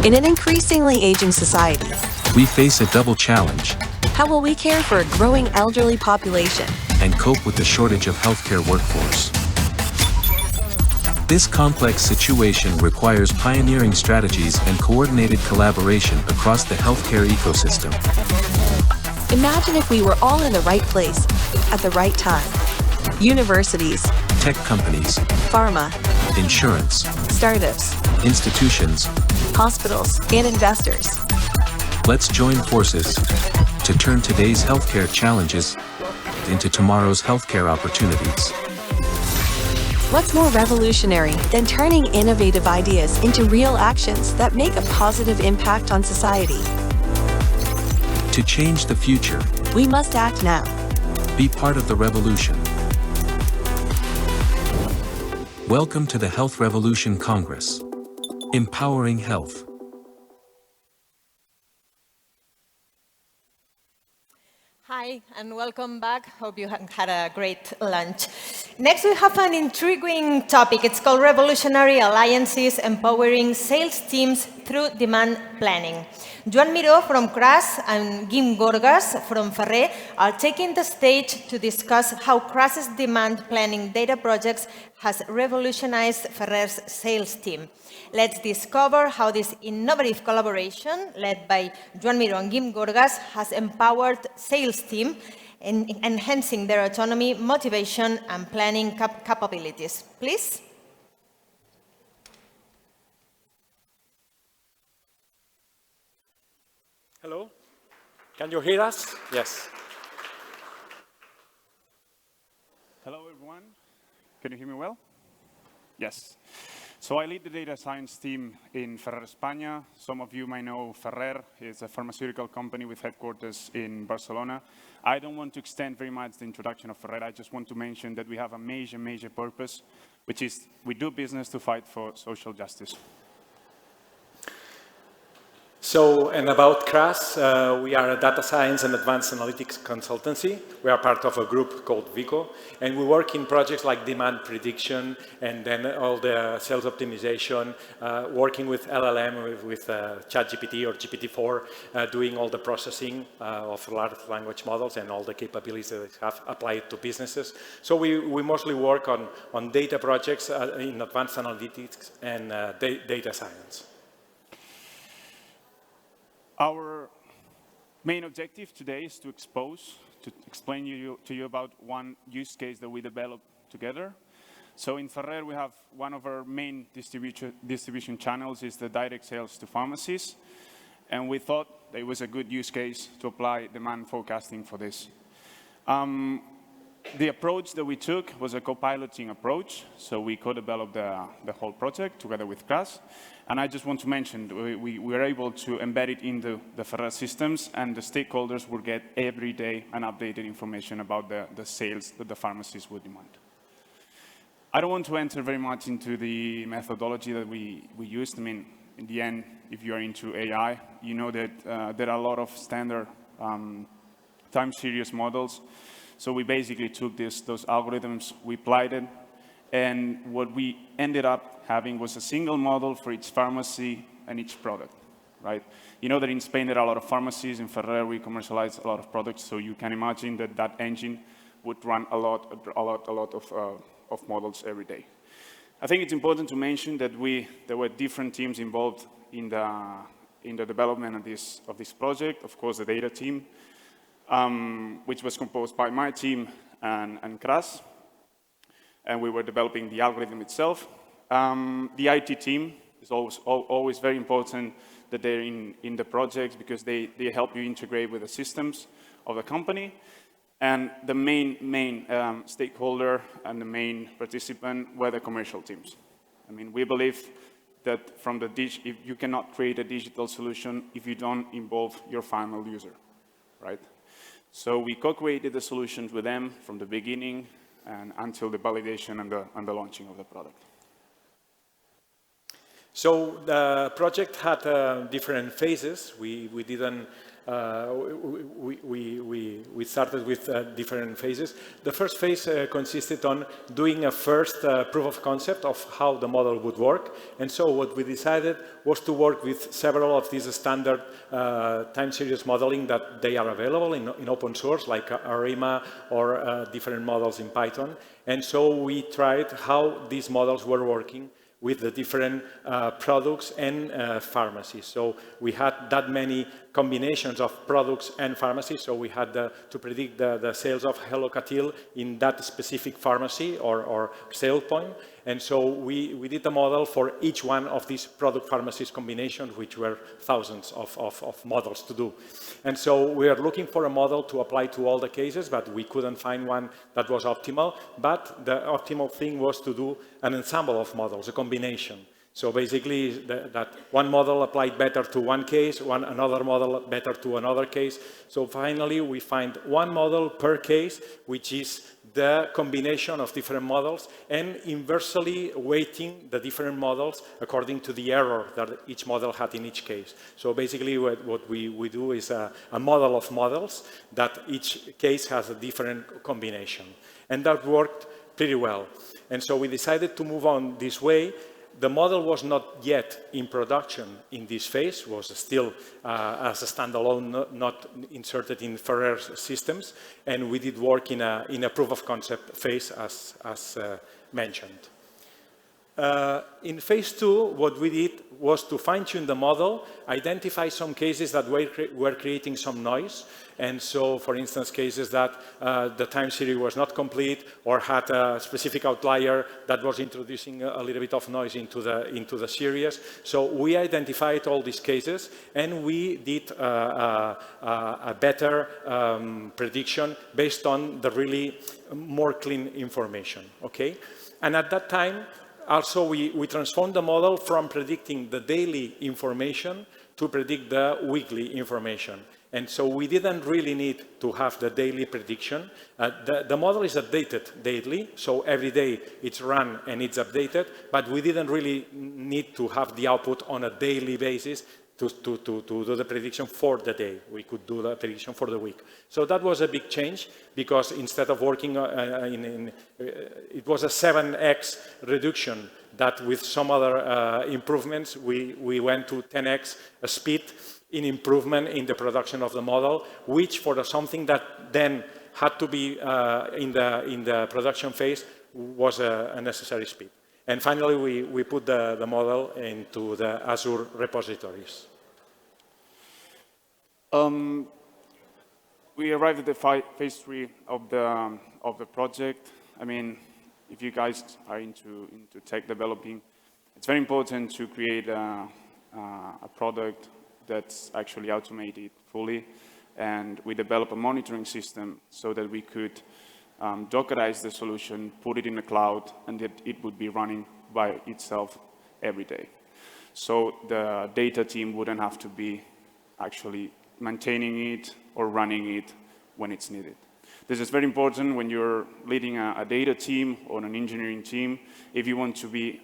In an increasingly aging society, we face a double challenge. How will we care for a growing elderly population and cope with the shortage of healthcare workforce? This complex situation requires pioneering strategies and coordinated collaboration across the healthcare ecosystem. Imagine if we were all in the right place, at the right time. Universities, tech companies, pharma, insurance, startups, institutions, hospitals, and investors. Let's join forces to turn today's healthcare challenges into tomorrow's healthcare opportunities. What's more revolutionary than turning innovative ideas into real actions that make a positive impact on society? To change the future, we must act now. Be part of the revolution. Welcome to the Health Revolution Congress. Empowering health. Hi, and welcome back. Hope you had a great lunch. Next, we have an intriguing topic. It's called Revolutionary Alliances Empowering Sales Teams Through Demand Planning. Joan Miró from CRAS and Guim Gorgas from Ferrer are taking the stage to discuss how CRAS's demand planning data projects has revolutionized Ferrer's sales team. Let's discover how this innovative collaboration, led by Joan Miró and Guim Gorgas, has empowered sales team in enhancing their autonomy, motivation, and planning capabilities. Please. Hello, can you hear us? Yes. Hello, everyone. Can you hear me well? Yes. So I lead the data science team in Ferrer, España. Some of you might know Ferrer. It's a pharmaceutical company with headquarters in Barcelona. I don't want to extend very much the introduction of Ferrer. I just want to mention that we have a major purpose, which is we do business to fight for social justice. So, and about CRAS, we are a data science and advanced analytics consultancy. We are part of a group called Vico, and we work in projects like demand prediction and then all the sales optimization, working with LLM, with ChatGPT or GPT-4, doing all the processing of large language models and all the capabilities that we have applied to businesses. So we mostly work on data projects in advanced analytics and data science. Our main objective today is to explain to you about one use case that we developed together. So in Ferrer, we have one of our main distribution channels is the direct sales to pharmacies. And we thought that it was a good use case to apply demand forecasting for this. The approach that we took was a co-piloting approach. So we co-developed the whole project together with CRAS. And I just want to mention, we were able to embed it into the Ferrer systems, and the stakeholders will get every day an updated information about the sales that the pharmacies would demand. I don't want to enter very much into the methodology that we used. I mean, in the end, if you are into AI, you know that there are a lot of standard time series models. So we basically took those algorithms, we applied it, and what we ended up having was a single model for each pharmacy and each product, right? You know that in Spain there are a lot of pharmacies. In Ferrer, we commercialize a lot of products, so you can imagine that that engine would run a lot of models every day. I think it's important to mention that there were different teams involved in the development of this project. Of course, the data team, which was composed by my team and CRAS, and we were developing the algorithm itself. The IT team is always very important that they're in the projects because they help you integrate with the systems of the company. And the main stakeholder and the main participant were the commercial teams. I mean, we believe that if you cannot create a digital solution if you don't involve your final user, right? So we co-created the solutions with them from the beginning and until the validation and the launching of the product. So the project had different phases. We didn't we started with different phases. The first phase consisted on doing a first proof of concept of how the model would work. And so what we decided was to work with several of these standard time series modeling that they are available in open source, like ARIMA or different models in Python. And so we tried how these models were working with the different products and pharmacies. So we had that many combinations of products and pharmacies. So we had to predict the sales of Hellocatil in that specific pharmacy or sale point. And so we did a model for each one of these product pharmacies combinations, which were thousands of models to do. And so we are looking for a model to apply to all the cases, but we couldn't find one that was optimal. But the optimal thing was to do an ensemble of models, a combination. So basically, that one model applied better to one case, another model better to another case. So finally, we find one model per case, which is the combination of different models, and inversely weighting the different models according to the error that each model had in each case. So basically, what we do is a model of models that each case has a different combination. And that worked pretty well. And so we decided to move on this way. The model was not yet in production in this phase, was still as a standalone, not inserted in Ferrer's systems, and we did work in a proof of concept phase as mentioned. In phase 2, what we did was to fine-tune the model, identify some cases that were creating some noise. And so, for instance, cases that the time series was not complete or had a specific outlier that was introducing a little bit of noise into the series. So we identified all these cases and we did a better prediction based on the really more clean information, okay? And at that time, also, we transformed the model from predicting the daily information to predict the weekly information. And so we didn't really need to have the daily prediction. The model is updated daily, so every day it's run and it's updated, but we didn't really need to have the output on a daily basis to do the prediction for the day. We could do the prediction for the week. So that was a big change because instead of working it was a 7x reduction that with some other improvements, we went to 10x speed in improvement in the production of the model, which for something that then had to be in the production phase was a necessary speed. And finally, we put the model into the Azure repositories. We arrived at the phase 3 of the project. I mean, if you guys are into tech developing, it's very important to create a product that's actually automated fully. And we developed a monitoring system so that we could Dockerize the solution, put it in the cloud, and that it would be running by itself every day. So the data team wouldn't have to be actually maintaining it or running it when it's needed. This is very important when you're leading a data team or an engineering team. If you want to be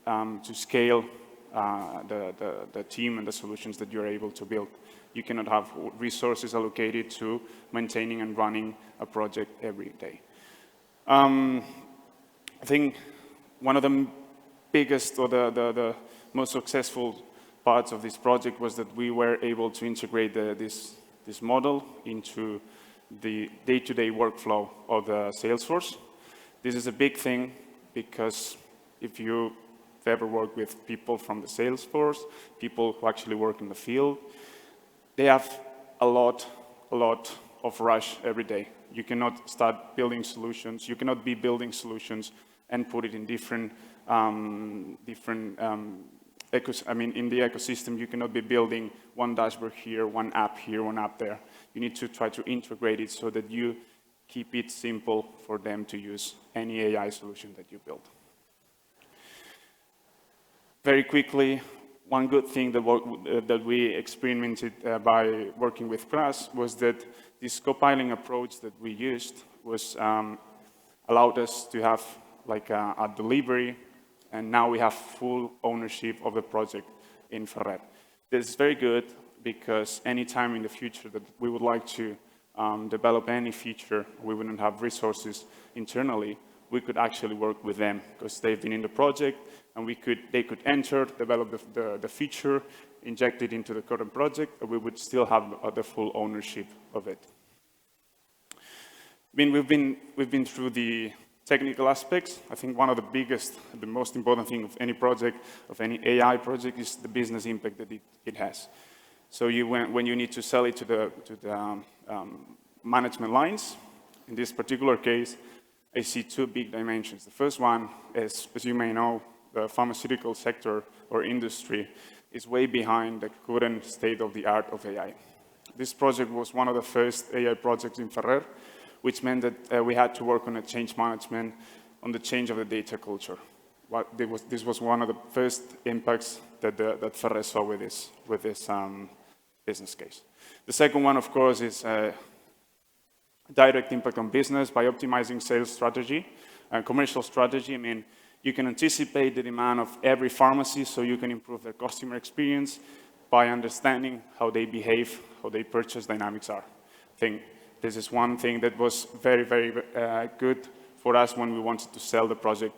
to scale the team and the solutions that you're able to build, you cannot have resources allocated to maintaining and running a project every day. I think one of the biggest or the most successful parts of this project was that we were able to integrate this model into the day-to-day workflow of the Salesforce. This is a big thing because if you've ever worked with people from the Salesforce, people who actually work in the field, they have a lot of rush every day. You cannot start building solutions. You cannot be building solutions and put it in different in the ecosystem. You cannot be building one dashboard here, one app there. You need to try to integrate it so that you keep it simple for them to use any AI solution that you build. Very quickly, one good thing that we experimented by working with Crash was that this co-piling approach that we used was allowed us to have like a delivery, and now we have full ownership of the project in Ferrer. This is very good because any time in the future that we would like to develop any feature, we wouldn't have resources internally, we could actually work with them because they've been in the project, and they could enter, develop the feature, inject it into the current project, and we would still have the full ownership of it. I mean, we've been through the technical aspects. I think one of the biggest, the most important thing of any project, of any AI project, is the business impact that it has. So when you need to sell it to the management lines, in this particular case, I see two big dimensions. The first one is, as you may know, the pharmaceutical sector or industry is way behind the current state of the art of AI. This project was one of the first AI projects in Ferrer, which meant that we had to work on a change management, on the change of the data culture. This was one of the first impacts that Ferrer saw with this business case. The second one, of course, is direct impact on business by optimizing sales strategy and commercial strategy. I mean, you can anticipate the demand of every pharmacy so you can improve their customer experience by understanding how they behave, how their purchase dynamics are. I think this is one thing that was very, very good for us when we wanted to sell the project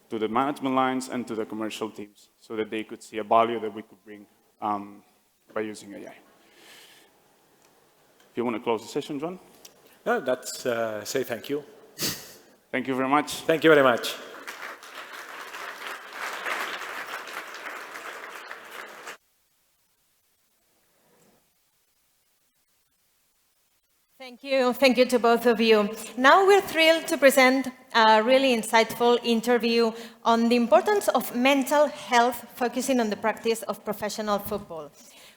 to the management lines and to the commercial teams so that they could see a value that we could bring by using AI. If you want to close the session, John? No, that's say thank you. Thank you very much. Thank you very much. Thank you to both of you. Now we're thrilled to present a really insightful interview on the importance of mental health, focusing on the practice of professional football.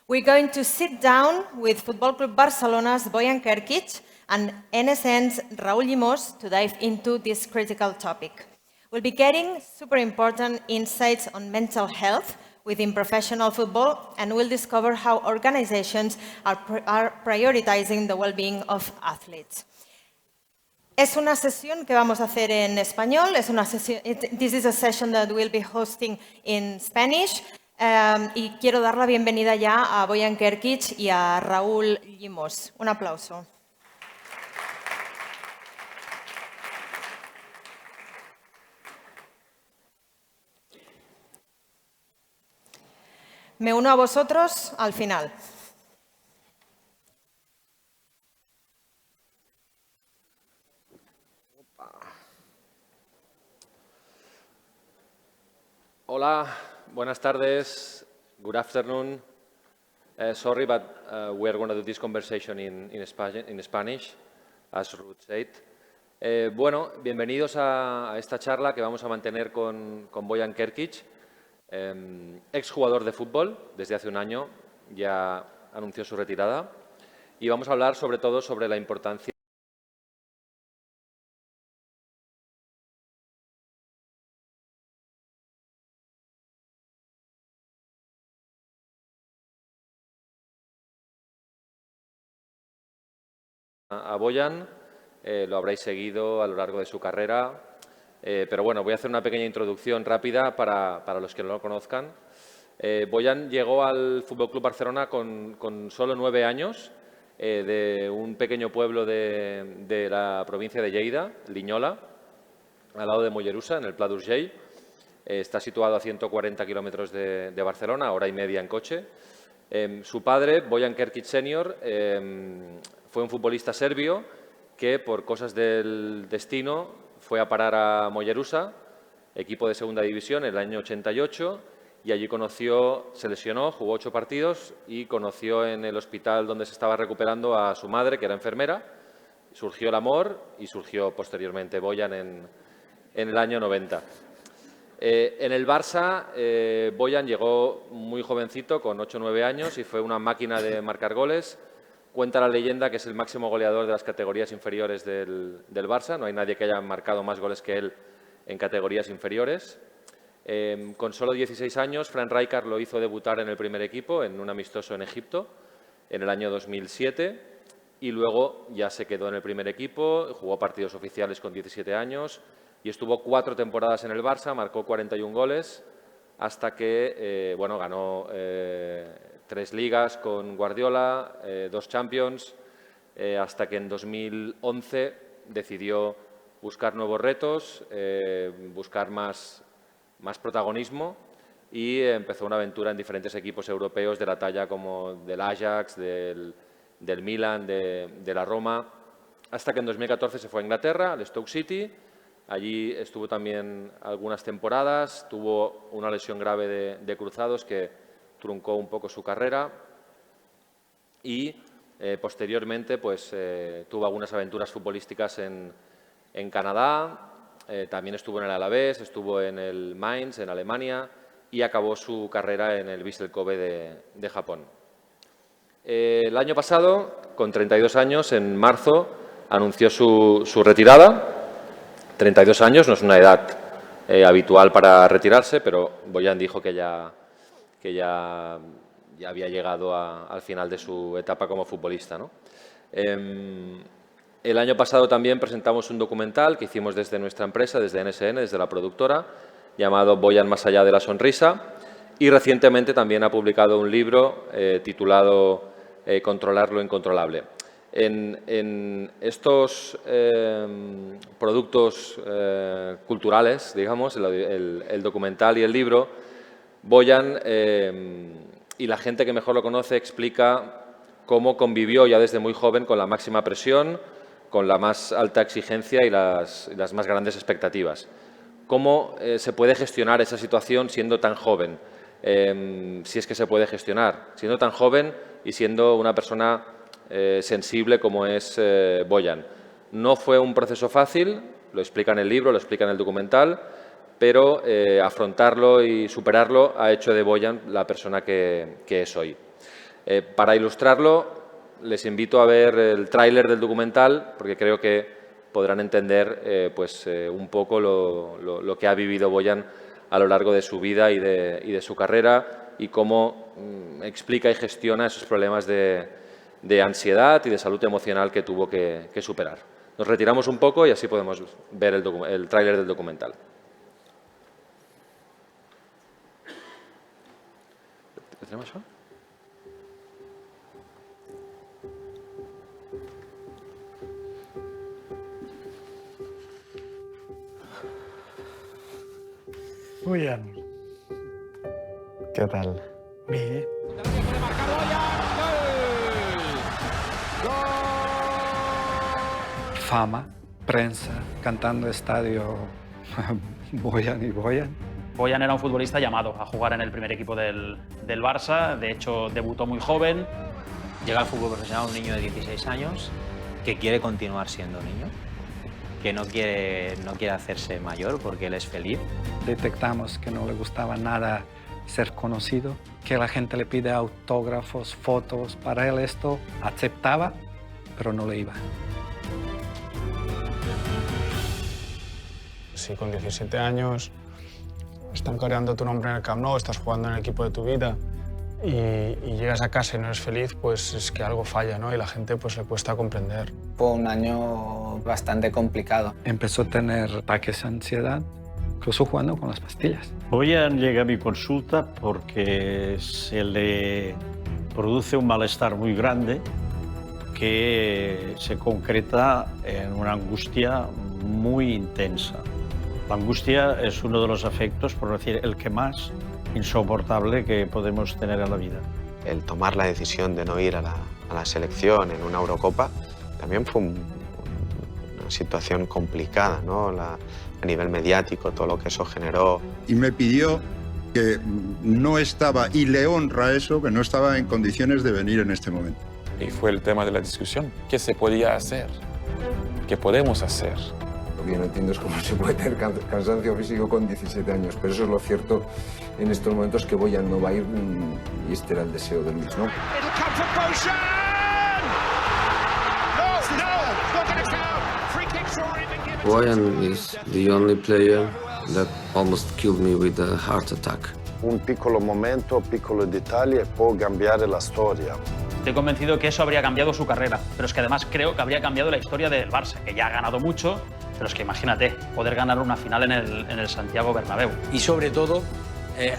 We're going to sit down with Football Club Barcelona's Bojan Krkic and NSN's Raúl Llimós to dive into this critical topic. We'll be getting super important insights on mental health within professional football, and we'll discover how organizations are prioritizing the well-being of athletes. Es una sesión que vamos a hacer en español. This is a session that we'll be hosting in Spanish. Y quiero dar la bienvenida ya a Bojan Krkic y a Raúl Llimós. Un aplauso. Me uno a vosotros al final. Hola, buenas tardes, good afternoon. Sorry, but we are going to do this conversation in Spanish, as Ruth said. Bueno, bienvenidos a esta charla que vamos a mantener con Bojan Krkic. Exjugador de fútbol, desde hace un año ya anunció su retirada, y vamos a hablar sobre todo sobre la importancia a Bojan, lo habréis seguido a lo largo de su carrera. Pero bueno, voy a hacer una pequeña introducción rápida para los que no lo conozcan. Bojan llegó al FC Barcelona con solo 9 años, de un pequeño pueblo de la provincia de Lleida, Linyola, al lado de Mollerussa, en el Pla d'Urgell. Está situado a 140 kilómetros de Barcelona, hora y media en coche. Su padre, Bojan Krkic Senior, fue un futbolista serbio que, por cosas del destino, fue a parar a Mollerussa, equipo de segunda división, en el año 88, y allí se lesionó, jugó 8 partidos y conoció en el hospital donde se estaba recuperando a su madre, que era enfermera. Surgió el amor y surgió posteriormente Bojan en el año 90. En el Barça, Bojan llegó muy jovencito, con 8 o 9 años, y fue una máquina de marcar goles. Cuenta la leyenda que es el máximo goleador de las categorías inferiores del Barça. No hay nadie que haya marcado más goles que él en categorías inferiores. Con solo 16 años, Fran Rijkaard lo hizo debutar en el primer equipo, en un amistoso en Egipto, en el año 2007. Y luego ya se quedó en el primer equipo, jugó partidos oficiales con 17 años y estuvo 4 temporadas en el Barça, marcó 41 goles, hasta que ganó 3 ligas con Guardiola, 2 Champions, hasta que en 2011 decidió buscar nuevos retos, buscar más protagonismo y empezó una aventura en diferentes equipos europeos de la talla como del Ajax, del Milan, de la Roma, hasta que en 2014 se fue a Inglaterra, al Stoke City. Allí estuvo también algunas temporadas, tuvo una lesión grave de cruzados que truncó un poco su carrera y posteriormente pues, tuvo algunas aventuras futbolísticas en Canadá, también estuvo en el Alavés, estuvo en el Mainz, en Alemania, y acabó su carrera en el Vissel Kobe de Japón. El año pasado, con 32 años, en marzo, anunció su retirada. 32 años no es una edad habitual para retirarse, pero Bojan dijo que ya había llegado al final de su etapa como futbolista, ¿no? El año pasado también presentamos un documental que hicimos desde nuestra empresa, desde NSN, desde la productora, llamado Bojan más allá de la sonrisa, y recientemente también ha publicado un libro titulado Controlar lo incontrolable. En estos productos culturales, digamos, el documental y el libro, Bojan y la gente que mejor lo conoce explica cómo convivió ya desde muy joven con la máxima presión, con la más alta exigencia y las más grandes expectativas. ¿Cómo se puede gestionar esa situación siendo tan joven? Si es que se puede gestionar, siendo tan joven y siendo una persona sensible como es Bojan. No fue un proceso fácil, lo explica en el libro, lo explica en el documental, pero afrontarlo y superarlo ha hecho de Bojan la persona que es hoy. Para ilustrarlo, les invito a ver el tráiler del documental, porque creo que podrán entender un poco lo que ha vivido Bojan a lo largo de su vida y de su carrera y cómo explica y gestiona esos problemas de ansiedad y de salud emocional que tuvo que superar. Nos retiramos un poco y así podemos ver el tráiler del documental. ¿Lo tenemos ya? Bojan. Què tal? Bé. Fama, prensa, cantando estadio Bojan y Bojan. Bojan era un futbolista llamado a jugar en el primer equipo del Barça, de hecho debutó muy joven. Llega al fútbol profesional un niño de 16 años que quiere continuar siendo niño, que no quiere hacerse mayor porque él es feliz. Detectamos que no le gustaba nada ser conocido, que la gente le pide autógrafos, fotos. Para él esto aceptaba, pero no le iba. Si con 17 años están coreando tu nombre en el Camp Nou, estás jugando en el equipo de tu vida y llegas a casa y no eres feliz, pues es que algo falla, ¿no? Y la gente pues le cuesta comprender. Fue un año bastante complicado. Empezó a tener ataques de ansiedad, incluso jugando con las pastillas. Bojan llega a mi consulta porque se le produce un malestar muy grande que se concreta en una angustia muy intensa. La angustia es uno de los afectos, por decir el que más insoportable que podemos tener en la vida. El tomar la decisión de no ir a la selección en una Eurocopa también fue una situación complicada, ¿no? A nivel mediático, todo lo que eso generó. Y me pidió que no estaba, y le honra eso, que no estaba en condiciones de venir en este momento. Y fue el tema de la discusión. ¿Qué se podía hacer? ¿Qué podemos hacer? Lo que yo no entiendo es cómo se puede tener cansancio físico con 17 años, pero eso es lo cierto en estos momentos, que Bojan no va a ir y este era el deseo de Luis, ¿no? Bojan is the only player that almost killed me with a heart attack. Un piccolo momento, piccolo dettaglio può cambiare la storia. Estoy convencido que eso habría cambiado su carrera, pero es que además creo que habría cambiado la historia del Barça, que ya ha ganado mucho, pero es que imagínate, poder ganar una final en el Santiago Bernabéu. Y sobre todo,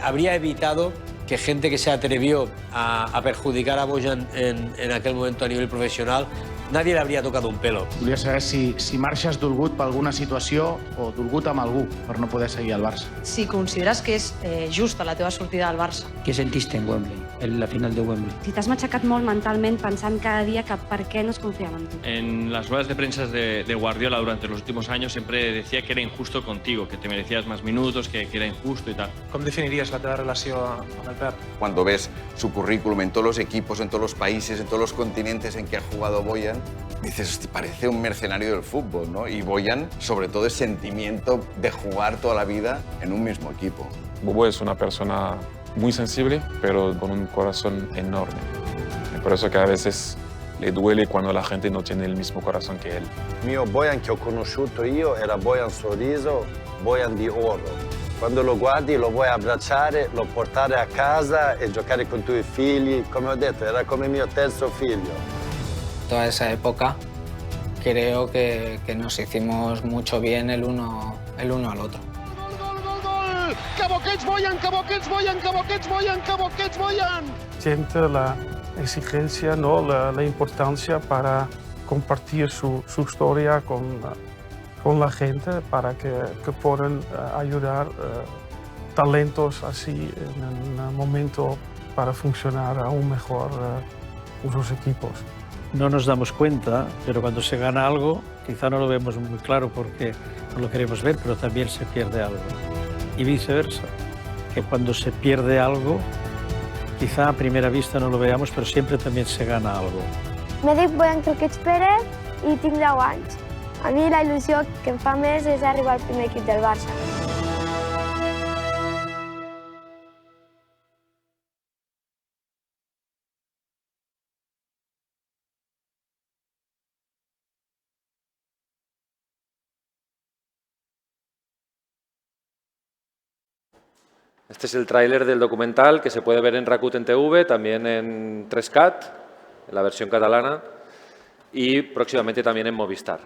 habría evitado que gente que se atrevió a perjudicar a Bojan en aquel momento a nivel profesional, nadie le habría tocado un pelo. Volia saber si marxes dolgut per alguna situació o dolgut amb algú per no poder seguir al Barça. Si consideres que és justa la teva sortida del Barça. Què sentiste en Wembley, en la final de Wembley? Si t'has matxacat molt mentalment pensant cada dia que per què no es confiava en tu. En las ruedas de prensa de Guardiola durante los últimos años siempre decía que era injusto contigo, que te merecías más minutos, que era injusto y tal. Com definiries la teva relació amb el Pep? Cuando ves su currículum en todos los equipos, en todos los países, en todos los continentes en que ha jugado Bojan, dices, hostia, parece un mercenario del fútbol, ¿no? Y Bojan, sobre todo, es sentimiento de jugar toda la vida en un mismo equipo. Bobo es una persona muy sensible, pero con un corazón enorme. Y por eso que a veces le duele cuando la gente no tiene el mismo corazón que él. Il mio Bojan che ho conosciuto io era Bojan sorriso, Bojan di oro. Quando lo guardi lo vuoi abbracciare, lo portare a casa e giocare con i tuoi figli. Come ho detto, era come mio terzo figlio. Toda esa época creo que nos hicimos mucho bien el uno al otro. Que bo que ets, Bojan, que bo que ets, Bojan, que bo que ets, Bojan, que bo que ets, Bojan. Siente la exigencia, ¿no? la importancia para compartir su historia con la gente para que puedan ayudar talentos así en un momento para funcionar aún mejor sus equipos. No nos damos cuenta, pero cuando se gana algo, quizá no lo vemos muy claro porque no lo queremos ver, pero también se pierde algo. Y viceversa, que cuando se pierde algo, quizá a primera vista no lo veamos, pero siempre también se gana algo. Me dic Bojan Croquets Pérez i tinc 10 anys. A mi la il·lusió que em fa més és arribar al primer equip del Barça. Este es el tráiler del documental que se puede ver en Rakuten TV, también en 3Cat, en la versión catalana, y próximamente también en Movistar.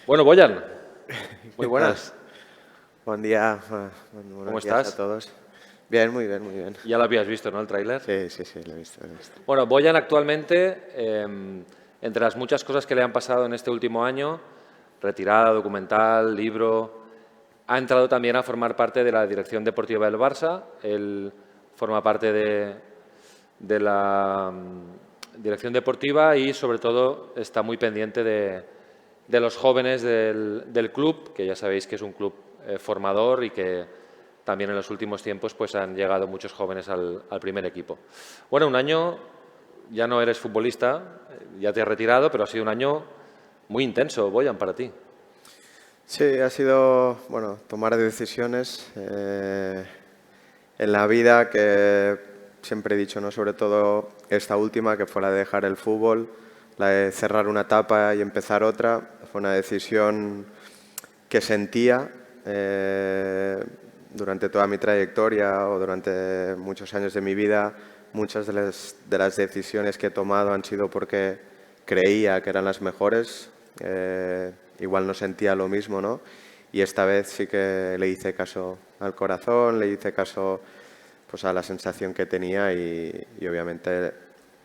Bueno, Bojan, muy buenas. Buen día. ¿Cómo estás? A todos. Bien, muy bien, muy bien. Ya lo habías visto, ¿no, el tráiler? Sí, lo he visto. Bueno, Bojan actualmente, entre las muchas cosas que le han pasado en este último año, retirada, documental, libro, ha entrado también a formar parte de la dirección deportiva del Barça. Él forma parte de la dirección deportiva y, sobre todo, está muy pendiente de los jóvenes del club, que ya sabéis que es un club formador y que también en los últimos tiempos pues, han llegado muchos jóvenes al primer equipo. Bueno, un año, ya no eres futbolista, ya te has retirado, pero ha sido un año muy intenso, Bojan, para ti. Sí, ha sido, bueno, tomar decisiones en la vida que siempre he dicho, ¿no? Sobre todo esta última, que fue la de dejar el fútbol, la de cerrar una etapa y empezar otra. Fue una decisión que sentía durante toda mi trayectoria o durante muchos años de mi vida. Muchas de las decisiones que he tomado han sido porque creía que eran las mejores. Igual no sentía lo mismo, ¿no? Y esta vez sí que le hice caso al corazón, le hice caso pues, a la sensación que tenía y obviamente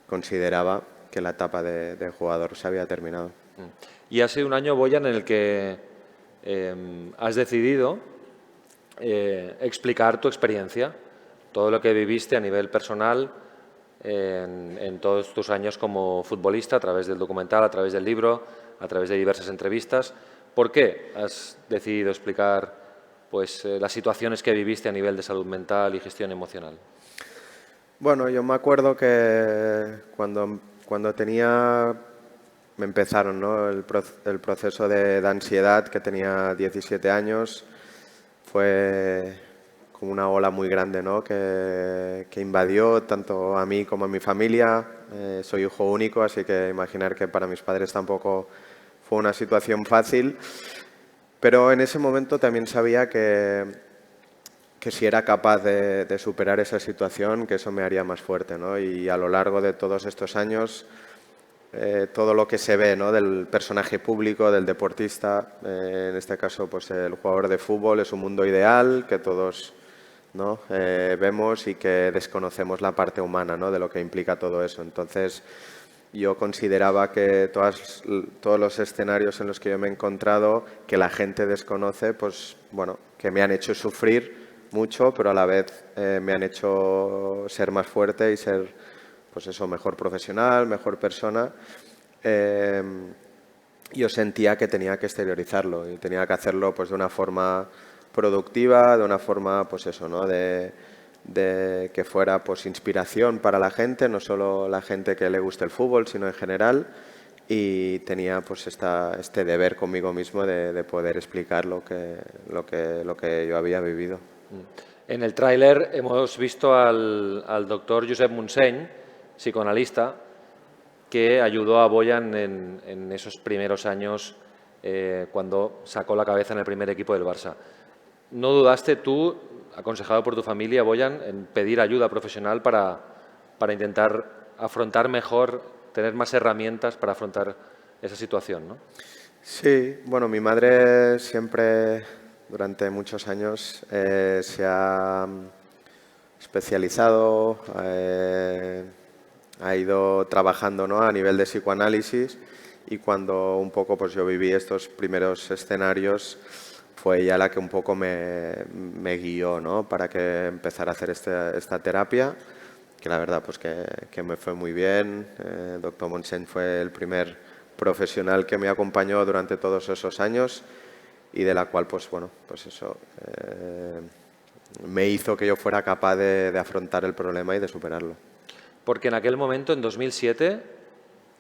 consideraba que la etapa de jugador se había terminado. Y ha sido un año, Bojan, en el que has decidido explicar tu experiencia, todo lo que viviste a nivel personal en todos tus años como futbolista, a través del documental, a través del libro, a través de diversas entrevistas. ¿Por qué has decidido explicar pues, las situaciones que viviste a nivel de salud mental y gestión emocional? Bueno, yo me acuerdo que cuando tenía, me empezaron, ¿no? el proceso de ansiedad, que tenía 17 años, fue como una ola muy grande, ¿no? que invadió tanto a mí como a mi familia. Soy hijo único, así que imaginar que para mis padres tampoco fue una situación fácil, pero en ese momento también sabía que si era capaz de superar esa situación, que eso me haría más fuerte, ¿no? Y a lo largo de todos estos años, todo lo que se ve, ¿no? Del personaje público, del deportista, en este caso pues el jugador de fútbol, es un mundo ideal, que todos ¿no? Vemos y que desconocemos la parte humana, ¿no? De lo que implica todo eso. Entonces, yo consideraba que todos los escenarios en los que yo me he encontrado, que la gente desconoce, pues bueno, que me han hecho sufrir mucho, pero a la vez me han hecho ser más fuerte y ser, pues eso, mejor profesional, mejor persona. Yo sentía que tenía que exteriorizarlo y tenía que hacerlo pues de una forma productiva, de una forma, pues eso, ¿no? De que fuera pues inspiración para la gente, no solo la gente que le guste el fútbol, sino en general, y tenía pues este deber conmigo mismo de poder explicar lo que yo había vivido. En el tráiler hemos visto al doctor Josep Montseny, psicoanalista, que ayudó a Boyan en esos primeros años cuando sacó la cabeza en el primer equipo del Barça. ¿No dudaste tú, aconsejado por tu familia, Boyan, en pedir ayuda profesional para intentar afrontar mejor, tener más herramientas para afrontar esa situación, ¿no? Sí, bueno, mi madre siempre, durante muchos años, se ha especializado, ha ido trabajando, ¿no? A nivel de psicoanálisis, y cuando un poco pues yo viví estos primeros escenarios, fue ella la que un poco me guió, ¿no? Para que empezara a hacer esta terapia, que la verdad pues que me fue muy bien. El doctor Montseny fue el primer profesional que me acompañó durante todos esos años y de la cual pues bueno, pues eso me hizo que yo fuera capaz de afrontar el problema y de superarlo. Porque en aquel momento, en 2007,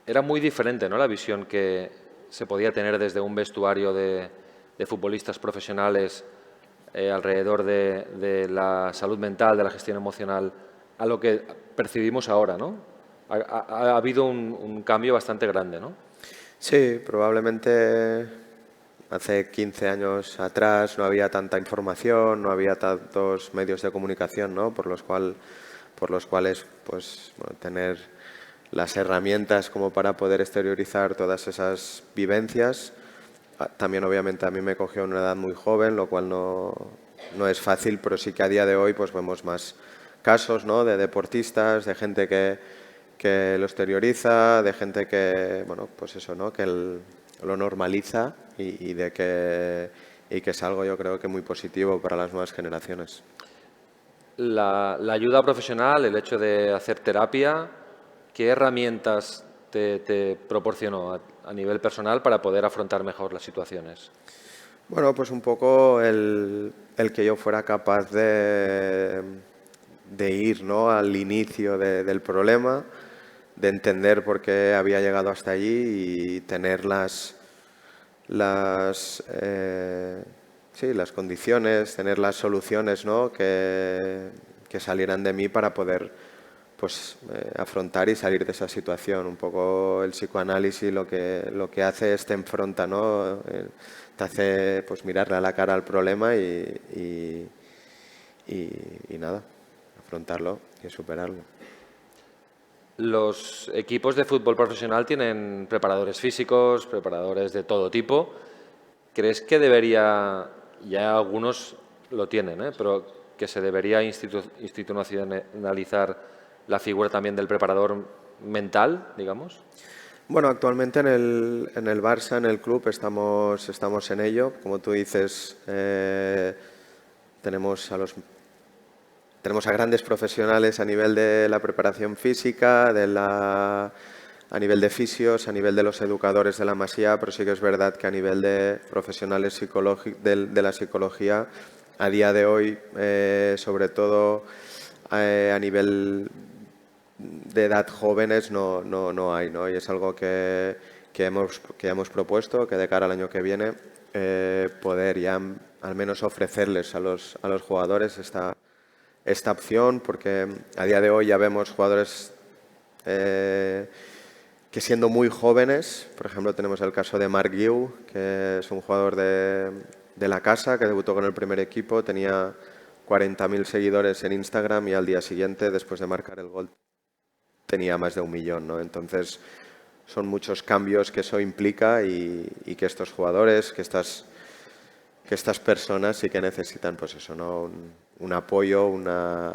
era muy diferente, ¿no? La visión que se podía tener desde un vestuario de futbolistas profesionales alrededor de la salud mental, de la gestión emocional, a lo que percibimos ahora, ¿no? Ha habido un cambio bastante grande, ¿no? Sí, probablemente hace 15 años atrás no había tanta información, no había tantos medios de comunicación, ¿no? por los cuales pues, bueno, tener las herramientas como para poder exteriorizar todas esas vivencias. También obviamente a mí me cogió una edad muy joven, lo cual no es fácil, pero sí que a día de hoy pues vemos más casos, ¿no? De deportistas, de gente que lo exterioriza, de gente que, bueno, pues eso, ¿no? Que lo normaliza y que es algo, yo creo, que muy positivo para las nuevas generaciones. La ayuda profesional, el hecho de hacer terapia, ¿qué herramientas te proporcionó a nivel personal para poder afrontar mejor las situaciones? Bueno, pues un poco el que yo fuera capaz de ir, ¿no? Al inicio del problema, de entender por qué había llegado hasta allí y tener las condiciones, tener las soluciones, ¿no? que salieran de mí para poder pues, afrontar y salir de esa situación. Un poco el psicoanálisis lo que hace es te enfrenta, ¿no? Te hace pues, mirarle a la cara al problema y nada, afrontarlo y superarlo. Los equipos de fútbol profesional tienen preparadores físicos, preparadores de todo tipo. ¿Crees que debería, ya algunos lo tienen, pero que se debería institucionalizar la figura también del preparador mental, digamos? Bueno, actualmente en el Barça, en el club, estamos en ello. Como tú dices, tenemos a grandes profesionales a nivel de la preparación física, a nivel de fisios, a nivel de los educadores de la Masía, pero sí que es verdad que a nivel de profesionales de la psicología, a día de hoy, sobre todo a nivel de edad jóvenes, no hay, ¿no? Y es algo que hemos propuesto, que de cara al año que viene, poder ya al menos ofrecerles a los jugadores esta opción, porque a día de hoy ya vemos jugadores que siendo muy jóvenes, por ejemplo tenemos el caso de Marc Guiu, que es un jugador de la casa, que debutó con el primer equipo, tenía 40.000 seguidores en Instagram y al día siguiente, después de marcar el gol, tenía más de 1 millón, ¿no? Entonces son muchos cambios que eso implica y que estos jugadores, que estas personas sí que necesitan pues eso, ¿no? un apoyo,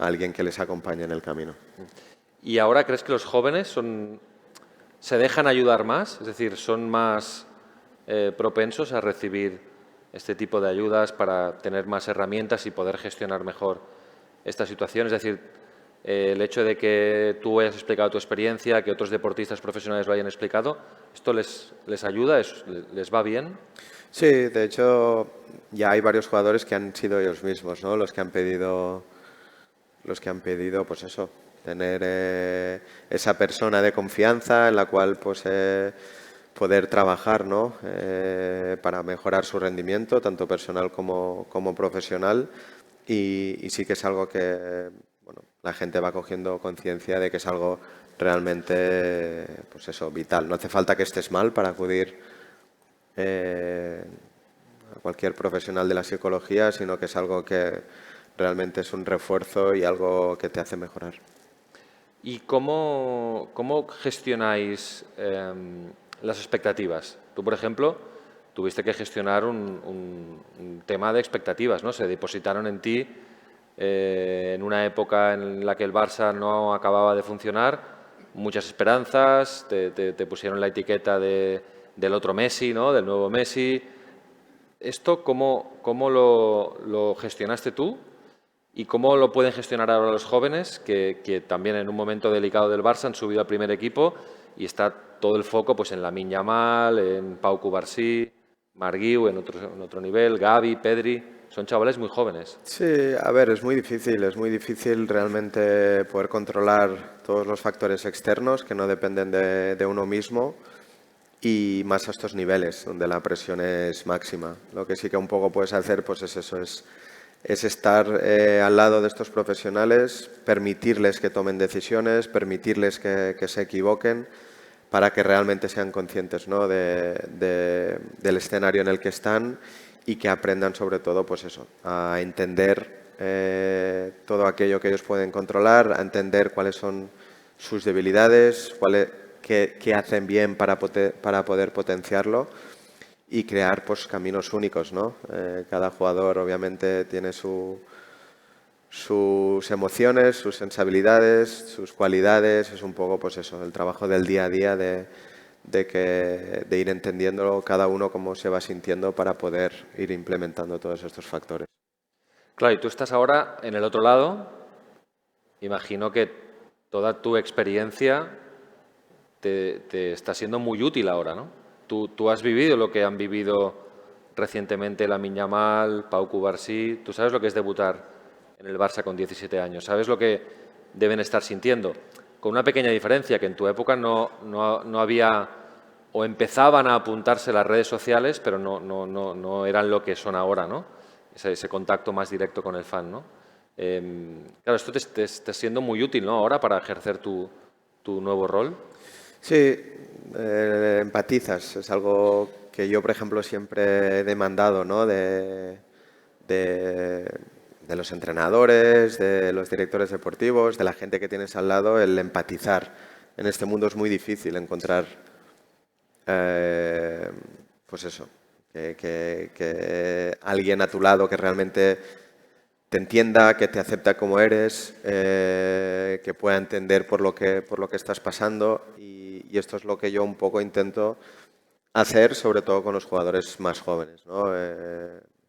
alguien que les acompañe en el camino. ¿Y ahora crees que los jóvenes se dejan ayudar más? Es decir, ¿son más propensos a recibir este tipo de ayudas para tener más herramientas y poder gestionar mejor esta situación? Es decir, el hecho de que tú hayas explicado tu experiencia, que otros deportistas profesionales lo hayan explicado, ¿esto les ayuda? ¿Les va bien? Sí, de hecho ya hay varios jugadores que han sido ellos mismos, ¿no? Los que han pedido pues eso, tener esa persona de confianza en la cual pues poder trabajar, ¿no? Para mejorar su rendimiento, tanto personal como profesional, y sí que es algo que la gente va cogiendo conciencia de que es algo realmente pues eso, vital. No hace falta que estés mal para acudir a cualquier profesional de la psicología, sino que es algo que realmente es un refuerzo y algo que te hace mejorar. ¿Y cómo gestionáis las expectativas? Tú, por ejemplo, tuviste que gestionar un tema de expectativas, ¿no? Se depositaron en ti en una época en la que el Barça no acababa de funcionar, muchas esperanzas, te pusieron la etiqueta del otro Messi, ¿no? Del nuevo Messi. ¿Esto cómo lo gestionaste tú? ¿Y cómo lo pueden gestionar ahora los jóvenes que también en un momento delicado del Barça han subido al primer equipo y está todo el foco pues en Lamine Yamal, en Pau Cubarsí, Marguiu en otro nivel, Gavi, Pedri? Son chavales muy jóvenes. Sí, a ver, es muy difícil realmente poder controlar todos los factores externos que no dependen de uno mismo, y más a estos niveles donde la presión es máxima. Lo que sí que un poco puedes hacer pues es eso, es estar al lado de estos profesionales, permitirles que tomen decisiones, permitirles que se equivoquen, para que realmente sean conscientes, ¿no? del escenario en el que están, y que aprendan sobre todo pues eso, a entender todo aquello que ellos pueden controlar, a entender cuáles son sus debilidades, qué hacen bien para poder potenciarlo y crear pues caminos únicos, ¿no? Cada jugador obviamente tiene sus emociones, sus sensibilidades, sus cualidades. Es un poco pues eso, el trabajo del día a día de ir entendiendo cada uno cómo se va sintiendo para poder ir implementando todos estos factores. Claro, y tú estás ahora en el otro lado. Imagino que toda tu experiencia te está siendo muy útil ahora, ¿no? Tú has vivido lo que han vivido recientemente Lamine Yamal, Pau Cubarsí. Tú sabes lo que es debutar en el Barça con 17 años. Sabes lo que deben estar sintiendo. Con una pequeña diferencia, que en tu época no había, o empezaban a apuntarse las redes sociales, pero no eran lo que son ahora, ¿no? Ese contacto más directo con el fan, ¿no? Claro, esto te está siendo muy útil, ¿no? Ahora para ejercer tu nuevo rol. Sí, empatizas. Es algo que yo, por ejemplo, siempre he demandado, ¿no? de los entrenadores, de los directores deportivos, de la gente que tienes al lado, el empatizar. En este mundo es muy difícil encontrar, pues eso, que alguien a tu lado que realmente te entienda, que te acepta como eres, que pueda entender por lo que estás pasando, y esto es lo que yo un poco intento hacer, sobre todo con los jugadores más jóvenes, ¿no?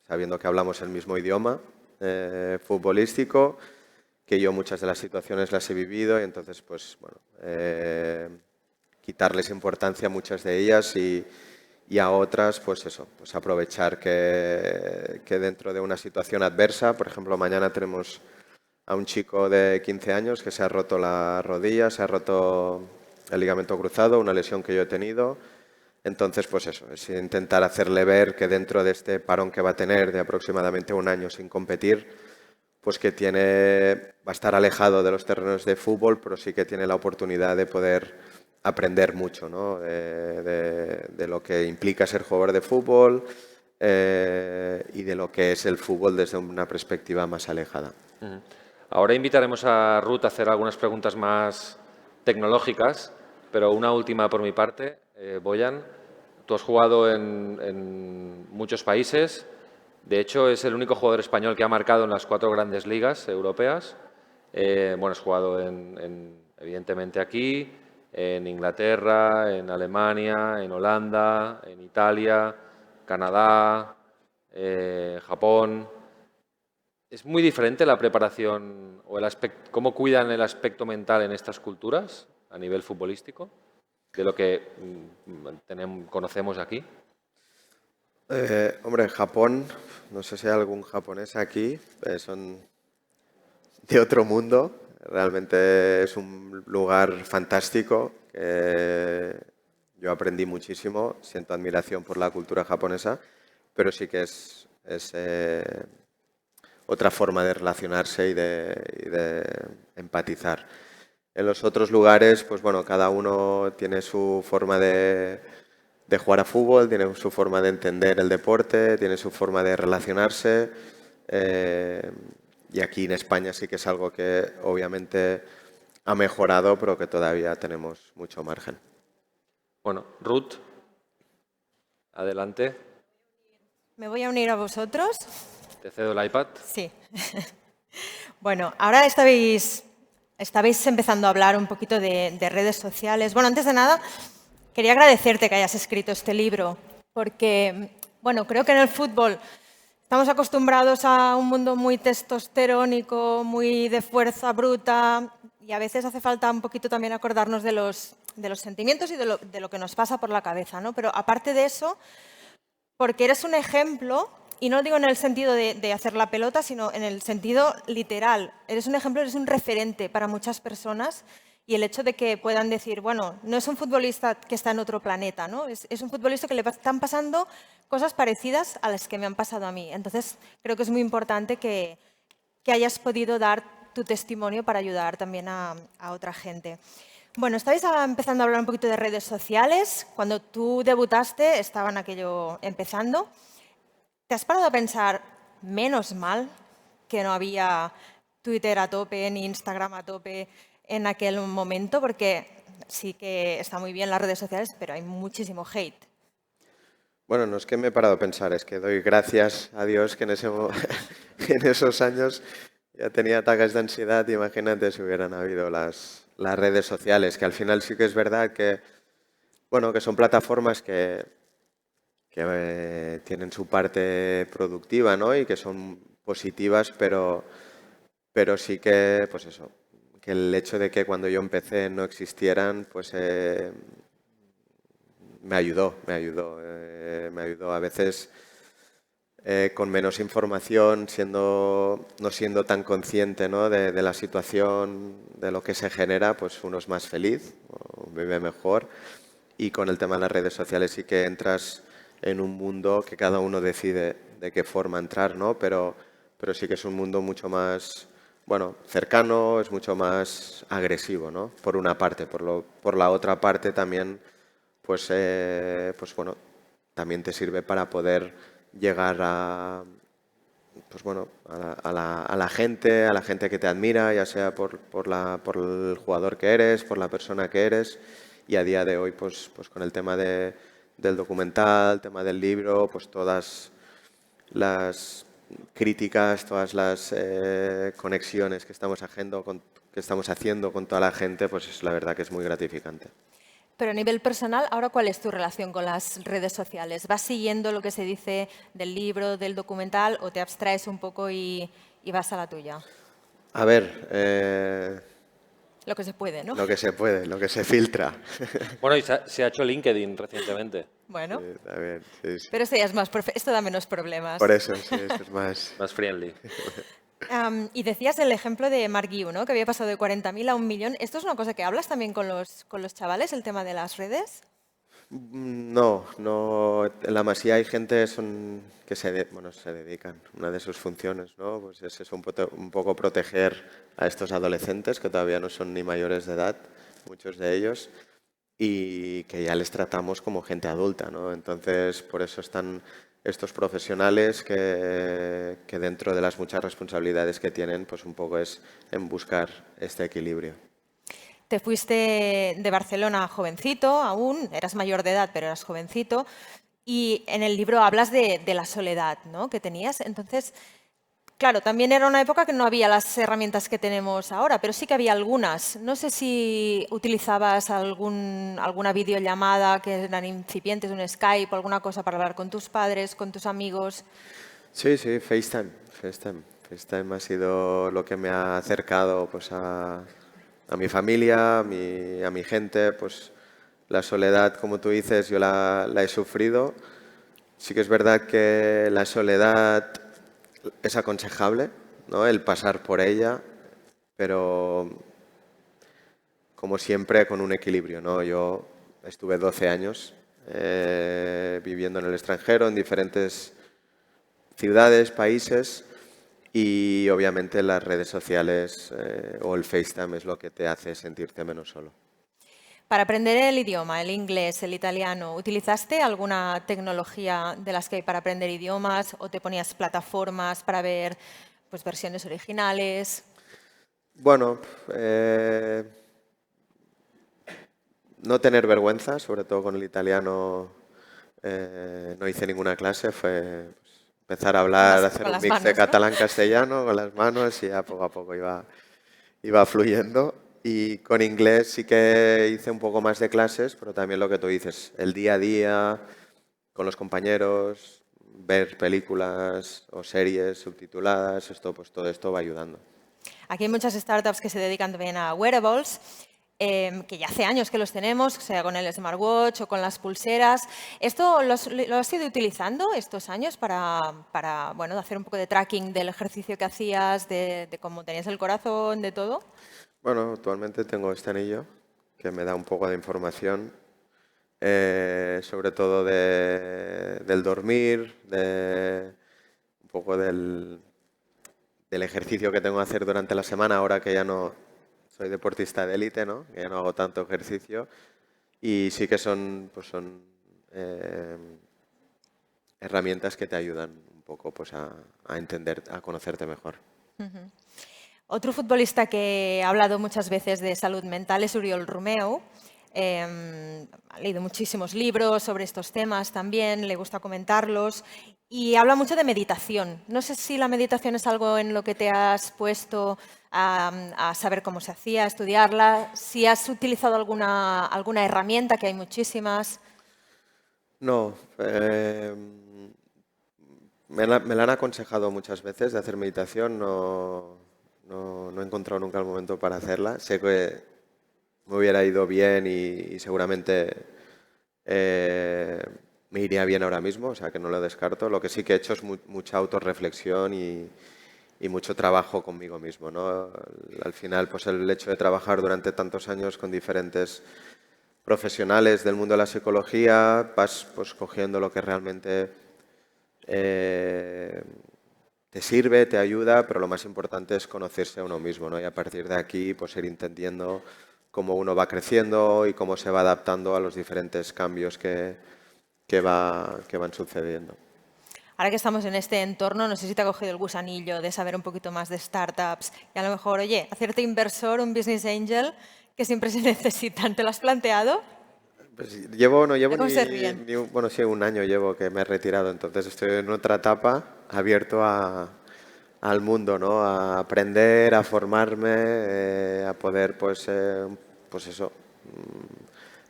Sabiendo que hablamos el mismo idioma futbolístico, que yo muchas de las situaciones las he vivido, y entonces pues bueno, quitarles importancia a muchas de ellas y a otras pues eso, pues aprovechar que dentro de una situación adversa, por ejemplo mañana tenemos a un chico de 15 años que se ha roto la rodilla, se ha roto el ligamento cruzado, una lesión que yo he tenido. Entonces, pues eso, es intentar hacerle ver que dentro de este parón que va a tener de aproximadamente un año sin competir, pues que va a estar alejado de los terrenos de fútbol, pero sí que tiene la oportunidad de poder aprender mucho, ¿no? de lo que implica ser jugador de fútbol y de lo que es el fútbol desde una perspectiva más alejada. Ahora invitaremos a Ruth a hacer algunas preguntas más tecnológicas, pero una última por mi parte. Boyan, tú has jugado en muchos países, De hecho, es el único jugador español que ha marcado en las 4 grandes ligas europeas. Bueno, has jugado evidentemente aquí, en Inglaterra, en Alemania, en Holanda, en Italia, Canadá, Japón. ¿Es muy diferente la preparación o cómo cuidan el aspecto mental en estas culturas a nivel futbolístico de lo que conocemos aquí? Hombre, en Japón, no sé si hay algún japonés aquí, son de otro mundo. Realmente es un lugar fantástico. Yo aprendí muchísimo, siento admiración por la cultura japonesa, pero sí que es otra forma de relacionarse y de empatizar. En los otros lugares, pues bueno, cada uno tiene su forma de jugar a fútbol, tiene su forma de entender el deporte, tiene su forma de relacionarse. Y aquí en España sí que es algo que obviamente ha mejorado, pero que todavía tenemos mucho margen. Bueno, Ruth, adelante. Me voy a unir a vosotros. Te cedo el iPad. Sí. Bueno, ahora estabais empezando a hablar un poquito de redes sociales. Bueno, antes de nada, quería agradecerte que hayas escrito este libro, porque, bueno, creo que en el fútbol estamos acostumbrados a un mundo muy testosterónico, muy de fuerza bruta, y a veces hace falta un poquito también acordarnos de los sentimientos y de lo que nos pasa por la cabeza, ¿no? Pero aparte de eso, porque eres un ejemplo, y no lo digo en el sentido de hacer la pelota, sino en el sentido literal. Eres un ejemplo, eres un referente para muchas personas, y el hecho de que puedan decir, bueno, no es un futbolista que está en otro planeta, ¿no? Es un futbolista que le están pasando cosas parecidas a las que me han pasado a mí. Entonces, creo que es muy importante que hayas podido dar tu testimonio para ayudar también a otra gente. Bueno, estáis empezando a hablar un poquito de redes sociales. Cuando tú debutaste, estaban aquello empezando. ¿Te has parado a pensar, menos mal que no había Twitter a tope, ni Instagram a tope en aquel momento? Porque sí que está muy bien las redes sociales, pero hay muchísimo hate. Bueno, no es que me he parado a pensar, es que doy gracias a Dios que en esos años ya tenía ataques de ansiedad. Imagínate si hubieran habido las redes sociales, que al final sí que es verdad que, bueno, que son plataformas que tienen su parte productiva, ¿no? Y que son positivas, pero sí que, pues eso, que el hecho de que cuando yo empecé no existieran, pues me ayudó a veces con menos información, no siendo tan consciente, ¿no? de la situación, de lo que se genera, pues uno es más feliz, o vive mejor. Y con el tema de las redes sociales sí que entras en un mundo que cada uno decide de qué forma entrar, ¿no? Pero sí que es un mundo mucho más, bueno, cercano, es mucho más agresivo, ¿no? Por una parte. Por la otra parte también, pues bueno, también te sirve para poder llegar a la gente que te admira, ya sea por el jugador que eres, por la persona que eres. Y a día de hoy, pues con el tema del documental, el tema del libro, pues todas las críticas, todas las conexiones que estamos haciendo con toda la gente, pues es la verdad que es muy gratificante. Pero a nivel personal, ¿ahora cuál es tu relación con las redes sociales? ¿Vas siguiendo lo que se dice del libro, del documental, o te abstraes un poco y vas a la tuya? A ver... Lo que se puede, ¿no? Lo que se puede, lo que se filtra. Bueno, y se ha hecho LinkedIn recientemente. Bueno, sí, también, sí. Pero esto ya es más, esto da menos problemas. Por eso, sí, esto es más friendly. Y decías el ejemplo de Mark Yu, ¿no? Que había pasado de 40.000 a 1 millón. ¿Esto es una cosa que hablas también con los chavales, el tema de las redes? No. En la Masía hay gente que se dedican. Una de sus funciones, ¿no? Pues es un poco proteger a estos adolescentes que todavía no son ni mayores de edad, muchos de ellos, y que ya les tratamos como gente adulta, ¿no? Entonces, por eso están estos profesionales que dentro de las muchas responsabilidades que tienen, pues un poco es en buscar este equilibrio. Te fuiste de Barcelona jovencito aún, eras mayor de edad, pero eras jovencito. Y en el libro hablas de la soledad, ¿no?, que tenías. Entonces, claro, también era una época que no había las herramientas que tenemos ahora, pero sí que había algunas. No sé si utilizabas alguna videollamada que eran incipientes, un Skype o alguna cosa para hablar con tus padres, con tus amigos. Sí, FaceTime. FaceTime ha sido lo que me ha acercado pues, a mi familia, a mi gente. Pues la soledad, como tú dices, yo la he sufrido. Sí que es verdad que la soledad es aconsejable, ¿no?, el pasar por ella, pero como siempre con un equilibrio, ¿no? Yo estuve 12 años viviendo en el extranjero, en diferentes ciudades, países, y obviamente las redes sociales o el FaceTime es lo que te hace sentirte menos solo. Para aprender el idioma, el inglés, el italiano, ¿utilizaste alguna tecnología de las que hay para aprender idiomas o te ponías plataformas para ver pues, versiones originales? Bueno, no tener vergüenza, sobre todo con el italiano, no hice ninguna clase, fue pues, empezar a hablar, hacer un mix de catalán-castellano con las manos y ya poco a poco iba fluyendo. Y con inglés sí que hice un poco más de clases, pero también lo que tú dices, el día a día, con los compañeros, ver películas o series subtituladas, pues todo esto va ayudando. Aquí hay muchas startups que se dedican también a wearables, que ya hace años que los tenemos, sea con el smartwatch o con las pulseras. ¿Esto lo has ido utilizando estos años para bueno, hacer un poco de tracking del ejercicio que hacías, de cómo tenías el corazón, de todo? Bueno, actualmente tengo este anillo que me da un poco de información, sobre todo del dormir, un poco del ejercicio que tengo que hacer durante la semana, ahora que ya no soy deportista de élite, ¿no?, que ya no hago tanto ejercicio, y sí que son herramientas que te ayudan un poco pues, a entender, a conocerte mejor. Otro futbolista que ha hablado muchas veces de salud mental es Oriol Romeu. Ha leído muchísimos libros sobre estos temas también, le gusta comentarlos y habla mucho de meditación. No sé si la meditación es algo en lo que te has puesto a saber cómo se hacía, a estudiarla, si has utilizado alguna herramienta, que hay muchísimas. No, me la han aconsejado muchas veces de hacer meditación, no he encontrado nunca el momento para hacerla. Sé que me hubiera ido bien y seguramente me iría bien ahora mismo, o sea que no lo descarto. Lo que sí que he hecho es mucha autorreflexión y mucho trabajo conmigo mismo, ¿no? Al final, pues el hecho de trabajar durante tantos años con diferentes profesionales del mundo de la psicología, vas pues cogiendo lo que realmente te sirve, te ayuda, pero lo más importante es conocerse a uno mismo, ¿no? Y a partir de aquí, pues ir entendiendo cómo uno va creciendo y cómo se va adaptando a los diferentes cambios que van sucediendo. Ahora que estamos en este entorno, no sé si te ha cogido el gusanillo de saber un poquito más de startups y a lo mejor, oye, hacerte inversor, un business angel, que siempre se necesitan. ¿Te lo has planteado? Pues no llevo bueno, sí, un año llevo que me he retirado, entonces estoy en otra etapa, abierto al mundo, ¿no? A aprender, a formarme, a poder, pues eso,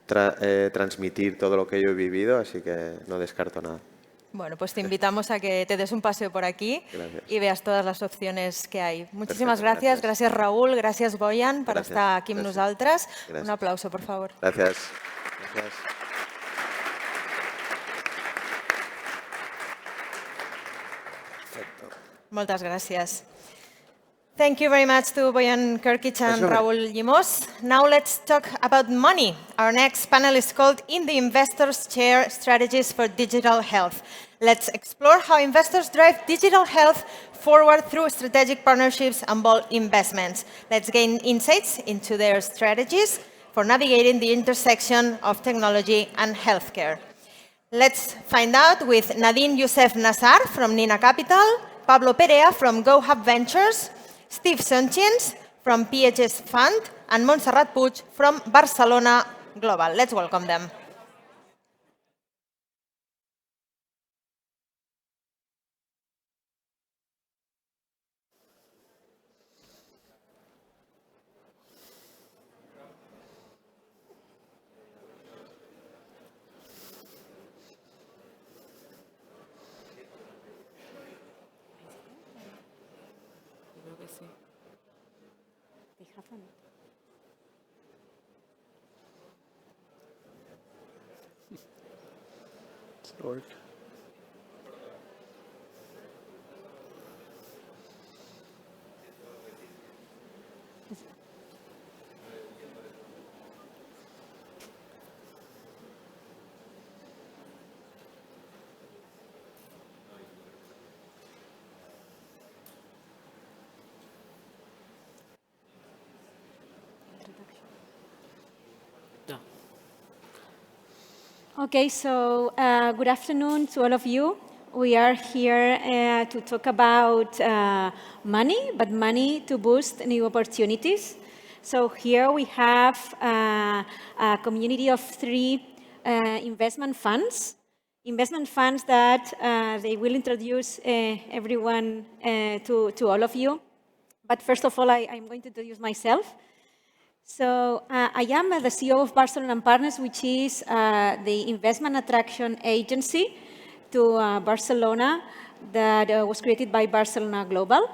transmitir todo lo que yo he vivido, así que no descarto nada. Bueno, pues te invitamos a que te des un paseo por aquí y veas todas las opciones que hay. Muchísimas gracias. Gracias, Raúl. Gracias, Boyan, per estar aquí amb nosaltres. Un aplauso, por favor. Gracias. Moltes gràcies. Thank you very much to Boyan Kirkic and Raúl Llimós. Now let's talk about money. Our next panel is called In the Investor's Chair, Strategies for Digital Health. Let's explore how investors drive digital health forward through strategic partnerships and bold investments. Let's gain insights into their strategies for navigating the intersection of technology and healthcare. Let's find out with Nadine Youssef Nassar from Nina Capital, Pablo Perea from GoHub Ventures, Steve Sonchins from PHS Fund, and Montserrat Puig from Barcelona Global. Let's welcome them. Does it work? Okay, so good afternoon to all of you. We are here to talk about money, but money to boost new opportunities. So here we have a community of 3 investment funds that they will introduce everyone to all of you. But first of all, I'm going to introduce myself. So I am the CEO of Barcelona Partners, which is the investment attraction agency to Barcelona that was created by Barcelona Global,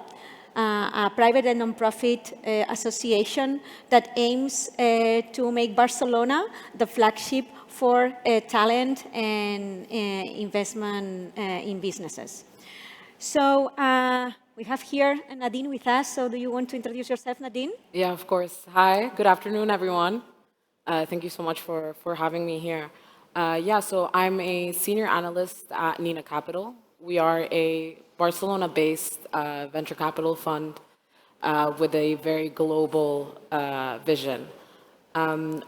a private and non-profit association that aims to make Barcelona the flagship for talent and investment in businesses. So we have here Nadine with us. So do you want to introduce yourself, Nadine? Yeah, of course. Hi, good afternoon, everyone. Thank you so much for having me here. So I'm a senior analyst at Nina Capital. We are a Barcelona-based venture capital fund with a very global vision.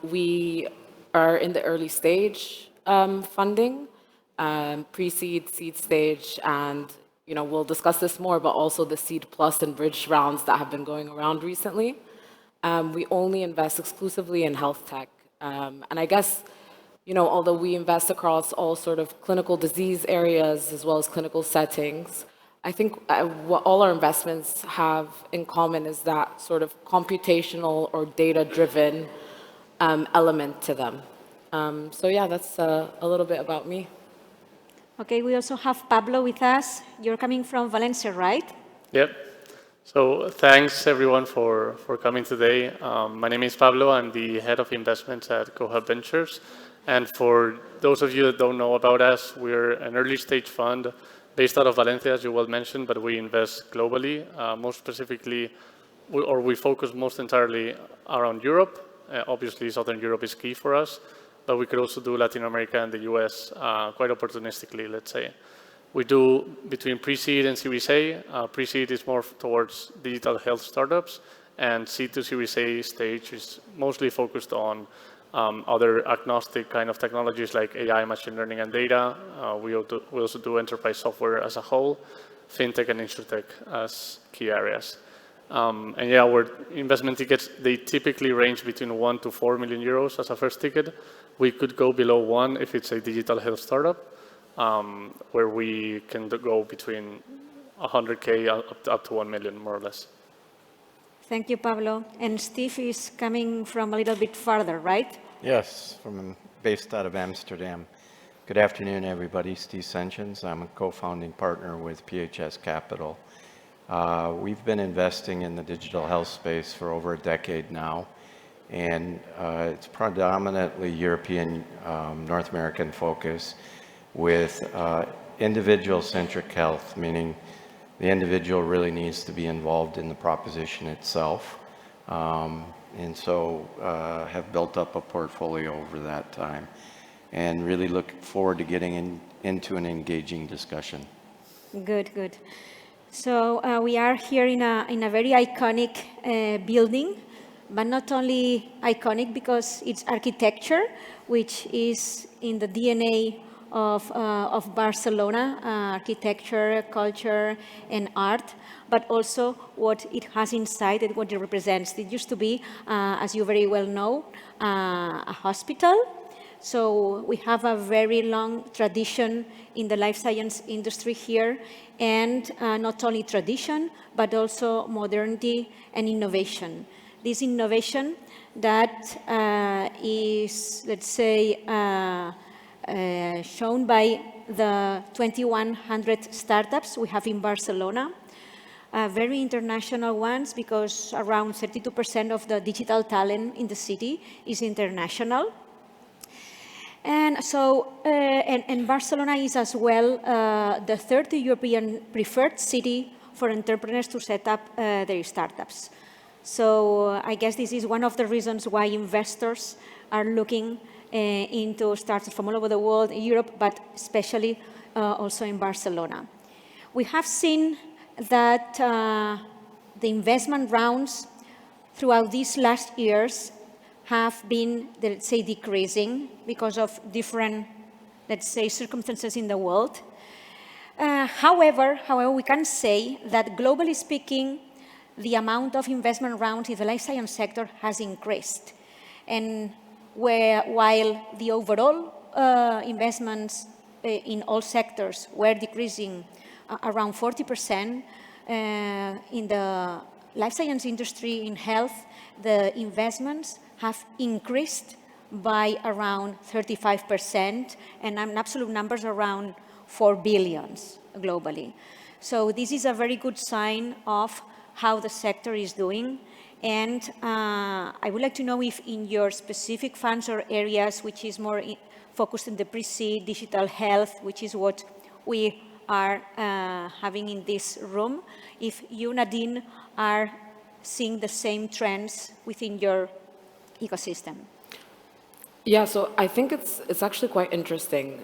We are in the early stage funding, pre-seed, seed stage, and we'll discuss this more, but also the Seed Plus and Bridge rounds that have been going around recently. We only invest exclusively in health tech. And I guess, although we invest across all sort of clinical disease areas as well as clinical settings, I think what all our investments have in common is that sort of computational or data-driven element to them. So yeah, that's a little bit about me. Okay, we also have Pablo with us. You're coming from Valencia, right? Yep. So thanks everyone for coming today. My name is Pablo. I'm the head of investments at GoHub Ventures. And for those of you that don't know about us, we're an early stage fund based out of Valencia, as you well mentioned, but we invest globally. Most specifically, we focus most entirely around Europe. Obviously, Southern Europe is key for us, but we could also do Latin America and the US quite opportunistically, let's say. We do between pre-seed and Series A. Pre-seed is more towards digital health startups, and seed to Series A stage is mostly focused on other agnostic kind of technologies like AI, machine learning, and data. We also do enterprise software as a whole, fintech and Insurtech as key areas. And yeah, our investment tickets, they typically range between 1 to 4 million euros as a first ticket. We could go below 1 if it's a digital health startup, where we can go between 100K up to 1 million, more or less. Thank you, Pablo. And Steve is coming from a little bit farther, right? Yes, based out of Amsterdam. Good afternoon, everybody. Steve Senchens. I'm a co-founding partner with PHS Capital. We've been investing in the digital health space for over a decade now, and it's predominantly European, North American focus with individual-centric health, meaning the individual really needs to be involved in the proposition itself, and so have built up a portfolio over that time and really look forward to getting into an engaging discussion. Good, good. So we are here in a very iconic building, but not only iconic because it's architecture, which is in the DNA of Barcelona, architecture, culture, and art, but also what it has inside and what it represents. It used to be, as you very well know, a hospital. So we have a very long tradition in the life science industry here, and not only tradition, but also modernity and innovation. This innovation that is, let's say, shown by the 2,100 startups we have in Barcelona. very international ones, because around 32% of the digital talent in the city is international. And so, and Barcelona is as well the third European preferred city for entrepreneurs to set up their startups. So I guess this is one of the reasons why investors are looking into startups from all over the world, in Europe, but especially also in Barcelona. We have seen that the investment rounds throughout these last years have been, let's say, decreasing because of different, let's say, circumstances in the world. However, we can say that globally speaking, the amount of investment rounds in the life science sector has increased. And while the overall investments in all sectors were decreasing around 40%, in the life science industry, in health, the investments have increased by around 35%, and absolute numbers around 4 billion globally. So this is a very good sign of how the sector is doing. And I would like to know if in your specific funds or areas, which is more focused in the pre-seed, digital health, which is what we are having in this room, if you, Nadine, are seeing the same trends within your ecosystem. Yeah, so I think it's actually quite interesting.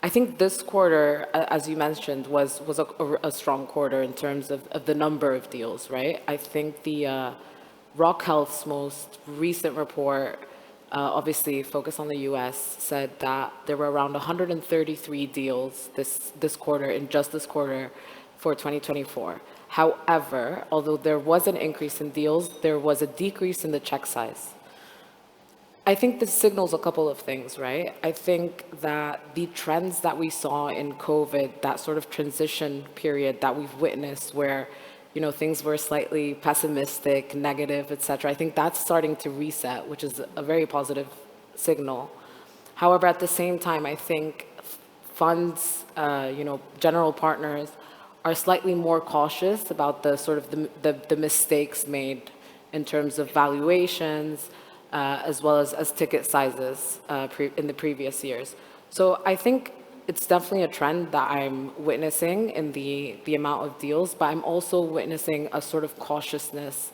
I think this quarter, as you mentioned, was a strong quarter in terms of the number of deals, right? I think the Rock Health's most recent report, obviously focused on the US, said that there were around 133 deals this quarter, in just this quarter for 2024. However, although there was an increase in deals, there was a decrease in the check size. I think this signals a couple of things, right? I think that the trends that we saw in COVID, that sort of transition period that we've witnessed where, you know, things were slightly pessimistic, negative, et cetera, I think that's starting to reset, which is a very positive signal. However, at the same time, I think funds, general partners are slightly more cautious about the sort of the mistakes made in terms of valuations, as well as ticket sizes in the previous years. So I think it's definitely a trend that I'm witnessing in the amount of deals, but I'm also witnessing a sort of cautiousness,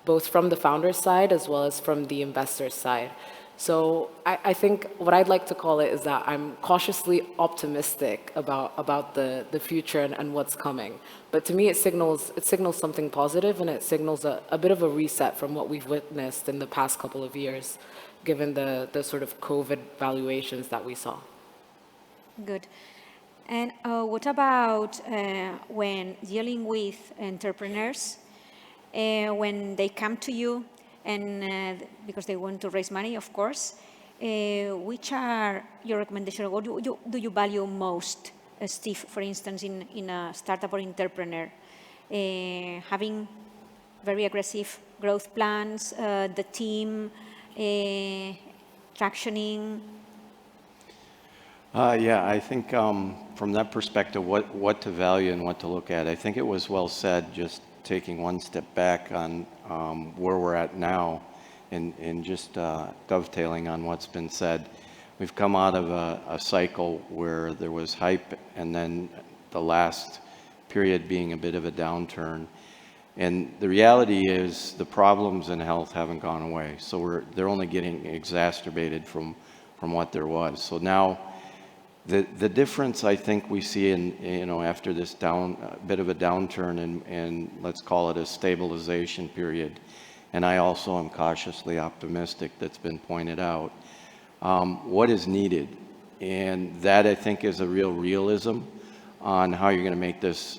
both from the founder's side as well as from the investor's side. So I think what I'd like to call it is that I'm cautiously optimistic about the future and what's coming. But to me, it signals something positive, and it signals a bit of a reset from what we've witnessed in the past couple of years, given the sort of COVID valuations that we saw. Good. And what about when dealing with entrepreneurs, when they come to you, and because they want to raise money, of course, which are your recommendations? What do you value most, Steve, for instance, in a startup or entrepreneur? Having very aggressive growth plans, the team, tractioning? Yeah, I think from that perspective, what to value and what to look at, I think it was well said, just taking one step back on where we're at now and just dovetailing on what's been said. We've come out of a cycle where there was hype and then the last period being a bit of a downturn. And the reality is the problems in health haven't gone away. So they're only getting exacerbated from what there was. So now the difference I think we see in, after this bit of a downturn and let's call it a stabilization period, and I also am cautiously optimistic, that's been pointed out, what is needed. And that I think is a real realism on how you're going to make this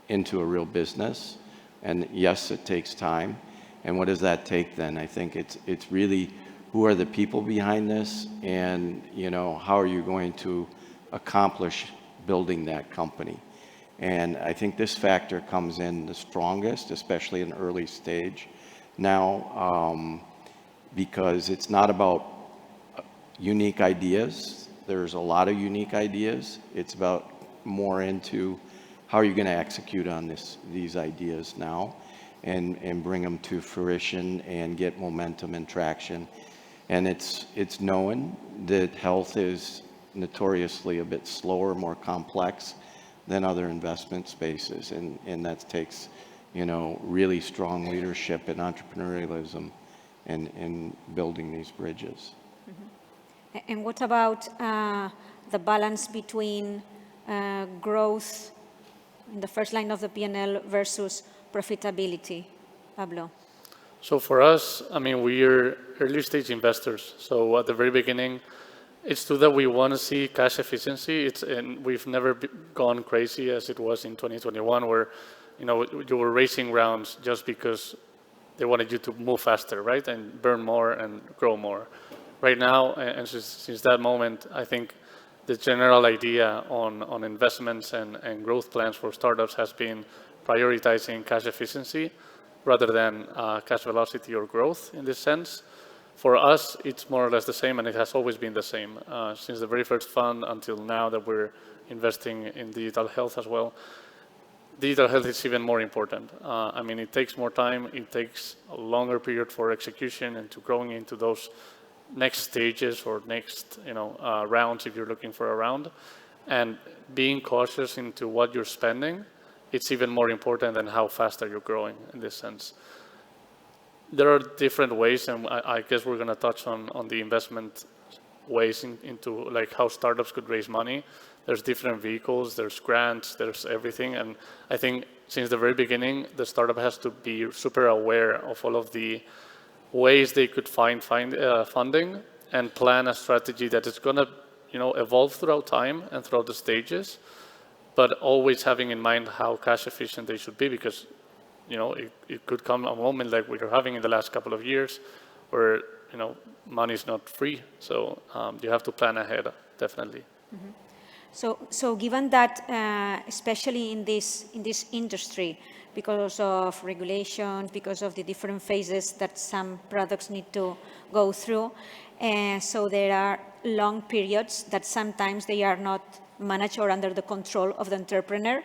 into a real business. And yes, it takes time. And what does that take then? I think it's really, who are the people behind this, and how are you going to accomplish building that company? And I think this factor comes in the strongest, especially in early stage now, because it's not about unique ideas. There's a lot of unique ideas. It's about more into how are you going to execute on these ideas now and bring them to fruition and get momentum and traction. And it's known that health is notoriously a bit slower, more complex than other investment spaces, and that takes, you know, really strong leadership and entrepreneurialism in building these bridges. Mm-hmm. And what about the balance between growth in the first line of the P&L versus profitability, Pablo? So for us, I mean, we are early stage investors. So at the very beginning, it's true that we want to see cash efficiency. And we've never gone crazy as it was in 2021, where, you know, you were raising rounds just because they wanted you to move faster, right? And burn more and grow more. Right now, and since that moment, I think the general idea on investments and growth plans for startups has been prioritizing cash efficiency rather than cash velocity or growth in this sense. For us, it's more or less the same, and it has always been the same since the very first fund until now that we're investing in digital health as well. Digital health is even more important. I mean, it takes more time, it takes a longer period for execution and to growing into those next stages or next, you know, rounds if you're looking for a round. And being cautious into what you're spending, it's even more important than how fast are you growing in this sense. There are different ways, and I guess we're going to touch on the investment ways into like how startups could raise money. There's different vehicles, there's grants, there's everything. And I think since the very beginning, the startup has to be super aware of all of the ways they could find funding and plan a strategy that is going to, you know, evolve throughout time and throughout the stages, but always having in mind how cash efficient they should be, because, you know, it could come a moment like we're having in the last couple of years where, you know, money is not free. So you have to plan ahead, definitely. Mm-hmm. So given that, especially in this industry, because of regulations, because of the different phases that some products need to go through, so there are long periods that sometimes they are not managed or under the control of the entrepreneur.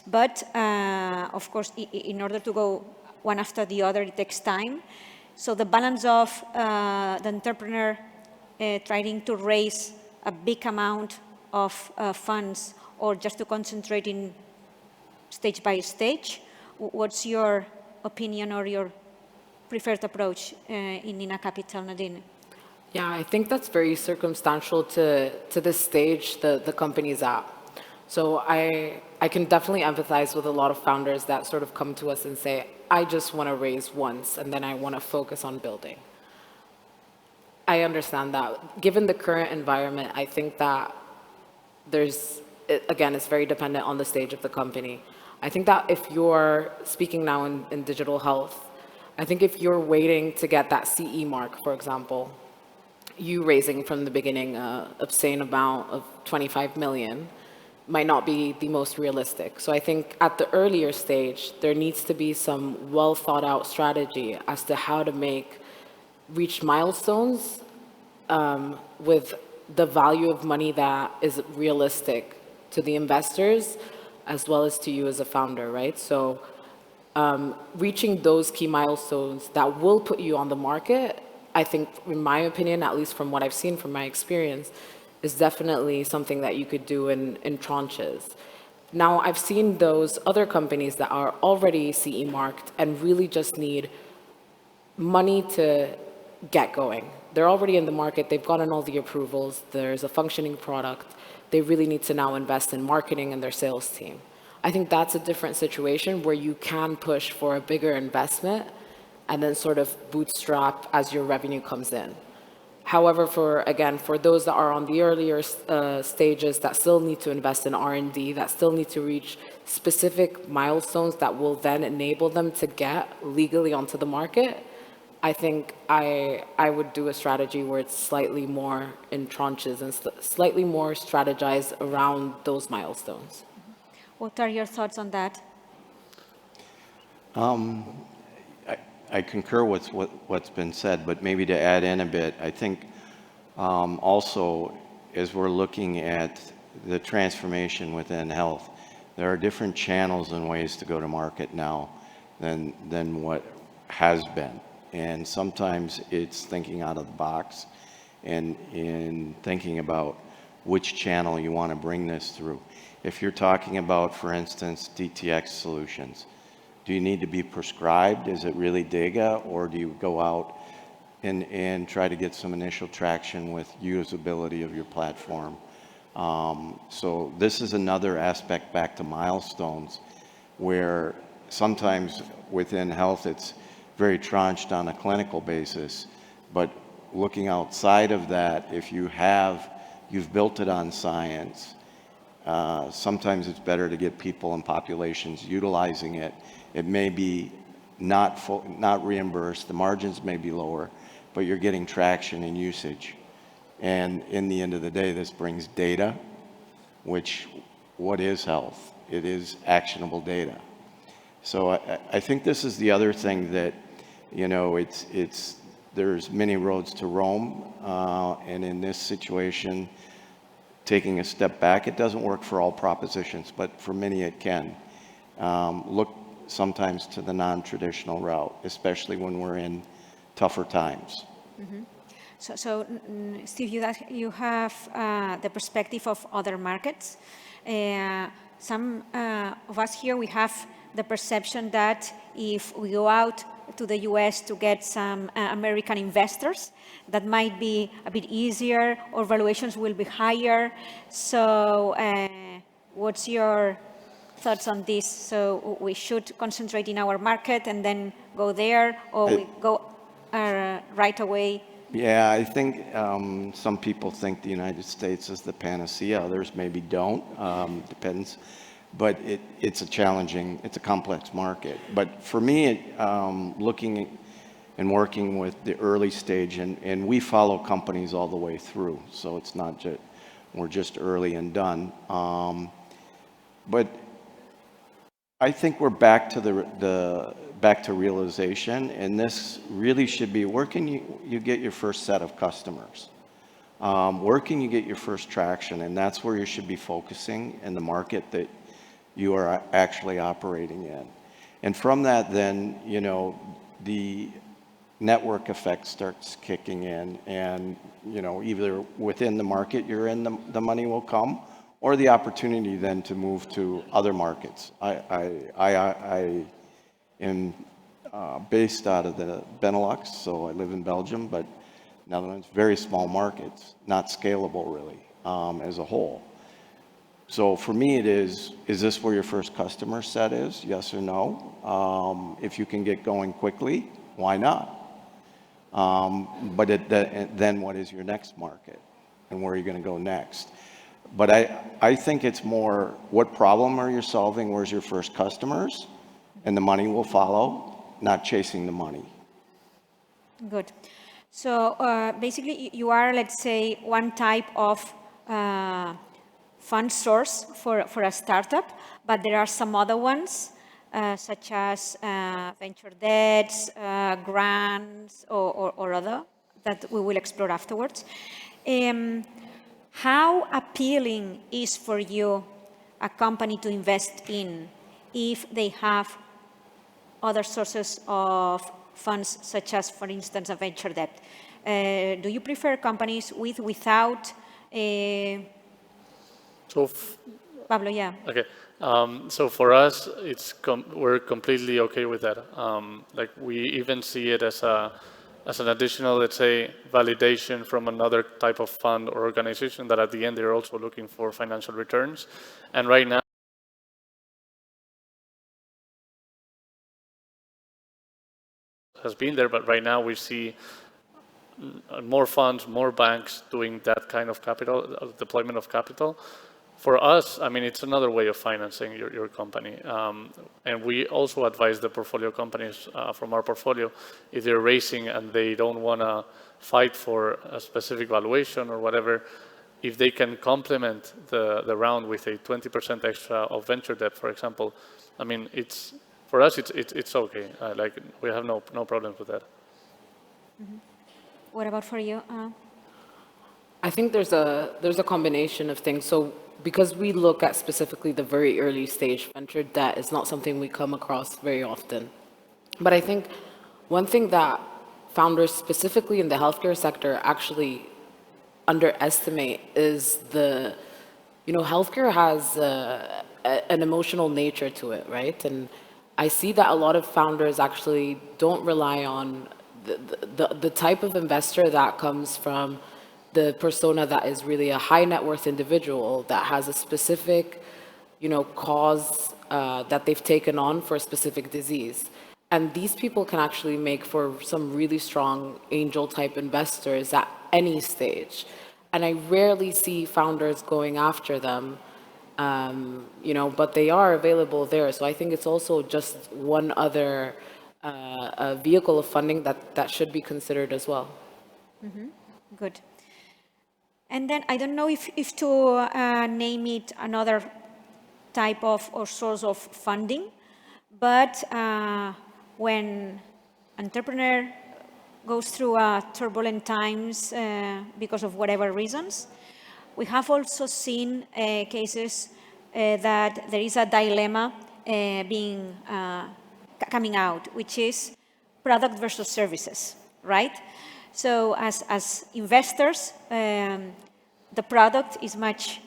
But of course, in order to go one after the other, it takes time. So the balance of the entrepreneur trying to raise a big amount of funds or just to concentrate in stage by stage, what's your opinion or your preferred approach in Nina Capital, Nadine? Yeah, I think that's very circumstantial to the stage the company's at. So I can definitely empathize with a lot of founders that sort of come to us and say, I just want to raise once and then I want to focus on building. I understand that. Given the current environment, I think that again, it's very dependent on the stage of the company. I think that if you're speaking now in digital health, I think if you're waiting to get that CE mark, for example, you raising from the beginning an obscene amount of 25 million might not be the most realistic. So I think at the earlier stage, there needs to be some well thought out strategy as to how to reach milestones with the value of money that is realistic to the investors as well as to you as a founder, right? So reaching those key milestones that will put you on the market, I think, in my opinion, at least from what I've seen from my experience, is definitely something that you could do in tranches. Now, I've seen those other companies that are already CE marked and really just need money to get going. They're already in the market, they've gotten all the approvals, there's a functioning product, they really need to now invest in marketing and their sales team. I think that's a different situation where you can push for a bigger investment and then sort of bootstrap as your revenue comes in. However, for those that are on the earlier stages that still need to invest in R&D, that still need to reach specific milestones that will then enable them to get legally onto the market, I think I would do a strategy where it's slightly more in tranches and slightly more strategized around those milestones. What are your thoughts on that? I concur with what's been said, but maybe to add in a bit, I think also as we're looking at the transformation within health, There are different channels and ways to go to market now than what has been. And sometimes it's thinking out of the box and in thinking about which channel you want to bring this through. If you're talking about, for instance, DTX solutions, do you need to be prescribed? Is it really data, or do you go out and try to get some initial traction with usability of your platform? So this is another aspect back to milestones, where sometimes within health it's very tranched on a clinical basis, but looking outside of that, if you've built it on science, sometimes it's better to get people and populations utilizing it. It may be not reimbursed, the margins may be lower, but you're getting traction and usage. And in the end of the day, this brings data, what is health? It is actionable data. So I think this is the other thing that, there's many roads to Rome, and in this situation, taking a step back, it doesn't work for all propositions, but for many it can. Look sometimes to the non-traditional route, especially when we're in tougher times. Mm-hmm. So Steve, you have the perspective of other markets. Some of us here, we have the perception that if we go out to the US to get some American investors, that might be a bit easier, or valuations will be higher. So what's your thoughts on this? So we should concentrate in our market and then go there, or we go right away? Yeah, I think some people think the United States is the panacea. Others maybe don't. Depends. But it's a complex market. But for me, looking and working with the early stage, and we follow companies all the way through. So it's not just, we're just early and done. But I think we're back to back to realization, and this really should be, where can you get your first set of customers? Where can you get your first traction? And that's where you should be focusing in the market that you are actually operating in. And from that, then, the network effect starts kicking in, and, either within the market you're in, the money will come, or the opportunity then to move to other markets. I am based out of the Benelux, so I live in Belgium, but Netherlands, very small markets, not scalable really, as a whole. So for me it is this where your first customer set is? Yes or no? If you can get going quickly, why not? But then what is your next market? And where are you going to go next? But I think it's more, what problem are you solving? Where's your first customers? And the money will follow, not chasing the money. Good. So basically you are, let's say, one type of fund source for a startup, but there are some other ones, such as venture debts, grants, or other, that we will explore afterwards. How appealing is for you a company to invest in if they have other sources of funds, such as, for instance, a venture debt? Do you prefer companies with, without? Pablo, yeah. Okay. So for us, we're completely okay with that. Like, we even see it as an additional, let's say, validation from another type of fund or organization that at the end they're also looking for financial returns. And right now, has been there, but right now we see more funds, more banks doing that kind of capital, deployment of capital. For us, I mean, it's another way of financing your company. And we also advise the portfolio companies from our portfolio, if they're raising and they don't want to fight for a specific valuation or whatever, if they can complement the round with a 20% extra of venture debt, for example, I mean, for us, it's okay. Like, we have no problems with that. Mm-hmm. What about for you? I think there's a combination of things. So because we look at specifically the very early stage, venture debt is not something we come across very often. But I think one thing that founders specifically in the healthcare sector actually underestimate is healthcare has an emotional nature to it, right? And I see that a lot of founders actually don't rely on the type of investor that comes from the persona that is really a high net worth individual that has a specific, cause that they've taken on for a specific disease. And these people can actually make for some really strong angel type investors at any stage. And I rarely see founders going after them, but they are available there. So I think it's also just one other vehicle of funding that should be considered as well. Mm-hmm. Good. And then I don't know if to name it another type of or source of funding, but when entrepreneur goes through turbulent times because of whatever reasons, we have also seen cases that there is a dilemma coming out, which is product versus services, right? So as investors, the product is much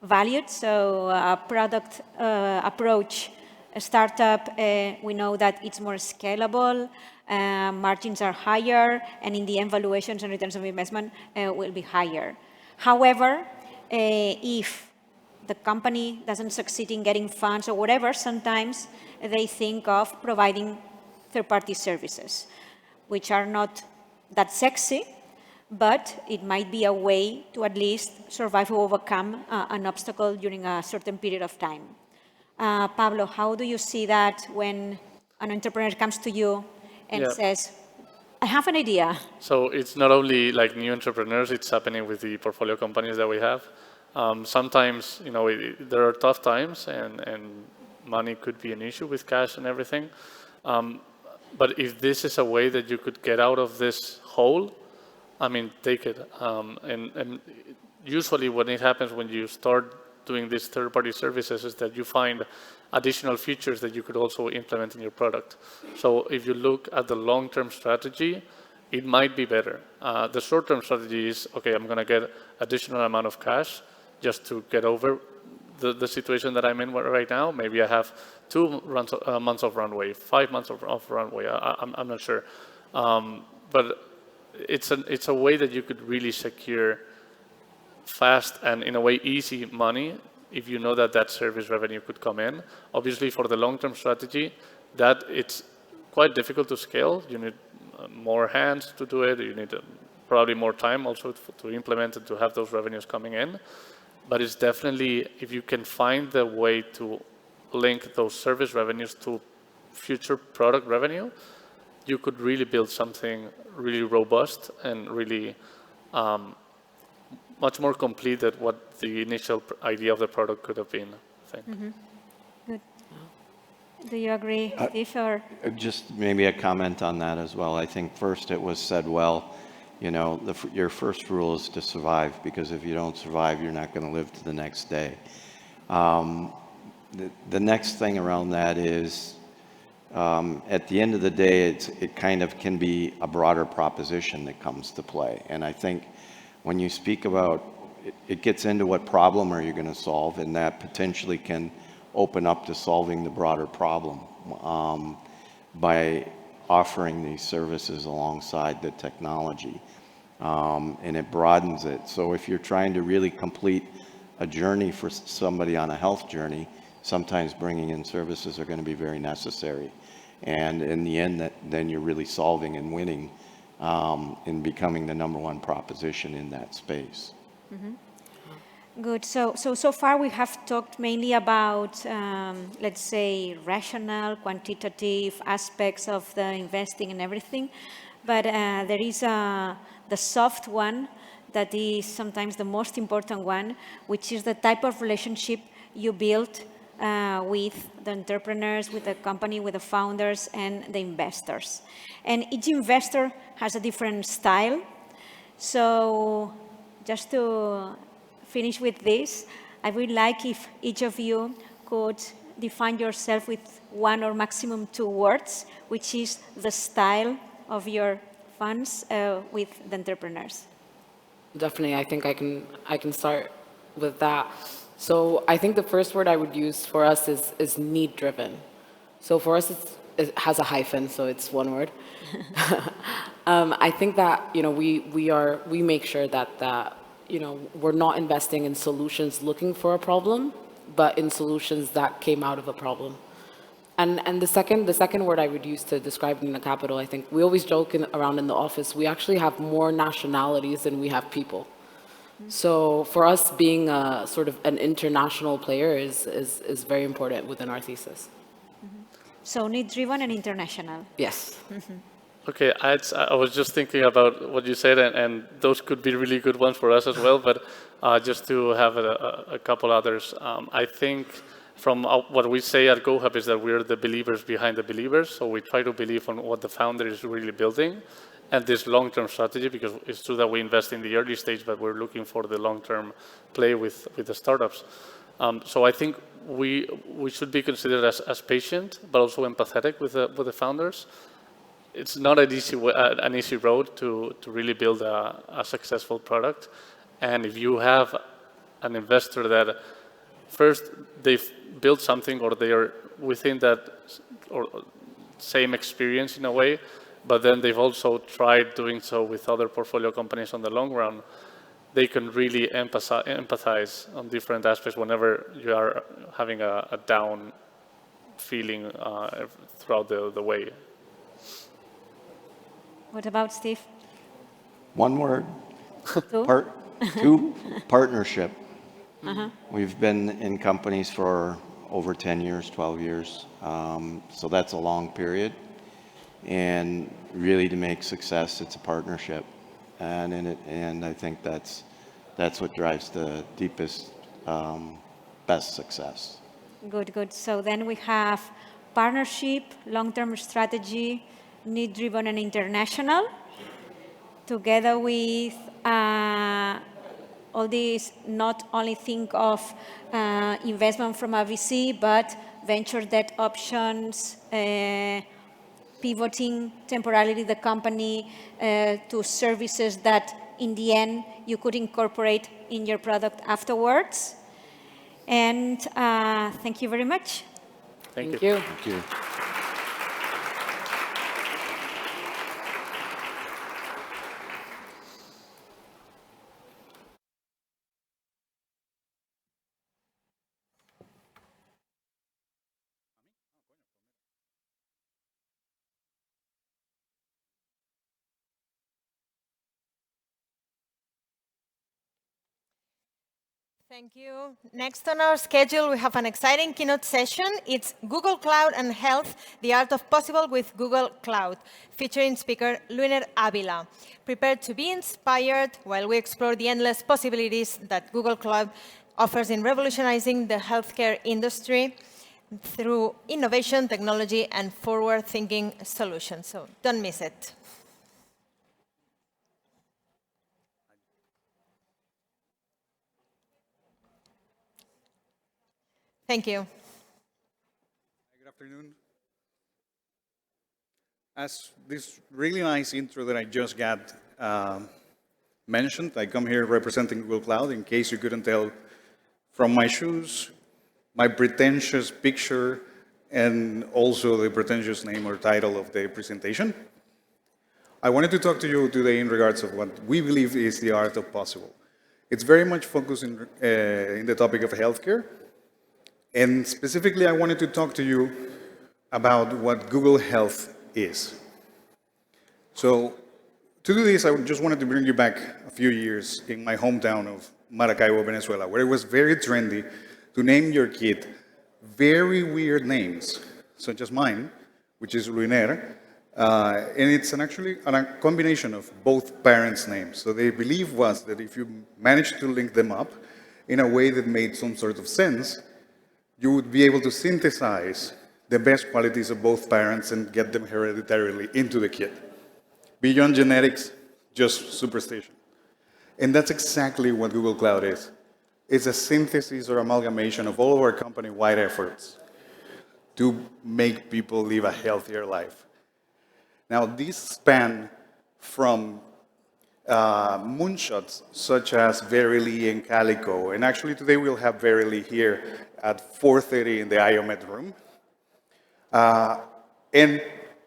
valued. So a product approach, a startup, we know that it's more scalable, margins are higher, and in the end, valuations and returns of investment will be higher. However, if the company doesn't succeed in getting funds or whatever, sometimes they think of providing third-party services, which are not that sexy, but it might be a way to at least survive or overcome an obstacle during a certain period of time. Pablo, how do you see that when an entrepreneur comes to you and says, I have an idea? So it's not only like new entrepreneurs, it's happening with the portfolio companies that we have. Sometimes, there are tough times and money could be an issue with cash and everything. But if this is a way that you could get out of this hole, take it. And usually when it happens when you start doing these third-party services is that you find additional features that you could also implement in your product. So if you look at the long-term strategy, it might be better. The short-term strategy is, okay, I'm going to get additional amount of cash just to get over the situation that I'm in right now. Maybe I have 2 months of runway, 5 months of runway. I'm not sure. But it's a way that you could really secure fast and in a way easy money if you know that service revenue could come in. Obviously, for the long-term strategy, that it's quite difficult to scale. You need more hands to do it. You need probably more time also to implement and to have those revenues coming in. But it's definitely, if you can find the way to link those service revenues to future product revenue, you could really build something really robust and really much more complete than what the initial idea of the product could have been, I think. Mm-hmm. Good. Do you agree, Steve? Or? Just maybe a comment on that as well. I think first it was said well, your first rule is to survive, because if you don't survive, you're not going to live to the next day. The next thing around that is, at the end of the day, it kind of can be a broader proposition that comes to play. And I think when you speak about, it gets into what problem are you going to solve, and that potentially can open up to solving the broader problem by offering these services alongside the technology. And it broadens it. So if you're trying to really complete a journey for somebody on a health journey, sometimes bringing in services are going to be very necessary. And in the end, then you're really solving and winning in becoming the #1 proposition in that space. Mm-hmm. Good. So far we have talked mainly about, let's say, rational, quantitative aspects of the investing and everything. But there is the soft one that is sometimes the most important one, which is the type of relationship you build with the entrepreneurs, with the company, with the founders, and the investors. And each investor has a different style. So just to finish with this, I would like if each of you could define yourself with one or maximum 2 words, which is the style of your funds with the entrepreneurs. Definitely, I think I can start with that. So I think the first word I would use for us is need-driven. So for us, it has a hyphen, so it's one word. I think that we make sure that we're not investing in solutions looking for a problem, but in solutions that came out of a problem. And the second word I would use to describe Nina Capital, I think we always joke around in the office, we actually have more nationalities than we have people. So for us, being a sort of an international player is very important within our thesis. So need-driven and international. Yes. Okay, I was just thinking about what you said, and those could be really good ones for us as well, but just to have a couple others. I think from what we say at GoHub is that we're the believers behind the believers, so we try to believe on what the founder is really building, and this long-term strategy, because it's true that we invest in the early stage, but we're looking for the long-term play with the startups. So I think we should be considered as patient, but also empathetic with the founders. It's not an easy road to really build a successful product. And if you have an investor that first they've built something or they are within that or same experience in a way, but then they've also tried doing so with other portfolio companies on the long run, they can really empathize on different aspects whenever you are having a down feeling throughout the way. What about Steve? One word. Two? Two, partnership. Uh-huh. We've been in companies for over 10 years, 12 years. So that's a long period. And really to make success, it's a partnership. And I think that's what drives the deepest, best success. Good, good. So then we have partnership, long-term strategy, need-driven and international, together with all these, not only think of investment from a VC, but venture debt options, pivoting temporarily the company to services that in the end you could incorporate in your product afterwards. And thank you very much. Thank you. Thank you. Thank you. Next on our schedule, we have an exciting keynote session. It's Google Cloud and Health, the Art of Possible with Google Cloud, featuring speaker Luiner Avila. Prepare to be inspired while we explore the endless possibilities that Google Cloud offers in revolutionizing the healthcare industry through innovation, technology, and forward-thinking solutions. So don't miss it. Thank you. Good afternoon. As this really nice intro that I just got mentioned, I come here representing Google Cloud, in case you couldn't tell from my shoes, my pretentious picture, and also the pretentious name or title of the presentation. I wanted to talk to you today in regards of what we believe is the art of possible. It's very much focused in the topic of healthcare. And specifically, I wanted to talk to you about what Google Health is. So to do this, I just wanted to bring you back a few years in my hometown of Maracaibo, Venezuela, where it was very trendy to name your kid very weird names, such as mine, which is Luiner, and it's actually a combination of both parents' names. So the belief was that if you managed to link them up in a way that made some sort of sense, you would be able to synthesize the best qualities of both parents and get them hereditarily into the kid. Beyond genetics, just superstition. And that's exactly what Google Cloud is. It's a synthesis or amalgamation of all of our company-wide efforts to make people live a healthier life. Now, these span from moonshots such as Verily and Calico, and actually today we'll have Verily here at 4:30 in the IOMED room. And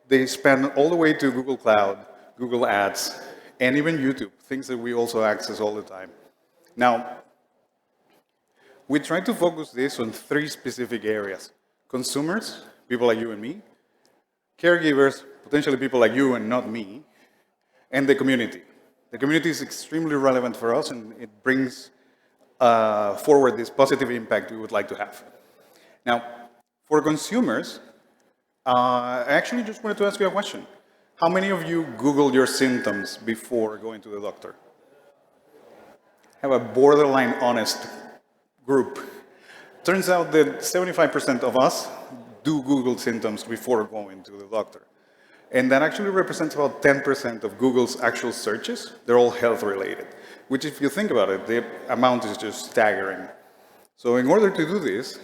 they span all the way to Google Cloud, Google Ads, and even YouTube, things that we also access all the time. Now, we try to focus this on 3 specific areas: consumers, people like you and me; caregivers, potentially people like you and not me; and the community. The community is extremely relevant for us, and it brings forward this positive impact we would like to have. Now, for consumers, I actually just wanted to ask you a question. How many of you Googled your symptoms before going to the doctor? Have a borderline honest group. Turns out that 75% of us do Google symptoms before going to the doctor. And that actually represents about 10% of Google's actual searches. They're all health related, which if you think about it, the amount is just staggering. So in order to do this,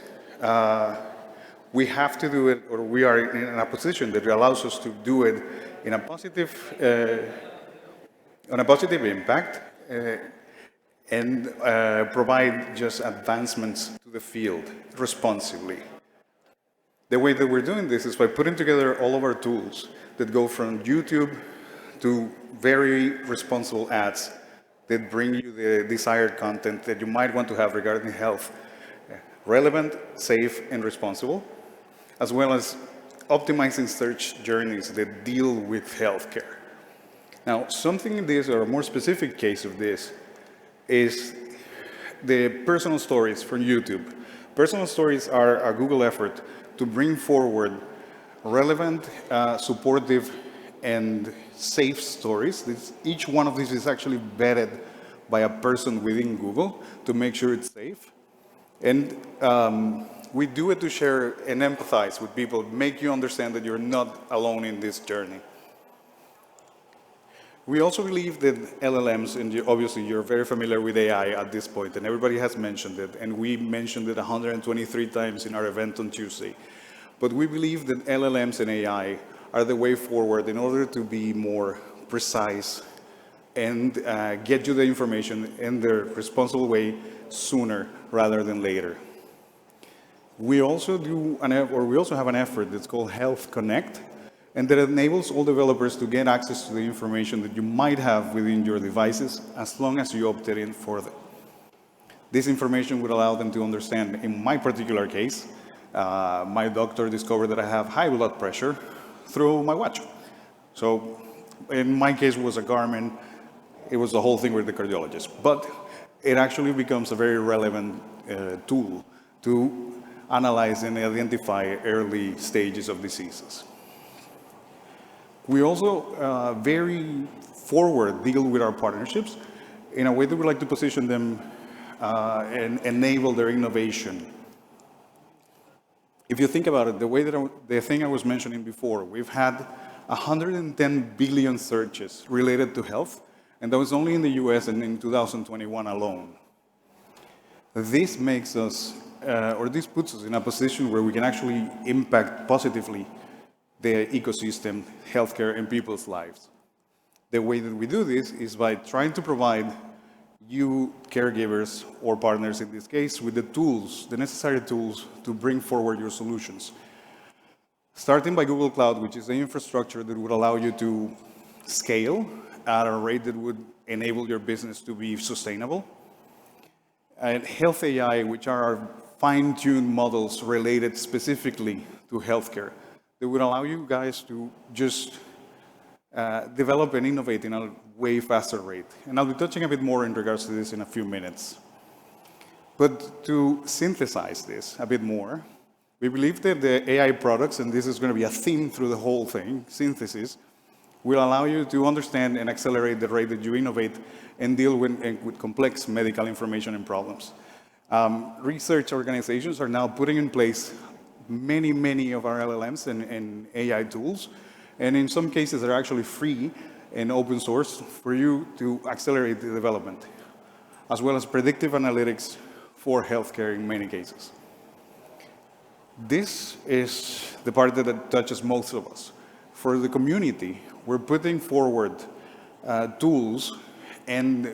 we have to do it, or we are in a position that allows us to do it in a positive, on a positive impact, and provide just advancements to the field responsibly. The way that we're doing this is by putting together all of our tools that go from YouTube to very responsible ads that bring you the desired content that you might want to have regarding health, relevant, safe, and responsible, as well as optimizing search journeys that deal with healthcare. Now, something in this, or a more specific case of this, is the personal stories from YouTube. Personal stories are a Google effort to bring forward relevant, supportive, and safe stories. Each one of these is actually vetted by a person within Google to make sure it's safe. And we do it to share and empathize with people, make you understand that you're not alone in this journey. We also believe that LLMs, and obviously you're very familiar with AI at this point, and everybody has mentioned it, and we mentioned it 123 times in our event on Tuesday. But we believe that LLMs and AI are the way forward in order to be more precise and get you the information in the responsible way sooner rather than later. We also have an effort that's called Health Connect, and that enables all developers to get access to the information that you might have within your devices as long as you opt in for them. This information would allow them to understand, in my particular case, my doctor discovered that I have high blood pressure through my watch. So in my case, it was a Garmin. It was the whole thing with the cardiologist. But it actually becomes a very relevant tool to analyze and identify early stages of diseases. We also very forward deal with our partnerships in a way that we like to position them and enable their innovation. If you think about it, the thing I was mentioning before, we've had 110 billion searches related to health, and that was only in the US and in 2021 alone. This makes us, or this puts us in a position where we can actually impact positively the ecosystem, healthcare, and people's lives. The way that we do this is by trying to provide you caregivers, or partners in this case, with the tools, the necessary tools to bring forward your solutions. Starting by Google Cloud, which is the infrastructure that would allow you to scale at a rate that would enable your business to be sustainable. And Health AI, which are our fine-tuned models related specifically to healthcare, that would allow you guys to just develop and innovate in a way faster rate. And I'll be touching a bit more in regards to this in a few minutes. But to synthesize this a bit more, we believe that the AI products, and this is going to be a theme through the whole thing, synthesis, will allow you to understand and accelerate the rate that you innovate and deal with complex medical information and problems. Research organizations are now putting in place many of our LLMs and AI tools, and in some cases they're actually free and open source for you to accelerate the development. as well as predictive analytics for healthcare in many cases. This is the part that touches most of us. For the community, we're putting forward tools and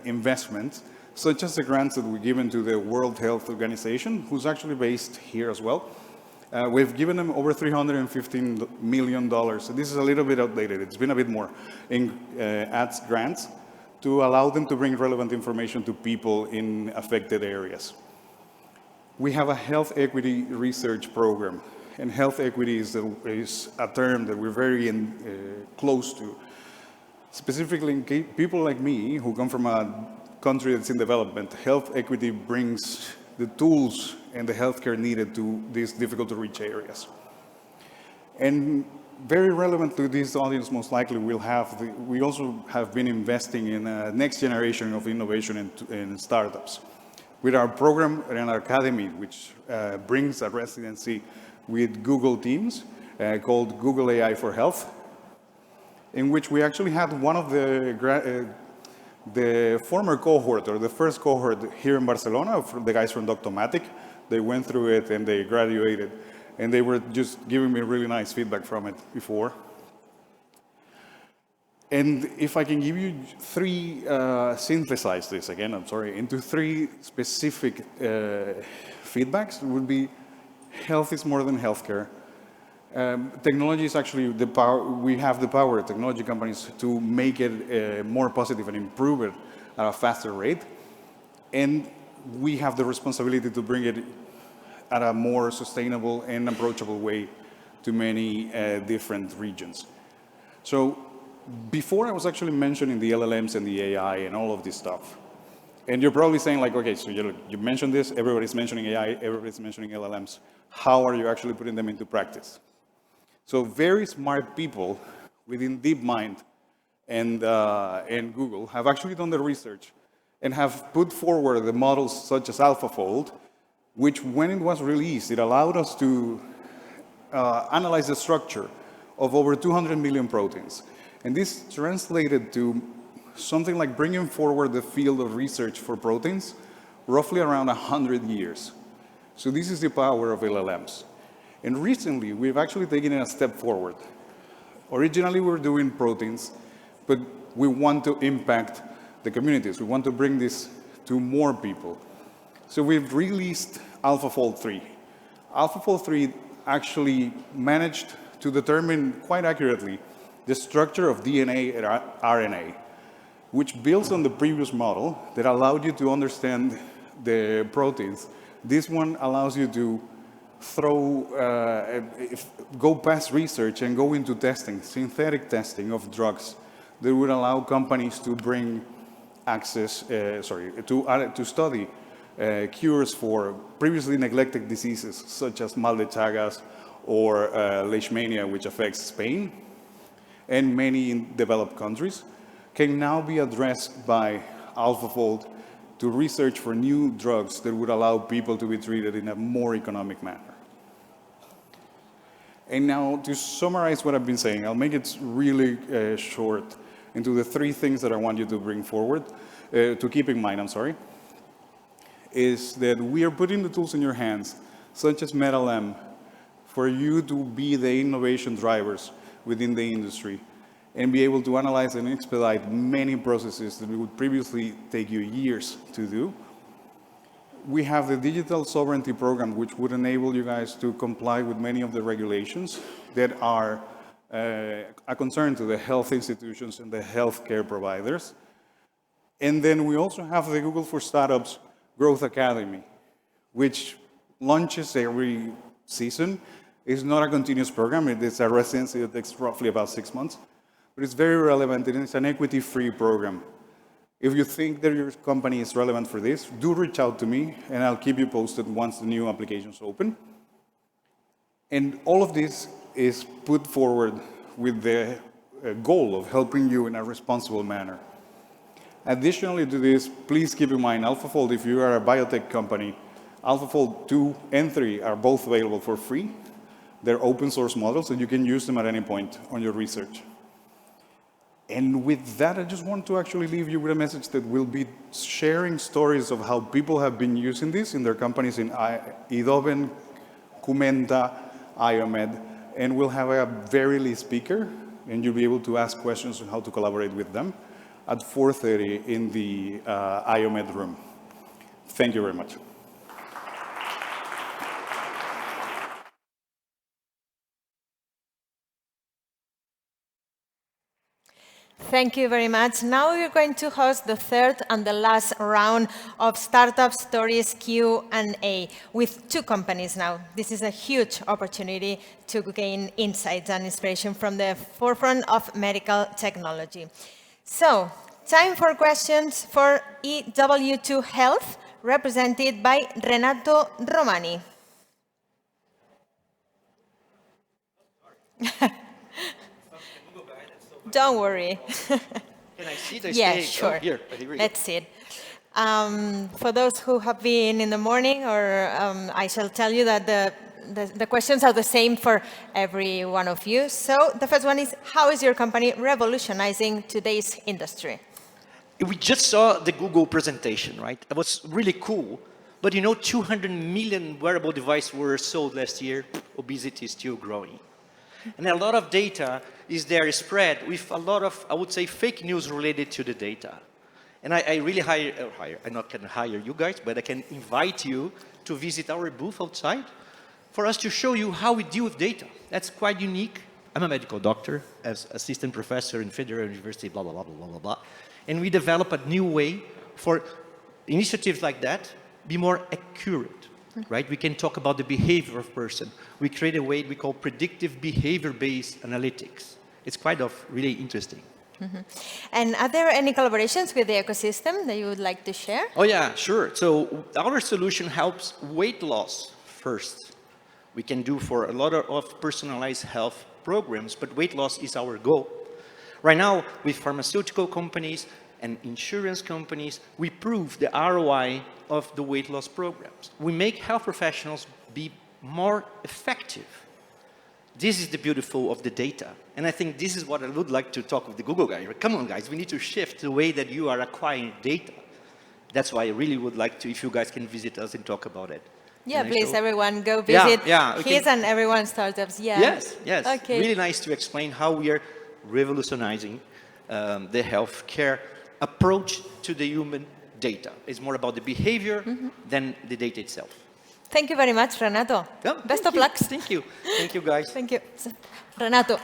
investments, such as the grants that we've given to the World Health Organization, who's actually based here as well. We've given them over $315 million. So this is a little bit outdated. It's been a bit more in ads grants to allow them to bring relevant information to people in affected areas. We have a health equity research program, and health equity is a term that we're very close to. Specifically, people like me who come from a country that's in development, health equity brings the tools and the healthcare needed to these difficult to reach areas. And very relevant to this audience, most likely, we also have been investing in a next generation of innovation in startups. With our program and our academy, which brings a residency with Google teams called Google AI for Health, in which we actually had one of the former cohort, or the first cohort here in Barcelona, the guys from Doctomatic. They went through it and they graduated, and they were just giving me really nice feedback from it before. And if I can give you synthesize this again, I'm sorry, into three specific feedbacks, it would be health is more than healthcare. Technology is actually the power, we have the power, technology companies, to make it more positive and improve it at a faster rate. And we have the responsibility to bring it at a more sustainable and approachable way to many different regions. So before I was actually mentioning the LLMs and the AI and all of this stuff. And you're probably saying like, okay, so you mentioned this, everybody's mentioning AI, everybody's mentioning LLMs. How are you actually putting them into practice? So very smart people within DeepMind and Google have actually done the research and have put forward the models such as AlphaFold, which when it was released, it allowed us to analyze the structure of over 200 million proteins. And this translated to something like bringing forward the field of research for proteins roughly around 100 years. So this is the power of LLMs. And recently, we've actually taken it a step forward. Originally, we were doing proteins, but we want to impact the communities. We want to bring this to more people. So we've released AlphaFold 3. AlphaFold 3 actually managed to determine quite accurately the structure of DNA and RNA, which builds on the previous model that allowed you to understand the proteins. This one allows you to go past research and go into testing, synthetic testing of drugs that would allow companies to bring access, to study cures for previously neglected diseases such as mal de Chagas or leishmania, which affects Spain and many in developed countries, can now be addressed by AlphaFold to research for new drugs that would allow people to be treated in a more economic manner. And now, to summarize what I've been saying, I'll make it really short into the three things that I want you to bring forward, to keep in mind, is that we are putting the tools in your hands, such as MedLM, for you to be the innovation drivers within the industry and be able to analyze and expedite many processes that would previously take you years to do. We have the Digital Sovereignty Program, which would enable you guys to comply with many of the regulations that are a concern to the health institutions and the healthcare providers. And then we also have the Google for Startups Growth Academy, which launches every season. It's not a continuous program. It is a residency that takes roughly about 6 months. But it's very relevant, and it's an equity-free program. If you think that your company is relevant for this, do reach out to me, and I'll keep you posted once the new applications open. And all of this is put forward with the goal of helping you in a responsible manner. Additionally to this, please keep in mind, AlphaFold, if you are a biotech company, AlphaFold 2 and 3 are both available for free. They're open source models, and you can use them at any point on your research. And with that, I just want to actually leave you with a message that we'll be sharing stories of how people have been using this in their companies in Idoben, Cumenta, IOMED, and we'll have a Verily speaker, and you'll be able to ask questions on how to collaborate with them at 4:30 in the IOMED room. Thank you very much. Thank you very much. Now we're going to host the third and the last round of Startup Stories Q&A with two companies now. This is a huge opportunity to gain insights and inspiration from the forefront of medical technology. So, time for questions for EW2 Health, represented by Renato Romani. Don't worry. Can I see the yeah, stage? sure. Oh, here. Let's see it. For those who have been in the morning, or I shall tell you that the questions are the same for every one of you. So the first one is, how is your company revolutionizing today's industry? We just saw the Google presentation, right? It was really cool. But you know, 200 million wearable devices were sold last year. Obesity is still growing. And a lot of data is there spread with a lot of, I would say, fake news related to the data. And I really I'm not going to hire you guys, but I can invite you to visit our booth outside for us to show you how we deal with data. That's quite unique. I'm a medical doctor, as assistant professor in Federal University, blah, blah, blah, blah, blah, blah. And we develop a new way for initiatives like that be more accurate. Right? We can talk about the behavior of person. We create a way we call predictive behavior-based analytics. It's quite really interesting. Mm-hmm. And are there any collaborations with the ecosystem that you would like to share? Oh yeah, sure. So our solution helps weight loss first. We can do for a lot of personalized health programs, but weight loss is our goal. Right now, with pharmaceutical companies and insurance companies, we prove the ROI of the weight loss programs. We make health professionals be more effective. This is the beautiful of the data. And I think this is what I would like to talk with the Google guys. Come on, guys, we need to shift the way that you are acquiring data. That's why I really would like to, if you guys can visit us and talk about it. Yeah, please, everyone, go visit his and everyone's startups. Yeah. Yes, yes. Okay. Really nice to explain how we are revolutionizing the healthcare approach to the human data. It's more about the behavior than the data itself. Thank you very much, Renato. Yeah, Best of luck. Thank you. Thank you, guys. Thank you. Renato,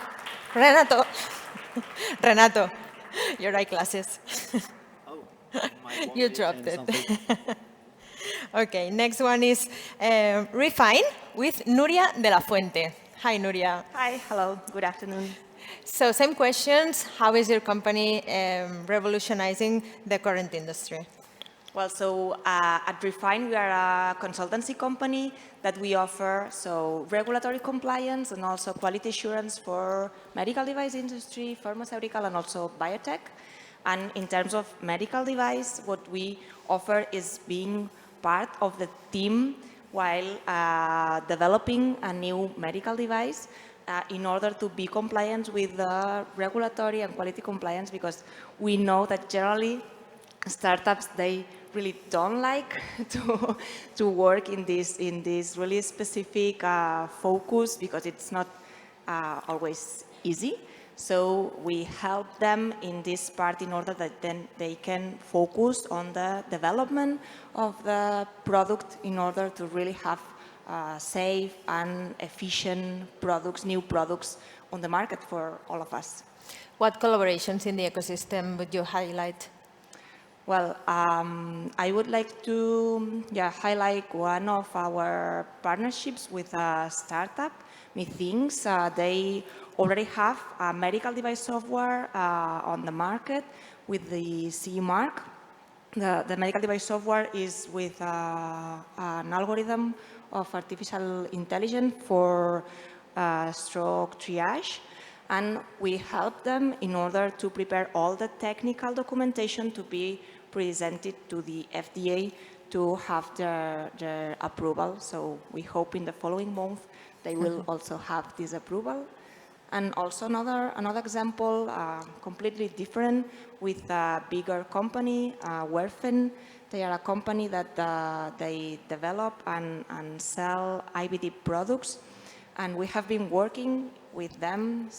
your eyeglasses. Oh, you dropped it. Okay, next one is Refine with Nuria de la Fuente. Hi, Nuria. Hi, hello, good afternoon. So same questions. How is your company revolutionizing the current industry? Well, so at Refine, we are a consultancy company that we offer regulatory compliance and also quality assurance for medical device industry, pharmaceutical, and also biotech. And in terms of medical device, what we offer is being part of the team while developing a new medical device in order to be compliant with the regulatory and quality compliance, because we know that generally startups, they really don't like to work in this really specific focus, because it's not always easy. So we help them in this part in order that then they can focus on the development of the product in order to really have safe and efficient products, new products on the market for all of us. What collaborations in the ecosystem would you highlight? Well, I would like to highlight one of our partnerships with a startup, Methinks. They already have a medical device software on the market with the CE mark. The medical device software is with an algorithm of artificial intelligence for stroke triage. And we help them in order to prepare all the technical documentation to be presented to the FDA to have their approval. So we hope in the following month they will also have this approval. And also another example, completely different, with a bigger company, Werfen. They are a company that they develop and sell IVD products. And we have been working with them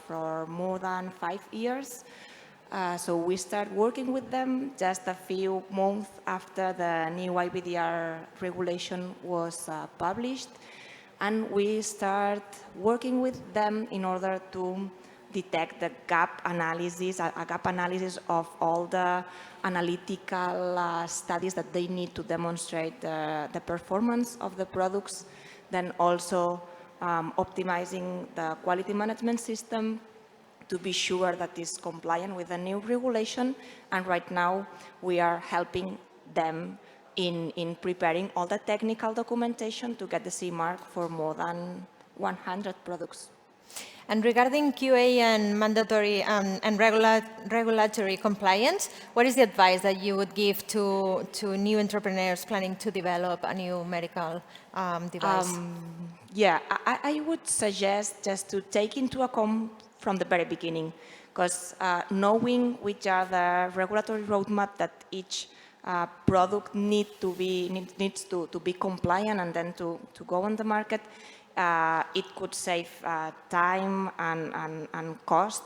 for more than 5 years. So we started working with them just a few months after the new IVDR regulation was published. And we start working with them in order to detect the gap analysis, a gap analysis of all the analytical studies that they need to demonstrate the performance of the products, then also optimizing the quality management system to be sure that it's compliant with the new regulation. And right now we are helping them in preparing all the technical documentation to get the CE mark for more than 100 products. And regarding QA and mandatory and regulatory compliance, what is the advice that you would give to new entrepreneurs planning to develop a new medical device? Yeah, I would suggest just to take into account from the very beginning, because knowing which are the regulatory roadmap that each product needs to be compliant and then to go on the market, it could save time and cost,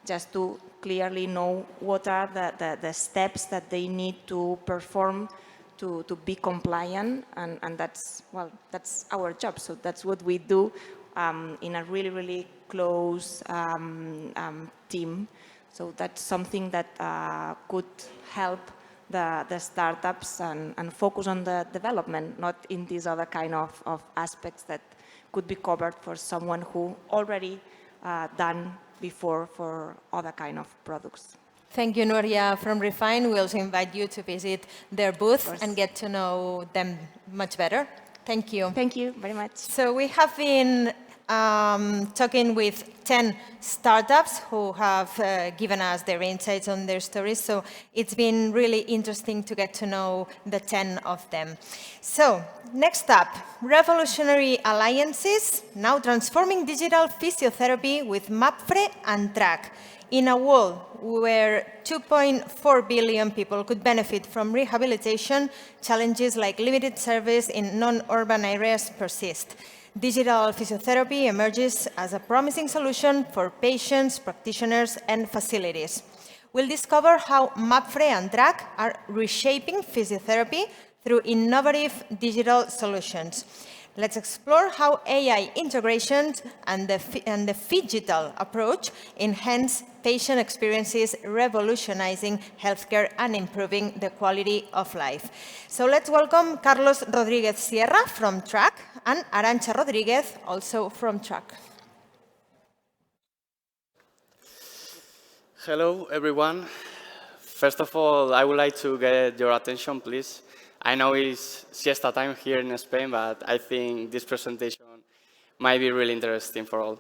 just to clearly know what are the steps that they need to perform to be compliant, and that's our job. So that's what we do in a really close team. So that's something that could help the startups and focus on the development, not in these other kind of aspects that could be covered for someone who already done before for other kind of products. Thank you, Nuria from Refine. We also invite you to visit their booth and get to know them much better. Thank you. Thank you very much. So we have been talking with 10 startups who have given us their insights on their stories. So it's been really interesting to get to know the 10 of them. So next up, revolutionary alliances, now transforming digital physiotherapy with MAPFRE and TRAC. In a world where 2.4 billion people could benefit from rehabilitation, challenges like limited service in non-urban areas persist. Digital physiotherapy emerges as a promising solution for patients, practitioners, and facilities. We'll discover how MAPFRE and TRAC are reshaping physiotherapy through innovative digital solutions. Let's explore how AI integrations and the phygital approach enhance patient experiences, revolutionizing healthcare and improving the quality of life. So let's welcome Carlos Rodríguez Sierra from TRAC and Arantxa Rodríguez, also from TRAC. Hello, everyone. First of all, I would like to get your attention, please. I know it's siesta time here in Spain, but I think this presentation might be really interesting for all.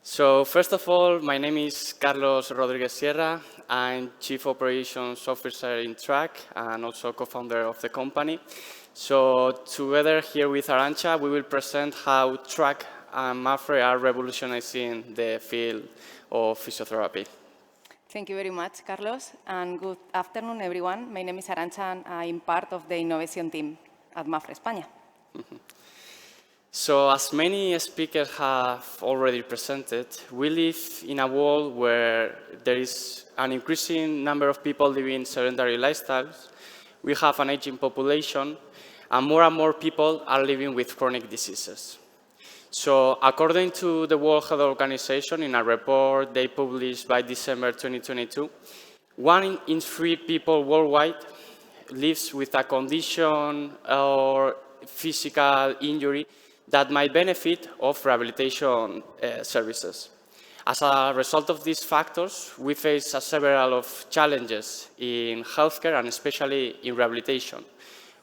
So first of all, my name is Carlos Rodríguez Sierra. I'm Chief Operations Officer in TRAC and also co-founder of the company. So together here with Arantxa, we will present how TRAC and MAPFRE are revolutionizing the field of physiotherapy. Thank you very much, Carlos, and good afternoon, everyone. My name is Arantxa, and I'm part of the innovation team at MAPFRE España. So, as many speakers have already presented, we live in a world where there is an increasing number of people living sedentary lifestyles. We have an aging population, and more people are living with chronic diseases. So, according to the World Health Organization, in a report they published by December 2022, 1 in 3 people worldwide lives with a condition or physical injury that might benefit of rehabilitation services. As a result of these factors, we face several of challenges in healthcare and especially in rehabilitation.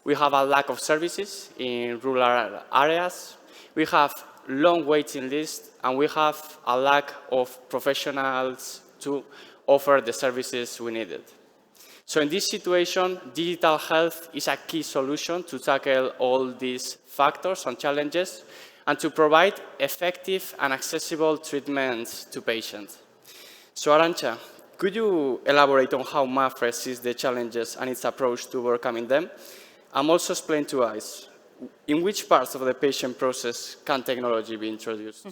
We have a lack of services in rural areas. We have long waiting lists, and we have a lack of professionals to offer the services we needed. So in this situation, digital health is a key solution to tackle all these factors and challenges, and to provide effective and accessible treatments to patients. So Arantxa, could you elaborate on how MAPFRE sees the challenges and its approach to overcoming them? And also explain to us, in which parts of the patient process can technology be introduced?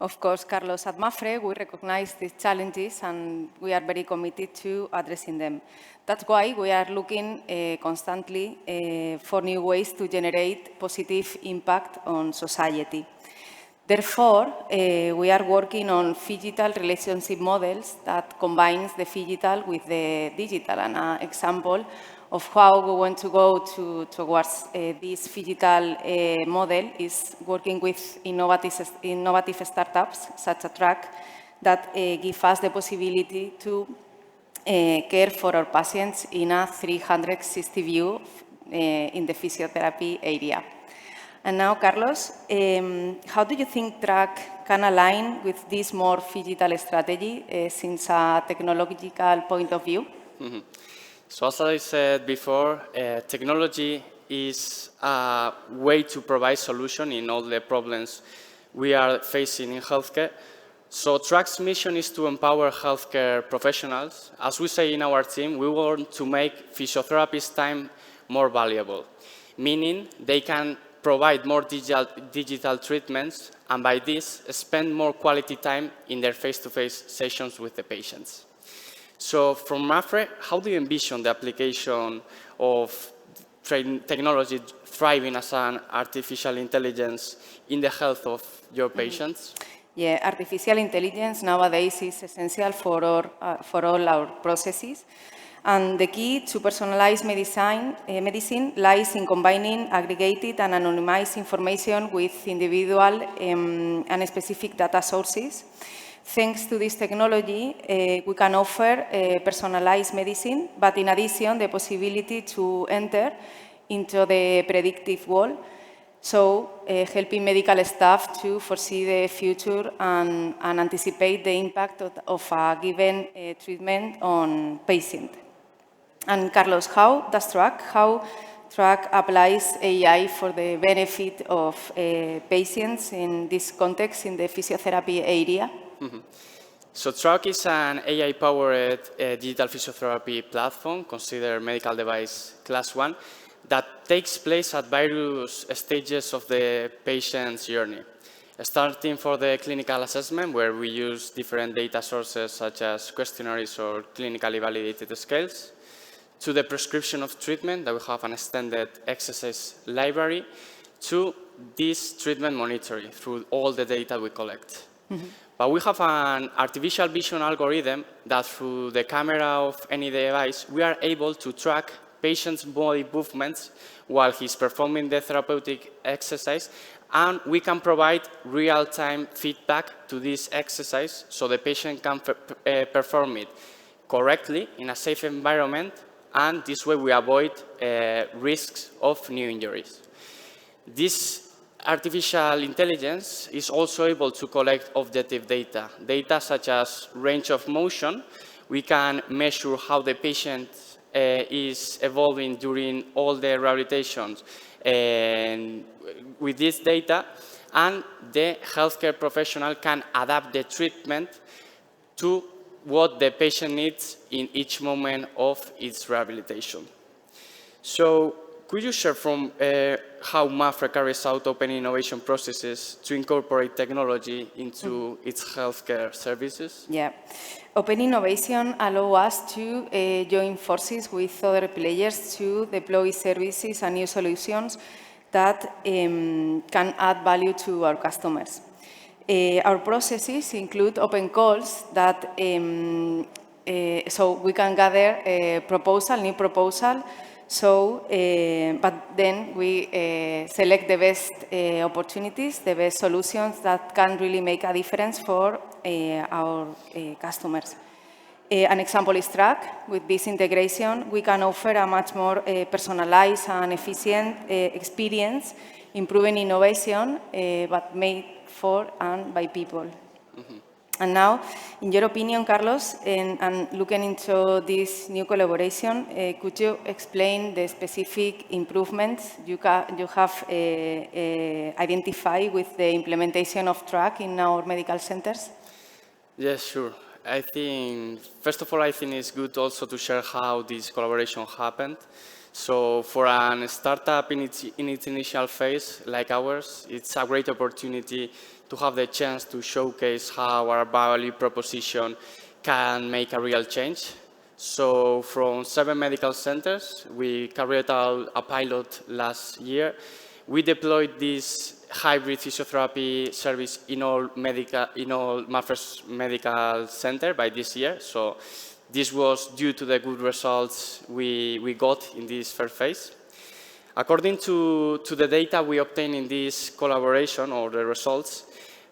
Of course, Carlos, at MAPFRE, we recognize these challenges and we are very committed to addressing them. That's why we are looking constantly for new ways to generate positive impact on society. Therefore, we are working on phygital relationship models that combines the phygital with the digital. And an example of how we want to go towards this phygital model is working with innovative startups, such as Track, that give us the possibility to care for our patients in a 360 view in the physiotherapy area. And now, Carlos, how do you think Track can align with this more phygital strategy since a technological point of view? So as I said before, technology is a way to provide solution in all the problems we are facing in healthcare. So Track's mission is to empower healthcare professionals. As we say in our team, we want to make physiotherapists' time more valuable, meaning they can provide more digital treatments and by this spend more quality time in their face-to-face sessions with the patients. So from MAPFRE, how do you envision the application of technology thriving as an artificial intelligence in the health of your patients? Yeah, artificial intelligence nowadays is essential for all our processes. And the key to personalized medicine lies in combining aggregated and anonymized information with individual and specific data sources. Thanks to this technology, we can offer personalized medicine, but in addition, the possibility to enter into the predictive world, so helping medical staff to foresee the future and anticipate the impact of a given treatment on patient. And Carlos, how does Track applies AI for the benefit of patients in this context in the physiotherapy area? So Track is an AI-powered digital physiotherapy platform, considered medical device class 1, that takes place at various stages of the patient's journey. Starting for the clinical assessment, where we use different data sources such as questionnaires or clinically validated scales, to the prescription of treatment, that we have an extended exercise library, to this treatment monitoring through all the data we collect. But we have an artificial vision algorithm that through the camera of any device, we are able to track patient's body movements while he's performing the therapeutic exercise, and we can provide real-time feedback to this exercise so the patient can perform it correctly in a safe environment, and this way we avoid risks of new injuries. This artificial intelligence is also able to collect objective data such as range of motion. We can measure how the patient is evolving during all the rehabilitations with this data, and the healthcare professional can adapt the treatment to what the patient needs in each moment of its rehabilitation. So could you share from how MAPFRE carries out open innovation processes to incorporate technology into its healthcare services? Yeah. Open innovation allows us to join forces with other players to deploy services and new solutions that can add value to our customers. Our processes include open calls that so we can gather a new proposal. So, but then we select the best opportunities, the best solutions that can really make a difference for our customers. An example is Track. With this integration, we can offer a much more personalized and efficient experience, improving innovation, but made for and by people. And now, in your opinion, Carlos, and looking into this new collaboration, could you explain the specific improvements you have identified with the implementation of track in our medical centers? Yes, sure. I think, first of all, I think it's good also to share how this collaboration happened. So for a startup in its initial phase, like ours, it's a great opportunity to have the chance to showcase how our value proposition can make a real change. So from 7 medical centers, we carried out a pilot last year. We deployed this hybrid physiotherapy service in all MAPFRE's medical center by this year. So this was due to the good results we got in this first phase. According to the data we obtained in this collaboration, or the results,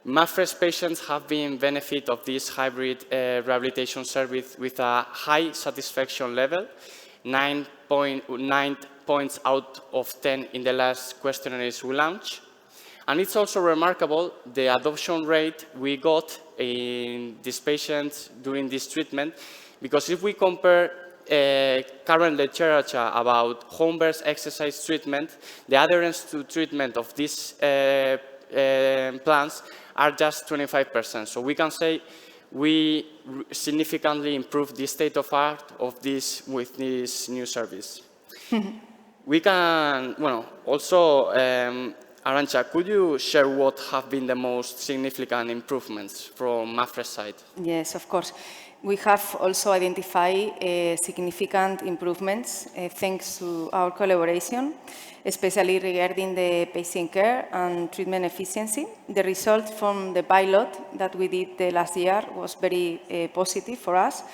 MAPFRE's patients have been benefit of this hybrid rehabilitation service with a high satisfaction level, 9 points out of 10 in the last questionnaires we launched. And it's also remarkable the adoption rate we got in these patients during this treatment, because if we compare current literature about home-based exercise treatment, the adherence to treatment of these plans are just 25%. So we can say we significantly improved the state of art of this with this new service. We can, well, also, Arantxa, could you share what have been the most significant improvements from MAPFRE's side? Yes, of course. We have also identified significant improvements thanks to our collaboration, especially regarding the patient care and treatment efficiency. The result from the pilot that we did last year was very positive for us.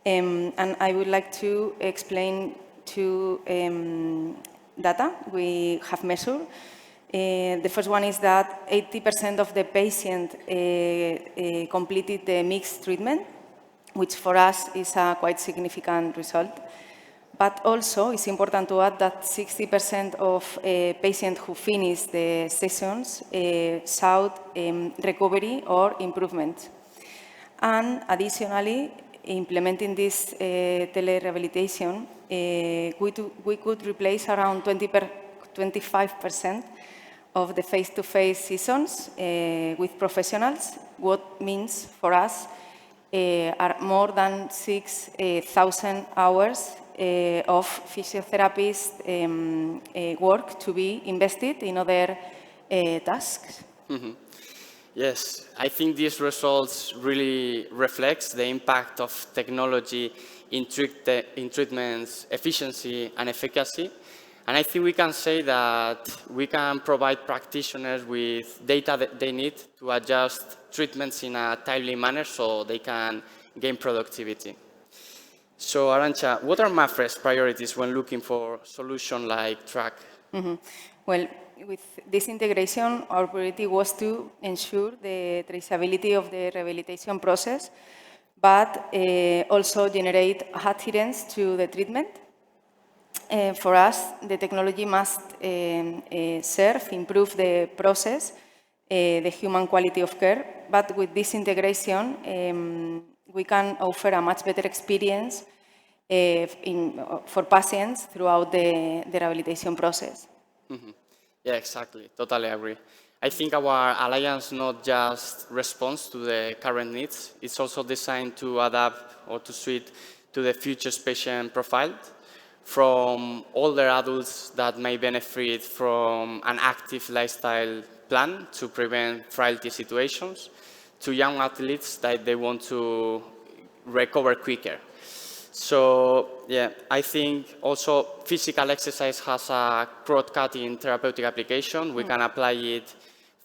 And I would like to explain two data we have measured. The first one is that 80% of the patients completed the mixed treatment, which for us is a quite significant result. But also, it's important to add that 60% of patients who finished the sessions showed recovery or improvement. And additionally, implementing this telerehabilitation, we could replace around 25% of the face-to-face sessions with professionals, what means for us are more than 6,000 hours of physiotherapist work to be invested in other tasks. Yes, I think these results really reflects the impact of technology in treatment's efficiency and efficacy. And I think we can say that we can provide practitioners with data that they need to adjust treatments in a timely manner so they can gain productivity. So, Arantxa, what are MAPFRE's priorities when looking for a solution like Track? Well, with this integration, our priority was to ensure the traceability of the rehabilitation process, but also generate adherence to the treatment. For us, the technology must improve the process, the human quality of care, but with this integration, we can offer a much better experience for patients throughout the rehabilitation process. Yeah, exactly. Totally agree. I think our alliance not just responds to the current needs, it's also designed to adapt or to suit to the future's patient profile, from older adults that may benefit from an active lifestyle plan to prevent frailty situations, to young athletes that they want to recover quicker. So, yeah, I think also physical exercise has a broad-cutting therapeutic application. We can apply it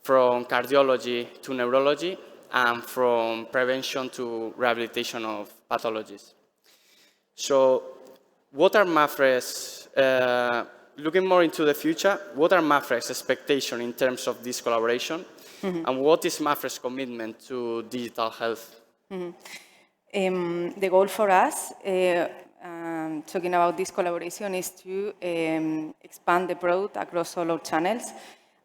from cardiology to neurology and from prevention to rehabilitation of pathologies. So, what are MAPFRE's, looking more into the future, what are MAPFRE's expectations in terms of this collaboration? And what is MAPFRE's commitment to digital health? The goal for us, talking about this collaboration, is to expand the product across all our channels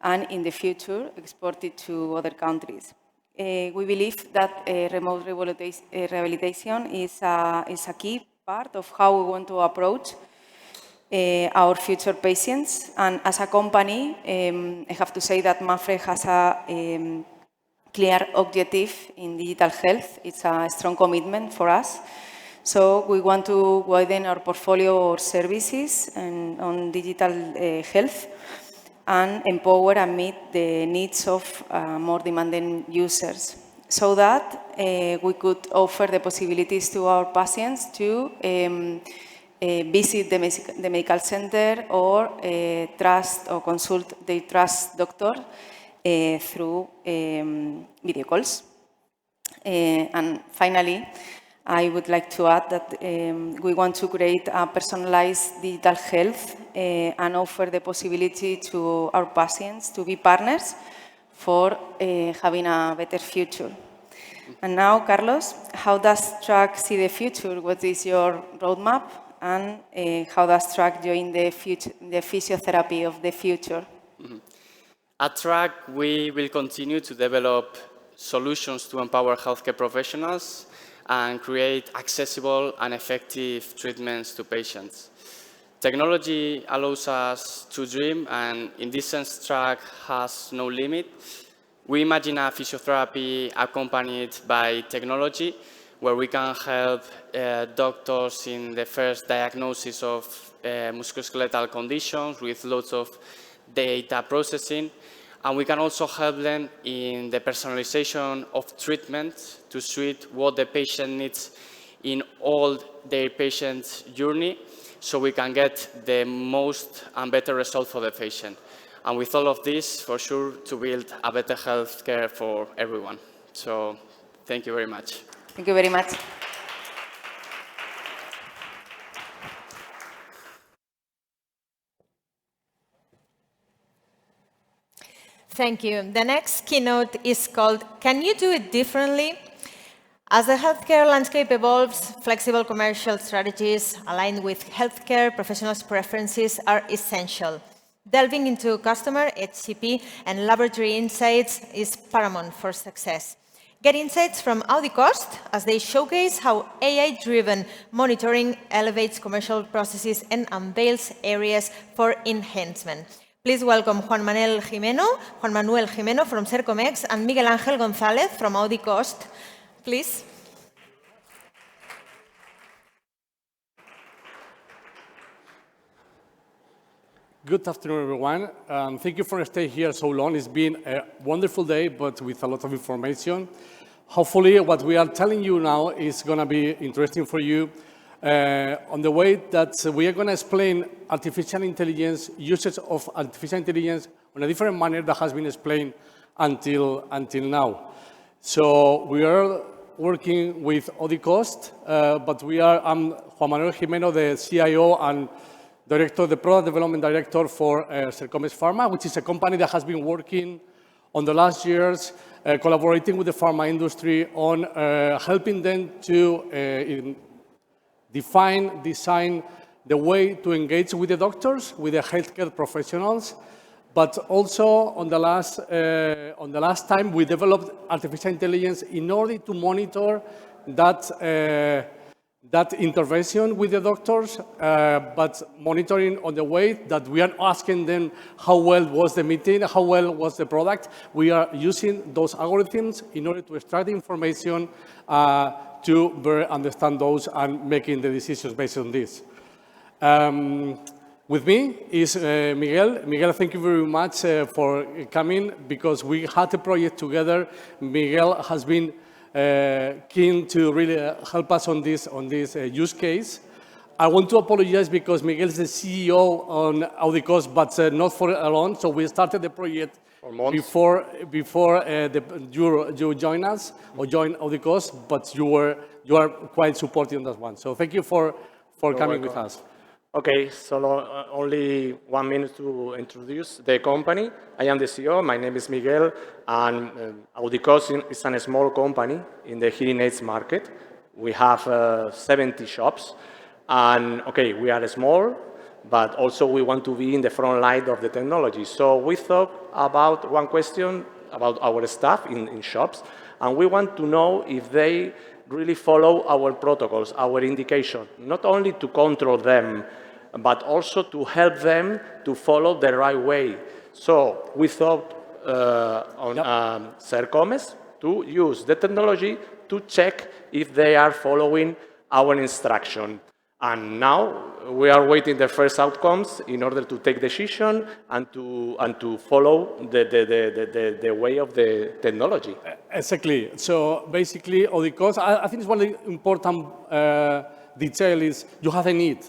and in the future export it to other countries. We believe that remote rehabilitation is a key part of how we want to approach our future patients. And as a company, I have to say that MAPFRE has a clear objective in digital health. It's a strong commitment for us. So we want to widen our portfolio of services on digital health and empower and meet the needs of more demanding users, so that we could offer the possibilities to our patients to visit the medical center or trust or consult their trust doctor through video calls. And finally, I would like to add that we want to create a personalized digital health and offer the possibility to our patients to be partners for having a better future. And now, Carlos, how does TRACK see the future? What is your roadmap? And how does TRACK join the physiotherapy of the future? At TRACK, we will continue to develop solutions to empower healthcare professionals and create accessible and effective treatments to patients. Technology allows us to dream, and in this sense, TRACK has no limit. We imagine a physiotherapy accompanied by technology, where we can help doctors in the first diagnosis of musculoskeletal conditions with lots of data processing. And we can also help them in the personalization of treatment to suit what the patient needs in all their patient's journey, so we can get the most and better result for the patient. And with all of this, for sure, to build a better healthcare for everyone. So thank you very much. Thank you very much. Thank you. The next keynote is called, Can You Do It Differently? As the healthcare landscape evolves, flexible commercial strategies aligned with healthcare professionals' preferences are essential. Delving into customer, HCP, and laboratory insights is paramount for success. Get insights from AudioCost as they showcase how AI-driven monitoring elevates commercial processes and unveils areas for enhancement. Please welcome Juan Manuel Jimeno from Cercomex and Miguel Ángel González from AudioCost. Please. Good afternoon, everyone. Thank you for staying here so long. It's been a wonderful day, but with a lot of information. Hopefully, what we are telling you now is going to be interesting for you on the way that we are going to explain artificial intelligence, usage of artificial intelligence in a different manner that has been explained until now. So we are working with AudioCost, but I'm Juan Manuel Jimeno, the CIO and Director, the Product Development Director for Cercomex Pharma, which is a company that has been working on the last years, collaborating with the pharma industry on helping them to design the way to engage with the doctors, with the healthcare professionals, but also on the last time we developed artificial intelligence in order to monitor that intervention with the doctors, but monitoring on the way that we are asking them how well was the meeting, how well was the product. We are using those algorithms in order to extract the information to better understand those and making the decisions based on this. With me is Miguel. Miguel, thank you very much for coming, because we had a project together. Miguel has been keen to really help us on this use case. I want to apologize because Miguel is the CEO on AudioCost, but not for alone. So we started the project before you join us or join AudioCost, but you are quite supporting that one. So thank you for coming with us. Okay, so only 1 minute to introduce the company. I am the CEO. My name is Miguel, and AudioCost is a small company in the hearing aids market. We have 70 shops, and okay, we are small, but also we want to be in the front line of the technology. So we thought about one question about our staff in shops, And we want to know if they really follow our protocols, our indication, not only to control them, but also to help them to follow the right way. So we thought on Sercomes to use the technology to check if they are following our instruction. And now we are waiting the first outcomes in order to take decision and to follow the way of the technology. Exactly. So basically, because I think it's one of the important detail is you have a need,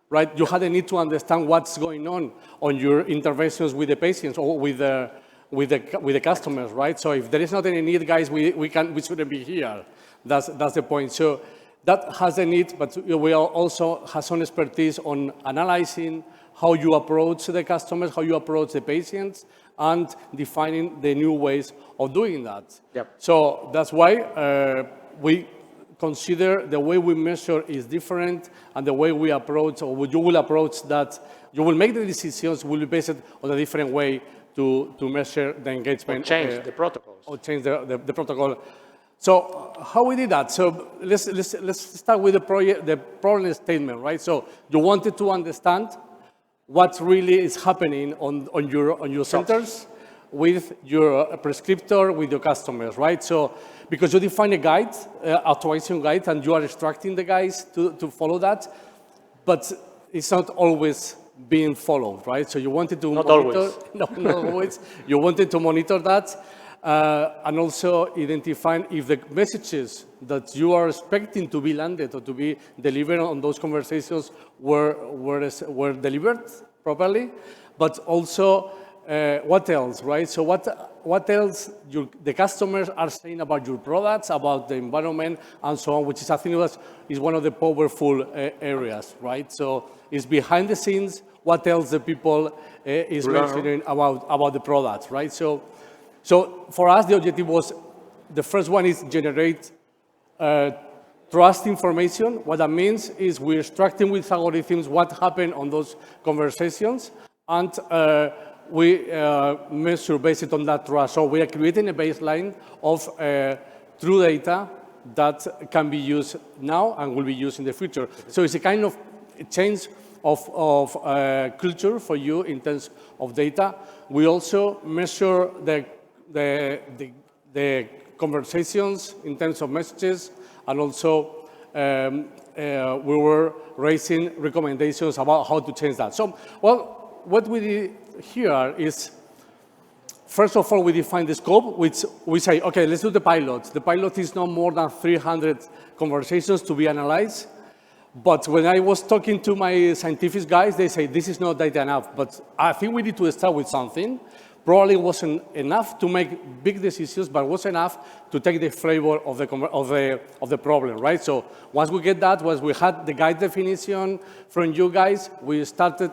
right? You have a need to understand what's going on your interventions with the patients or with the customers, right? So if there is not any need, guys, we shouldn't be here. That's the point. So that has a need, but we also have some expertise on analyzing how you approach the customers, how you approach the patients, and defining the new ways of doing that. Yep. So that's why we consider the way we measure is different, and the way we approach, or you will approach that, you will make the decisions, will be based on a different way to measure the engagement. Or change the protocols. Or change the protocol. So how we did that? So let's start with the problem statement, right? So you wanted to understand what really is happening on your centers with your prescriptor, with your customers, right? So because you define a guide, authorization guide, and you are instructing the guys to follow that, but it's not always being followed, right? So you wanted to not monitor, always. No, not always. You wanted to monitor that. And also identifying if the messages that you are expecting to be landed or to be delivered on those conversations were delivered properly, but also what else, right? So what else the customers are saying about your products, about the environment, and so on, which is, I think, is one of the powerful areas, right? So it's behind the scenes, what else the people is mentioning about the products, right? So for us, the objective was, the first one is generate trust information. What that means is we're extracting with algorithms what happened on those conversations, and we measure based on that trust. So we are creating a baseline of true data that can be used now and will be used in the future. So it's a kind of change of culture for you in terms of data. We also measure the conversations in terms of messages, and also we were raising recommendations about how to change that. So, well, what we did here is, first of all, we define the scope, which we say, okay, let's do the pilot. The pilot is no more than 300 conversations to be analyzed. But when I was talking to my scientific guys, they say, this is not data enough. But I think we need to start with something. Probably wasn't enough to make big decisions, but was enough to take the flavor of the problem, right? So once we get that, once we had the guide definition from you guys, we started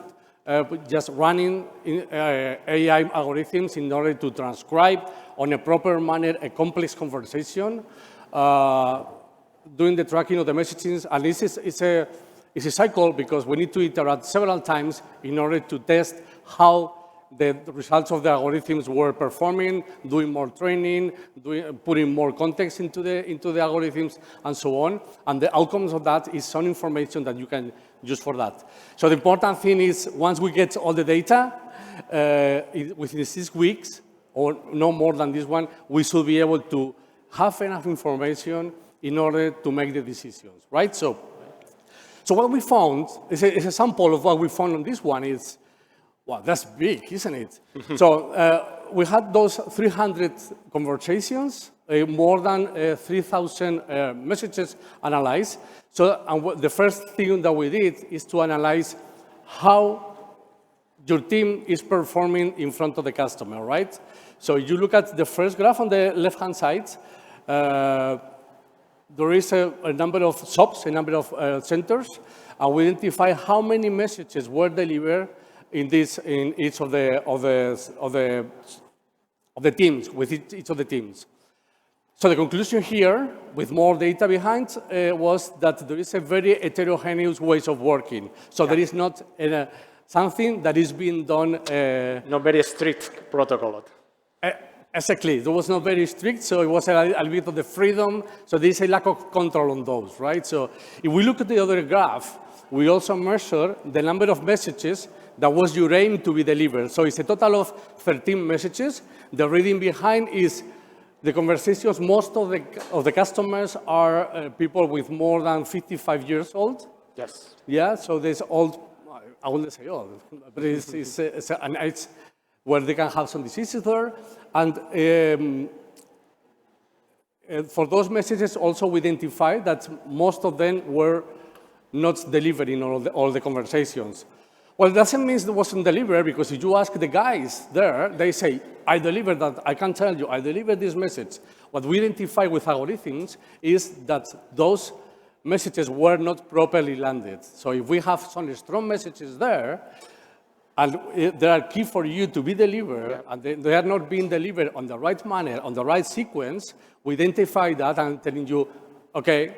just running AI algorithms in order to transcribe on a proper manner a complex conversation, doing the tracking of the messages, and it's a cycle because we need to iterate several times in order to test how the results of the algorithms were performing, doing more training, putting more context into the algorithms, and so on. And the outcomes of that is some information that you can use for that. So the important thing is, once we get all the data, within 6 weeks, or no more than this one, we should be able to have enough information in order to make the decisions, right? So what we found is a sample of what we found on this one is, wow, that's big, isn't it? So we had those 300 conversations, more than 3,000 messages analyzed. So the first thing that we did is to analyze how your team is performing in front of the customer, right? So you look at the first graph on the left-hand side. There is a number of shops, a number of centers, and we identify how many messages were delivered in each of the teams, with each of the teams. So the conclusion here, with more data behind, was that there is a very heterogeneous ways of working. So there is not something that is being done. Not very strict protocol. Exactly. It was not very strict, so it was a little bit of the freedom. So there is a lack of control on those, right? So if we look at the other graph, we also measure the number of messages that was your aim to be delivered. So it's a total of 13 messages. The reading behind is the conversations. Most of the customers are people with more than 55 years old. Yes. Yeah, so there's old, I wouldn't say old, but it's an age where they can have some diseases there. And for those messages also we identified that most of them were not delivering all the conversations. Well, it doesn't mean it wasn't delivered, because if you ask the guys there, they say, I delivered that, I can tell you, I delivered this message. What we identify with algorithms is that those messages were not properly landed. So if we have some strong messages there, and they are key for you to be delivered, and they are not being delivered on the right manner, on the right sequence, we identify that and telling you, okay,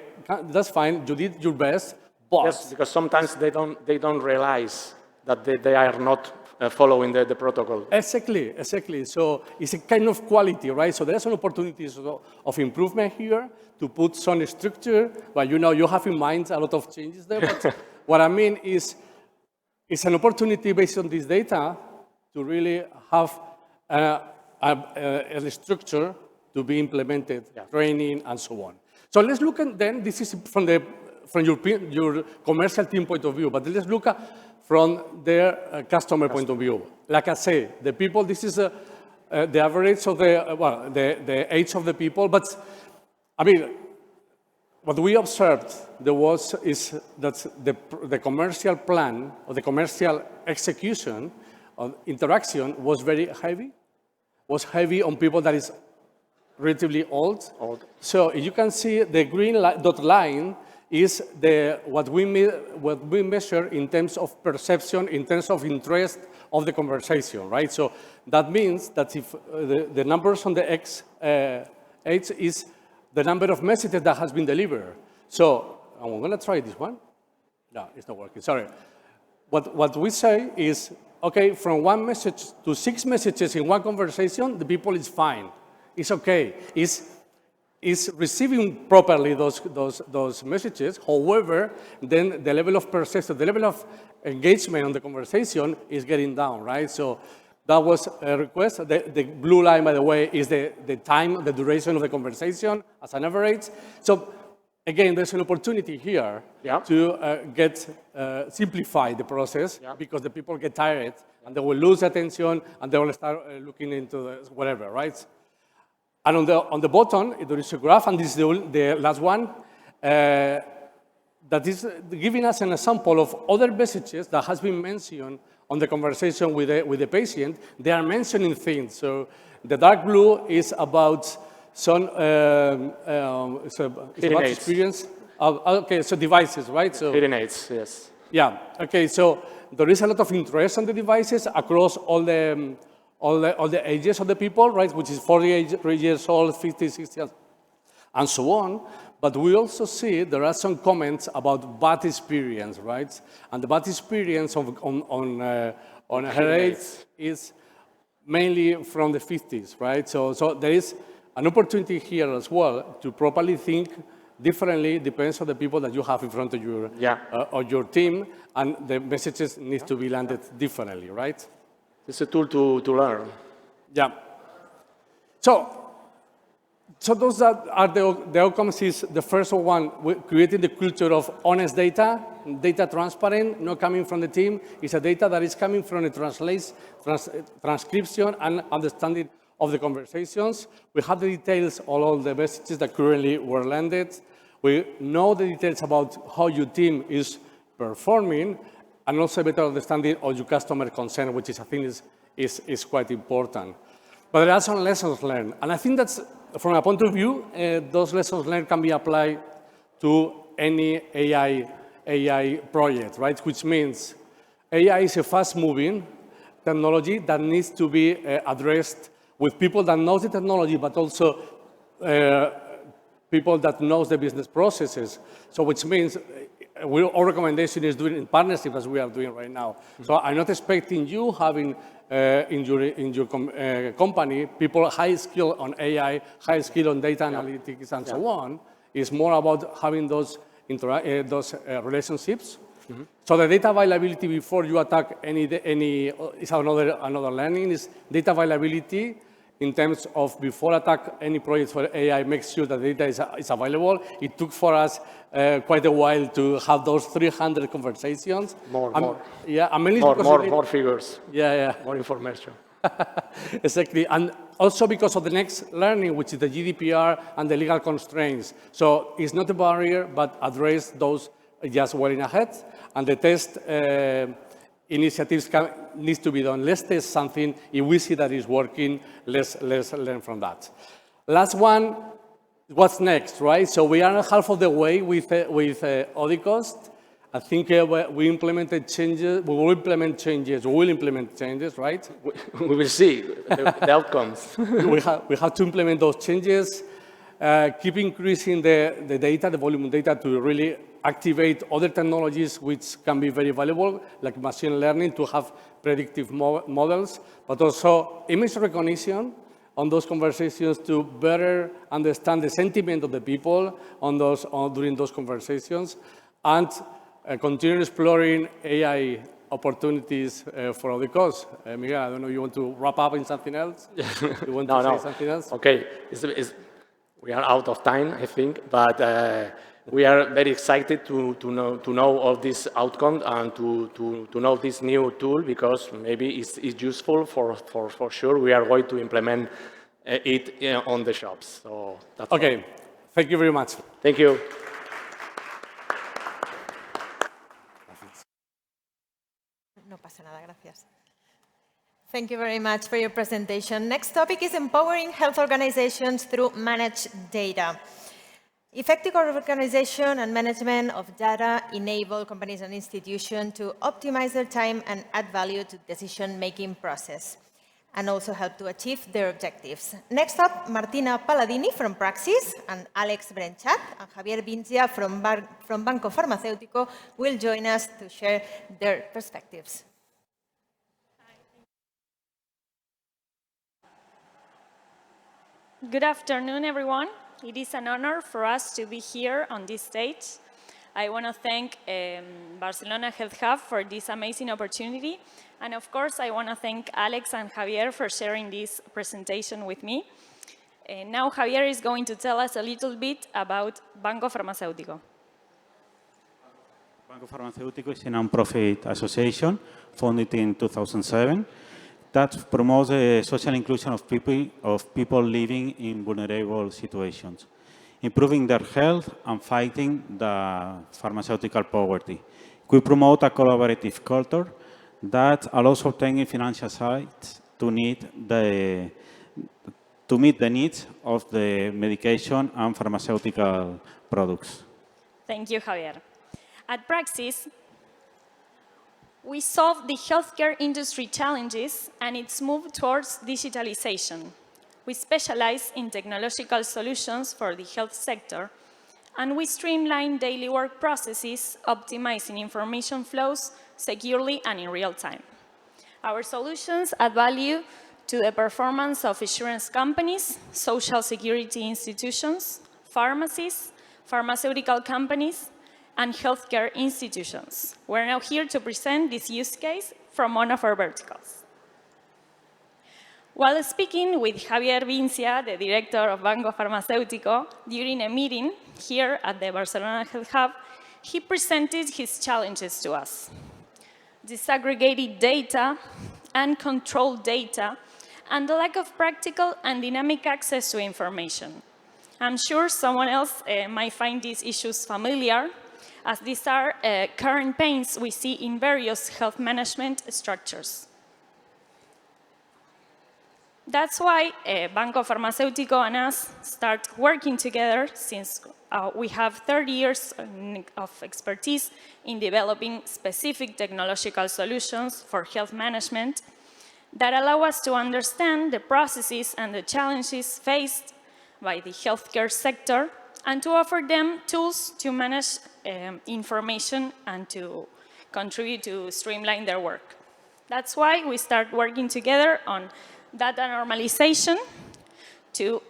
that's fine, you did your best, but... Yes, because sometimes they don't realize that they are not following the protocol. Exactly. So it's a kind of quality, right? So there are some opportunities of improvement here to put some structure, but you have in mind a lot of changes there. But what I mean is, it's an opportunity based on this data to really have a structure to be implemented, training, and so on. So let's look at then, this is from your commercial team point of view, but let's look at from their customer point of view. Like I say, the people, this is the average of the age of the people, but I mean, what we observed is that the commercial plan or the commercial execution of interaction was very heavy, was heavy on people that is relatively old. So you can see the green dot line is what we measure in terms of perception, in terms of interest of the conversation, right? So that means that if the numbers on the X is the number of messages that has been delivered. So I'm going to try this one. No, it's not working, sorry. What we say is, okay, from 1 message to 6 messages in one conversation, the people is fine. It's okay. Is receiving properly those messages. However, then the level of perception, the level of engagement on the conversation is getting down, right? So that was a request. The blue line, by the way, is the time, the duration of the conversation as an average. So again, there's an opportunity here to simplify the process because the people get tired and they will lose attention and they will start looking into whatever, right? And on the bottom, there is a graph, and this is the last one, that is giving us an example of other messages that has been mentioned on the conversation with the patient. They are mentioning things. So the dark blue is about some it's about experience. Okay, so devices, right? So hearing aids, yes. Yeah. Okay. So there is a lot of interest on the devices across all the ages of the people, right, which is 40 years old, 50, 60, and so on. But we also see there are some comments about bad experience, right? And the bad experience on her age is mainly from the 50s, right? So there is an opportunity here as well to properly think differently, depends on the people that you have in front of your team, and the messages need to be landed differently, right? It's a tool to learn. Yeah. So those are the outcomes. Is the first one, creating the culture of honest data transparent, not coming from the team. It's a data that is coming from the transcription and understanding of the conversations. We have the details of all the messages that currently were landed. We know the details about how your team is performing, and also a better understanding of your customer concern, which I think is quite important. But there are some lessons learned. And I think that's, from a point of view, those lessons learned can be applied to any AI project, right? Which means AI is a fast-moving technology that needs to be addressed with people that know the technology, but also people that know the business processes. So which means our recommendation is doing in partnership as we are doing right now. So I'm not expecting you having in your company, people high skill on AI, high skill on data analytics, and so on. It's more about having those relationships. So the data availability before you attack any is another learning is data availability in terms of before attack any project for AI, make sure that data is available. It took for us quite a while to have those 300 conversations. More. Yeah, and mainly more figures. Yeah. More information. Exactly, and also because of the next learning, which is the GDPR and the legal constraints. So it's not a barrier, but address those just well in ahead. And the test initiatives needs to be done. Let's test something. If we see that it's working, let's learn from that. Last one, what's next, right? So we are half of the way with Odycost. I think we implemented changes. We will implement changes, right? We will see the outcomes. we have to implement those changes. Keep increasing the data, the volume of data to really activate other technologies which can be very valuable, like machine learning to have predictive models, but also image recognition on those conversations to better understand the sentiment of the people during those conversations, and continue exploring AI opportunities for all the costs. Miguel, I don't know, you want to wrap up in something else? You want to say something else? Okay, we are out of time, I think, but we are very excited to know all these outcomes and to know this new tool, because maybe it's useful for sure. We are going to implement it on the shops. So that's okay. All. Thank you very much. Thank you. No pasa nada, gracias. Thank you very much for your presentation. Next topic is empowering health organizations through managed data. Effective organization and management of data enable companies and institutions to optimize their time and add value to decision-making process, and also help to achieve their objectives. Next up, Martina Palladini from Praxis and Alex Brenchat and Javier Vincia from Banco Farmacéutico will join us to share their perspectives. Good afternoon, everyone. It is an honor for us to be here on this stage. I want to thank Barcelona Health Hub for this amazing opportunity. And of course, I want to thank Alex and Javier for sharing this presentation with me. Now Javier is going to tell us a little bit about Banco Farmacéutico. Banco Farmacéutico is a non-profit association founded in 2007 that promotes the social inclusion of people living in vulnerable situations, improving their health and fighting the pharmaceutical poverty. We promote a collaborative culture that allows obtaining financial sites to meet the needs of the medication and pharmaceutical products. Thank you, Javier. At Praxis, we solve the healthcare industry challenges and its move towards digitalization. We specialize in technological solutions for the health sector, and we streamline daily work processes, optimizing information flows securely and in real time. Our solutions add value to the performance of insurance companies, social security institutions, pharmacies, pharmaceutical companies, and healthcare institutions. We're now here to present this use case from one of our verticals. While speaking with Javier Vincia, the director of Banco Farmacéutico, during a meeting here at the Barcelona Health Hub, he presented his challenges to us. Disaggregated data, uncontrolled data, and the lack of practical and dynamic access to information. I'm sure someone else might find these issues familiar, as these are current pains we see in various health management structures. That's why Banco Farmacéutico and us start working together, since we have 30 years of expertise in developing specific technological solutions for health management that allow us to understand the processes and the challenges faced by the healthcare sector, and to offer them tools to manage information and to contribute to streamline their work. That's why we start working together on data normalization to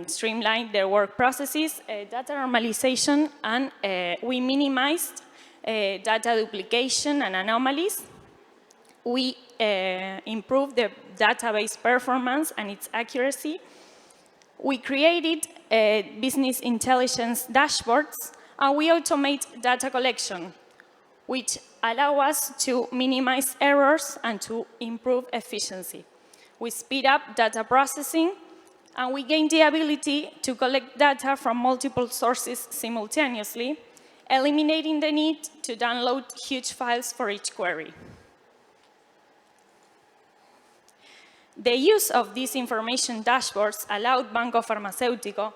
streamline their work processes, data normalization, and we minimized data duplication and anomalies. We improved the database performance and its accuracy. We created business intelligence dashboards, and we automate data collection, which allow us to minimize errors and to improve efficiency. We speed up data processing, and we gain the ability to collect data from multiple sources simultaneously, eliminating the need to download huge files for each query. The use of these information dashboards allowed Banco Farmacéutico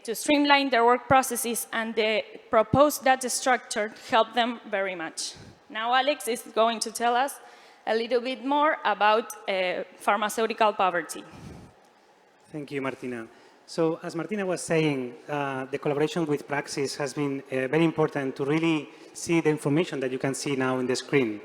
to streamline their work processes, and the proposed data structure helped them very much. Now Alex is going to tell us a little bit more about pharmaceutical poverty. Thank you, Martina. So as Martina was saying, the collaboration with Praxis has been very important to really see the information that you can see now in the screen.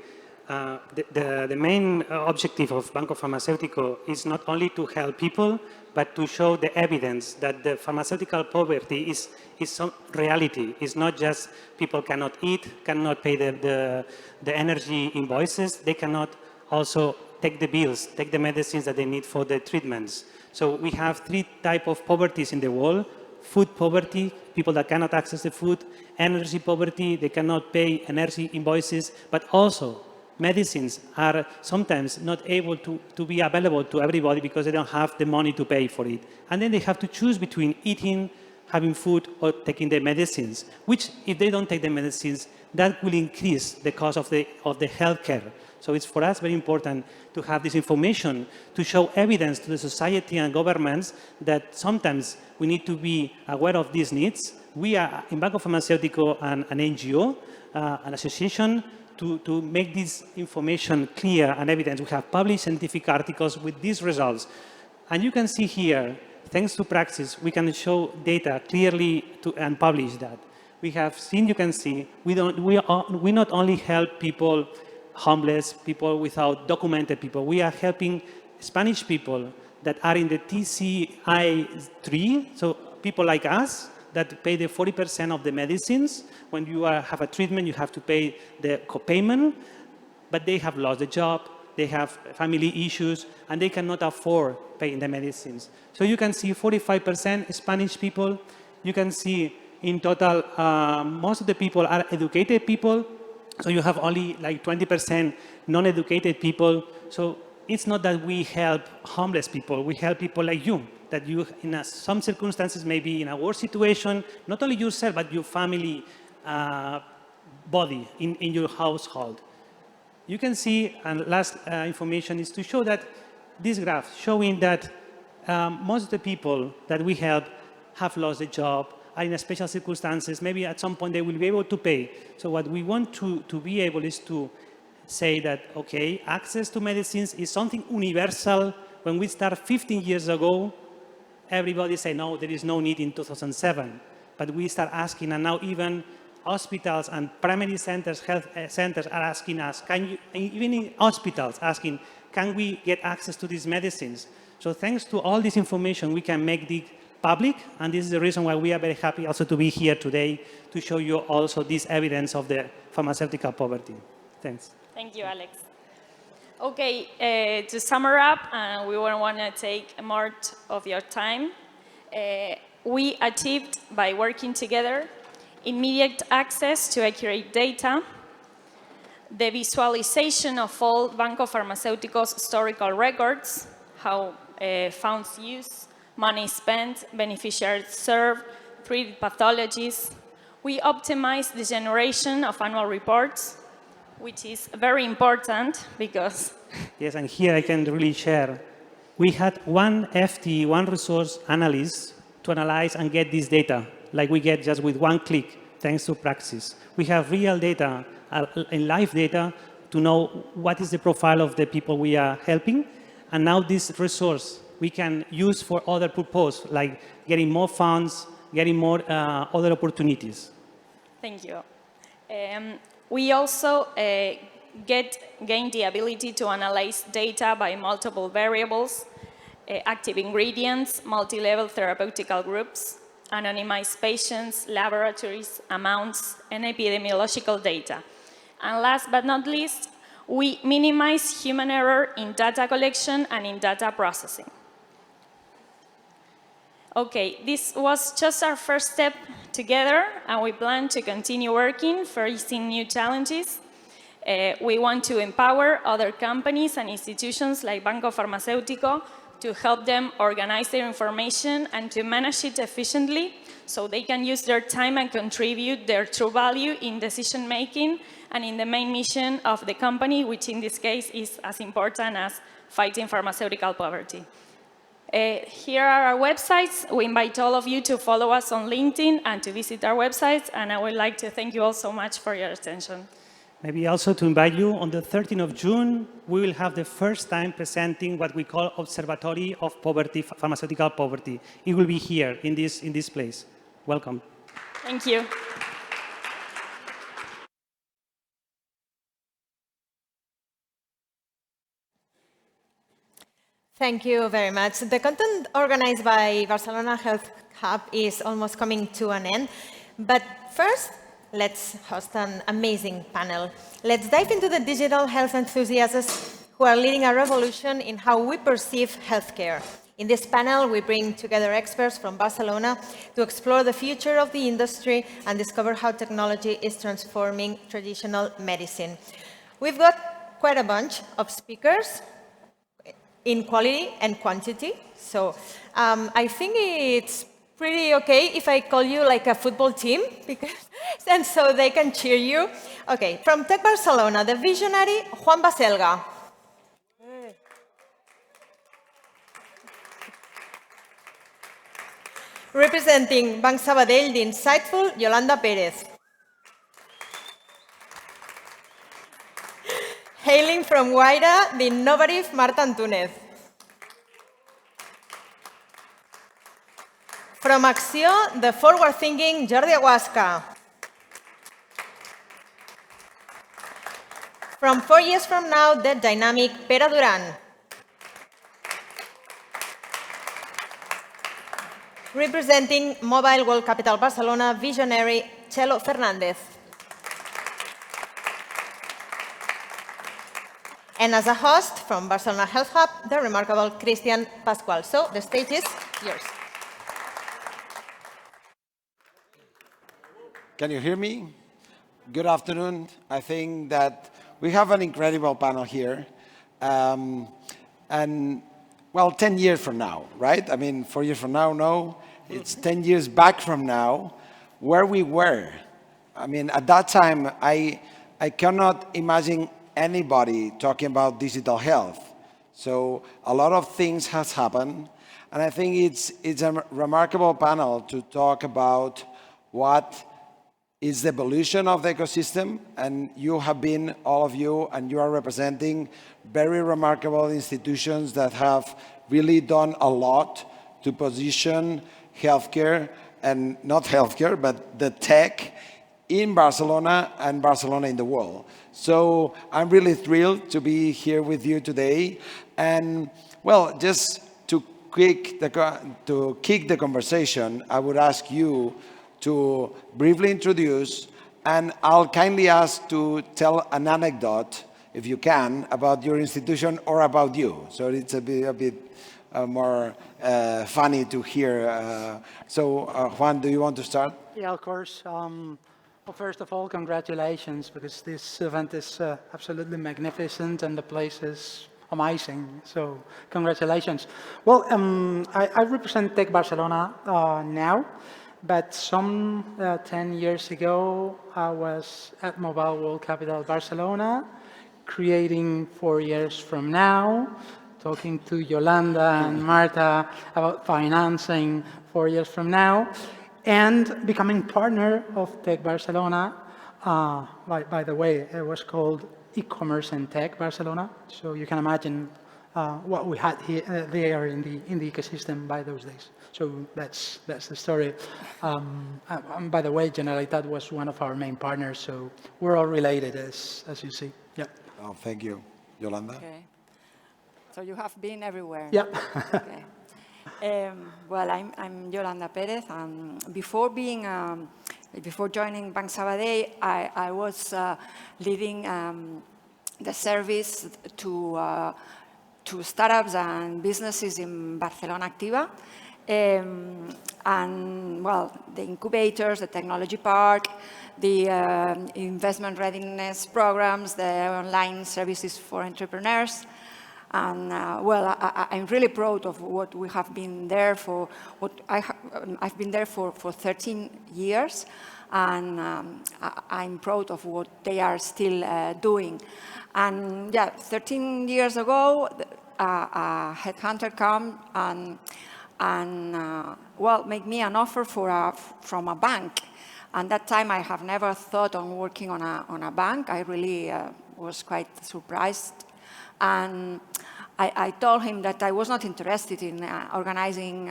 The main objective of Banco Farmacéutico is not only to help people, but to show the evidence that the pharmaceutical poverty is some reality. It's not just people cannot eat, cannot pay the energy invoices, they cannot also take the bills, take the medicines that they need for the treatments. So we have 3 types of poverties in the world: food poverty, people that cannot access the food; energy poverty, they cannot pay energy invoices, but also medicines are sometimes not able to be available to everybody because they don't have the money to pay for it. And then they have to choose between eating, having food, or taking the medicines, which if they don't take the medicines, that will increase the cost of the healthcare. So it's for us very important to have this information to show evidence to the society and governments that sometimes we need to be aware of these needs. We are in Banco Farmacéutico an NGO, an association to make this information clear and evident. We have published scientific articles with these results. And you can see here, thanks to Praxis, we can show data clearly and publish that. We have seen, you can see, we not only help people, homeless, people without documented people, we are helping Spanish people that are in the TCI3, so people like us, that pay the 40% of the medicines. When you have a treatment, you have to pay the copayment, but they have lost the job, they have family issues, and they cannot afford paying the medicines. So you can see 45% Spanish people. You can see in total, most of the people are educated people. So you have only like 20% non-educated people. So it's not that we help homeless people, we help people like you, that you, in some circumstances, may be in a worse situation, not only yourself, but your family body in your household. You can see, and last information is to show that this graph showing that most of the people that we help have lost a job, are in special circumstances, maybe at some point they will be able to pay. So what we want to be able is to say that, okay, access to medicines is something universal. When we started 15 years ago, everybody said, no, there is no need in 2007. But we start asking, and now even hospitals and primary centers, health centers are asking us, even in hospitals, asking, can we get access to these medicines? So thanks to all this information, we can make the public, and this is the reason why we are very happy also to be here today to show you also this evidence of the pharmaceutical poverty. Thanks. Thank you, Alex. Okay, to sum up, we won't want to take more of your time. We achieved, by working together, immediate access to accurate data, the visualization of all Banco Farmacéutico's historical records, how funds used, money spent, beneficiaries served, treated pathologies. We optimized the generation of annual reports, which is very important because... Yes, and here I can really share. We had one FTE, one resource analyst to analyze and get this data, like we get just with one click, thanks to Praxis. We have real data, in live data, to know what is the profile of the people we are helping. And now this resource we can use for other purposes, like getting more funds, getting more other opportunities. Thank you. We also gain the ability to analyze data by multiple variables, active ingredients, multi-level therapeutical groups, anonymize patients, laboratories, amounts, and epidemiological data. And last but not least, we minimize human error in data collection and in data processing. Okay, this was just our first step together, and we plan to continue working, facing new challenges. We want to empower other companies and institutions like Banco Farmacéutico to help them organize their information and to manage it efficiently so they can use their time and contribute their true value in decision-making and in the main mission of the company, which in this case is as important as fighting pharmaceutical poverty. Here are our websites. We invite all of you to follow us on LinkedIn and to visit our websites, and I would like to thank you all so much for your attention. Maybe also to invite you, on the 13th of June, we will have the first time presenting what we call Observatory of Poverty, Pharmaceutical Poverty. It will be here, in this place. Welcome. Thank you. Thank you very much. The content organized by Barcelona Health Hub is almost coming to an end. But first, let's host an amazing panel. Let's dive into the digital health enthusiasts who are leading a revolution in how we perceive healthcare. In this panel, we bring together experts from Barcelona to explore the future of the industry and discover how technology is transforming traditional medicine. We've got quite a bunch of speakers in quality and quantity. So I think it's pretty okay if I call you like a football team, and so they can cheer you. Okay, from Tech Barcelona, the visionary Juan Baselga. Representing Banc Sabadell, the insightful Yolanda Pérez. Hailing from Guaira, the innovative Marta Antúnez. From ACCIÓ, the forward-thinking Jordi Aguasca. From 4 years from now, the dynamic Pere Duran. Representing Mobile World Capital Barcelona, visionary Chelo Fernández. And as a host from Barcelona Health Hub, the remarkable Christian Pascual. So the stage is yours. Can you hear me? Good afternoon. I think that we have an incredible panel here. And, well, 10 years from now, right? I mean, 4 years from now, no. It's 10 years back from now, where we were. I mean, at that time, I cannot imagine anybody talking about digital health. So a lot of things has happened. And I think it's a remarkable panel to talk about what is the evolution of the ecosystem, and you have been, all of you, and you are representing very remarkable institutions that have really done a lot to position healthcare, and not healthcare, but the tech in Barcelona and Barcelona in the world. So I'm really thrilled to be here with you today. And, well, just to kick the conversation, I would ask you to briefly introduce, and I'll kindly ask to tell an anecdote, if you can, about your institution or about you. So it's a bit more funny to hear. So Juan, do you want to start? Yeah, of course. Well, first of all, congratulations, because this event is absolutely magnificent and the place is amazing. So congratulations. Well, I represent Tech Barcelona now. But some 10 years ago, I was at Mobile World Capital Barcelona, creating 4 years from now, talking to Yolanda and Marta about financing 4 years from now, and becoming partner of Tech Barcelona. By the way, it was called E-commerce and Tech Barcelona, so you can imagine what we had here, there in the ecosystem by those days. So that's the story. And by the way, Generalitat was one of our main partners, so we're all related, as you see. Yeah. Oh, thank you. Yolanda? Okay. So you have been everywhere. Yeah. Okay. Well, I'm Yolanda Perez, and before joining Banc Sabadell, I was leading the service to startups and businesses in Barcelona Activa. And, well, the incubators, the technology park, the investment readiness programs, the online services for entrepreneurs. And, well, I'm really proud of what we have been there for. I've been there for 13 years, and I'm proud of what they are still doing. And, yeah, 13 years ago, a headhunter came and well, make me an offer from a bank. And that time I have never thought on working on a bank. I really was quite surprised. And I told him that I was not interested in organizing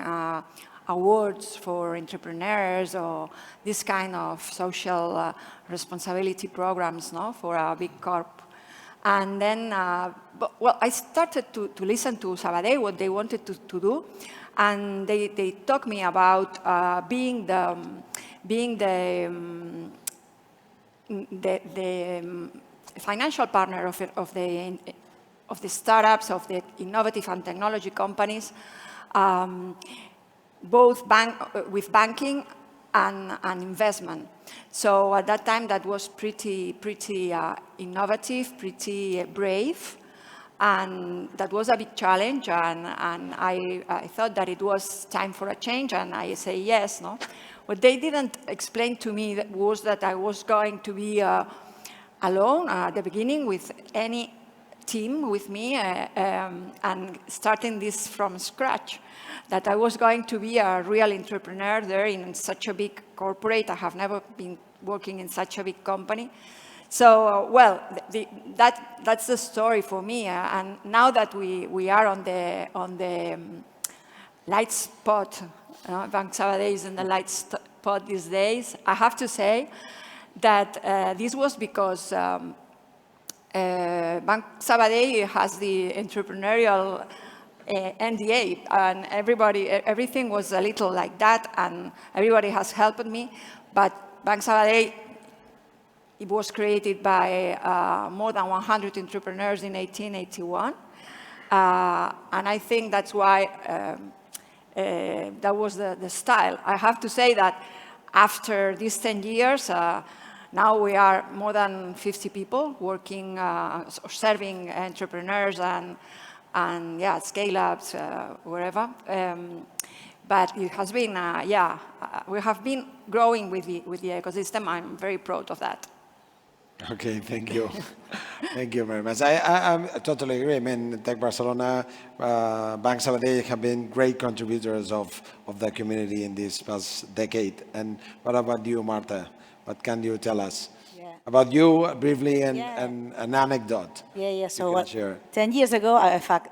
awards for entrepreneurs or this kind of social responsibility programs, no, for a big corp. And then, well, I started to listen to Sabadell, what they wanted to do. And they talked me about being the financial partner of the startups, of the innovative and technology companies, both with banking and investment. So at that time, that was pretty innovative, pretty brave. And that was a big challenge, and I thought that it was time for a change, and I say yes. No, what they didn't explain to me was that I was going to be alone at the beginning with any team with me, and starting this from scratch. That I was going to be a real entrepreneur there in such a big corporate. I have never been working in such a big company. So, well, that's the story for me. And now that we are on the light spot, Banc Sabadell is in the light spot these days, I have to say that this was because Banc Sabadell has the entrepreneurial NDA, and everything was a little like that, and everybody has helped me. But Banc Sabadell, it was created by more than 100 entrepreneurs in 1881. And I think that's why that was the style. I have to say that after these 10 years, now we are more than 50 people working, serving entrepreneurs and yeah, scale-ups, wherever. But it has been, yeah, we have been growing with the ecosystem. I'm very proud of that. Okay, thank you. Thank you very much. I totally agree. I mean, Tech Barcelona, Banc Sabadell have been great contributors of the community in this past decade. And what about you, Marta? What can you tell us? About you, briefly, and an anecdote. Yeah. So 10 years ago,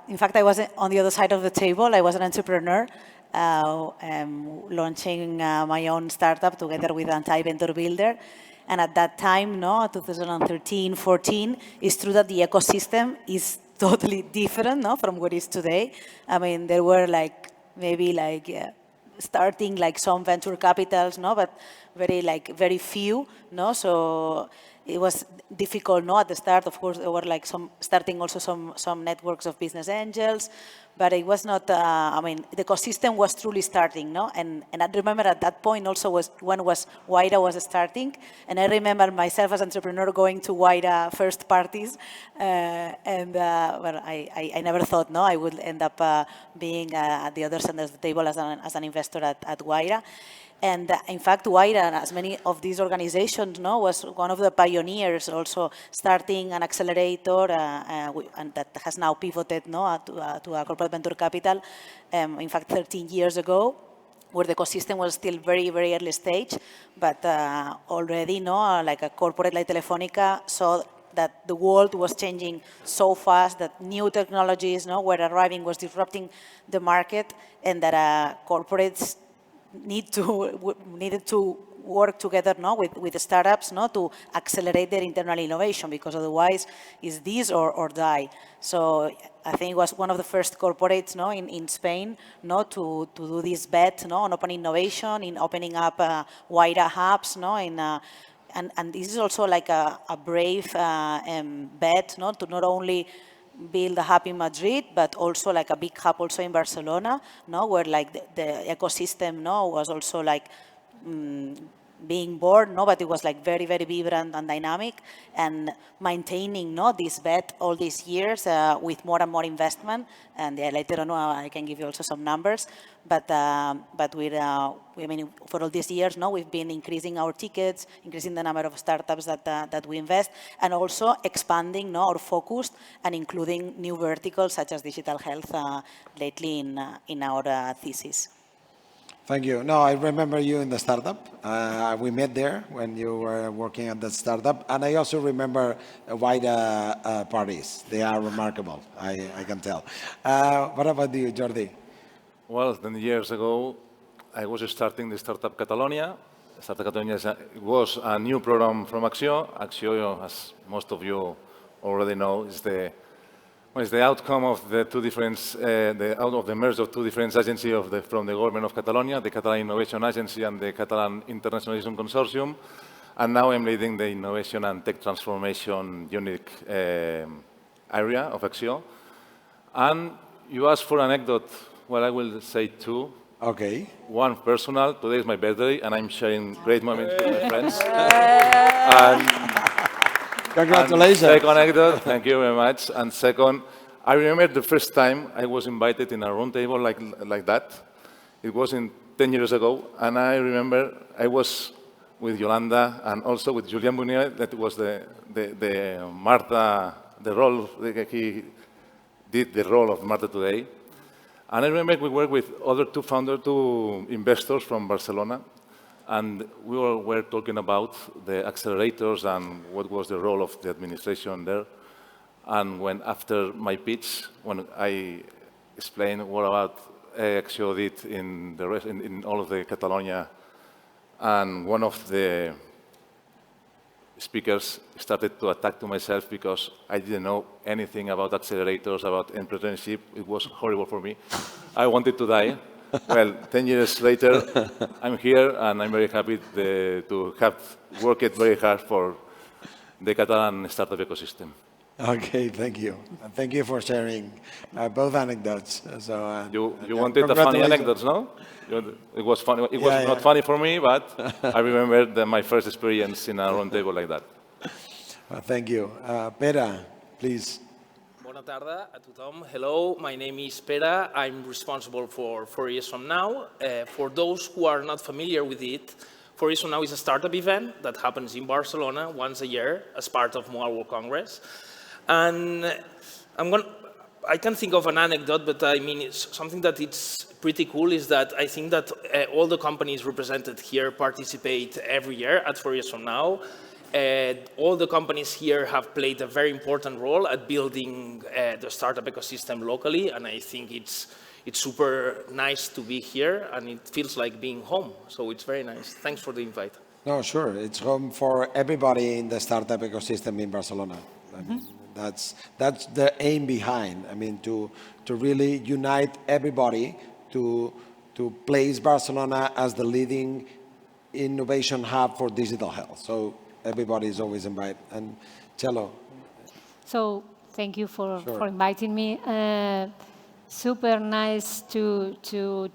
in fact, I was on the other side of the table. I was an entrepreneur, launching my own startup together with Anti-Venture Builder. And at that time, 2013, 14, it's true that the ecosystem is totally different, from what it is today. I mean, there were starting some venture capitals, but very few, So it was difficult, at the start. Of course, there were starting also some networks of business angels, but it was not. I mean, the ecosystem was truly starting, And I remember at that point also when Wayra was starting, and I remember myself as an entrepreneur going to Wayra first parties, and well, I never thought I would end up being at the other end of the table as an investor at Wayra. And in fact, Wayra, as many of these organizations, was one of the pioneers also starting an accelerator and that has now pivoted to a corporate venture capital, in fact, 13 years ago, where the ecosystem was still very, very early stage, but already, like a corporate like Telefónica saw that the world was changing so fast, that new technologies were arriving, was disrupting the market, and that corporates needed to work together with the startups to accelerate their internal innovation, because otherwise it's this or die. So I think it was one of the first corporates in Spain to do this bet on open innovation, in opening up wider hubs, and this is also like a brave bet to not only build a hub in Madrid, but also like a big hub also in Barcelona, where like the ecosystem was also like being born, but it was like very, very vibrant and dynamic, and maintaining this bet all these years with more and more investment. And later on, I can give you also some numbers, but I mean, for all these years, we've been increasing our tickets, increasing the number of startups that we invest, and also expanding our focus and including new verticals such as digital health lately in our thesis. Thank you. No, I remember you in the startup. We met there when you were working at the startup. And I also remember wider parties. They are remarkable, I can tell. What about you, Jordi? Well, 10 years ago, I was starting the startup Catalonia. Startup Catalonia was a new program from ACCIÓ. ACCIÓ, as most of you already know, is the outcome of the two different, the merge of two different agencies from the government of Catalonia, the Catalan Innovation Agency and the Catalan Internationalization Consortium. And now I'm leading the Innovation and Tech Transformation unique area of ACCIÓ. And you asked for an anecdote. Well, I will say two. Okay. One personal. Today is my birthday, and I'm sharing great moments with my friends. And congratulations. And second anecdote, thank you very much. And second, I remember the first time I was invited in a round table like that. It was 10 years ago, and I remember I was with Yolanda and also with Julian Bunier. That was the Marta, the role, he did the role of Marta today. And I remember we worked with other two investors from Barcelona, and we were talking about the accelerators and what was the role of the administration there. And when after my pitch, when I explained what about ACCIÓ did in all of the Catalonia, and one of the speakers started to attack to myself because I didn't know anything about accelerators, about entrepreneurship. It was horrible for me. I wanted to die. Well, 10 years later, I'm here, and I'm very happy to have worked very hard for the Catalan startup ecosystem. Okay, thank you. And thank you for sharing both anecdotes. So, you wanted the funny anecdotes, no? It was funny. It was not funny for me, but I remember my first experience in a round table like that. Well, thank you. Pere, please. Bona tarda a tothom. Hello, my name is Pere. I'm responsible for 4 Years From Now. For those who are not familiar with it, 4 Years From Now is a startup event that happens in Barcelona once a year as part of Mobile World Congress. And I can think of an anecdote, but I mean, it's something that it's pretty cool is that I think that all the companies represented here participate every year at 4 Years From Now. All the companies here have played a very important role at building the startup ecosystem locally, and I think it's super nice to be here, and it feels like being home, so it's very nice. Thanks for the invite. No, sure. It's home for everybody in the startup ecosystem in Barcelona. I mean, that's the aim behind. I mean, to really unite everybody to place Barcelona as the leading innovation hub for digital health. So everybody is always invited. And Cello. So thank you for inviting me. Super nice to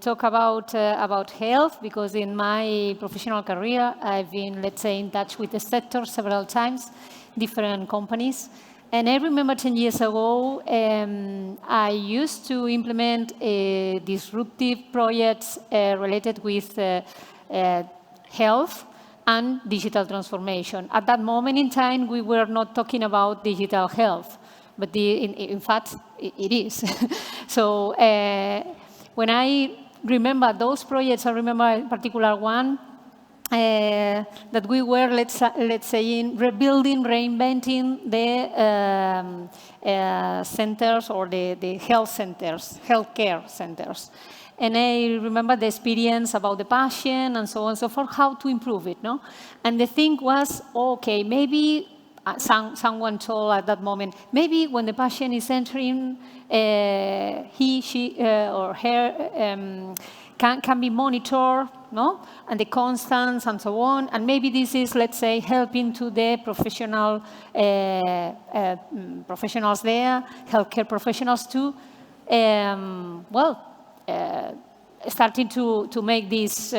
talk about health, because in my professional career I've been, let's say, in touch with the sector several times, different companies. And I remember 10 years ago, I used to implement disruptive projects related with health and digital transformation. At that moment in time, we were not talking about digital health, but in fact, it is. So when I remember those projects, I remember a particular one that we were, let's say, rebuilding, reinventing the centers or the health centers, healthcare centers. And I remember the experience about the passion and so on and so forth, how to improve it, no? And the thing was, okay, maybe someone told at that moment, maybe when the patient is entering, he, she, or her can be monitored, no? And the constants and so on. And maybe this is, let's say, helping to the professionals there, healthcare professionals too. Starting to make these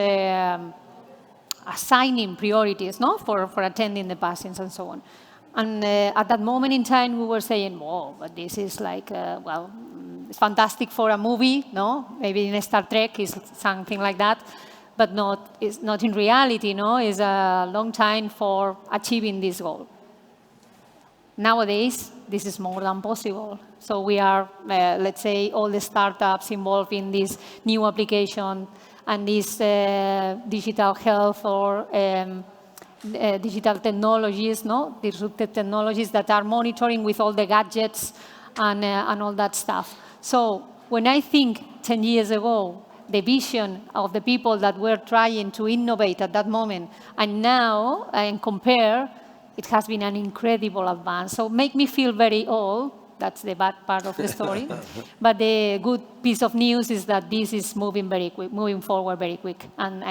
assigning priorities, no, for attending the patients and so on. And at that moment in time, we were saying, "Whoa, but this is like, it's fantastic for a movie, no? Maybe in Star Trek is something like that, but it's not in reality, no? It's a long time for achieving this goal." Nowadays, this is more than possible. So we are, let's say, all the startups involved in this new application and this digital health or digital technologies, no? Disruptive technologies that are monitoring with all the gadgets and all that stuff. So when I think 10 years ago, the vision of the people that were trying to innovate at that moment, and now, and compare, it has been an incredible advance. So make me feel very old. That's the bad part of the story. But the good piece of news is that this is moving very quick, moving forward very quick. And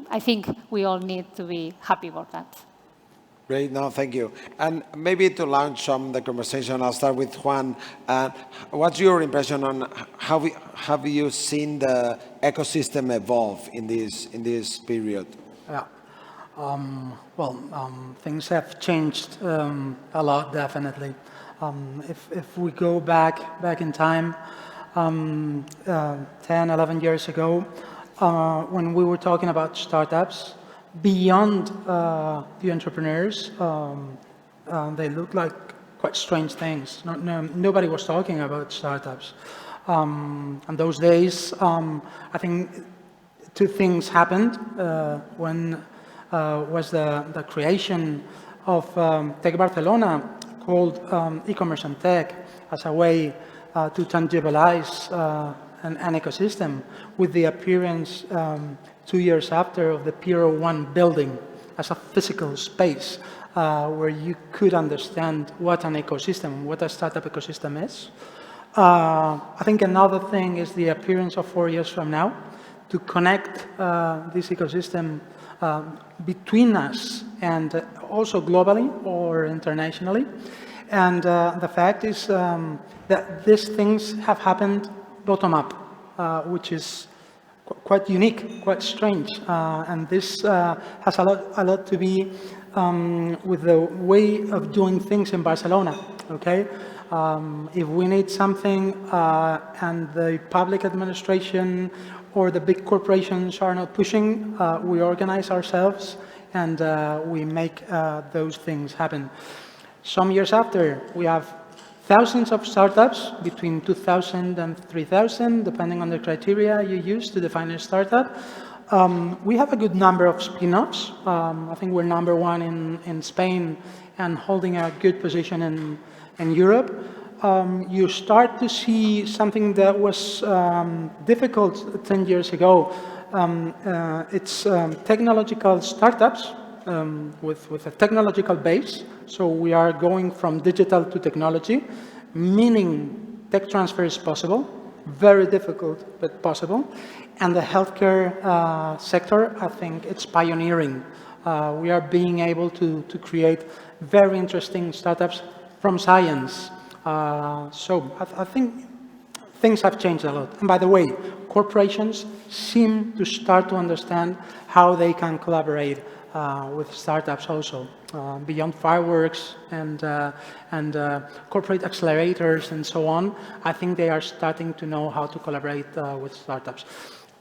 I think we all need to be happy about that. Great, no, thank you. And maybe to launch the conversation, I'll start with Juan. What's your impression on how have you seen the ecosystem evolve in this period? Yeah. Things have changed a lot, definitely. If we go back in time, 10, 11 years ago, when we were talking about startups, beyond the entrepreneurs, they looked like quite strange things. Nobody was talking about startups. And those days, I think two things happened. One was the creation of Tech Barcelona, called e-commerce and tech, as a way to tangibilize an ecosystem, with the appearance 2 years after of the Pier 1 building as a physical space where you could understand what an ecosystem, what a startup ecosystem is. I think another thing is the appearance of 4 years from now to connect this ecosystem between us and also globally or internationally. And the fact is that these things have happened bottom up, which is quite unique, quite strange. And this has a lot to be with the way of doing things in Barcelona, okay? If we need something and the public administration or the big corporations are not pushing, we organize ourselves and we make those things happen. Some years after, we have thousands of startups, between 2,000 and 3,000, depending on the criteria you use to define a startup. We have a good number of spin-offs. I think we're number one in Spain and holding a good position in Europe. You start to see something that was difficult 10 years ago. It's technological startups with a technological base. So we are going from digital to technology, meaning tech transfer is possible, very difficult, but possible. And the healthcare sector, I think it's pioneering. We are being able to create very interesting startups from science. So I think things have changed a lot. And by the way, corporations seem to start to understand how they can collaborate with startups also. Beyond fireworks and corporate accelerators and so on, I think they are starting to know how to collaborate with startups.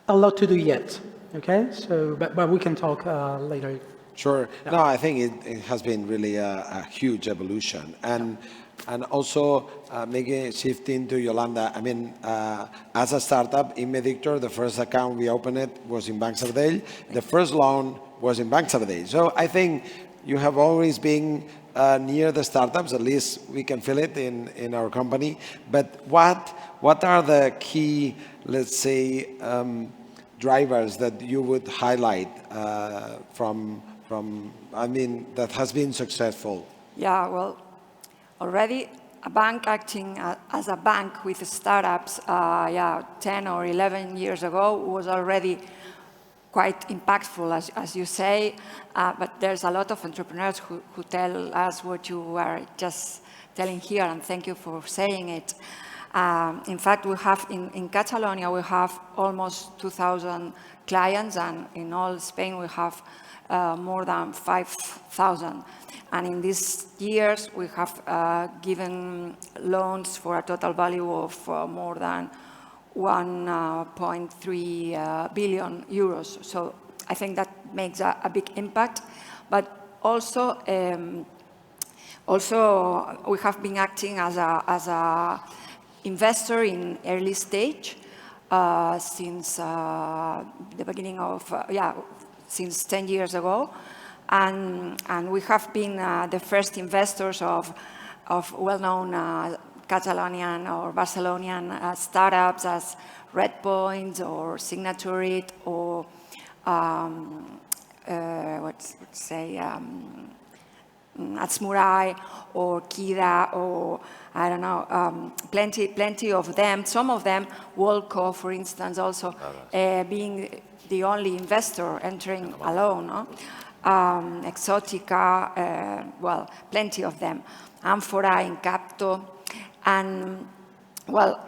A lot to do yet, okay? So, but we can talk later. Sure. Yeah. No, I think it has been really a huge evolution. And also, maybe shifting to Yolanda, I mean, as a startup in Medictor, the first account we opened was in Banc Sabadell. The first loan was in Banc Sabadell. So I think you have always been near the startups, at least we can feel it in our company. But what what are the key, let's say, drivers that you would highlight that has been successful? Yeah, well, already a bank acting as a bank with startups, 10 or 11 years ago was already quite impactful, as you say, but there's a lot of entrepreneurs who tell us what you are just telling here, and thank you for saying it. In fact, we have in Catalonia, we have almost 2,000 clients, and in all Spain, we have more than 5,000. And in these years, we have given loans for a total value of more than 1.3 billion euros. So I think that makes a big impact. But also we have been acting as a investor in early stage since the beginning of, since 10 years ago. And we have been the first investors of well-known Catalonian or Barcelonian startups as Redpoint or Signaturit or Atsmurai or Kida or I don't know, plenty of them. Some of them, Wolco, for instance, also being the only investor entering alone. No? Exotica, well, plenty of them. Amphora, Incapto, and well,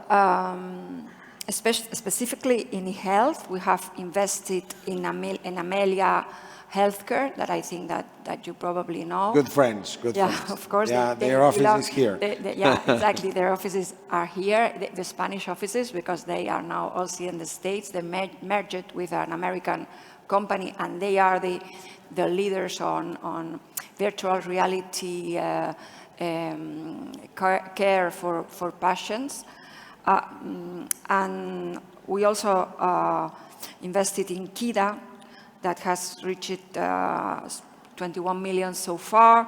specifically in health, we have invested in Amelia Healthcare, that I think that you probably know. Good friends, good friends. Yeah, of course. Yeah, their office is here. Yeah, exactly. Their offices are here, the Spanish offices, because they are now also in the States. They merged with an American company, and they are the leaders on virtual reality care for patients. And we also invested in Kida, that has reached 21 million so far,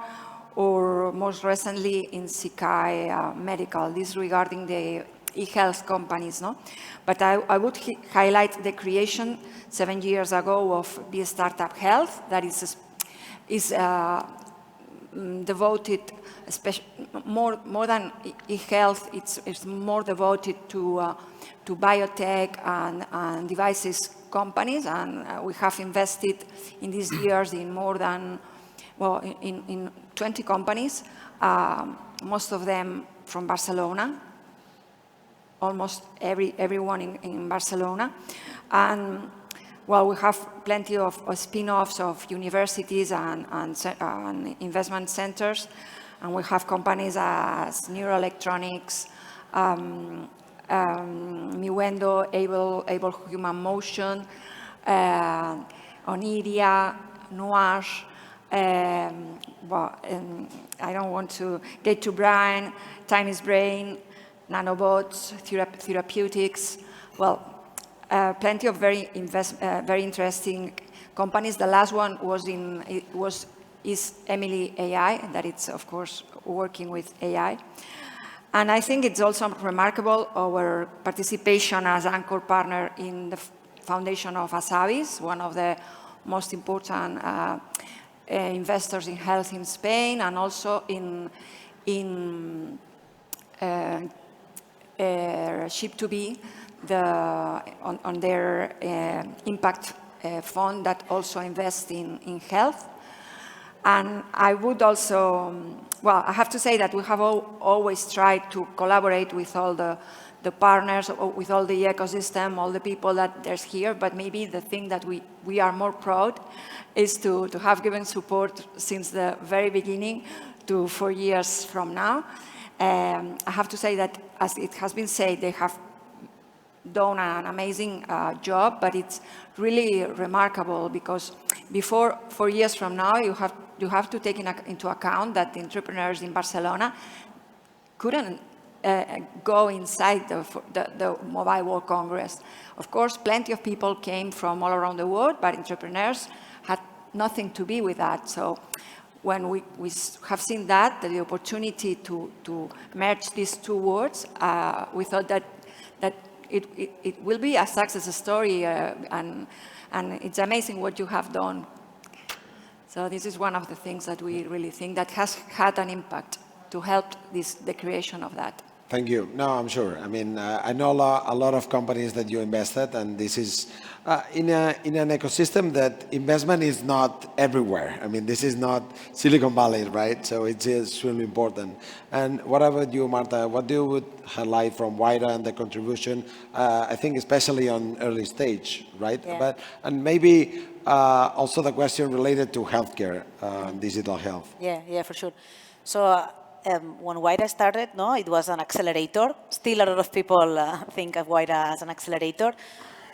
or most recently in Sikai Medical, this regarding the e-health companies. No? But I would highlight the creation 7 years ago of Be Startup Health, that is devoted, more than e-health, it's more devoted to biotech and devices companies, and we have invested in these years in more than, well, in 20 companies, most of them from Barcelona, almost everyone in Barcelona. And well, we have plenty of spin-offs of universities and investment centers, and we have companies as Neuroelectronics, Miwendo, Able Human Motion, Oniria, Nuage, I don't want to get to Brian, Time is Brain, Nanobots, Therapeutics, well, plenty of very interesting companies. The last one is Emily AI, that it's of course working with AI. And I think it's also remarkable our participation as anchor partner in the foundation of ACCIÓ, one of the most important investors in health in Spain, and also in Ship2Be, on their impact fund that also invests in health. And I would also, well, I have to say that we have always tried to collaborate with all the partners, with all the ecosystem, all the people that there's here, but maybe the thing that we are more proud is to have given support since the very beginning to 4 years from now. I have to say that, as it has been said, they have done an amazing job, but it's really remarkable because before 4 years from now, you have to take into account that the entrepreneurs in Barcelona couldn't go inside the Mobile World Congress. Of course, plenty of people came from all around the world, but entrepreneurs had nothing to be with that. So when we have seen that, the opportunity to merge these two words, we thought that it will be a success story, and it's amazing what you have done. So this is one of the things that we really think that has had an impact to help the creation of that. Thank you. No, I'm sure. I mean, I know a lot of companies that you invested, and this is in an ecosystem that investment is not everywhere. I mean, this is not Silicon Valley, right? So it's extremely important. And what about you, Marta? What do you would highlight from WIDA and the contribution? I think especially on early stage, right? Yeah. And maybe also the question related to healthcare, digital health. Yeah, for sure. So. When WIDA started, it was an accelerator. Still, a lot of people think of WIDA as an accelerator,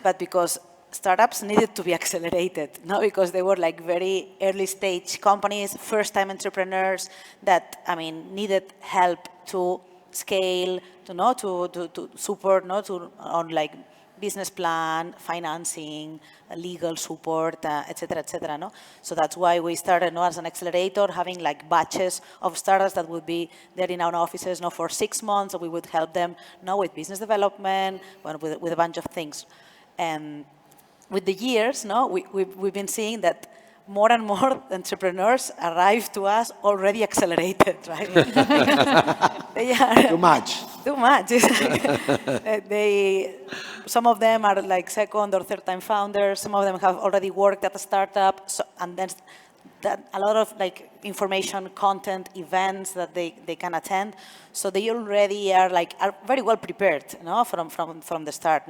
but because startups needed to be accelerated, because they were like very early stage companies, first-time entrepreneurs that, needed help to scale, to support, on like business plan, financing, legal support, etc., etc. So that's why we started as an accelerator, having like batches of startups that would be there in our offices for 6 months, and we would help them with business development, with a bunch of things. And with the years, we've been seeing that more and more entrepreneurs arrive to us already accelerated, right? Too much. Too much. Some of them are like second or third time founders. Some of them have already worked at a startup, and then a lot of like information, content, events that they can attend. So they already are very well prepared, from the start,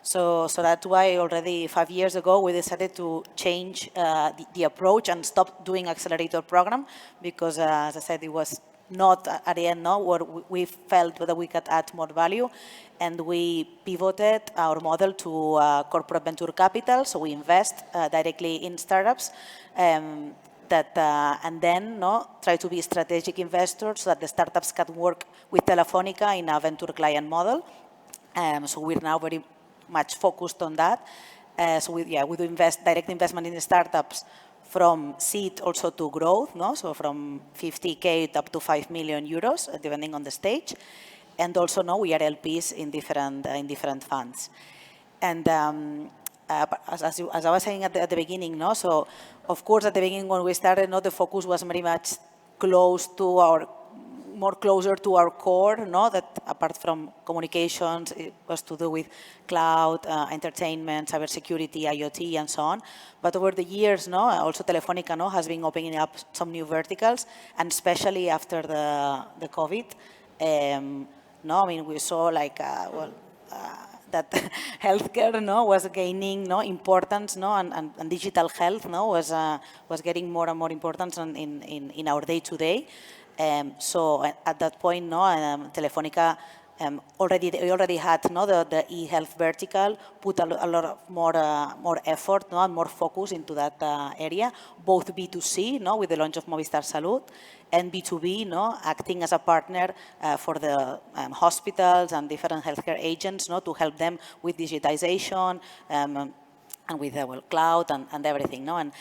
So that's why already 5 years ago we decided to change the approach and stop doing accelerator program, because as I said, it was not at the end where we felt that we could add more value, and we pivoted our model to corporate venture capital. So we invest directly in startups. And then try to be strategic investors so that the startups can work with Telefónica in a venture client model. So we're now very much focused on that. So we do direct investment in the startups from seed also to growth, so from 50K up to 5 million euros, depending on the stage. And also we are LPs in different funds. And as I was saying at the beginning, so of course at the beginning when we started, the focus was very much more closer to our core, that apart from communications, it was to do with cloud, entertainment, cybersecurity, IoT, and so on. But over the years, also Telefónica has been opening up some new verticals, and especially after the COVID, we saw that healthcare was gaining importance, and digital health was getting more and more importance in our day-to-day. So at that point, Telefónica already had the e-health vertical, put a lot of more effort and more focus into that area, both B2C with the launch of Movistar Salud, and B2B acting as a partner for the hospitals and different healthcare agents to help them with digitization, and with cloud and everything, And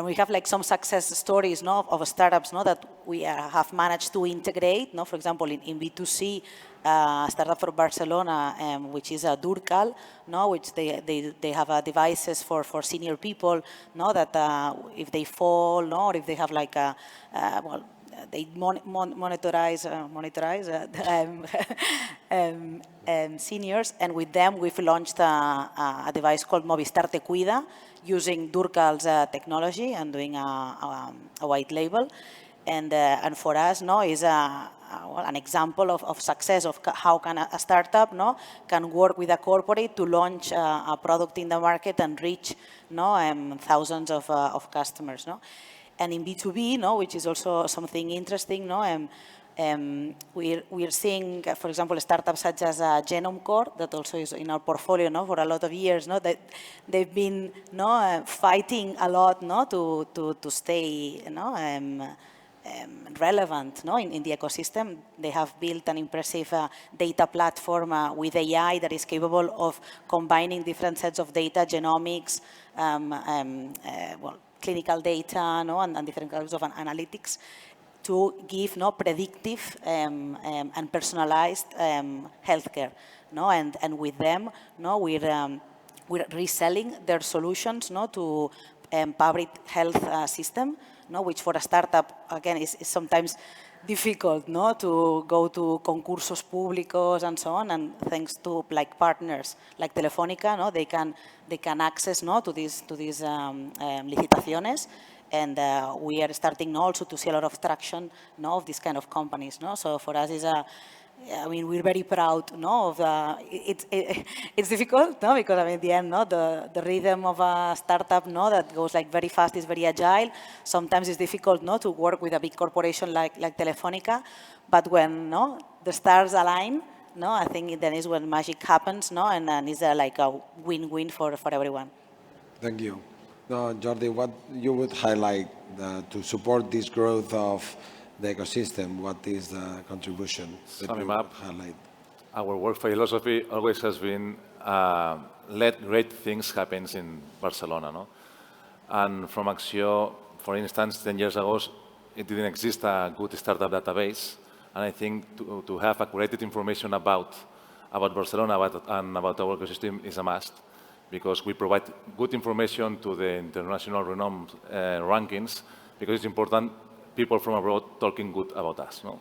we have some success stories, of startups, that we have managed to integrate, For example, in B2C, startup from Barcelona, which is Durcal, which they have devices for senior people, that if they fall, or if they have they monitorize seniors, and with them we've launched a device called Movistar Te Cuida, using Durcal's technology and doing a white label. And for us, is an example of success of how can a startup can work with a corporate to launch a product in the market and reach thousands of customers. And in B2B, which is also something interesting, we're seeing, for example, startups such as Genome Core, that also is in our portfolio for a lot of years. That they've been fighting a lot to stay relevant in the ecosystem. They have built an impressive data platform with AI that is capable of combining different sets of data, genomics, clinical data, no, and different kinds of analytics to give predictive and personalized healthcare, no, and with them, no, we're reselling their solutions, no, to public health system, no, which for a startup again is sometimes difficult, no, to go to concursos públicos and so on, and thanks to like partners like Telefónica, no, they can access, no, to these licitaciones, and we are starting also to see a lot of traction, no, of these kind of companies, no. So for us is I mean, we're very proud, no, of it's difficult, no, because I mean, at the end, no, the rhythm of a startup, no, that goes like very fast, is very agile. Sometimes it's difficult, no, to work with a big corporation like Telefónica, but when, no, the stars align, no, I think then is when magic happens, no, and it's like a win-win for everyone. Thank you. No, Jordi, what you would highlight to support this growth of the ecosystem? What is the contribution that you would highlight? Our work philosophy always has been let great things happen in Barcelona, no? And from ACCIÓ, for instance, 10 years ago, it didn't exist a good startup database. And I think to have accurate information about Barcelona and about our ecosystem is a must, because we provide good information to the international renowned rankings, because it's important people from abroad talking good about us. No?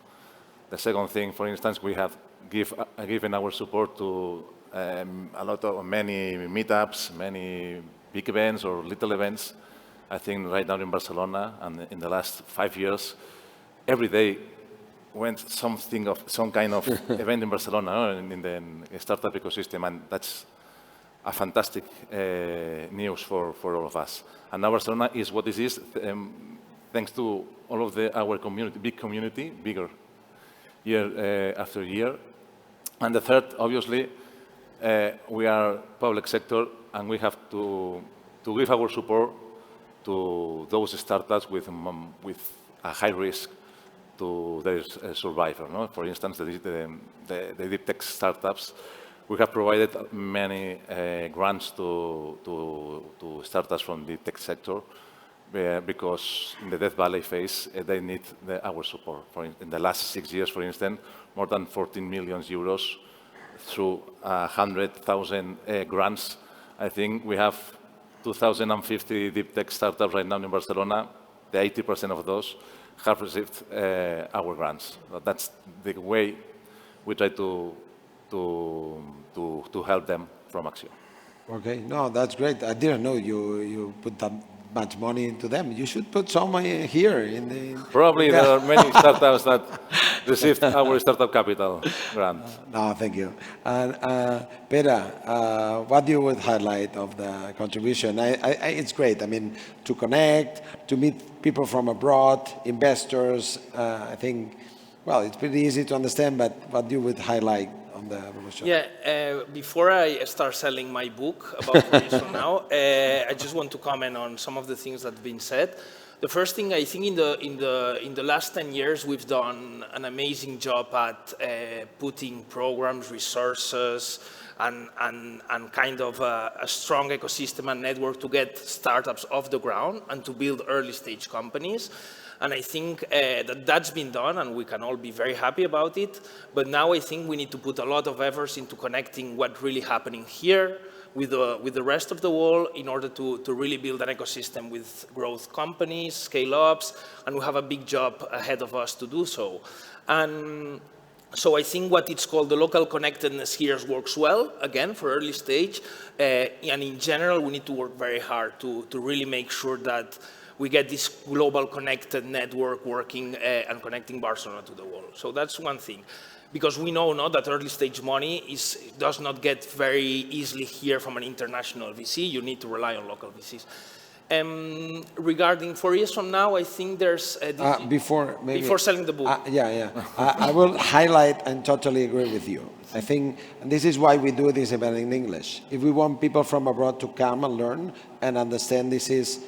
The second thing, for instance, we have given our support to many meetups, many big events or little events. I think right now in Barcelona, and in the last 5 years, every day went some kind of event in Barcelona, no? in the startup ecosystem, and that's a fantastic news for all of us. And now Barcelona is what it is, thanks to all of our community, bigger year after year. And the third, obviously, we are public sector, and we have to give our support to those startups with a high risk to their survival. No? For instance, the deep tech startups, we have provided many grants to startups from the tech sector, because in the Death Valley phase, they need our support. In the last 6 years, for instance, more than 14 million euros through 100,000 grants. I think we have 2,050 deep tech startups right now in Barcelona. The 80% of those have received our grants. That's the way we try to help them from ACCIÓ. Okay, no, that's great. I didn't know you put that much money into them. You should put some money here in the... Probably there are many startups that received our startup capital grant. No, thank you. And Pere, what you would highlight of the contribution? It's great. I mean, to connect, to meet people from abroad, investors. I think, well, it's pretty easy to understand, but what you would highlight on the evolution? Yeah, before I start selling my book about 4 years from now, I just want to comment on some of the things that have been said. The first thing, I think in the last 10 years, we've done an amazing job at putting programs, resources, and kind of a strong ecosystem and network to get startups off the ground and to build early stage companies. And I think that's been done, and we can all be very happy about it. But now I think we need to put a lot of efforts into connecting what's really happening here with the rest of the world in order to really build an ecosystem with growth companies, scale-ups, and we have a big job ahead of us to do so. And so I think what it's called the local connectedness here works well, again, for early stage. And in general, we need to work very hard to really make sure that we get this global connected network working and connecting Barcelona to the world. So that's one thing. Because we know that early stage money does not get very easily here from an international VC. You need to rely on local VCs. Regarding 4 years from now, I think there's... Before selling the book. I will highlight and totally agree with you. I think, and this is why we do this event in English. If we want people from abroad to come and learn and understand this is,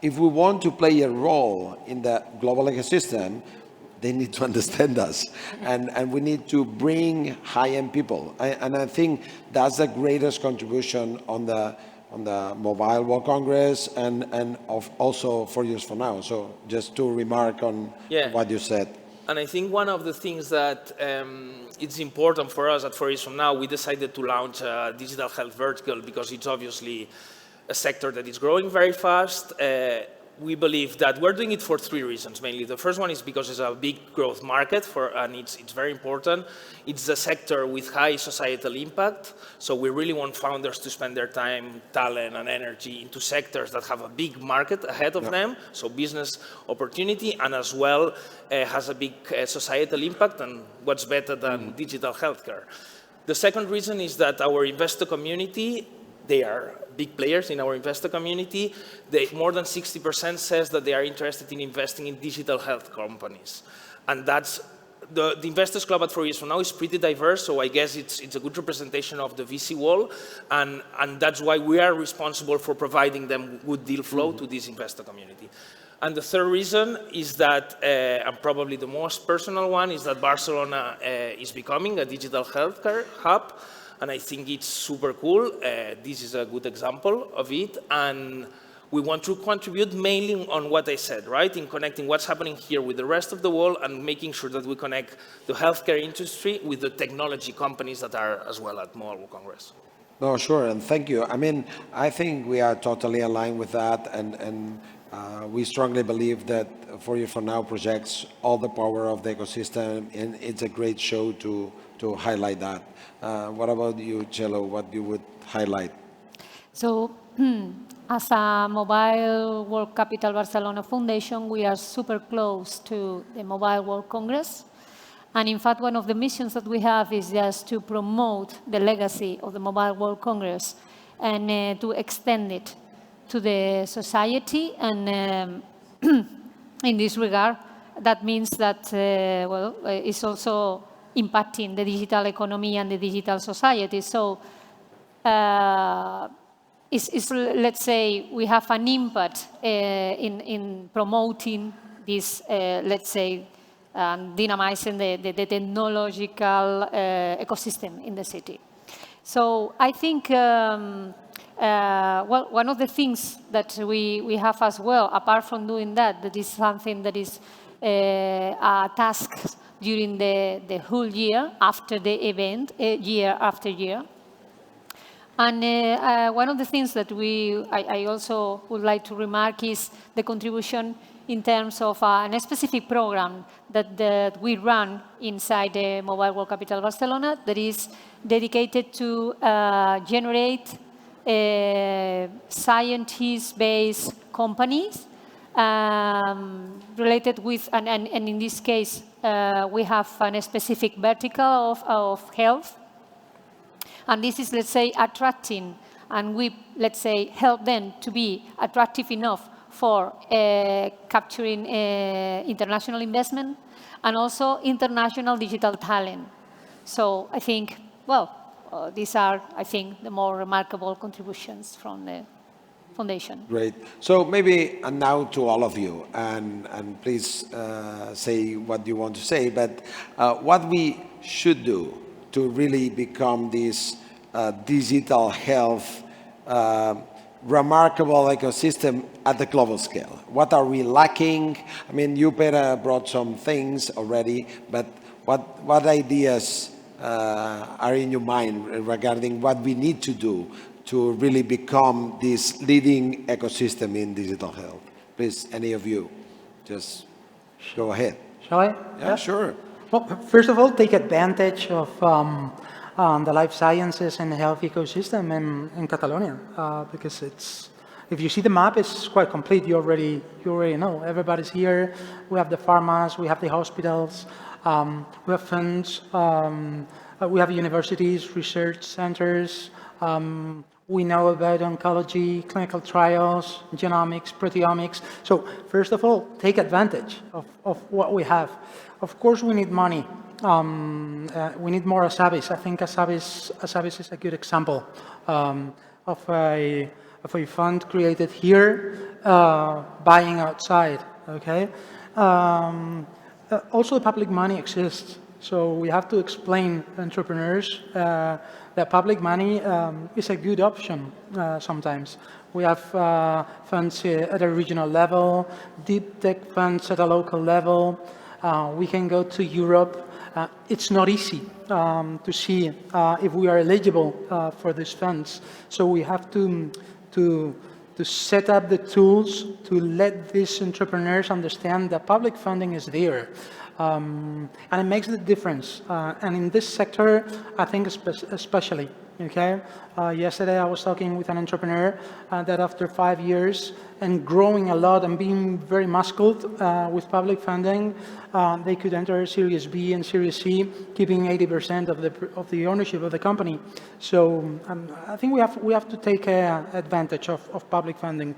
if we want to play a role in the global ecosystem, they need to understand us, and we need to bring high-end people. And I think that's the greatest contribution on the Mobile World Congress and also 4 years from now. So just to remark on what you said. And I think one of the things that it's important for us at 4 years from now, we decided to launch a digital health vertical because it's obviously a sector that is growing very fast. We believe that we're doing it for 3 reasons mainly. The first one is because it's a big growth market and it's very important. It's a sector with high societal impact. So we really want founders to spend their time, talent, and energy into sectors that have a big market ahead of them. So business opportunity, and as well has a big societal impact. And what's better than digital healthcare? The second reason is that our investor community, they are big players in our investor community. More than 60% says that they are interested in investing in digital health companies. And that's, the Investors Club at 4 years from now is pretty diverse, so I guess it's a good representation of the VC wall, and that's why we are responsible for providing them good deal flow to this investor community. And the third reason is that, and probably the most personal one, is that Barcelona is becoming a digital healthcare hub. And I think it's super cool. This is a good example of it. And we want to contribute mainly on what I said, right? In connecting what's happening here with the rest of the world and making sure that we connect the healthcare industry with the technology companies that are as well at Mobile World Congress. No, sure, and thank you. I mean, I think we are totally aligned with that, and we strongly believe that 4 years from now projects all the power of the ecosystem, and it's a great show to highlight that. What about you, Cello? What you would highlight? So, as a Mobile World Capital Barcelona Foundation, we are super close to the Mobile World Congress. And in fact, one of the missions that we have is just to promote the legacy of the Mobile World Congress and to extend it to the society. And in this regard, that means that, it's also impacting the digital economy and the digital society. So let's say we have an impact in promoting this, let's say, dynamizing the technological ecosystem in the city. So I think, one of the things that we have as well, apart from doing that, that is something that is a task during the whole year after the event, year after year. And one of the things that I also would like to remark is the contribution in terms of a specific program that we run inside the Mobile World Capital Barcelona that is dedicated to generate scientist-based companies related with, and in this case, we have a specific vertical of health. And this is, let's say, attracting, and we, let's say, help them to be attractive enough for capturing international investment and also international digital talent. So I think, these are, I think, the more remarkable contributions from the foundation. Great. So maybe now to all of you, and please say what you want to say, but what we should do to really become this digital health remarkable ecosystem at the global scale. What are we lacking? I mean, you better brought some things already, but what ideas are in your mind regarding what we need to do to really become this leading ecosystem in digital health? Please, any of you, just go ahead. Shall I? Yeah, sure. Well, first of all, take advantage of the life sciences and health ecosystem in Catalonia, because it's, if you see the map, it's quite complete. You already know. Everybody's here. We have the pharmas, we have the hospitals, we have funds, we have universities, research centers. We know about oncology, clinical trials, genomics, proteomics. So first of all, take advantage of what we have. Of course, we need money. We need more ASABIS. I think ASABIS is a good example of a fund created here, buying outside. Okay. Also, the public money exists. So we have to explain to entrepreneurs that public money is a good option sometimes. We have funds at a regional level, deep tech funds at a local level. We can go to Europe. It's not easy to see if we are eligible for these funds. So we have to set up the tools to let these entrepreneurs understand that public funding is there. And it makes the difference. And in this sector, I think especially, okay? Yesterday I was talking with an entrepreneur that after 5 years and growing a lot and being very muscled with public funding, they could enter Series B and Series C, keeping 80% of the ownership of the company. So I think we have to take advantage of public funding.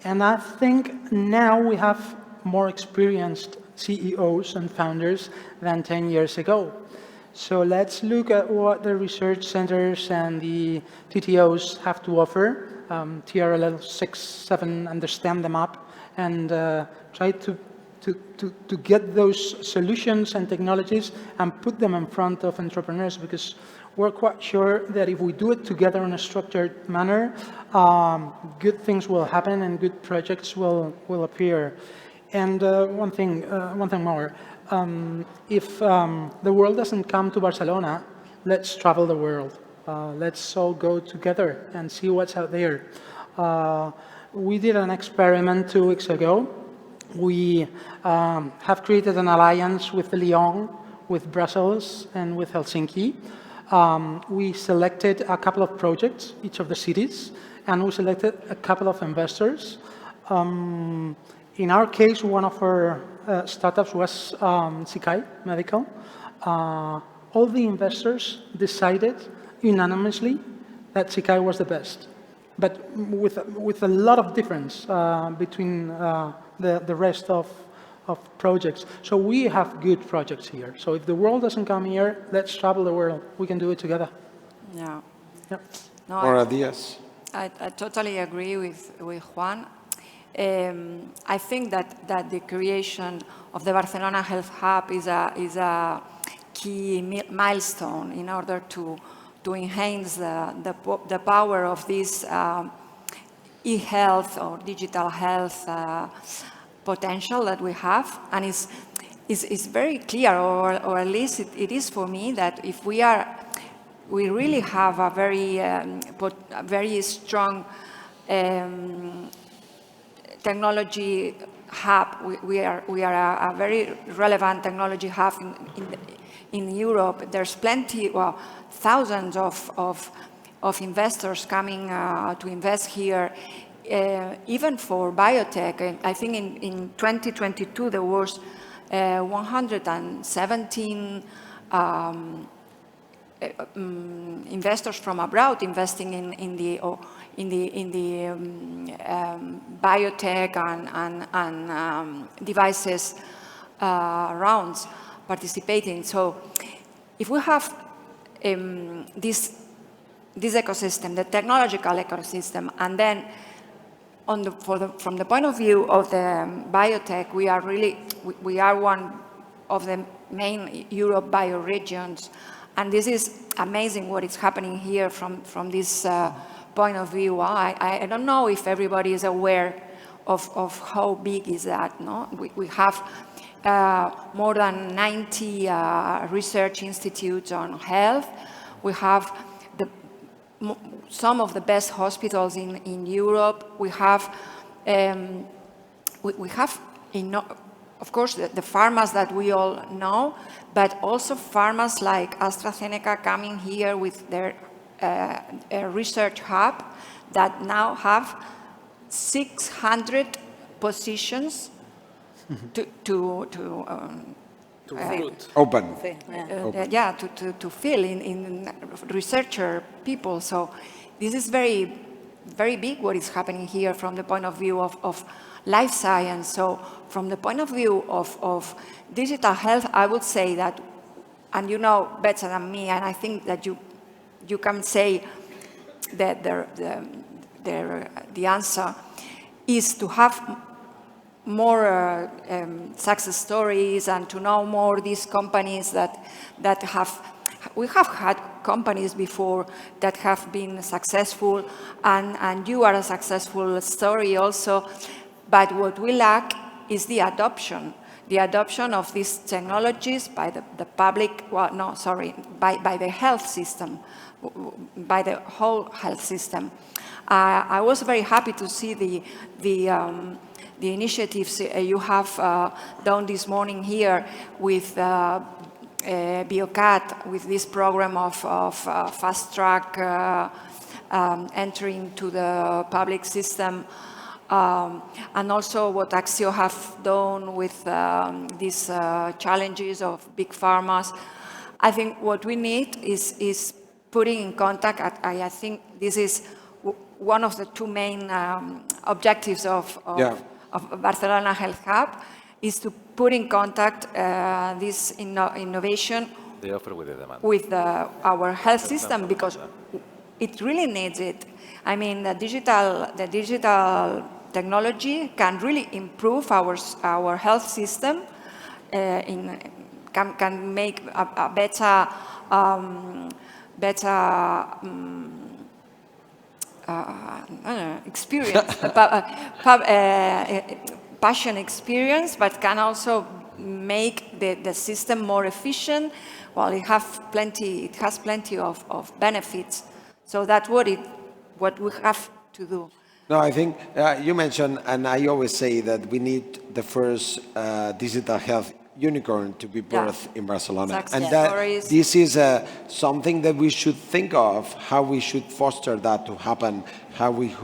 And I think now we have more experienced CEOs and founders than 10 years ago. So let's look at what the research centers and the TTOs have to offer, TRL 6, 7, understand them up, and try to get those solutions and technologies and put them in front of entrepreneurs, because we're quite sure that if we do it together in a structured manner, good things will happen and good projects will appear. And one thing more. If the world doesn't come to Barcelona, let's travel the world. Let's all go together and see what's out there. We did an experiment 2 weeks ago. We have created an alliance with Lyon, with Brussels, and with Helsinki. We selected a couple of projects, each of the cities, and we selected a couple of investors. In our case, one of our startups was ACCIÓ Medical. All the investors decided unanimously that ACCIÓ was the best, but with a lot of difference between the rest of projects. So we have good projects here. So if the world doesn't come here, let's travel the world. We can do it together. Yeah. Yep. No, Or ideas. I totally agree with Juan. I think that the creation of the Barcelona Health Hub is a key milestone in order to enhance the power of this e-health or digital health potential that we have. And it's very clear, or at least it is for me, that if we really have a very strong technology hub. We are a very relevant technology hub in Europe. There's plenty, well, thousands of investors coming to invest here, even for biotech. I think in 2022 there was 117 investors from abroad investing in the biotech and devices rounds participating. So if we have this ecosystem, the technological ecosystem, and then from the point of view of the biotech, we are one of the main Europe bioregions, and this is amazing what is happening here from this point of view. I don't know if everybody is aware of how big is that. No, we have more than 90 research institutes on health. We have some of the best hospitals in Europe. We have of course the pharmas that we all know, but also pharmas like AstraZeneca coming here with their research hub that now have 600 positions to open. To fill in researcher people. So this is very, very big what is happening here from the point of view of life science. So from the point of view of digital health, I would say that, and you know better than me, and I think that you can say that the answer is to have more success stories and to know more these companies that have. We have had companies before that have been successful, and you are a successful story also. But what we lack is the adoption of these technologies by the public. Well, no, sorry, by the health system, by the whole health system. I was very happy to see the initiatives you have done this morning here with Biocat, with this program of fast track entering to the public system, and also what ACCIÓ have done with these challenges of big pharmas. I think what we need is putting in contact. I think this is one of the two main objectives of Barcelona Health Hub, is to put in contact this innovation with our health system, because it really needs it. I mean, the digital technology can really improve our health system, can make a better experience, patient experience, but can also make the system more efficient. Well, it has plenty of benefits. So that's what we have to do. No, I think you mentioned, and I always say that we need the first digital health unicorn to be birthed in Barcelona. And that this is something that we should think of, how we should foster that to happen, how we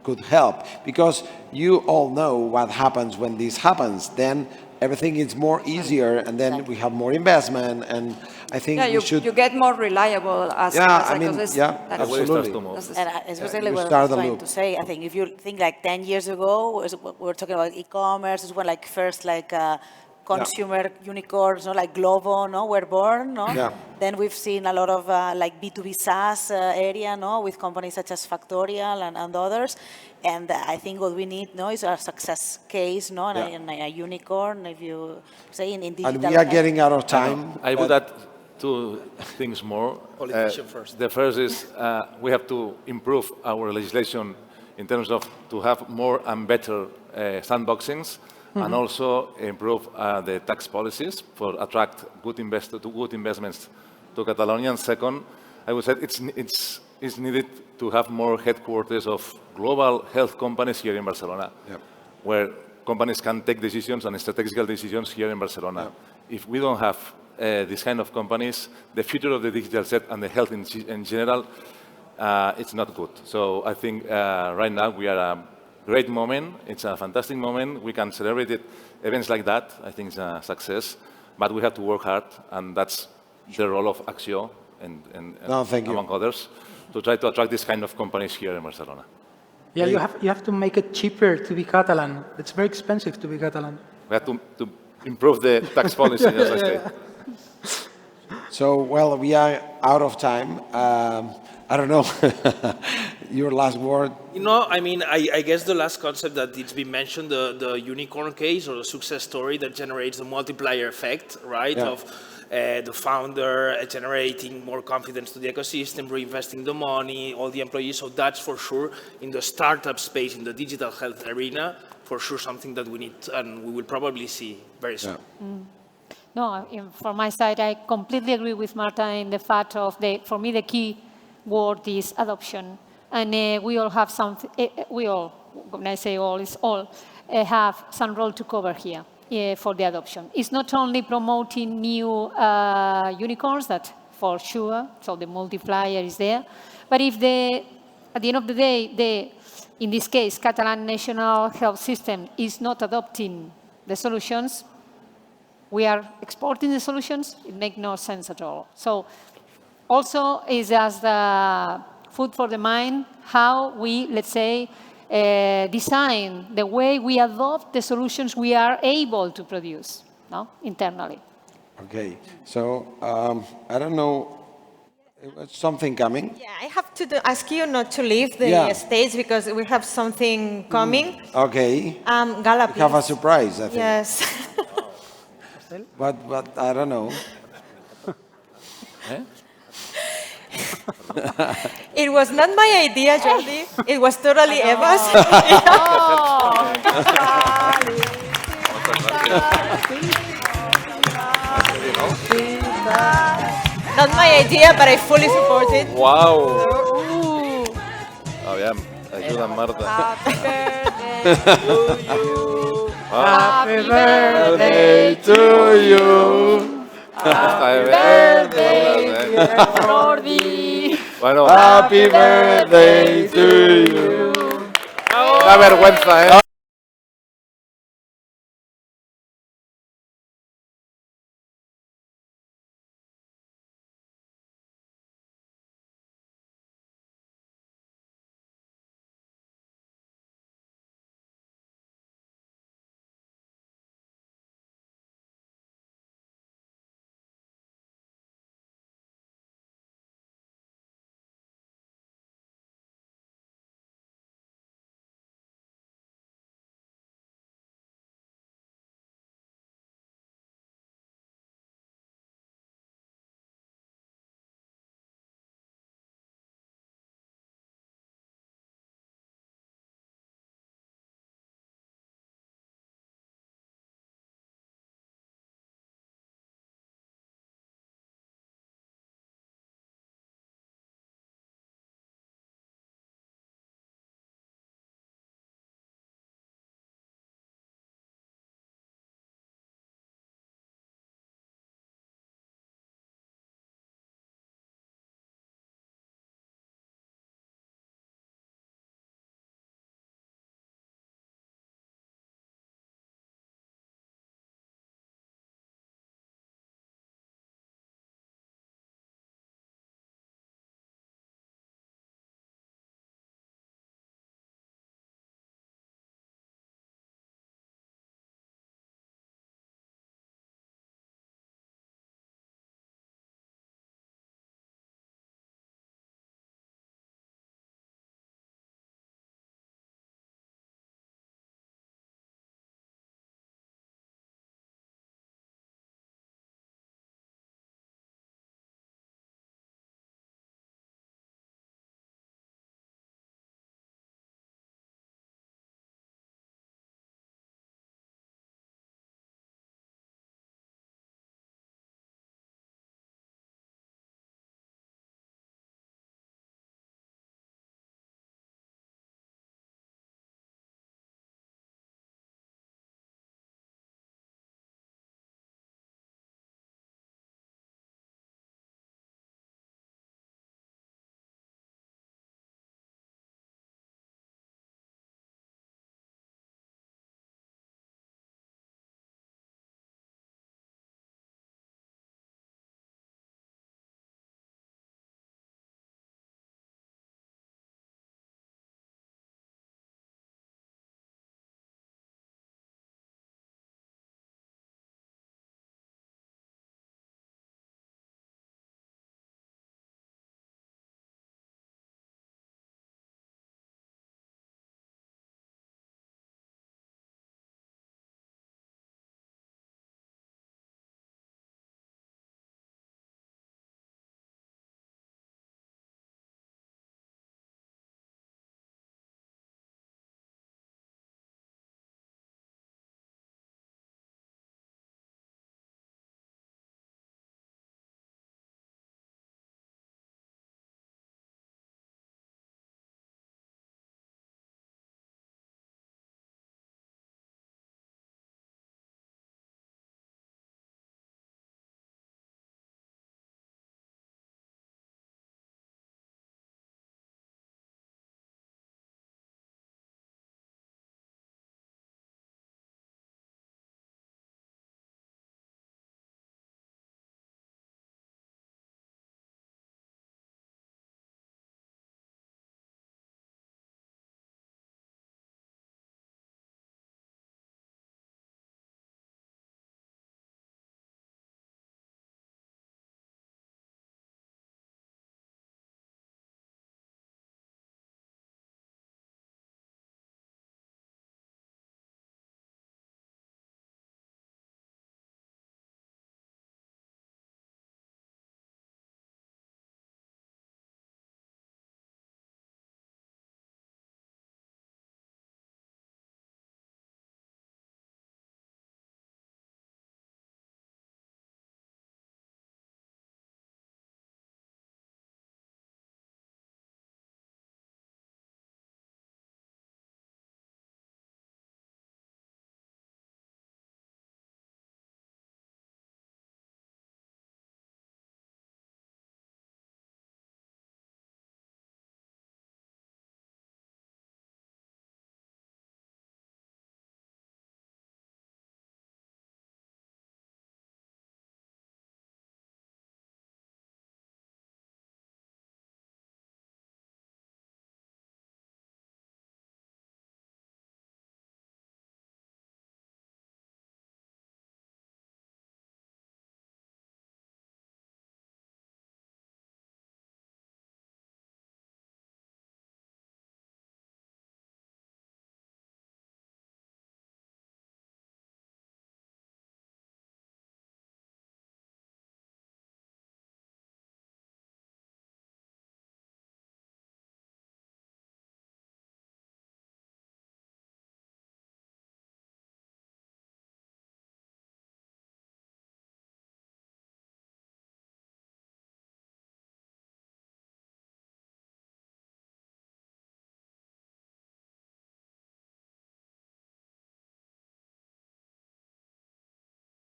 could help. Because you all know what happens when this happens. Then everything is more easier, and then we have more investment, and I think we should... you get more reliable as absolutely. And especially what I was trying to say, I think if you think like 10 years ago, we were talking about e-commerce, is when like first like consumer unicorns, like Glovo, were born, Then we've seen a lot of like B2B SaaS area, with companies such as Factorial and others. And I think what we need, is a success case, and a unicorn, if you say in digital. And we are getting out of time. I would add two things more. First. The first is we have to improve our legislation in terms of to have more and better sandboxings. And also improve the tax policies for attract good investments to Catalonia. And second, I would say it's needed to have more headquarters of global health companies here in Barcelona, where companies can take decisions and strategic decisions here in Barcelona. If we don't have these kind of companies, the future of the digital set and the health in general, it's not good. So I think right now we are great moment. It's a fantastic moment. We can celebrate events like that. I think it's a success. But we have to work hard, and that's the role of ACCIÓ and among others, to try to attract this kind of companies here in Barcelona. Yeah, you have to make it cheaper to be Catalan. It's very expensive to be Catalan. We have to improve the tax policy, as I say. So, well, we are out of time. I don't know, your last word? I mean, I guess the last concept that it's been mentioned, the unicorn case or the success story that generates the multiplier effect, right? Of the founder generating more confidence to the ecosystem, reinvesting the money, all the employees. So that's for sure in the startup space, in the digital health arena, for sure something that we need and we will probably see very soon. No, from my side, I completely agree with Marta in the fact of for me, the key word is adoption, and we all have something. We all, when I say all, is all, have some role to cover here for the adoption. It's not only promoting new unicorns, that for sure, so the multiplier is there, but if at the end of the day, in this case, Catalan national health system is not adopting the solutions, we are exporting the solutions, it makes no sense at all. So. Also, is as the food for the mind, how we, let's say, design the way we adopt the solutions we are able to produce internally. Okay, so I don't know It was something coming. Yeah, I have to ask you not to leave the stage because we have something coming. Okay. Gala, We have a please. surprise, I think. Yes. But I don't know. It was not my idea, Jordi. It was totally Eva's. Not my idea, but I fully support it. Wow. Aviam, ayuda Marta. Happy birthday to you. Happy birthday, Jordi. Bueno, Happy birthday to you. una vergüenza, ¿eh?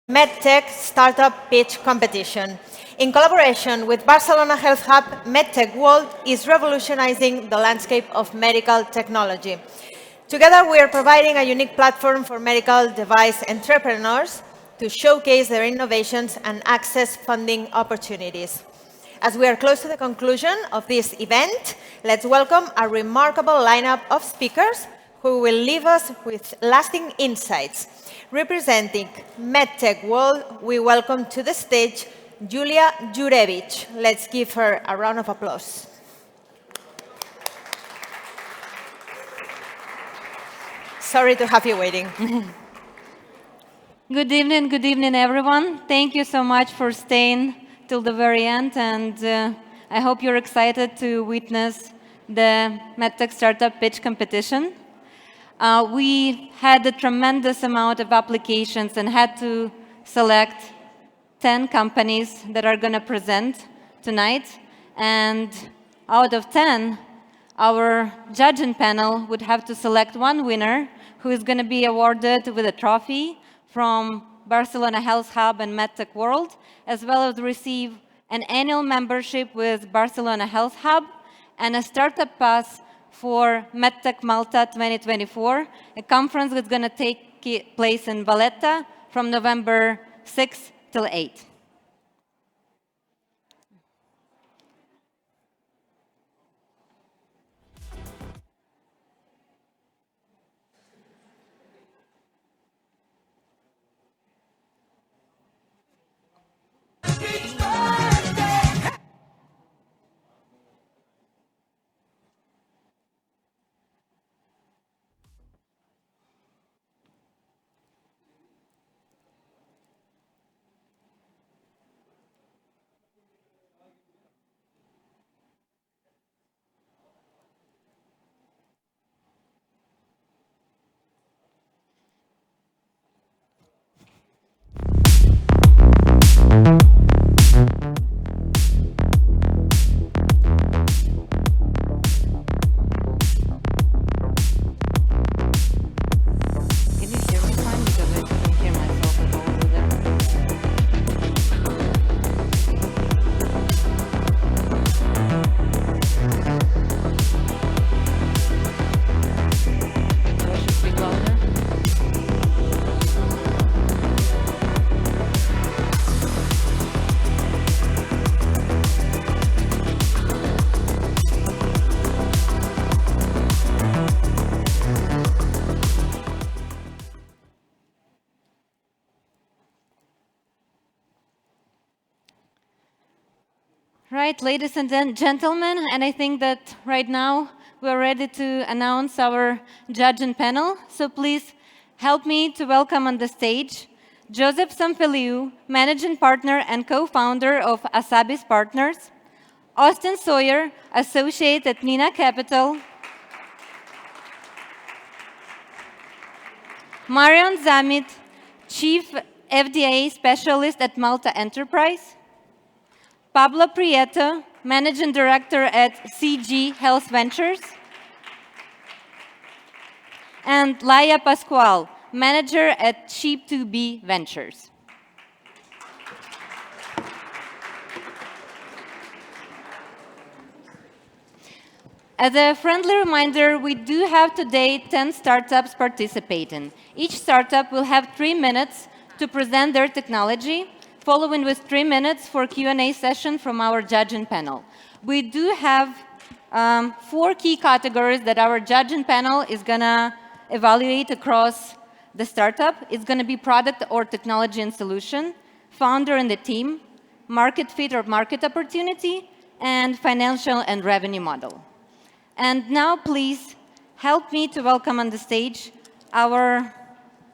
MedTech Startup Pitch Competition. In collaboration with Barcelona Health Hub, MedTech World is revolutionizing the landscape of medical technology. Together, we are providing a unique platform for medical device entrepreneurs to showcase their innovations and access funding opportunities. As we are close to the conclusion of this event, let's welcome a remarkable lineup of speakers who will leave us with lasting insights. Representing MedTech World, we welcome to the stage Julia Jurevich. Let's give her a round of applause. Sorry to have you waiting. Good evening, everyone. Thank you so much for staying till the very end, and I hope you're excited to witness the MedTech Startup Pitch Competition. We had a tremendous amount of applications and had to select 10 companies that are going to present tonight, and out of 10, our judging panel would have to select one winner who is going to be awarded with a trophy from Barcelona Health Hub and MedTech World, as well as receive an annual membership with Barcelona Health Hub and a startup pass for MedTech Malta 2024, a conference that's going to take place in Valletta from November 6th till 8th. Right, ladies and gentlemen, and I think that right now we're ready to announce our judging panel. So please help me to welcome on the stage Joseph Sampeliu, Managing Partner and Co-founder of Asabis Partners, Austin Sawyer, Associate at Nina Capital, Marion Zamit, Chief FDA Specialist at Malta Enterprise, Pablo Prieto, Managing Director at CG Health Ventures, and Laia Pascual, Manager at Sheep2B Ventures. As a friendly reminder, we do have today 10 startups participating. Each startup will have 3 minutes to present their technology, following with 3 minutes for Q&A session from our judging panel. We do have 4 key categories that our judging panel is going to evaluate across the startup. It's going to be product or technology and solution, founder and the team, market fit or market opportunity, and financial and revenue model. And now, please help me to welcome on the stage our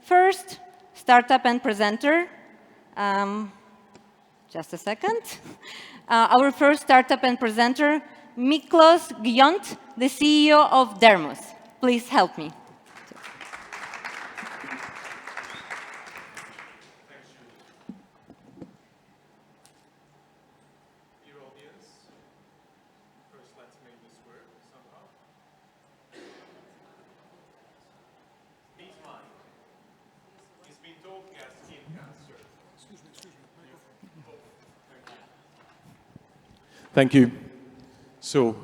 first startup and presenter. Just a second. Our first startup and presenter, Miklos Gyont, the CEO of Dermos. Please help me. Dear audience, first let's make this work somehow. This mic is being talking as skin cancer. Thank you. So,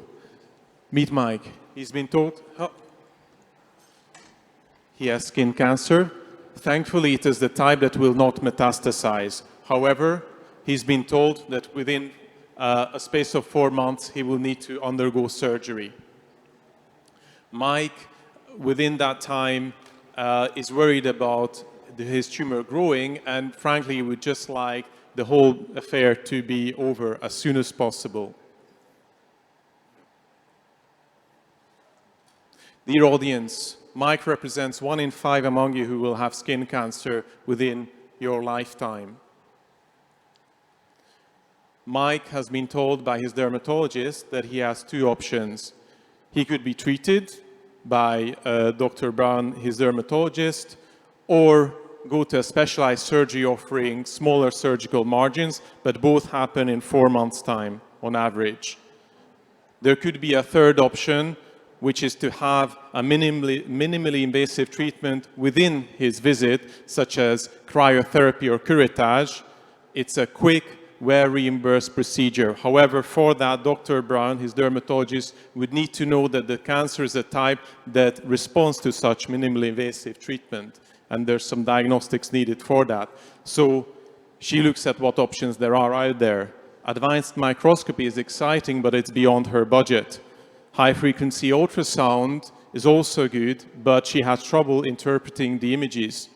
meet Mike. He's been told he has skin cancer. Thankfully, it is the type that will not metastasize. However, he's been told that within a space of 4 months, he will need to undergo surgery. Mike, within that time, is worried about his tumor growing, and frankly, would just like the whole affair to be over as soon as possible. Dear audience, Mike represents 1 in 5 among you who will have skin cancer within your lifetime. Mike has been told by his dermatologist that he has 2 options. He could be treated by Dr. Brown, his dermatologist, or go to a specialized surgery offering smaller surgical margins, but both happen in 4 months' time on average. There could be a third option, which is to have a minimally invasive treatment within his visit, such as cryotherapy or curettage. It's a quick, well-reimbursed procedure. However, for that, Dr. Brown, his dermatologist, would need to know that the cancer is a type that responds to such minimally invasive treatment, and there's some diagnostics needed for that. So she looks at what options there are out there. Advanced microscopy is exciting, but it's beyond her budget. High-frequency ultrasound is also good, but she has trouble interpreting the images.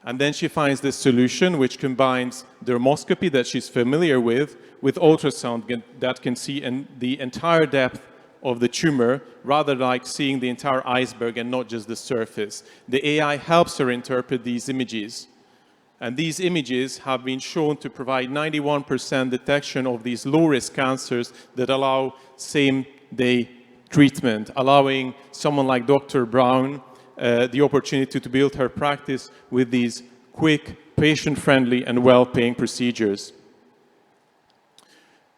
And then she finds this solution which combines dermoscopy that she's familiar with ultrasound that can see the entire depth of the tumor, rather like seeing the entire iceberg and not just the surface. The AI helps her interpret these images. And these images have been shown to provide 91% detection of these low-risk cancers that allow same-day treatment, allowing someone like Dr. Brown the opportunity to build her practice with these quick, patient-friendly, and well-paying procedures.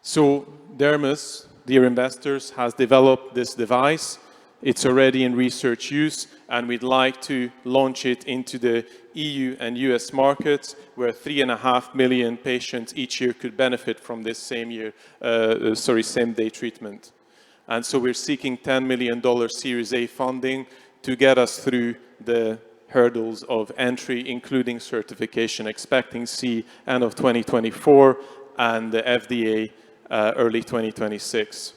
So Dermis, dear investors, has developed this device. It's already in research use, and we'd like to launch it into the EU and US markets, where 3.5 million patients each year could benefit from this same-day treatment. And so we're seeking $10 million Series A funding to get us through the hurdles of entry, including certification, expecting C end of 2024 and the FDA early 2026.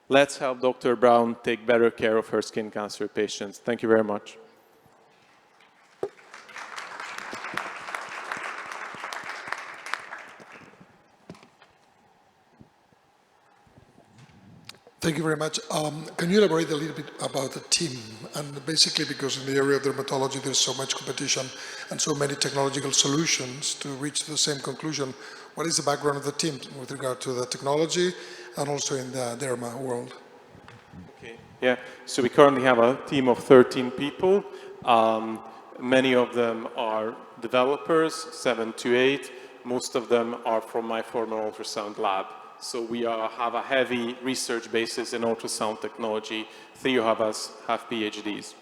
Let's help Dr. Brown take better care of her skin cancer patients. Thank you very much. Thank you very much. Can you elaborate a little bit about the team? And basically, because in the area of dermatology, there's so much competition and so many technological solutions to reach the same conclusion. What is the background of the team with regard to the technology and also in the derma world? Okay. Yeah, so we currently have a team of 13 people. Many of them are developers, 7 to 8. Most of them are from my former ultrasound lab. So we have a heavy research basis in ultrasound technology. 3 of us have PhDs.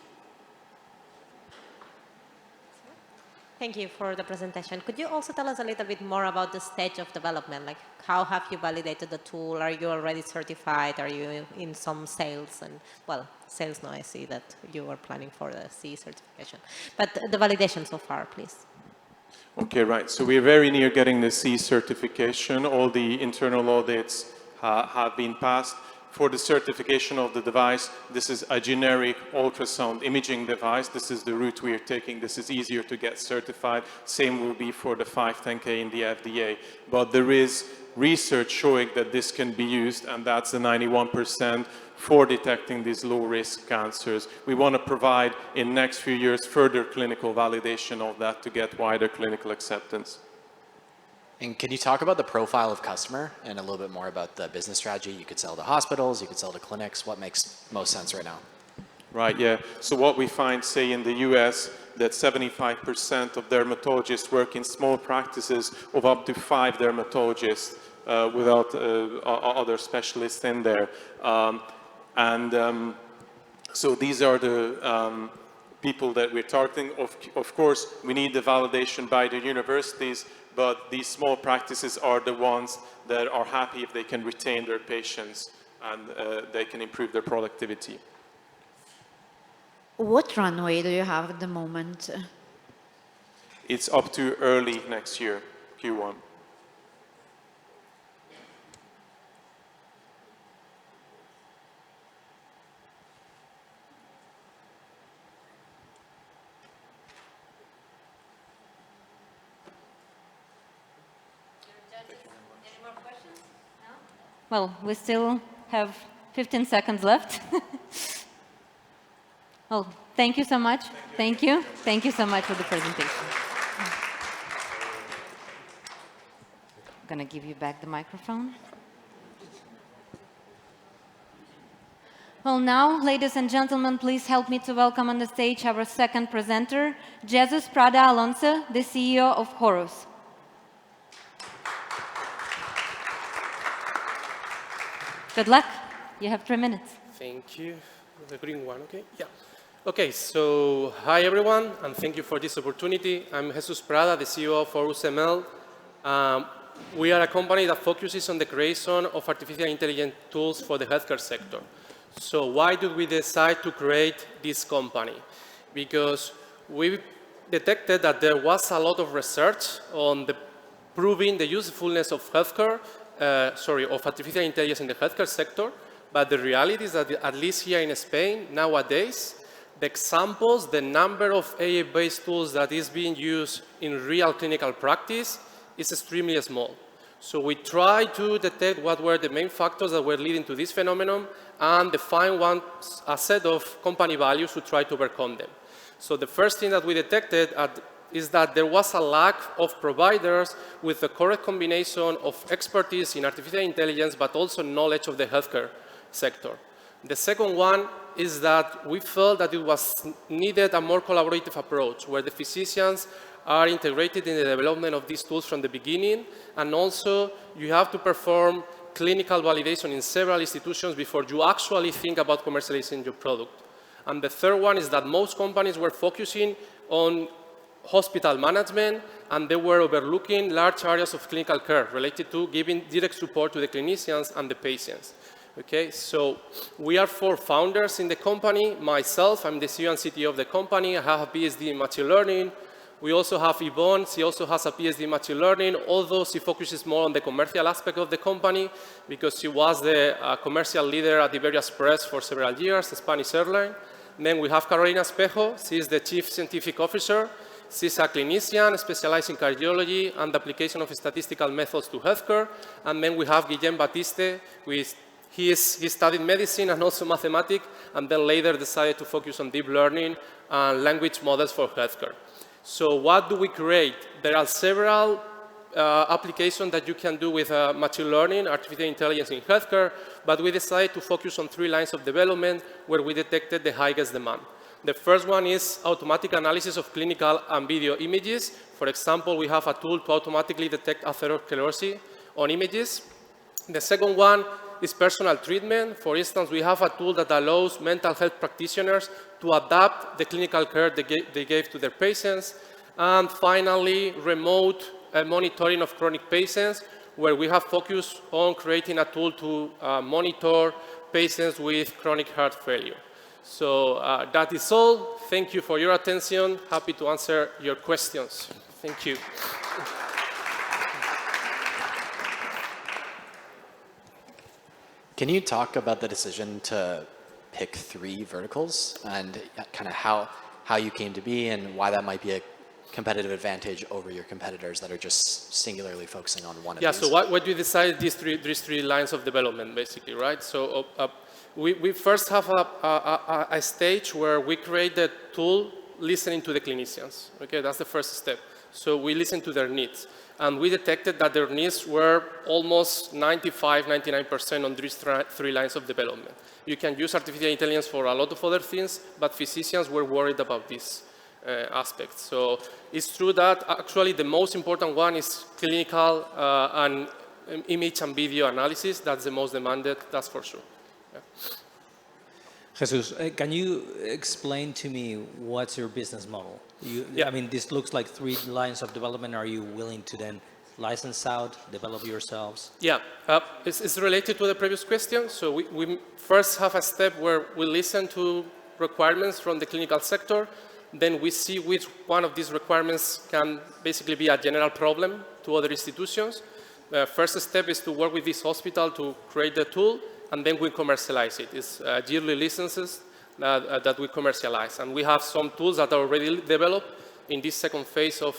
Thank you for the presentation. Could you also tell us a little bit more about the stage of development? Like, how have you validated the tool? Are you already certified? Are you in some sales? And, well, sales, no, I see that you are planning for the C certification. But the validation so far, please. Okay, right. So we're very near getting the C certification. All the internal audits have been passed. For the certification of the device, this is a generic ultrasound imaging device. This is the route we are taking. This is easier to get certified. Same will be for the 510K in the FDA. But there is research showing that this can be used, and that's the 91% for detecting these low-risk cancers. We want to provide, in next few years, further clinical validation of that to get wider clinical acceptance. And can you talk about the profile of customer and a little bit more about the business strategy? You could sell to hospitals, you could sell to clinics. What makes most sense right now? Right, yeah. So what we find, say, in the US, that 75% of dermatologists work in small practices of up to 5 dermatologists without other specialists in there. So these are the people that we're targeting. Of course, we need the validation by the universities, but these small practices are the ones that are happy if they can retain their patients and they can improve their productivity. What runway do you have at the moment? It's up to early next year, Q1. Well, we still have 15 seconds left. Well, thank you so much. Thank you. Thank you so much for the presentation. I'm going to give you back the microphone. Well, now, ladies and gentlemen, please help me to welcome on the stage our second presenter, Jesus Prada Alonso, the CEO of Horus. Good luck. You have 3 minutes. Thank you. The green one, okay? Yeah. Okay, so hi everyone, and thank you for this opportunity. I'm Jesus Prada, the CEO of Horus ML. We are a company that focuses on the creation of artificial intelligence tools for the healthcare sector. So why did we decide to create this company? Because we detected that there was a lot of research on proving the usefulness of healthcare, of artificial intelligence in the healthcare sector, but the reality is that at least here in Spain, nowadays, the examples, the number of AI-based tools that is being used in real clinical practice is extremely small. So we try to detect what were the main factors that were leading to this phenomenon and define a set of company values to try to overcome them. So the first thing that we detected is that there was a lack of providers with the correct combination of expertise in artificial intelligence, but also knowledge of the healthcare sector. The second one is that we felt that it was needed a more collaborative approach, where the physicians are integrated in the development of these tools from the beginning, and also you have to perform clinical validation in several institutions before you actually think about commercializing your product. And the third one is that most companies were focusing on hospital management, and they were overlooking large areas of clinical care related to giving direct support to the clinicians and the patients. Okay, so we are 4 founders in the company. Myself, I'm the CEO and CTO of the company. I have a PhD in machine learning. We also have Yvonne. She also has a PhD in machine learning, although she focuses more on the commercial aspect of the company because she was the commercial leader at Iberia Express for several years, a Spanish airline. And then we have Carolina Espejo. She is the Chief Scientific Officer. She's a clinician specialized in cardiology and the application of statistical methods to healthcare. And then we have Guillem Batiste, he studied medicine and also mathematics, and then later decided to focus on deep learning and language models for healthcare. So what do we create? There are several applications that you can do with machine learning, artificial intelligence in healthcare, but we decided to focus on 3 lines of development where we detected the highest demand. The first one is automatic analysis of clinical and video images. For example, we have a tool to automatically detect atherosclerosis on images. The second one is personal treatment. For instance, we have a tool that allows mental health practitioners to adapt the clinical care they gave to their patients. And finally, remote monitoring of chronic patients, where we have focused on creating a tool to monitor patients with chronic heart failure. So that is all. Thank you for your attention. Happy to answer your questions. Thank you. Can you talk about the decision to pick 3 verticals and kind of how you came to be and why that might be a competitive advantage over your competitors that are just singularly focusing on one of these? Yeah, so what you decide these three lines of development, basically, right? So we first have a stage where we create the tool listening to the clinicians. Okay, that's the first step. So we listen to their needs. And we detected that their needs were almost 95–99% on these 3 lines of development. You can use artificial intelligence for a lot of other things, but physicians were worried about this aspect. So it's true that actually the most important one is clinical and image and video analysis. That's the most demanded, that's for sure. Yeah. Jesus, can you explain to me what's your business model? I mean, this looks like 3 lines of development. Are you willing to then license out, develop yourselves? Yeah, it's related to the previous question. So we first have a step where we listen to requirements from the clinical sector. Then we see which one of these requirements can basically be a general problem to other institutions. The first step is to work with this hospital to create the tool, and then we commercialize it. It's yearly licenses that we commercialize. And we have some tools that are already developed in this second phase of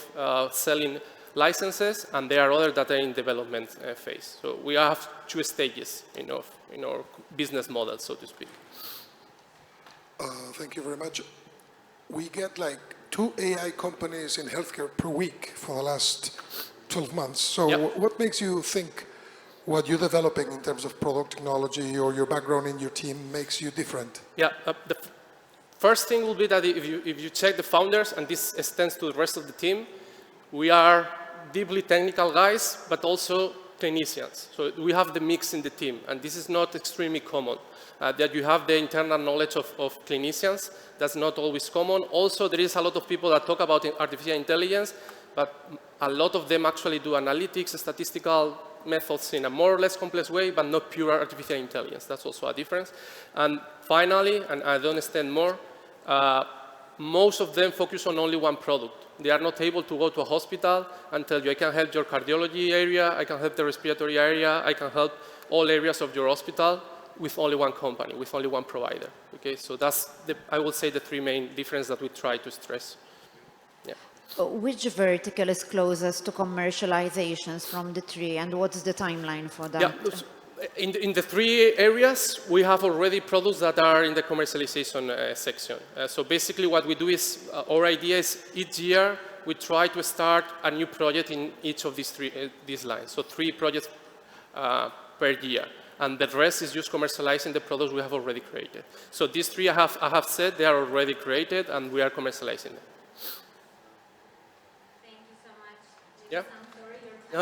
selling licenses, and there are others that are in development phase. So we have two stages in our business model, so to speak. Thank you very much. We get like 2 AI companies in healthcare per week for the last 12 months. So what makes you think what you're developing in terms of product technology or your background in your team makes you different? Yeah, the first thing will be that if you check the founders, and this extends to the rest of the team, we are deeply technical guys, but also clinicians. So we have the mix in the team, and this is not extremely common. That you have the internal knowledge of clinicians, that's not always common. Also, there is a lot of people that talk about artificial intelligence, but a lot of them actually do analytics, statistical methods in a more or less complex way, but not pure artificial intelligence. That's also a difference. And finally, and I don't extend more, most of them focus on only one product. They are not able to go to a hospital and tell you, I can help your cardiology area, I can help the respiratory area, I can help all areas of your hospital with only one company, with only one provider. Okay, so that's, I would say, the 3 main differences that we try to stress. Yeah. Which vertical is closest to commercializations from the 3, and what's the timeline for that? Yeah, in the 3 areas, we have already products that are in the commercialization section. So basically what we do is, our idea is each year we try to start a new project in each of these lines. So 3 projects per year. And the rest is just commercializing the products we have already created. So these 3 I have said, they are already created and we are commercializing them. Thank you so much. Yeah?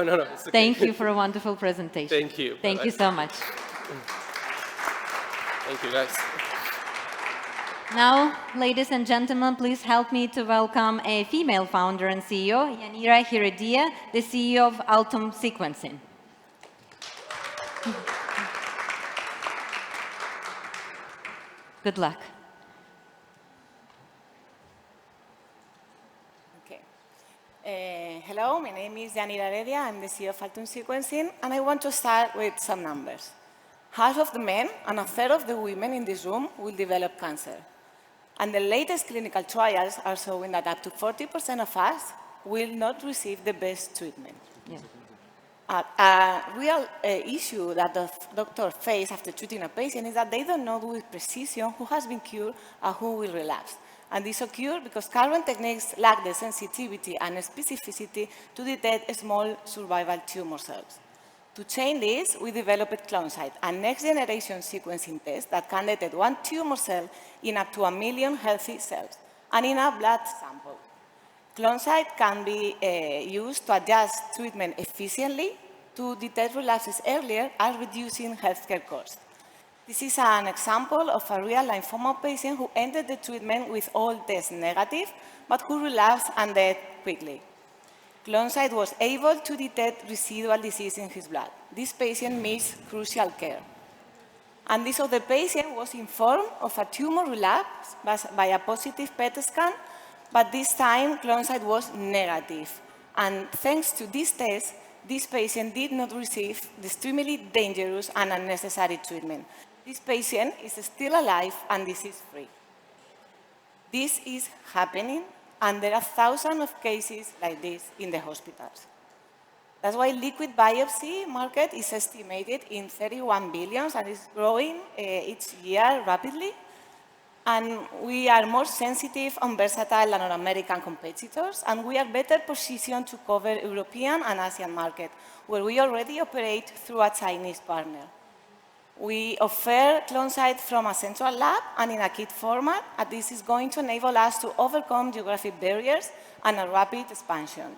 No. It's okay. Thank you for a wonderful presentation. Thank you. Thank you so much. Thank you, guys. Now, ladies and gentlemen, please help me to welcome a female founder and CEO, Yanira Heredia, the CEO of Altum Sequencing. Good luck. Okay. Hello, my name is Yanira Heredia. I'm the CEO of Altum Sequencing, and I want to start with some numbers. Half of the men and a third of the women in this room will develop cancer. And the latest clinical trials are showing that up to 40% of us will not receive the best treatment. Yeah. A real issue that the doctor face after treating a patient is that they don't know with precision who has been cured and who will relapse. And this occurs because current techniques lack the sensitivity and specificity to detect small survival tumor cells. To change this, we developed Clonesight, a next-generation sequencing test that can detect 1 tumor cell in up to 1 million healthy cells, and in a blood sample. Clonesight can be used to adjust treatment efficiently, to detect relapses earlier, and reducing healthcare costs. This is an example of a real lymphoma patient who ended the treatment with all tests negative, but who relapsed and died quickly. Clonesight was able to detect residual disease in his blood. This patient needs crucial care. And this other patient was informed of a tumor relapse by a positive PET scan, but this time Clonesight was negative. And thanks to this test, this patient did not receive the extremely dangerous and unnecessary treatment. This patient is still alive and disease-free. This is happening, and there are thousands of cases like this in the hospitals. That's why liquid biopsy market is estimated in 31 billion and is growing each year rapidly. And we are more sensitive and versatile than our American competitors, and we are better positioned to cover European and Asian market, where we already operate through a Chinese partner. We offer Clonesight from a central lab and in a kit format, and this is going to enable us to overcome geographic barriers and a rapid expansion.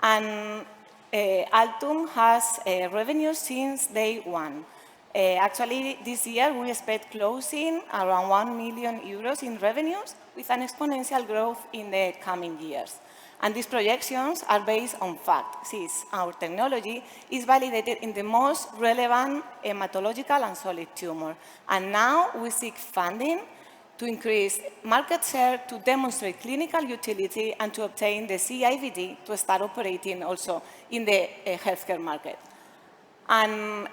And Altum has revenue since day 1. Actually, this year we expect closing around 1 million euros in revenues with an exponential growth in the coming years. And these projections are based on fact, since our technology is validated in the most relevant hematological and solid tumor. And now we seek funding to increase market share, to demonstrate clinical utility, and to obtain the CIVD to start operating also in the healthcare market. And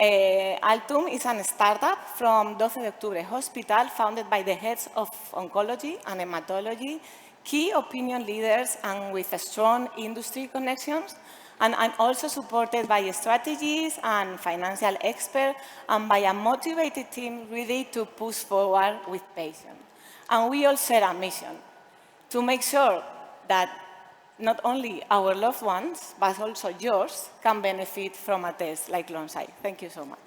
Altum is a startup from 12 de Octubre Hospital, founded by the heads of oncology and hematology, key opinion leaders, and with strong industry connections. And I'm also supported by strategies and financial experts, and by a motivated team ready to push forward with patients. And we all share a mission to make sure that not only our loved ones, but also yours, can benefit from a test like Lonsai. Thank you so much.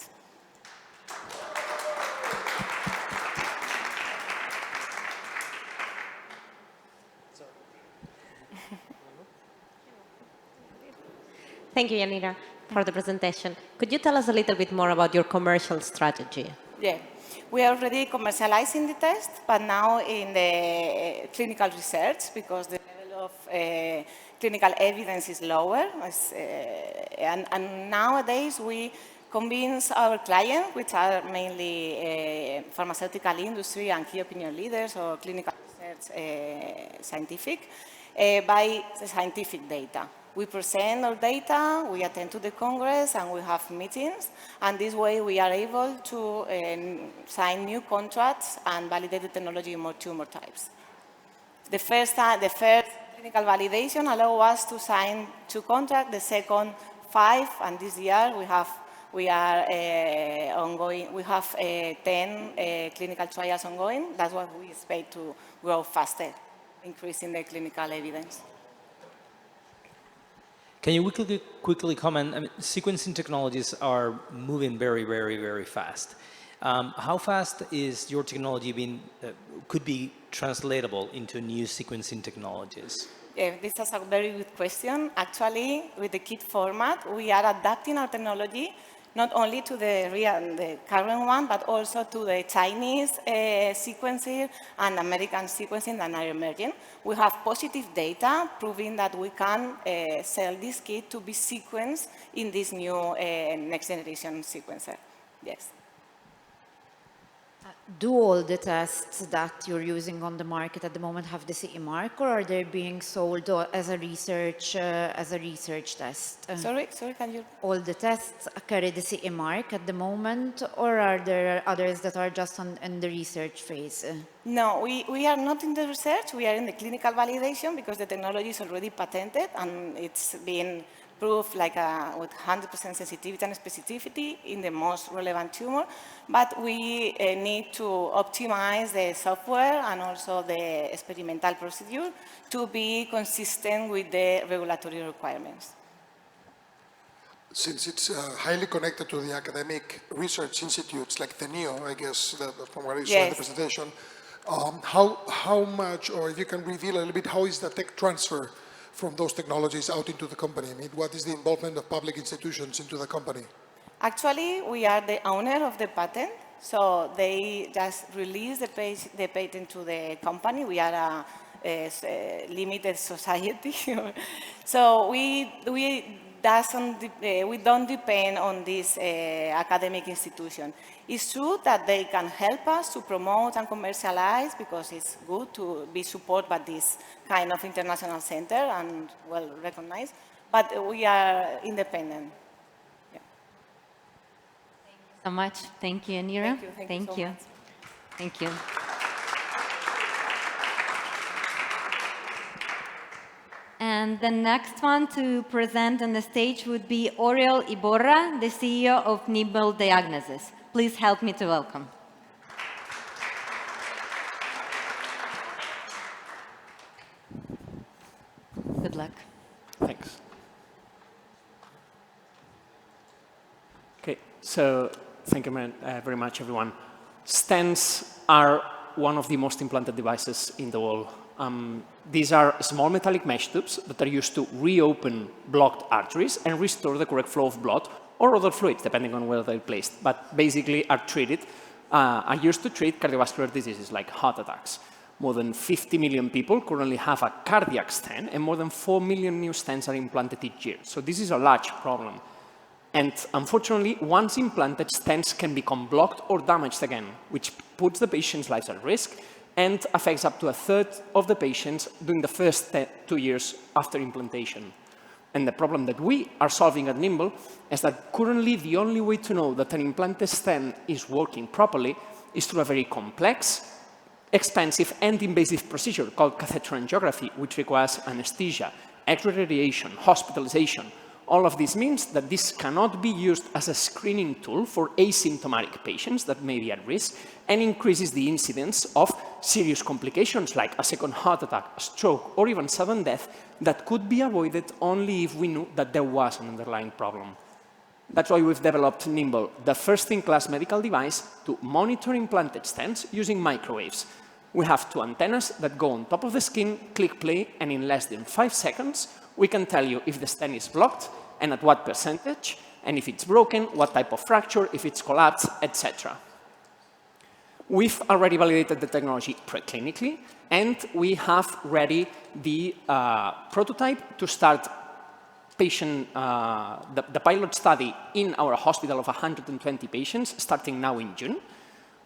Thank you, Yanira, for the presentation. Could you tell us a little bit more about your commercial strategy? Yeah. We are already commercializing the test, but now in the clinical research, because the level of clinical evidence is lower. And nowadays, we convince our clients, which are mainly pharmaceutical industry and key opinion leaders or clinical research scientific, by the scientific data. We present our data, we attend to the Congress, and we have meetings. And this way, we are able to sign new contracts and validate the technology in more tumor types. The first clinical validation allows us to sign 2 contracts, the second 5, and this year we are ongoing. We have 10 clinical trials ongoing. That's what we expect to grow faster, increasing the clinical evidence. Can you quickly comment? I mean, sequencing technologies are moving very, very, very fast. How fast is your technology could be translatable into new sequencing technologies? Yeah, this is a very good question. Actually, with the kit format, we are adapting our technology not only to the current one, but also to the Chinese sequencing and American sequencing that are emerging. We have positive data proving that we can sell this kit to be sequenced in this new next generation sequencer. Yes. Do all the tests that you're using on the market at the moment have the CE mark, or are they being sold as a research test? Sorry, can you? All the tests carry the CE mark at the moment, or are there others that are just in the research phase? No, we are not in the research. We are in the clinical validation because the technology is already patented and it's been proved with 100% sensitivity and specificity in the most relevant tumor. But we need to optimize the software and also the experimental procedure to be consistent with the regulatory requirements. Since it's highly connected to the academic research institutes like the NEO, I guess, from what I saw in the presentation, how much, or if you can reveal a little bit, how is the tech transfer from those technologies out into the company? I mean, what is the involvement of public institutions into the company? Actually, we are the owner of the patent, so they just release the patent to the company. We are a limited society, so we don't depend on this academic institution. It's true that they can help us to promote and commercialize because it's good to be supported by this kind of international center and well recognized, but we are independent. Yeah. Thank you so much. Thank you, Yanira. Thank you. Thank you. And the next one to present on the stage would be Oriol Iborra, the CEO of Nimble Diagnosis. Please help me to welcome. Good luck. Thanks. Okay, so thank you very much, everyone. Stents are one of the most implanted devices in the world. These are small metallic mesh tubes that are used to reopen blocked arteries and restore the correct flow of blood or other fluids, depending on where they're placed, but basically are used to treat cardiovascular diseases like heart attacks. More than 50 million people currently have a cardiac stent, and more than 4 million new stents are implanted each year. So this is a large problem. And unfortunately, once implanted, stents can become blocked or damaged again, which puts the patient's lives at risk and affects up to a third of the patients during the first 2 years after implantation. And the problem that we are solving at Nimble is that currently the only way to know that an implanted stent is working properly is through a very complex, expensive and invasive procedure called catheter angiography, which requires anesthesia, X-ray radiation, hospitalization. All of this means that this cannot be used as a screening tool for asymptomatic patients that may be at risk and increases the incidence of serious complications like a second heart attack, a stroke, or even sudden death that could be avoided only if we knew that there was an underlying problem. That's why we've developed Nimble, the first-in-class medical device to monitor implanted stents using microwaves. We have 2 antennas that go on top of the skin, click play, and in less than 5 seconds, we can tell you if the stent is blocked and at what percentage, and if it's broken, what type of fracture, if it's collapsed, etc. We've already validated the technology preclinically, and we have ready the prototype to start the pilot study in our hospital of 120 patients, starting now in June.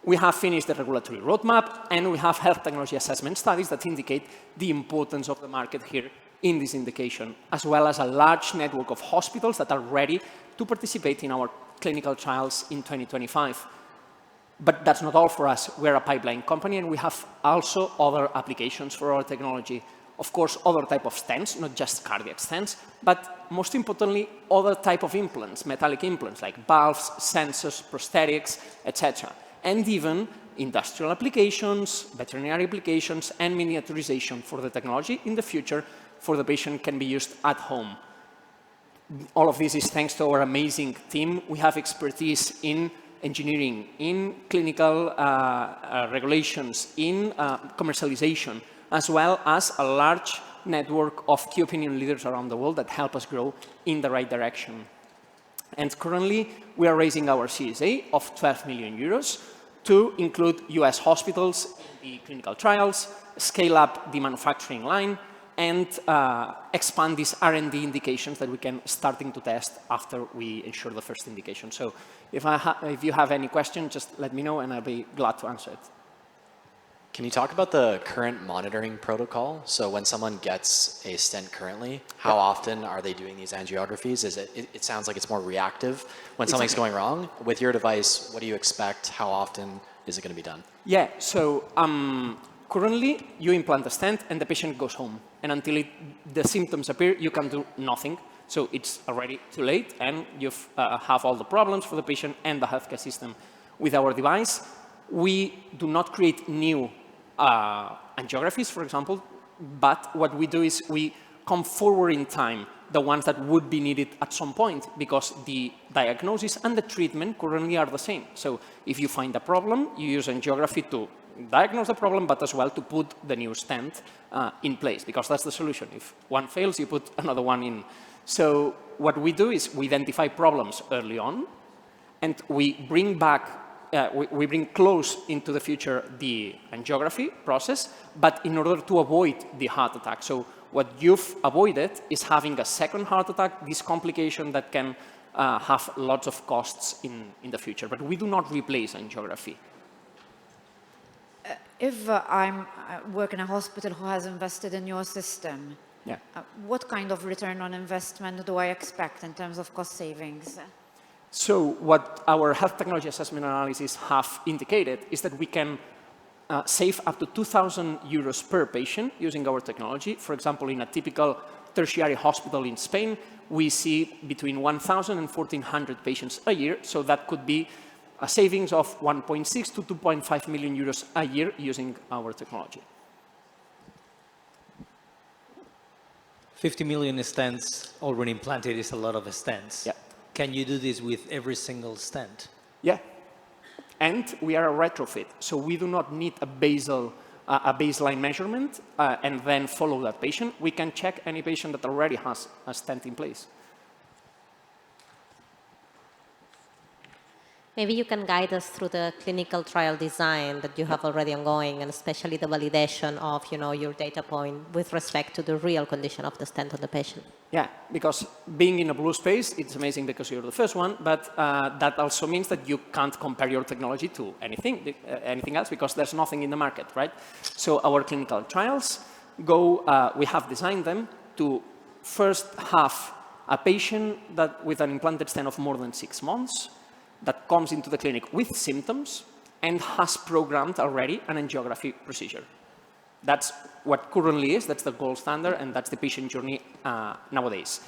We have finished the regulatory roadmap, and we have health technology assessment studies that indicate the importance of the market here in this indication, as well as a large network of hospitals that are ready to participate in our clinical trials in 2025. But that's not all for us. We're a pipeline company, and we have also other applications for our technology. Of course, other type of stents, not just cardiac stents, but most importantly, other type of implants, metallic implants like valves, sensors, prosthetics, etc. And even industrial applications, veterinary applications, and miniaturization for the technology in the future for the patient can be used at home. All of this is thanks to our amazing team. We have expertise in engineering, in clinical regulations, in commercialization, as well as a large network of key opinion leaders around the world that help us grow in the right direction. And currently, we are raising our Series A of 12 million euros to include US hospitals in the clinical trials, scale up the manufacturing line, and expand these R&D indications that we can starting to test after we ensure the first indication. So if you have any questions, just let me know and I'll be glad to answer it. Can you talk about the current monitoring protocol? So when someone gets a stent currently, how often are they doing these angiographies? It sounds like it's more reactive when something's going wrong. With your device, what do you expect? How often is it going to be done? Yeah, so currently you implant a stent and the patient goes home. And until the symptoms appear, you can do nothing. So it's already too late and you have all the problems for the patient and the healthcare system. With our device, we do not create new angiographies, for example, but what we do is we come forward in time, the ones that would be needed at some point, because the diagnosis and the treatment currently are the same. So if you find a problem, you use angiography to diagnose the problem, but as well to put the new stent in place, because that's the solution. If one fails, you put another one in. So what we do is we identify problems early on, and we bring back we bring close into the future the angiography process, but in order to avoid the heart attack. So what you've avoided is having a second heart attack, this complication that can have lots of costs in the future. But we do not replace angiography. If I work in a hospital who has invested in your system, what kind of return on investment do I expect in terms of cost savings? So what our health technology assessment analysis have indicated is that we can save up to 2,000 euros per patient using our technology. For example, in a typical tertiary hospital in Spain, we see between 1,000 and 1,400 patients a year. So that could be a savings of 1.6 to 2.5 million euros a year using our technology. 50 million stents already implanted is a lot of stents. Yeah. Can you do this with every single stent? Yeah. And we are a retrofit, so we do not need a baseline measurement and then follow that patient. We can check any patient that already has a stent in place. Maybe you can guide us through the clinical trial design that you have already ongoing, and especially the validation of, your data point with respect to the real condition of the stent on the patient. Yeah, because being in a blue space, it's amazing because you're the first one, but that also means that you can't compare your technology to anything else because there's nothing in the market, right? So our clinical trials we have designed them to first have a patient with an implanted stent of more than 6 months that comes into the clinic with symptoms and has programmed already an angiography procedure. That's what currently is, that's the gold standard, and that's the patient journey nowadays.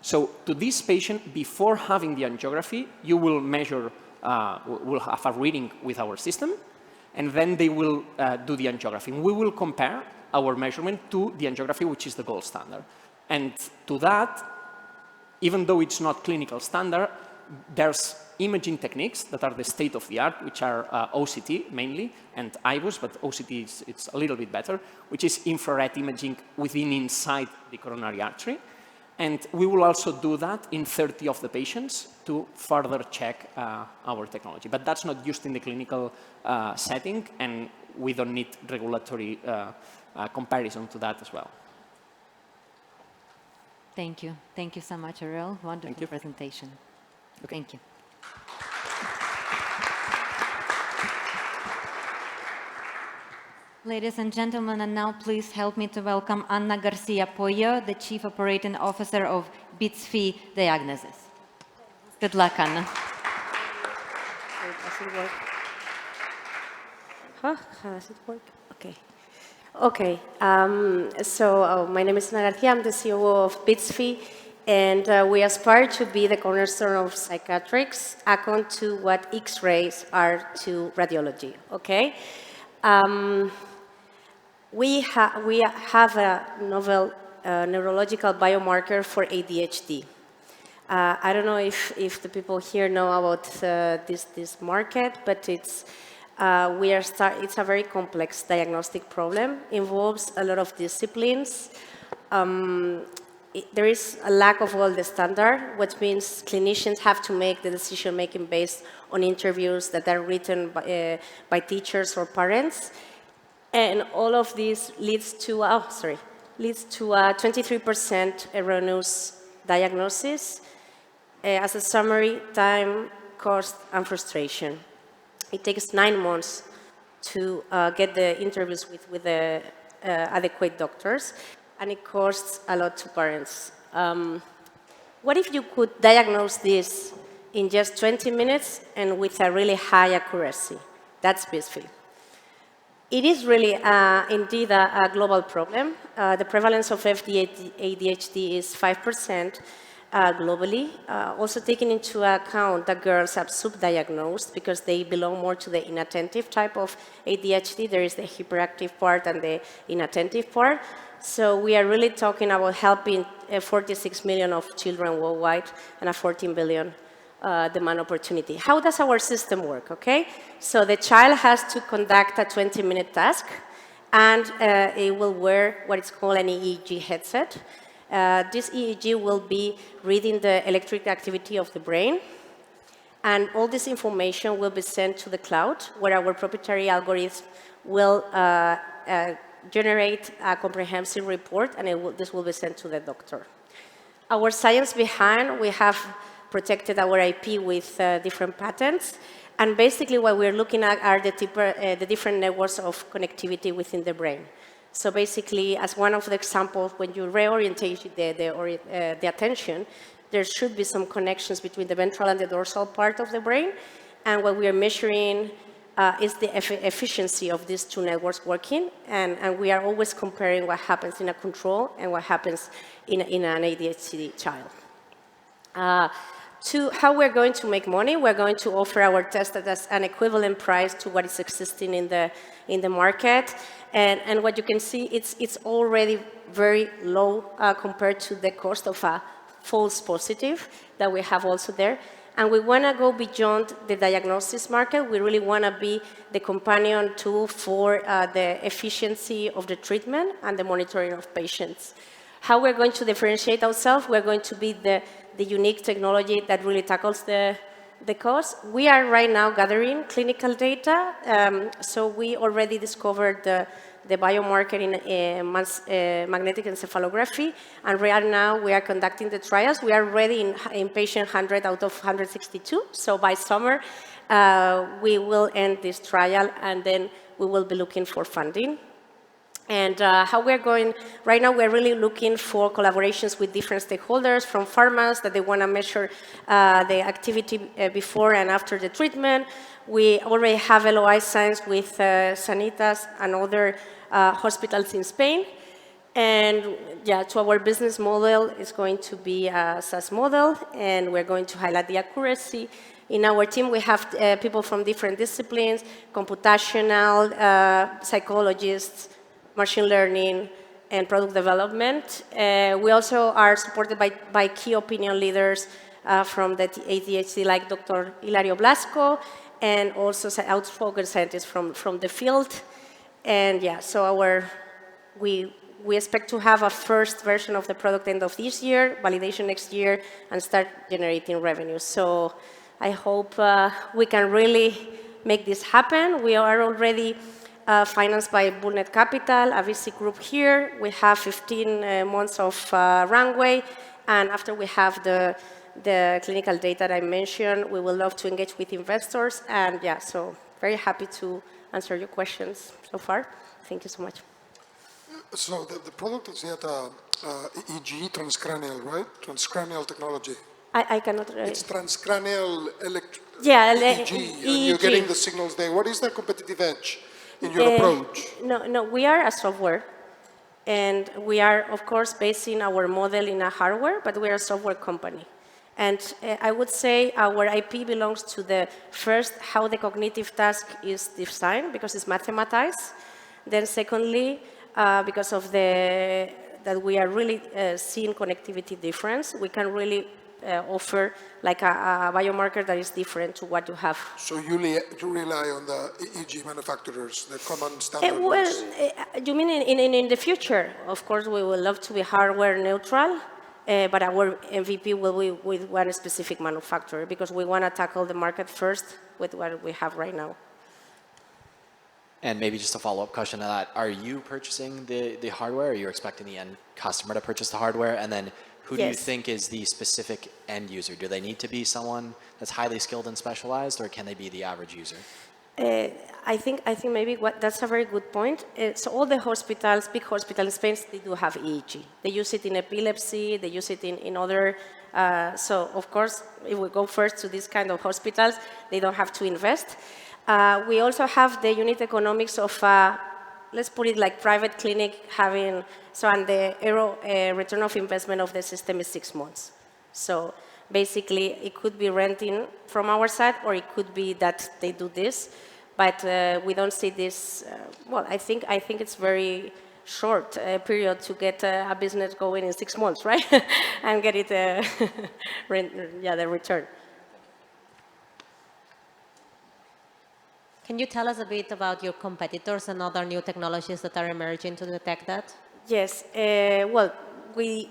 So to this patient, before having the angiography, you will measure, we'll have a reading with our system, and then they will do the angiography. We will compare our measurement to the angiography, which is the gold standard. And to that, even though it's not clinical standard, there's imaging techniques that are the state of the art, which are OCT mainly, and IVUS, but OCT it's a little bit better, which is infrared imaging inside the coronary artery. And we will also do that in 30 of the patients to further check our technology. But that's not used in the clinical setting, and we don't need regulatory comparison to that as well. Thank you. Thank you so much, Ariel. Wonderful presentation. Okay. Thank you. Ladies and gentlemen, and now please help me to welcome Anna Garcia Pollo, the Chief Operating Officer of BITSFI Diagnosis. Good luck, Anna. Does it work? How does it work? Okay. Okay. My name is Anna Garcia. I'm the CEO of BITSFI, and we aspire to be the cornerstone of psychiatrics, according to what X-rays are to radiology. Okay. We have a novel neurological biomarker for ADHD. I don't know if the people here know about this market, but it's a very complex diagnostic problem. Involves a lot of disciplines. There is a lack of gold standard, which means clinicians have to make the decision making based on interviews that are written by teachers or parents. And all of this leads to a 23% erroneous diagnosis. As a summary, time, cost, and frustration. It takes 9 months to get the interviews with the adequate doctors, and it costs a lot to parents. What if you could diagnose this in just 20 minutes and with a really high accuracy? That's BITSFI. It is really, indeed, a global problem. The prevalence of ADHD is 5% globally. Also taking into account that girls are subdiagnosed because they belong more to the inattentive type of ADHD. There is the hyperactive part and the inattentive part. So we are really talking about helping 46 million of children worldwide and a 14 billion demand opportunity. How does our system work, okay? So the child has to conduct a 20-minute task, and it will wear what is called an EEG headset. This EEG will be reading the electric activity of the brain, and all this information will be sent to the cloud, where our proprietary algorithm will generate a comprehensive report, and this will be sent to the doctor. Our science behind, we have protected our IP with different patents. And basically what we're looking at are the different networks of connectivity within the brain. So basically, as one of the examples, when you reorientate the attention, there should be some connections between the ventral and the dorsal part of the brain. And what we are measuring is the efficiency of these two networks working. And we are always comparing what happens in a control and what happens in an ADHD child. To how we're going to make money, we're going to offer our test at an equivalent price to what is existing in the market. And what you can see, it's already very low compared to the cost of a false positive that we have also there. And we want to go beyond the diagnosis market. We really want to be the companion tool for the efficiency of the treatment and the monitoring of patients. How we're going to differentiate ourselves, we're going to be the unique technology that really tackles the The cause, we are right now gathering clinical data. So we already discovered the biomarker in magnetic encephalography. And right now we are conducting the trials. We are ready in patient 100 out of 162. So by summer, we will end this trial and then we will be looking for funding. And how we're going, right now we're really looking for collaborations with different stakeholders from pharmas that they want to measure the activity before and after the treatment. We already have LOI signs with Sanitas and other hospitals in Spain. And yeah, so our business model is going to be a SaaS model, and we're going to highlight the accuracy. In our team, we have people from different disciplines, computational, psychologists, machine learning, and product development. We also are supported by key opinion leaders from the ADHD, like Dr. Hilario Blasco, and also outspoken scientists from the field. And yeah, so we expect to have a first version of the product end of this year, validation next year, and start generating revenue. So I hope we can really make this happen. We are already financed by Bullnet Capital, a VC group here. We have 15 months of runway, and after we have the clinical data that I mentioned, we will love to engage with investors. And yeah, so very happy to answer your questions so far. Thank you so much. So the product is yet EEG transcranial, right? Transcranial technology. I cannot. It's transcranial EEG, and you're getting the signals there. What is the competitive edge in your approach? No, we are a software, and we are, of course, basing our model in a hardware, but we are a software company. And I would say our IP belongs to the first, how the cognitive task is designed, because it's mathematized. Then secondly, because of that we are really seeing connectivity difference, we can really offer like a biomarker that is different to what you have. So you rely on the EEG manufacturers, the common standard you mean in the future? Of course, we would love to be hardware neutral, but our MVP will be with one specific manufacturer because we want to tackle the market first with what we have right now. And maybe just a follow-up question to that. Are you purchasing the hardware? Are you expecting the end customer to purchase the hardware? And then who do you think is the specific end user? Do they need to be someone that's highly skilled and specialized, or can they be the average user? I think maybe that's a very good point. So all the hospitals, big hospitals in Spain, they do have EEG. They use it in epilepsy, they use it in other, so of course, if we go first to these kind of hospitals, they don't have to invest. We also have the unit economics of, let's put it like private clinic having, so and the return of investment of the system is 6 months. So basically, it could be renting from our side, or it could be that they do this, but we don't see this. Well, I think it's very short period to get a business going in 6 months, right? And get it, the return. Can you tell us a bit about your competitors and other new technologies that are emerging to detect that? Yes. Well, we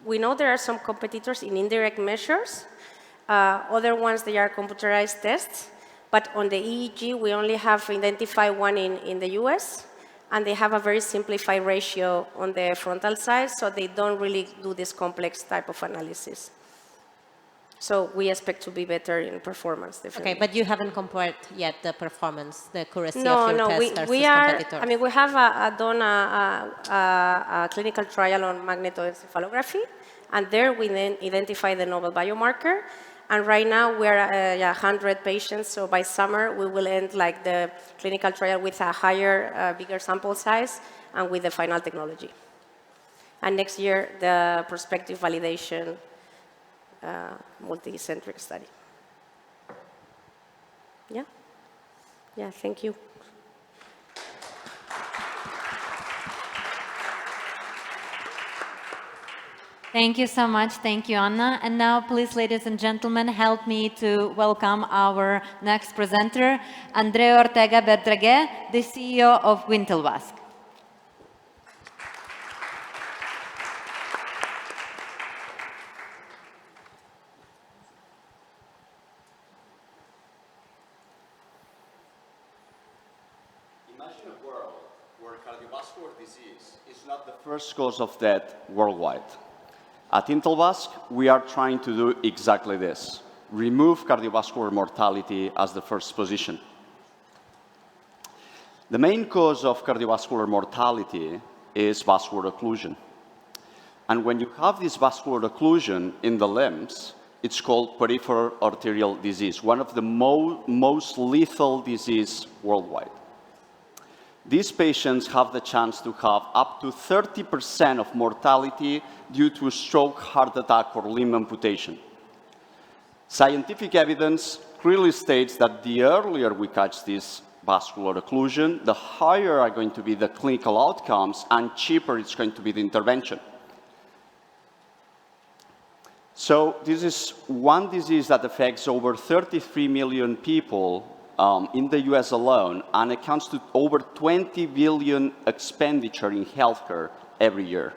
know there are some competitors in indirect measures. Other ones, they are computerized tests. But on the EEG, we only have identified one in the US, and they have a very simplified ratio on the frontal side, so they don't really do this complex type of analysis. So we expect to be better in performance, definitely. Okay, but you haven't compared yet the performance, the accuracy of your test versus we are, competitors. I mean, we have done a clinical trial on magnetoencephalography, and there we then identify the novel biomarker. And right now we're 100 patients, so by summer we will end like the clinical trial with a higher, bigger sample size and with the final technology. And next year, the prospective validation multi-centric study. Yeah, thank you. Thank you so much. Thank you, Anna. And now, please, ladies and gentlemen, help me to welcome our next presenter, Andrea Ortega Bertraguer, the CEO of Wintelwask. cardiovascular disease is not the first cause of death worldwide. At Intelbasc, we are trying to do exactly this, remove cardiovascular mortality as the first position. The main cause of cardiovascular mortality is vascular occlusion. And when you have this vascular occlusion in the limbs, it's called peripheral arterial disease, one of the most lethal diseases worldwide. These patients have the chance to have up to 30% of mortality due to stroke, heart attack, or limb amputation. Scientific evidence clearly states that the earlier we catch this vascular occlusion, the higher are going to be the clinical outcomes and cheaper it's going to be the intervention. So this is one disease that affects over 33 million people in the US alone, and accounts to over 20 billion expenditure in healthcare every year.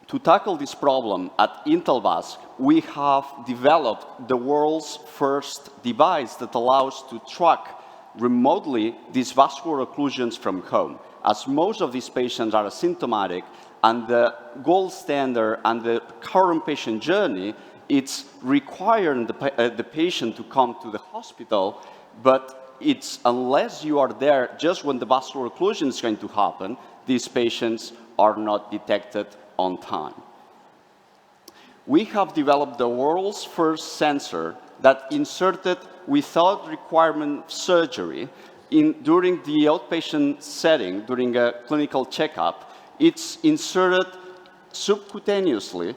To tackle this problem, at Intelbasc, we have developed the world's first device that allows to track remotely these vascular occlusions from home. As most of these patients are asymptomatic, and the gold standard and the current patient journey, it's requiring the patient to come to the hospital, but it's unless you are there just when the vascular occlusion is going to happen, these patients are not detected on time. We have developed the world's first sensor that inserted without requirement of surgery during the outpatient setting, during a clinical checkup. It's inserted subcutaneously,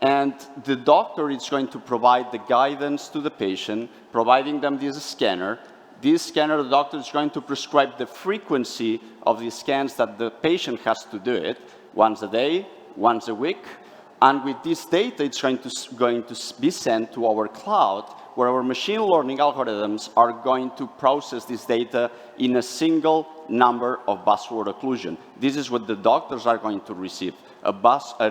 and the doctor is going to provide the guidance to the patient, providing them this scanner. This scanner, the doctor is going to prescribe the frequency of the scans that the patient has to do it, once a day, once a week. And with this data, it's going to be sent to our cloud, where our machine learning algorithms are going to process this data in a single number of vascular occlusion. This is what the doctors are going to receive, a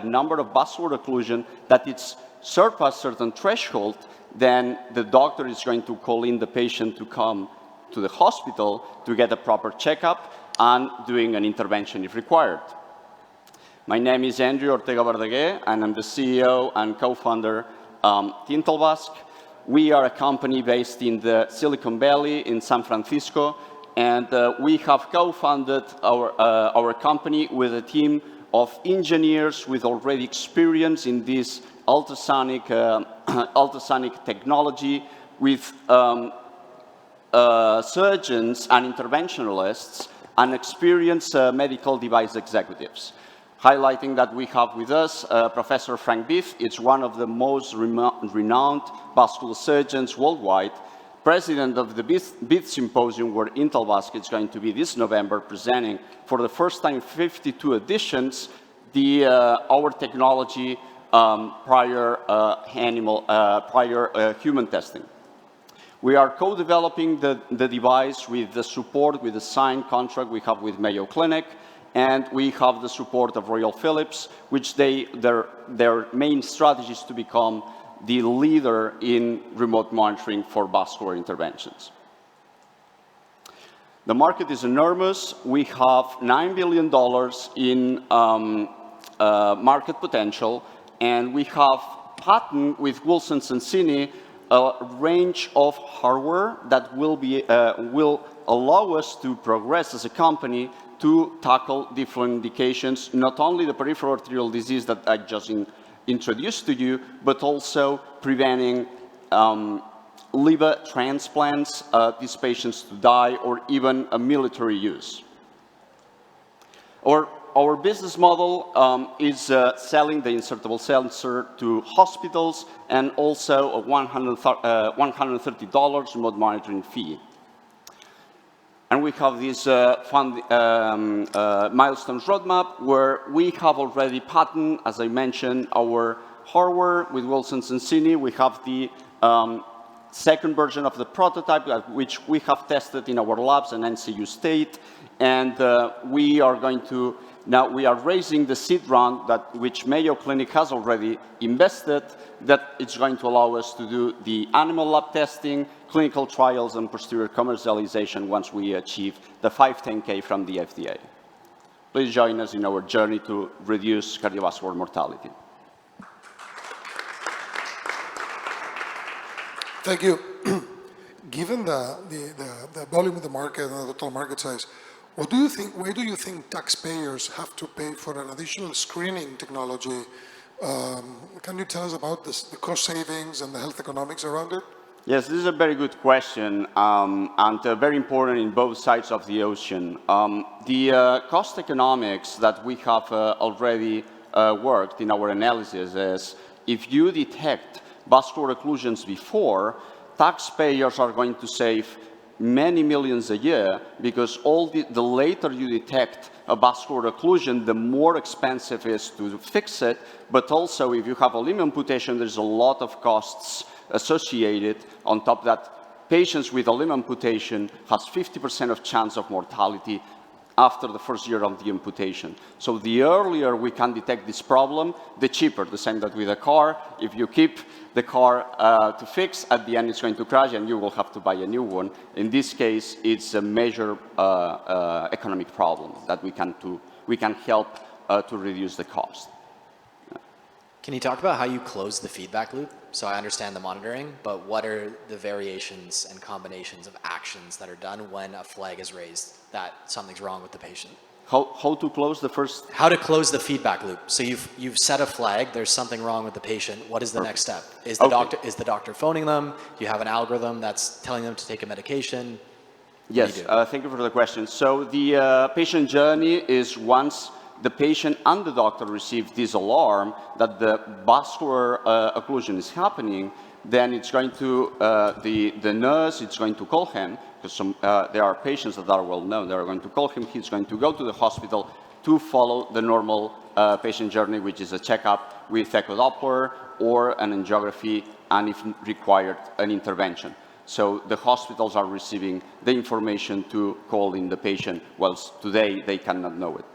number of vascular occlusion that it's surpassed certain threshold, then the doctor is going to call in the patient to come to the hospital to get a proper checkup and doing an intervention if required. My name is Andrew Ortega Verdaguer, and I'm the CEO and co-founder of Intelbasc. We are a company based in the Silicon Valley in San Francisco, and we have co-founded our company with a team of engineers with already experience in this ultrasonic technology, with surgeons and interventionalists and experienced medical device executives. Highlighting that we have with us Professor Frank Biff. It's one of the most renowned vascular surgeons worldwide, president of the BITH Symposium, where Intelbasc is going to be this November presenting for the first time 52 editions our technology prior human testing. We are co-developing the device with the support, with the signed contract we have with Mayo Clinic, and we have the support of Royal Philips, which their main strategy is to become the leader in remote monitoring for vascular interventions. The market is enormous. We have $9 billion in market potential, and we have patent with Wilson Sonsini a range of hardware that will allow us to progress as a company to tackle different indications, not only the peripheral arterial disease that I just introduced to you, but also preventing liver transplants, these patients to die, or even a military use. Our business model is selling the insertable sensor to hospitals and also a $130 remote monitoring fee. And we have this milestones roadmap where we have already patented, as I mentioned, our hardware with Wilson Sonsini. We have the second version of the prototype, which we have tested in our labs in NCU State, and we are going to, now we are raising the seed round which Mayo Clinic has already invested, that it's going to allow us to do the animal lab testing, clinical trials, and posterior commercialization once we achieve the 510K from the FDA. Please join us in our journey to reduce cardiovascular mortality. Thank you. Given the volume of the market and the total market size, why do you think taxpayers have to pay for an additional screening technology? Can you tell us about this, the cost savings and the health economics around it? Yes, this is a very good question, and very important in both sides of the ocean. The cost economics that we have already worked in our analysis is, if you detect vascular occlusions before, taxpayers are going to save many millions a year, because the later you detect a vascular occlusion, the more expensive it is to fix it. But also, if you have a limb amputation, there's a lot of costs associated. On top of that, patients with a limb amputation has 50% of chance of mortality after the first year of the amputation. So the earlier we can detect this problem, the cheaper. The same that with a car. If you keep the car to fix, at the end it's going to crash and you will have to buy a new one. In this case, it's a major economic problem that we can help to reduce the cost. Can you talk about how you close the feedback loop? So I understand the monitoring, but what are the variations and combinations of actions that are done when a flag is raised that something's wrong with the patient? How to close the first? How to close the feedback loop. So you've set a flag, there's something wrong with the patient. What is the next step? Is the doctor phoning them? Do you have an algorithm that's telling them to take a medication? Yes, thank you for the question. So the patient journey is, once the patient and the doctor receive this alarm that the vascular occlusion is happening, then it's going to, the nurse, it's going to call him, because there are patients that are well known, they are going to call him, he's going to go to the hospital to follow the normal patient journey, which is a checkup with echo Doppler or an angiography, and if required, an intervention. So the hospitals are receiving the information to call in the patient, whilst today they cannot know it.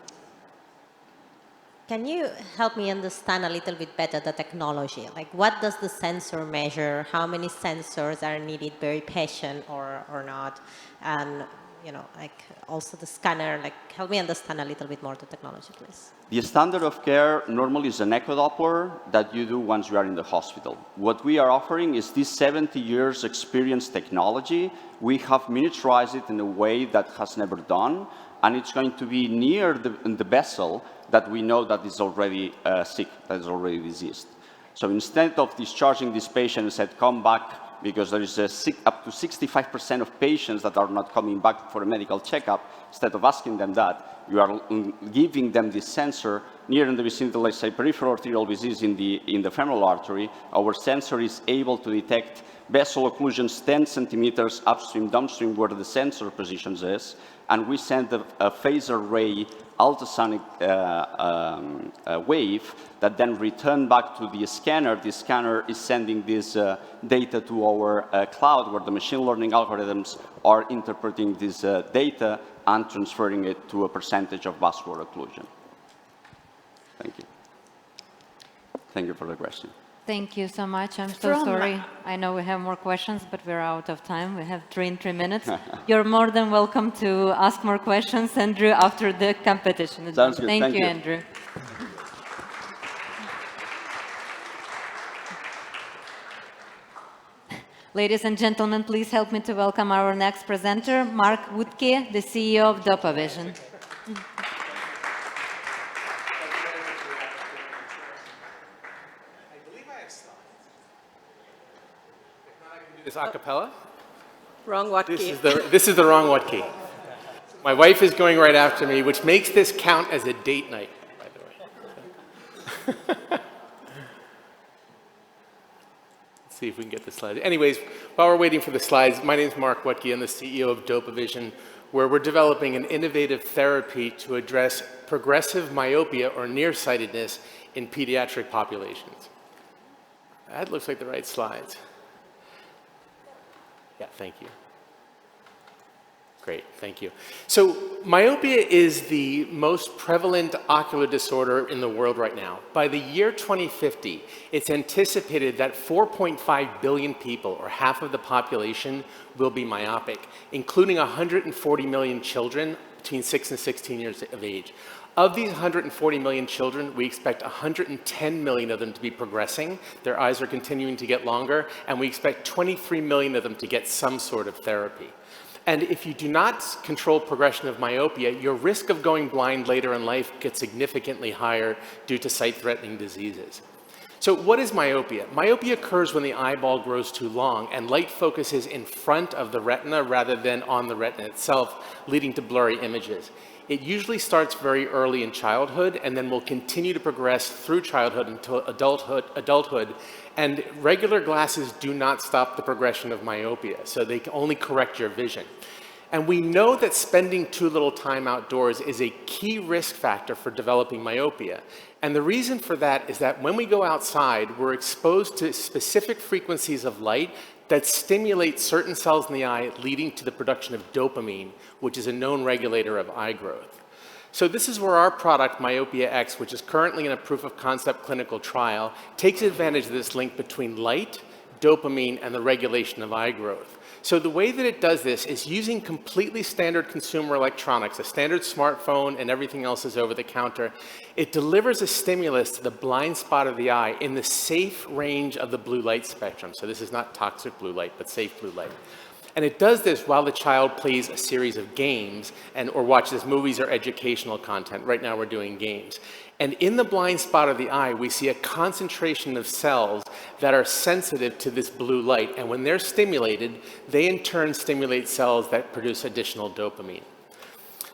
Can you help me understand a little bit better the technology? Like, what does the sensor measure? How many sensors are needed per patient or not? And, you know, like, also the scanner, like, help me understand a little bit more the technology, please. The standard of care normally is an echo Doppler that you do once you are in the hospital. What we are offering is this 70 years experience technology. We have miniaturized it in a way that has never done, and it's going to be near the vessel that we know that is already sick, that is already diseased. So instead of discharging this patient and said, come back, because there is up to 65% of patients that are not coming back for a medical checkup, instead of asking them that, you are giving them this sensor near in the vicinity, let's say, peripheral arterial disease in the femoral artery. Our sensor is able to detect vessel occlusions 10 centimeters upstream, downstream, where the sensor positions is, and we send a phaser ray ultrasonic wave that then return back to the scanner. The scanner is sending this data to our cloud, where the machine learning algorithms are interpreting this data and transferring it to a percentage of vascular occlusion. Thank you. Thank you for the question. Thank you so much. I'm so sorry. I know we have more questions, but we're out of time. We have 3 minutes. You're more than welcome to ask more questions, Andrew, after the competition. Sounds good. Thank you, Andrew. Ladies and gentlemen, please help me to welcome our next presenter, Mark Woodke, the CEO of DOPAVision. Is a cappella? Wrong Woodke. This is the wrong Woodke. My wife is going right after me, which makes this count as a date night, by the way. Let's see if we can get the slides. Anyways, while we're waiting for the slides, my name is Mark Woodke. I'm the CEO of DOPAVision, where we're developing an innovative therapy to address progressive myopia or nearsightedness in pediatric populations. That looks like the right slides. Yeah, thank you. Great, thank you. So myopia is the most prevalent ocular disorder in the world right now. By the year 2050, it's anticipated that 4.5 billion people, or half of the population, will be myopic, including 140 million children between 6 and 16 years of age. Of these 140 million children, we expect 110 million of them to be progressing. Their eyes are continuing to get longer, and we expect 23 million of them to get some sort of therapy. And if you do not control progression of myopia, your risk of going blind later in life gets significantly higher due to sight-threatening diseases. So what is myopia? Myopia occurs when the eyeball grows too long and light focuses in front of the retina rather than on the retina itself, leading to blurry images. It usually starts very early in childhood and then will continue to progress through childhood until adulthood. And regular glasses do not stop the progression of myopia, so they can only correct your vision. And we know that spending too little time outdoors is a key risk factor for developing myopia. And the reason for that is that when we go outside, we're exposed to specific frequencies of light that stimulate certain cells in the eye, leading to the production of dopamine, which is a known regulator of eye growth. So this is where our product, Myopia X, which is currently in a proof of concept clinical trial, takes advantage of this link between light, dopamine, and the regulation of eye growth. So the way that it does this is using completely standard consumer electronics, a standard smartphone and everything else is over the counter. It delivers a stimulus to the blind spot of the eye in the safe range of the blue light spectrum. So this is not toxic blue light, but safe blue light. And it does this while the child plays a series of games or watches movies or educational content. Right now we're doing games. And in the blind spot of the eye, we see a concentration of cells that are sensitive to this blue light. And when they're stimulated, they in turn stimulate cells that produce additional dopamine.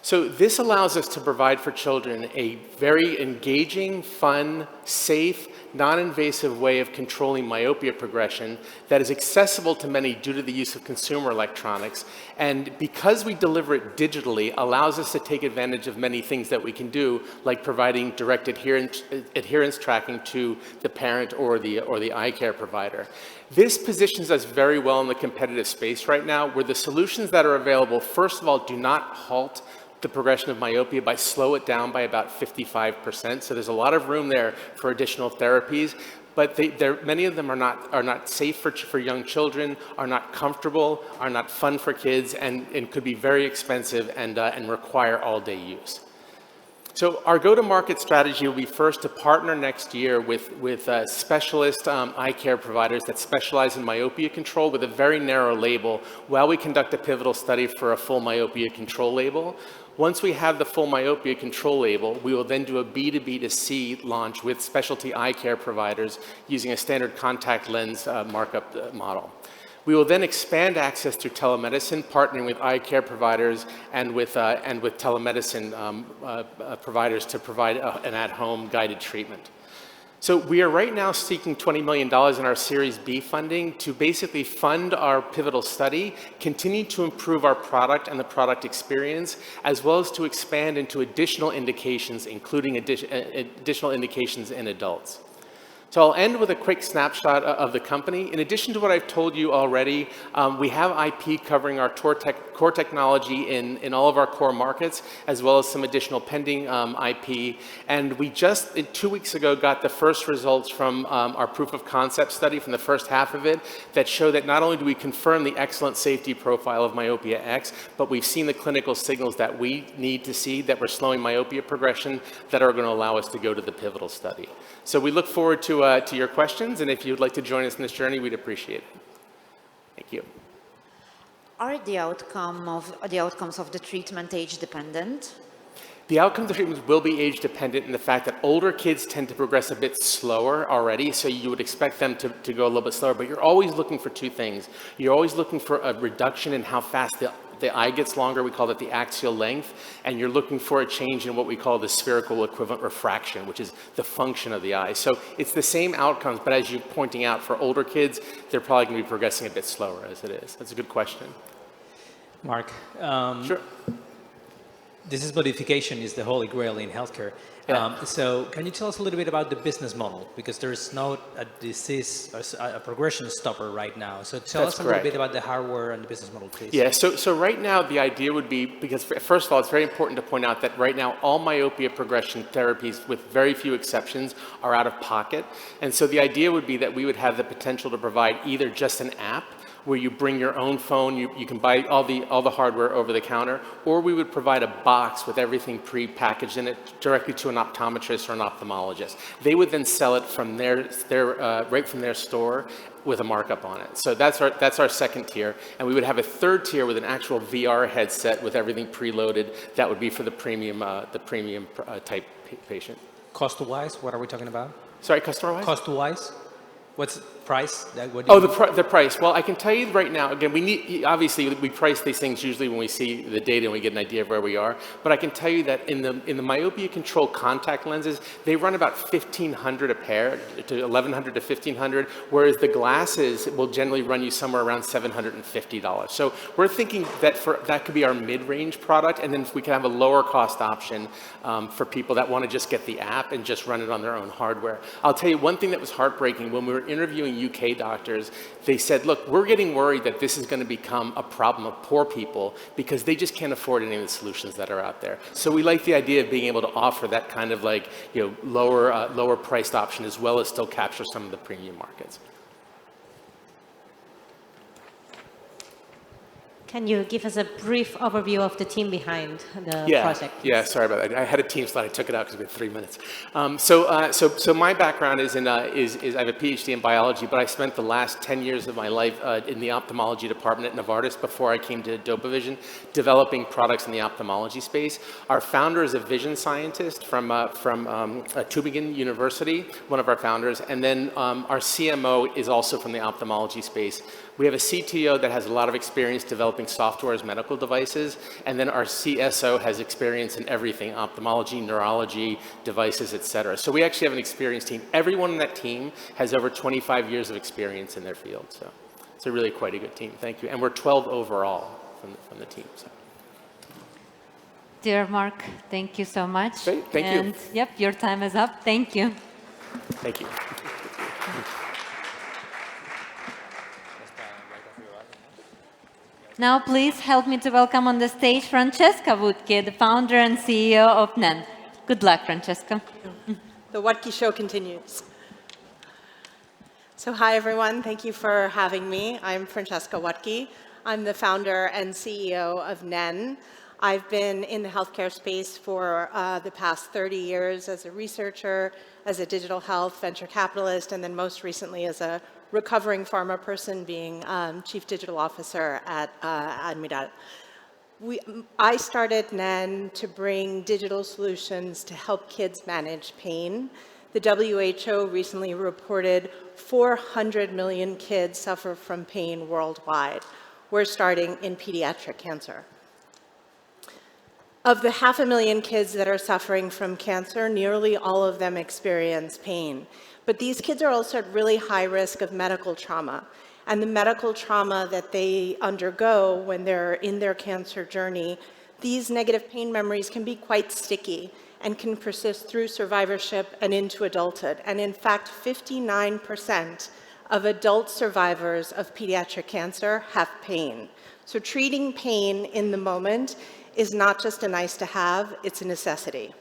So this allows us to provide for children a very engaging, fun, safe, non-invasive way of controlling myopia progression that is accessible to many due to the use of consumer electronics. And because we deliver it digitally, allows us to take advantage of many things that we can do, like providing direct adherence tracking to the parent or the eye care provider. This positions us very well in the competitive space right now, where the solutions that are available, first of all, do not halt the progression of myopia by slow it down by about 55%. So there's a lot of room there for additional therapies, but many of them are not safe for young children, are not comfortable, are not fun for kids, and could be very expensive and require all-day use. So our go-to-market strategy will be first to partner next year with specialist eye care providers that specialize in myopia control with a very narrow label while we conduct a pivotal study for a full myopia control label. Once we have the full myopia control label, we will then do a B2B2C launch with specialty eye care providers using a standard contact lens markup model. We will then expand access through telemedicine, partnering with eye care providers and with telemedicine providers to provide an at-home guided treatment. So we are right now seeking $20 million in our Series B funding to basically fund our pivotal study, continue to improve our product and the product experience, as well as to expand into additional indications, including additional indications in adults. So I'll end with a quick snapshot of the company. In addition to what I've told you already, we have IP covering our core technology in all of our core markets, as well as some additional pending IP. And we just 2 weeks ago got the first results from our proof of concept study from the first half of it that show that not only do we confirm the excellent safety profile of Myopia X, but we've seen the clinical signals that we need to see that we're slowing myopia progression that are going to allow us to go to the pivotal study. So we look forward to your questions, and if you'd like to join us in this journey, we'd appreciate it. Thank you. Are the outcomes of the treatment age dependent? The outcomes of treatments will be age dependent in the fact that older kids tend to progress a bit slower already, so you would expect them to go a little bit slower, but you're always looking for two things. You're always looking for a reduction in how fast the eye gets longer, we call that the axial length, and you're looking for a change in what we call the spherical equivalent refraction, which is the function of the eye. So it's the same outcomes, but as you're pointing out, for older kids, they're probably going to be progressing a bit slower as it is. That's a good question. Mark, sure. Disease modification is the holy grail in healthcare. Yeah. So can you tell us a little bit about the business model? Because there's no a disease, a progression stopper right now. So tell That's us a little correct. bit about the hardware and the business model, please. Yeah, so right now the idea would be, because first of all, it's very important to point out that right now all myopia progression therapies, with very few exceptions, are out of pocket. And so the idea would be that we would have the potential to provide either just an app where you bring your own phone, you can buy all the hardware over the counter, or we would provide a box with everything pre-packaged in it directly to an optometrist or an ophthalmologist. They would then sell it from right from their store with a markup on it. So that's our second tier, and we would have a third tier with an actual VR headset with everything preloaded. That would be for the premium type patient. Cost-wise, what are we talking about? Sorry, customer-wise? Cost-wise? What's the price? The price. Well, I can tell you right now, again, obviously we price these things usually when we see the data and we get an idea of where we are, but I can tell you that in the myopia control contact lenses, they run about $1,500 a pair, to $1,100 to $1,500, whereas the glasses will generally run you somewhere around $750. So we're thinking that that could be our mid-range product, and then if we can have a lower cost option for people that want to just get the app and just run it on their own hardware. I'll tell you one thing that was heartbreaking when we were interviewing UK doctors. They said, look, we're getting worried that this is going to become a problem of poor people because they just can't afford any of the solutions that are out there. So we like the idea of being able to offer that kind of lower priced option as well as still capture some of the premium markets. Can you give us a brief overview of the team behind the project? Yeah, sorry about that. I had a team slide. I took it out because we had 3 minutes. So my background is I have a PhD in biology, but I spent the last 10 years of my life in the ophthalmology department at Novartis before I came to DopaVision, developing products in the ophthalmology space. Our founder is a vision scientist from Tübingen University, one of our founders, and then our CMO is also from the ophthalmology space. We have a CTO that has a lot of experience developing software as medical devices, and then our CSO has experience in everything, ophthalmology, neurology, devices, et cetera. So we actually have an experienced team. Everyone on that team has over 25 years of experience in their field. So it's really quite a good team. Thank you. And we're 12 overall from the team. So. Dear Mark, thank you so much. Great, thank you. And yep, your time is up. Thank you. Thank you. Now, please help me to welcome on the stage Francesca Wutke, the founder and CEO of NEN. Good luck, Francesca. The Wutke Show continues. So hi, everyone. Thank you for having me. I'm Francesca Wutke. I'm the founder and CEO of NEN. I've been in the healthcare space for the past 30 years as a researcher, as a digital health venture capitalist, and then most recently as a recovering pharma person, being Chief Digital Officer at Admiral. I started NEN to bring digital solutions to help kids manage pain. The WHO recently reported 400 million kids suffer from pain worldwide. We're starting in pediatric cancer. Of the 500,000 kids that are suffering from cancer, nearly all of them experience pain. But these kids are also at really high risk of medical trauma. And the medical trauma that they undergo when they're in their cancer journey, these negative pain memories can be quite sticky and can persist through survivorship and into adulthood. And in fact, 59% of adult survivors of pediatric cancer have pain. So treating pain in the moment is not just a nice to have, it's a necessity.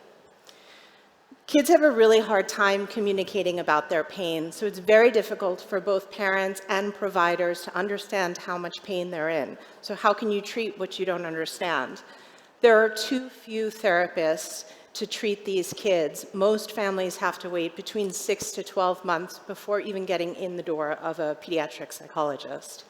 Kids have a really hard time communicating about their pain, so it's very difficult for both parents and providers to understand how much pain they're in. So how can you treat what you don't understand? There are too few therapists to treat these kids. Most families have to wait between 6 to 12 months before even getting in the door of a pediatric psychologist.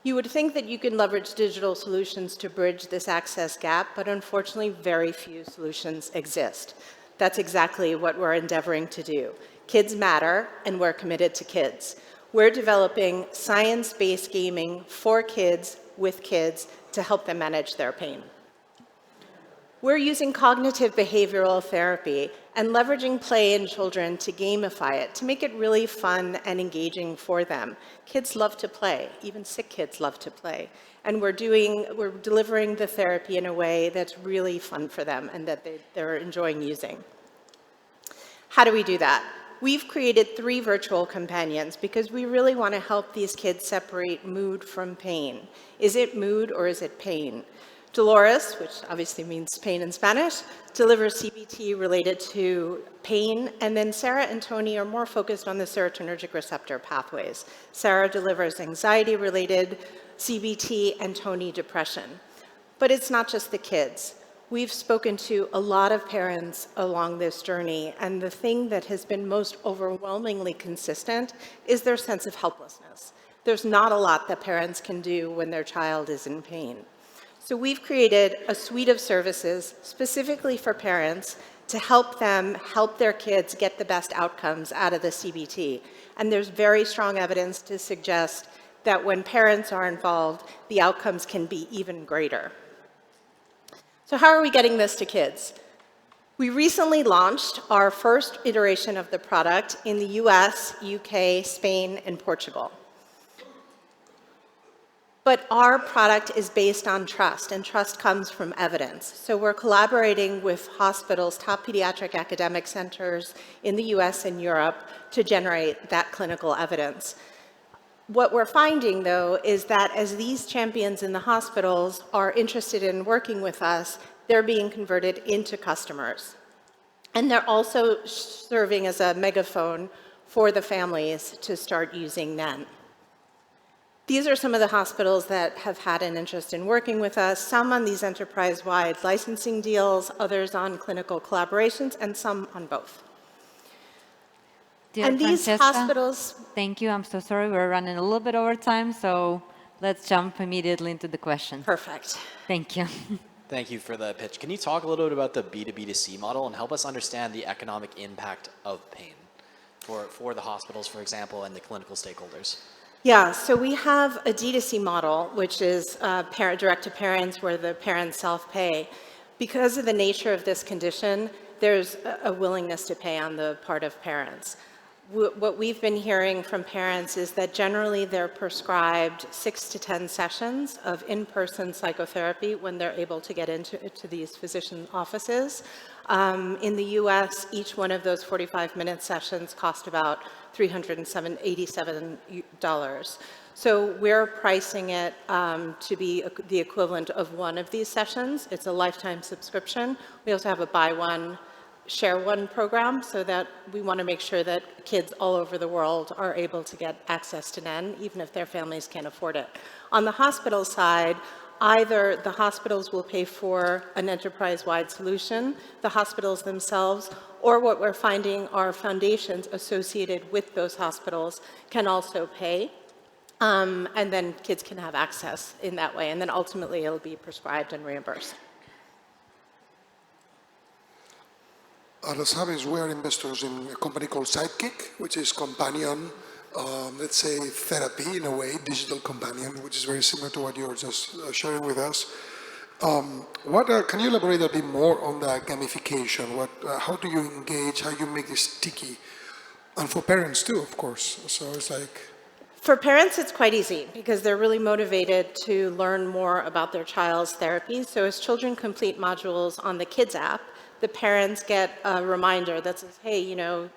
You would think that you can leverage digital solutions to bridge this access gap, but unfortunately, very few solutions exist. That's exactly what we're endeavoring to do. Kids matter, and we're committed to kids. We're developing science-based gaming for kids, with kids, to help them manage their pain. We're using cognitive behavioral therapy and leveraging play in children to gamify it, to make it really fun and engaging for them. Kids love to play, even sick kids love to play. And we're delivering the therapy in a way that's really fun for them and that they're enjoying using. How do we do that? We've created 3 virtual companions because we really want to help these kids separate mood from pain. Is it mood or is it pain? Dolores, which obviously means pain in Spanish, delivers CBT related to pain, and then Sarah and Tony are more focused on the serotonergic receptor pathways. Sarah delivers anxiety-related CBT and Tony depression. But it's not just the kids. We've spoken to a lot of parents along this journey, and the thing that has been most overwhelmingly consistent is their sense of helplessness. There's not a lot that parents can do when their child is in pain. So we've created a suite of services specifically for parents to help them help their kids get the best outcomes out of the CBT. And there's very strong evidence to suggest that when parents are involved, the outcomes can be even greater. So how are we getting this to kids? We recently launched our first iteration of the product in the US, UK, Spain, and Portugal. But our product is based on trust, and trust comes from evidence. So we're collaborating with hospitals, top pediatric academic centers in the US and Europe to generate that clinical evidence. What we're finding, though, is that as these champions in the hospitals are interested in working with us, they're being converted into customers. And they're also serving as a megaphone for the families to start using NEN. These are some of the hospitals that have had an interest in working with us, some on these enterprise-wide licensing deals, others on clinical collaborations, and some on both. Dear and these Francesca, hospitals... Thank you. I'm so sorry. We're running a little bit over time, so let's jump immediately into the question. Perfect. Thank you. Thank you for the pitch. Can you talk a little bit about the B2B2C model and help us understand the economic impact of pain for the hospitals, for example, and the clinical stakeholders? Yeah, so we have a D2C model, which is direct to parents, where the parents self-pay. Because of the nature of this condition, there's a willingness to pay on the part of parents. What we've been hearing from parents is that generally they're prescribed 6 to 10 sessions of in-person psychotherapy when they're able to get into these physician offices. In the US, each one of those 45-minute sessions cost about $387. So we're pricing it to be the equivalent of one of these sessions. It's a lifetime subscription. We also have a buy one, share one program, so that we want to make sure that kids all over the world are able to get access to NEN, even if their families can't afford it. On the hospital side, either the hospitals will pay for an enterprise-wide solution, the hospitals themselves, or what we're finding are foundations associated with those hospitals can also pay, and then kids can have access in that way, and then ultimately it'll be prescribed and reimbursed. As Javis, we are investors in a company called Sidekick, which is companion, let's say, therapy in a way, digital companion, which is very similar to what you're just sharing with us. Can you elaborate a bit more on the gamification? How do you engage? How you make this sticky? And for parents too, of course. So it's like... For parents, it's quite easy because they're really motivated to learn more about their child's therapy. So as children complete modules on the Kids app, the parents get a reminder that says, hey, you know,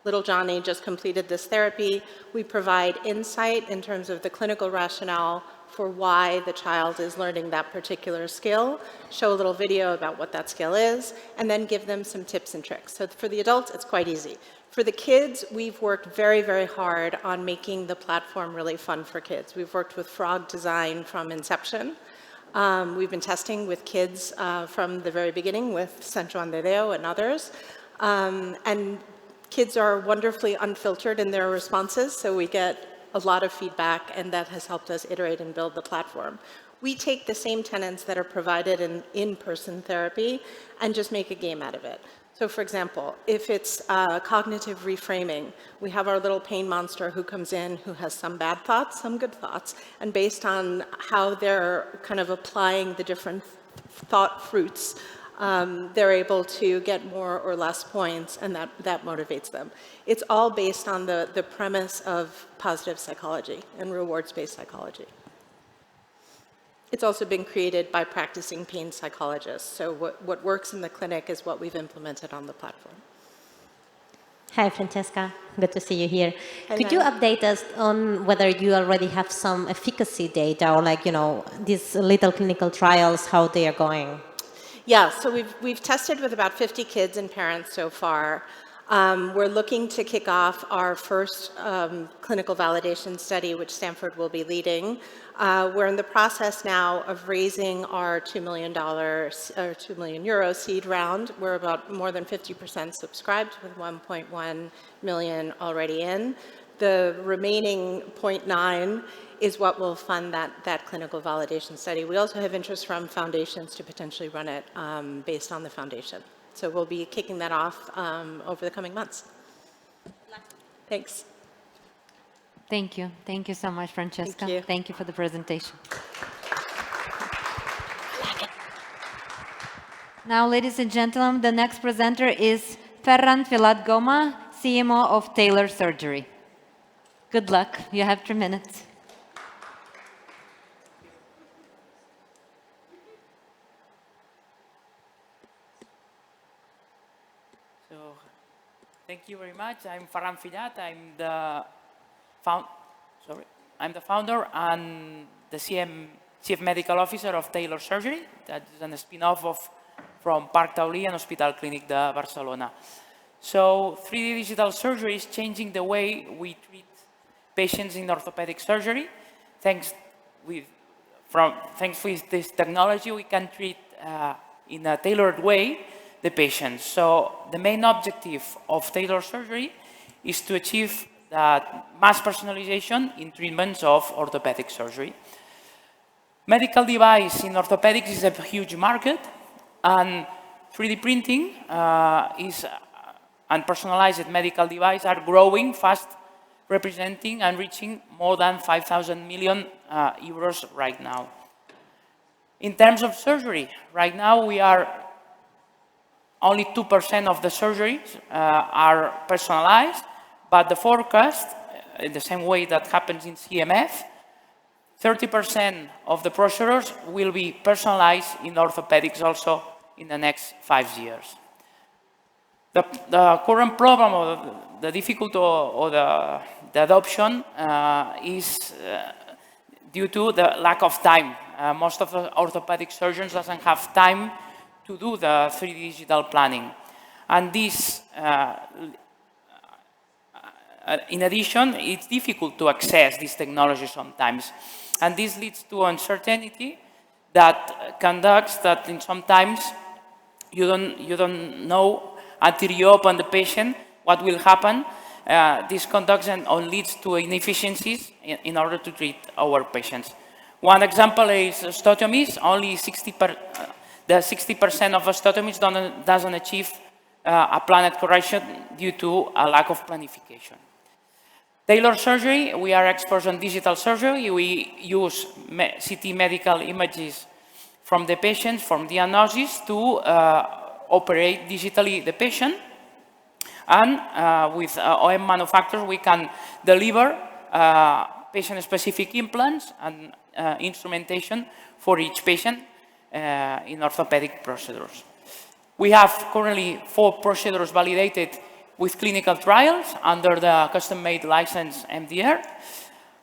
little Johnny just completed this therapy. We provide insight in terms of the clinical rationale for why the child is learning that particular skill, show a little video about what that skill is, and then give them some tips and tricks. So for the adults, it's quite easy. For the kids, we've worked very, very hard on making the platform really fun for kids. We've worked with Frog Design from inception. We've been testing with kids from the very beginning with Sant Joan de Déu and others. And kids are wonderfully unfiltered in their responses, so we get a lot of feedback, and that has helped us iterate and build the platform. We take the same tenets that are provided in in-person therapy and just make a game out of it. So for example, if it's cognitive reframing, we have our little pain monster who comes in who has some bad thoughts, some good thoughts, and based on how they're kind of applying the different thought fruits they're able to get more or less points, and that motivates them. It's all based on the premise of positive psychology and rewards-based psychology. It's also been created by practicing pain psychologists. So what works in the clinic is what we've implemented on the platform. Hi, Francesca. Good to see you here. Hi, Could you update us on whether you already have some efficacy data or these little clinical trials, how they are going? Yeah, so we've tested with about 50 kids and parents so far. We're looking to kick off our first clinical validation study, which Stanford will be leading. We're in the process now of raising our $2 million or €2 million seed round. We're about more than 50% subscribed with 1.1 million already in. The remaining 0.9 is what will fund that clinical validation study. We also have interest from foundations to potentially run it based on the foundation. So we'll be kicking that off over the coming months. Thanks. Thank you. Thank you so much, Francesca. Thank you. Thank you for the presentation. Now, ladies and gentlemen, the next presenter is Ferran Filat Goma, CMO of Taylor Surgery. Good luck. You have 3 minutes. So, thank you very much. I'm Ferran Filat. I'm the founder and the Chief Medical Officer of Taylor Surgery. That is a spin-off from Parc Taulí and Hospital Clínic de Barcelona. So 3D digital surgery is changing the way we treat patients in orthopedic surgery. Thanks with this technology, we can treat in a tailored way the patients. So the main objective of Taylor Surgery is to achieve that mass personalization in treatments of orthopedic surgery. Medical device in orthopedics is a huge market, and 3D printing and personalized medical devices are growing fast, representing and reaching more than 5,000 million euros right now. In terms of surgery, right now we are only 2% of the surgeries are personalized, but the forecast, in the same way that happens in CMF, 30% of the procedures will be personalized in orthopedics also in the next 5 years. The current problem or the difficulty or the adoption is due to the lack of time. Most of the orthopedic surgeons doesn't have time to do the 3D digital planning. And this, in addition, it's difficult to access this technology sometimes. And this leads to uncertainty that conducts that sometimes you don't know until you open the patient what will happen. This conducts and leads to inefficiencies in order to treat our patients. One example is osteotomies. Only 60% of osteotomies doesn't achieve a planned correction due to a lack of planification. Taylor Surgery, we are experts on digital surgery. We use CT medical images from the patients, from diagnosis, to operate digitally the patient. And with OEM manufacturers, we can deliver patient-specific implants and instrumentation for each patient in orthopedic procedures. We have currently 4 procedures validated with clinical trials under the custom-made license MDR.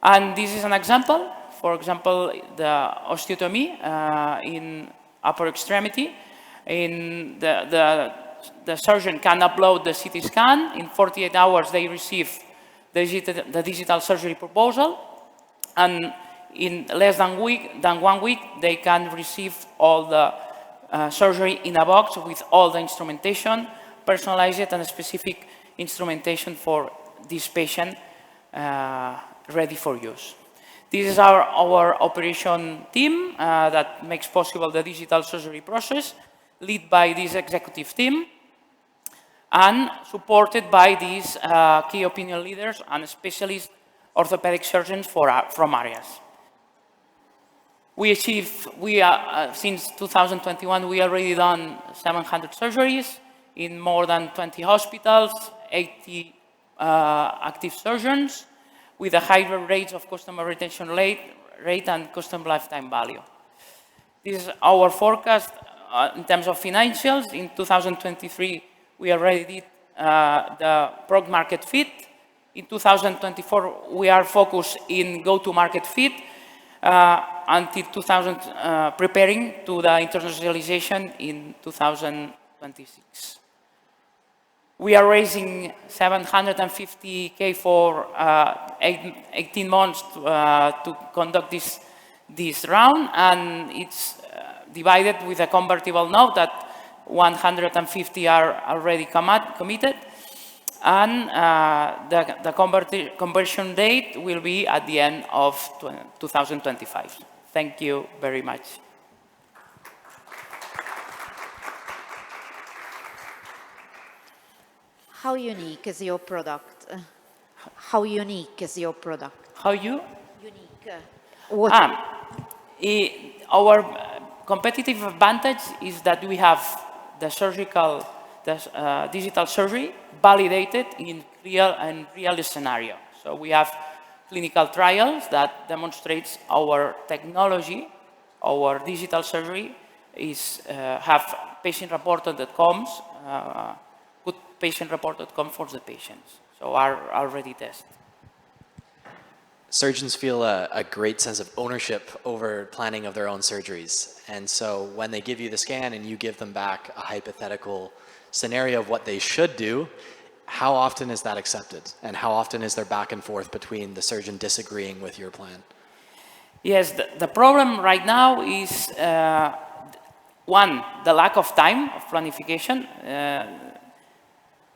And this is an example. For example, the osteotomy in upper extremity. The surgeon can upload the CT scan. In 48 hours, they receive the digital surgery proposal. And in less than 1 week, they can receive all the surgery in a box with all the instrumentation, personalized and specific instrumentation for this patient ready for use. This is our operation team that makes possible the digital surgery process, led by this executive team and supported by these key opinion leaders and specialist orthopedic surgeons from areas. Since 2021, we already done 700 surgeries in more than 20 hospitals, 80 active surgeons, with a higher rate of customer retention rate and customer lifetime value. This is our forecast in terms of financials. In 2023, we already did the product market fit. In 2024, we are focused in go-to-market fit until preparing to the internationalization in 2026. We are raising 750K for 18 months to conduct this round, and it's divided with a convertible note that 150 are already committed, and the conversion date will be at the end of 2025. Thank you very much. How unique is your product? How unique is your product? How you? Unique. Our competitive advantage is that we have the digital surgery validated in real scenario. So we have clinical trials that demonstrates our technology, our digital surgery have patient-reported outcomes, good patient-reported outcomes for the patients. So are already tested. Surgeons feel a great sense of ownership over planning of their own surgeries. And so when they give you the scan and you give them back a hypothetical scenario of what they should do, how often is that accepted? And how often is there back and forth between the surgeon disagreeing with your plan? Yes, the problem right now is, one, the lack of time of planification.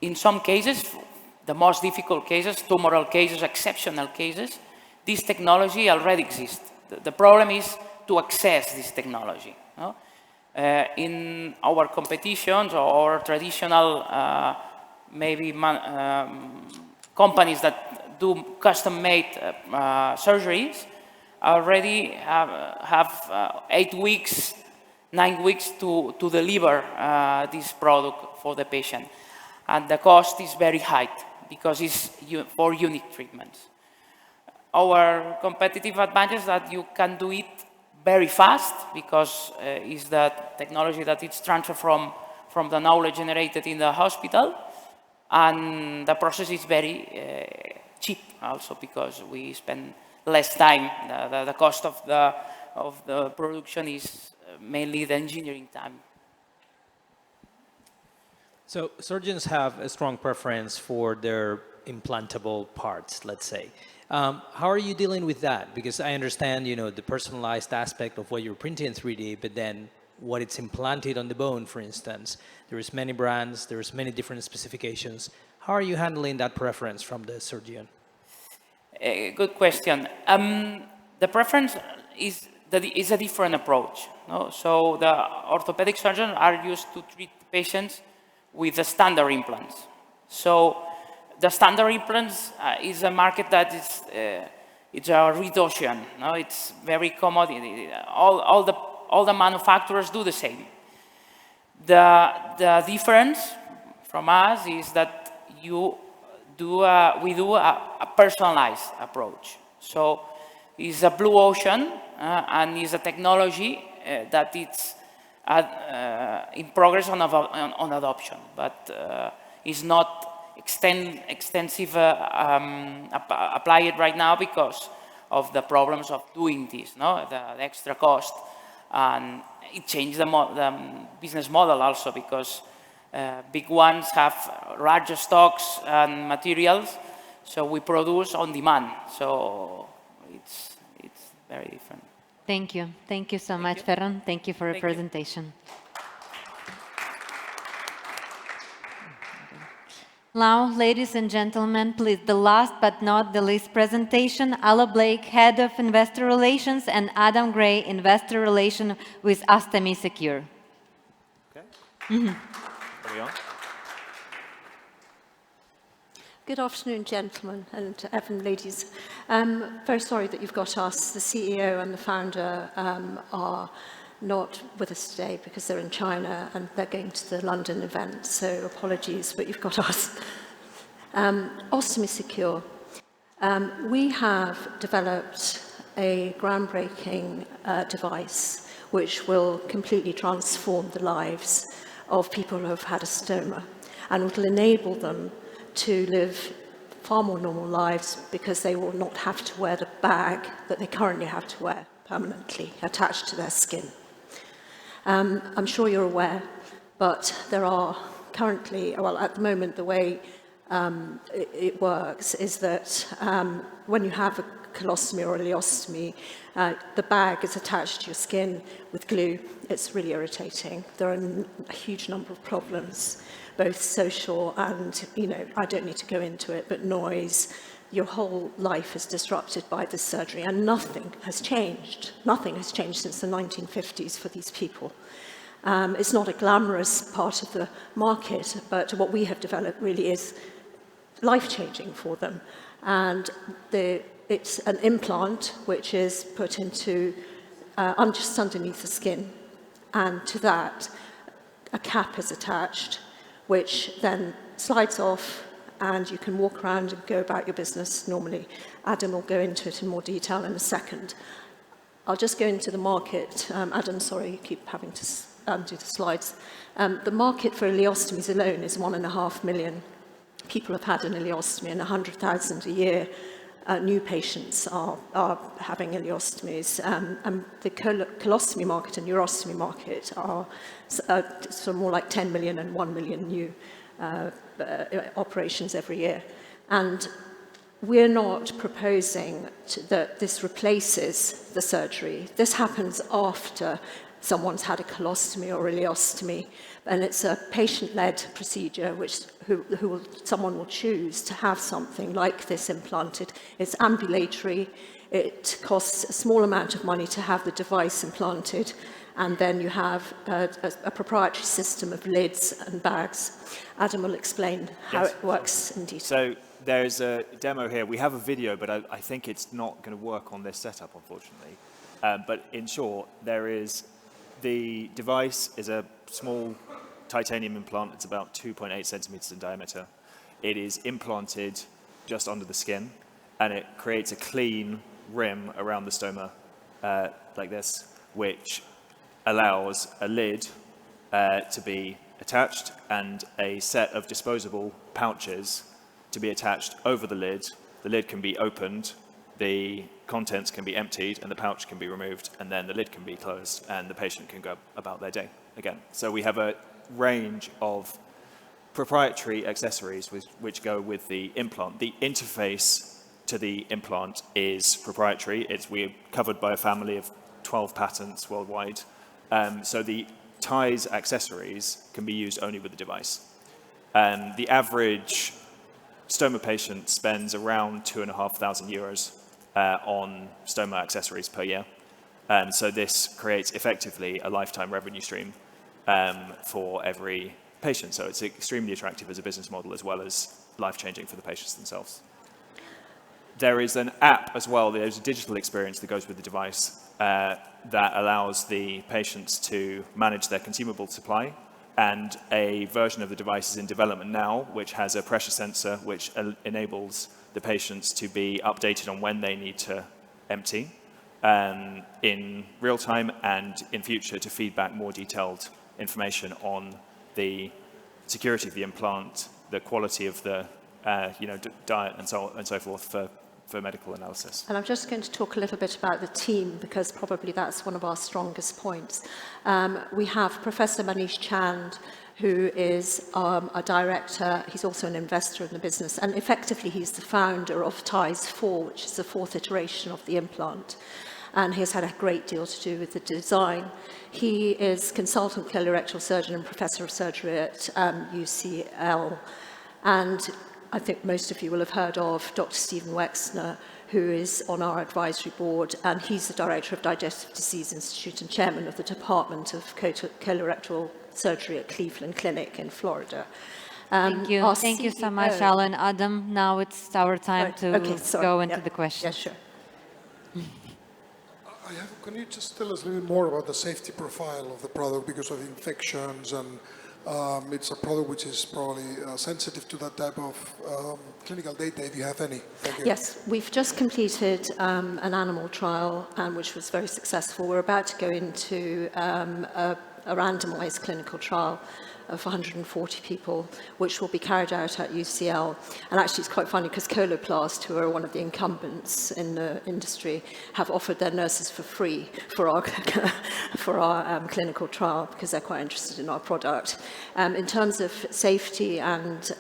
In some cases, the most difficult cases, tumoral cases, exceptional cases, this technology already exists. The problem is to access this technology. No? In our competitions or traditional maybe companies that do custom-made surgeries already have 8 weeks, 9 weeks to deliver this product for the patient. And the cost is very high because it's for unique treatments. Our competitive advantage is that you can do it very fast because it's the technology that it's transferred from the knowledge generated in the hospital, and the process is very cheap also because we spend less time. The cost of the production is mainly the engineering time. So surgeons have a strong preference for their implantable parts, let's say. How are you dealing with that? Because I understand, the personalized aspect of what you're printing in 3D, but then what it's implanted on the bone, for instance. There's many brands, there's many different specifications. How are you handling that preference from the surgeon? Good question. The preference is a different approach. No? So the orthopedic surgeons are used to treat patients with the standard implants. So the standard implants is a market that is it's a reduction. No? It's very commodity. All the manufacturers do the same. The difference from us is that we do a personalized approach. So it's a blue ocean and it's a technology that it's in progress on adoption, but is not extensive applied right now because of the problems of doing this, no? The extra cost, and it changed the business model also because big ones have larger stocks and materials, so we produce on demand. So it's very different. Thank you. Thank you so much, Ferran. Thank you for your presentation. Now, ladies and gentlemen, please, the last but not the least presentation, Ala Blake, Head of Investor Relations, and Adam Gray, Investor Relations with ACCIÓ Secure. Okay. There we go. Good afternoon, gentlemen and ladies. Very sorry that you've got us. The CEO and the founder are not with us today because they're in China and they're going to the London event, so apologies, but you've got us. Ostomy Secure. We have developed a groundbreaking device which will completely transform the lives of people who have had a stoma and will enable them to live far more normal lives because they will not have to wear the bag that they currently have to wear permanently attached to their skin. I'm sure you're aware, but there are currently, well, at the moment, the way it works is that when you have a colostomy or ileostomy, the bag is attached to your skin with glue. It's really irritating. There are a huge number of problems, both social and, I don't need to go into it, but noise. Your whole life is disrupted by this surgery, and nothing has changed. Nothing has changed since the 1950s for these people. It's not a glamorous part of the market, but what we have developed really is life-changing for them. And it's an implant which is put into just underneath the skin, and to that a cap is attached, which then slides off, and you can walk around and go about your business normally. Adam will go into it in more detail in a second. I'll just go into the market. Adam, sorry, you keep having to do the slides. The market for ileostomies alone is 1.5 million. People have had an ileostomy, and 100,000 a year new patients are having ileostomies. And the colostomy market and urostomy market are sort of more like 10 million and 1 million new operations every year. And we're not proposing that this replaces the surgery. This happens after someone's had a colostomy or ileostomy, and it's a patient-led procedure which someone will choose to have something like this implanted. It's ambulatory. It costs a small amount of money to have the device implanted, and then you have a proprietary system of lids and bags. Adam will explain how it works in detail. So there's a demo here. We have a video, but I think it's not going to work on this setup, unfortunately. But in short, the device is a small titanium implant. It's about 2.8 centimeters in diameter. It is implanted just under the skin, and it creates a clean rim around the stoma like this, which allows a lid to be attached and a set of disposable pouches to be attached over the lid. The lid can be opened, the contents can be emptied, and the pouch can be removed, and then the lid can be closed, and the patient can go about their day again. So we have a range of proprietary accessories which go with the implant. The interface to the implant is proprietary. We're covered by a family of 12 patents worldwide. So the ties accessories can be used only with the device. The average stoma patient spends around €2,500 on stoma accessories per year. So this creates effectively a lifetime revenue stream for every patient. So it's extremely attractive as a business model, as well as life-changing for the patients themselves. There is an app as well. There's a digital experience that goes with the device that allows the patients to manage their consumable supply, and a version of the device is in development now, which has a pressure sensor which enables the patients to be updated on when they need to empty in real time, and in future to feed back more detailed information on the security of the implant, the quality of the diet, and so on and so forth for medical analysis. And I'm just going to talk a little bit about the team, because probably that's one of our strongest points. We have Professor Manish Chand, who is a director. He's also an investor in the business, and effectively he's the founder of TIES 4, which is the 4th iteration of the implant. And he has had a great deal to do with the design. He is consultant colorectal surgeon and professor of surgery at UCL. And I think most of you will have heard of Dr. Stephen Wexner, who is on our advisory board, and he's the director of Digestive Disease Institute and chairman of the Department of Colorectal Surgery at Cleveland Clinic in Florida. Thank you. Our Thank you so CEO much, Alan. Adam, now it's our time to go into the questions. Yeah, sure. Can you just tell us a little bit more about the safety profile of the product because of infections and it's a product which is probably sensitive to that type of clinical data, if you have any. Thank you. Yes, we've just completed an animal trial, which was very successful. We're about to go into a randomized clinical trial of 140 people, which will be carried out at UCL. And actually, it's quite funny because Coloplast, who are one of the incumbents in the industry, have offered their nurses for free for our clinical trial because they're quite interested in our product. In terms of safety and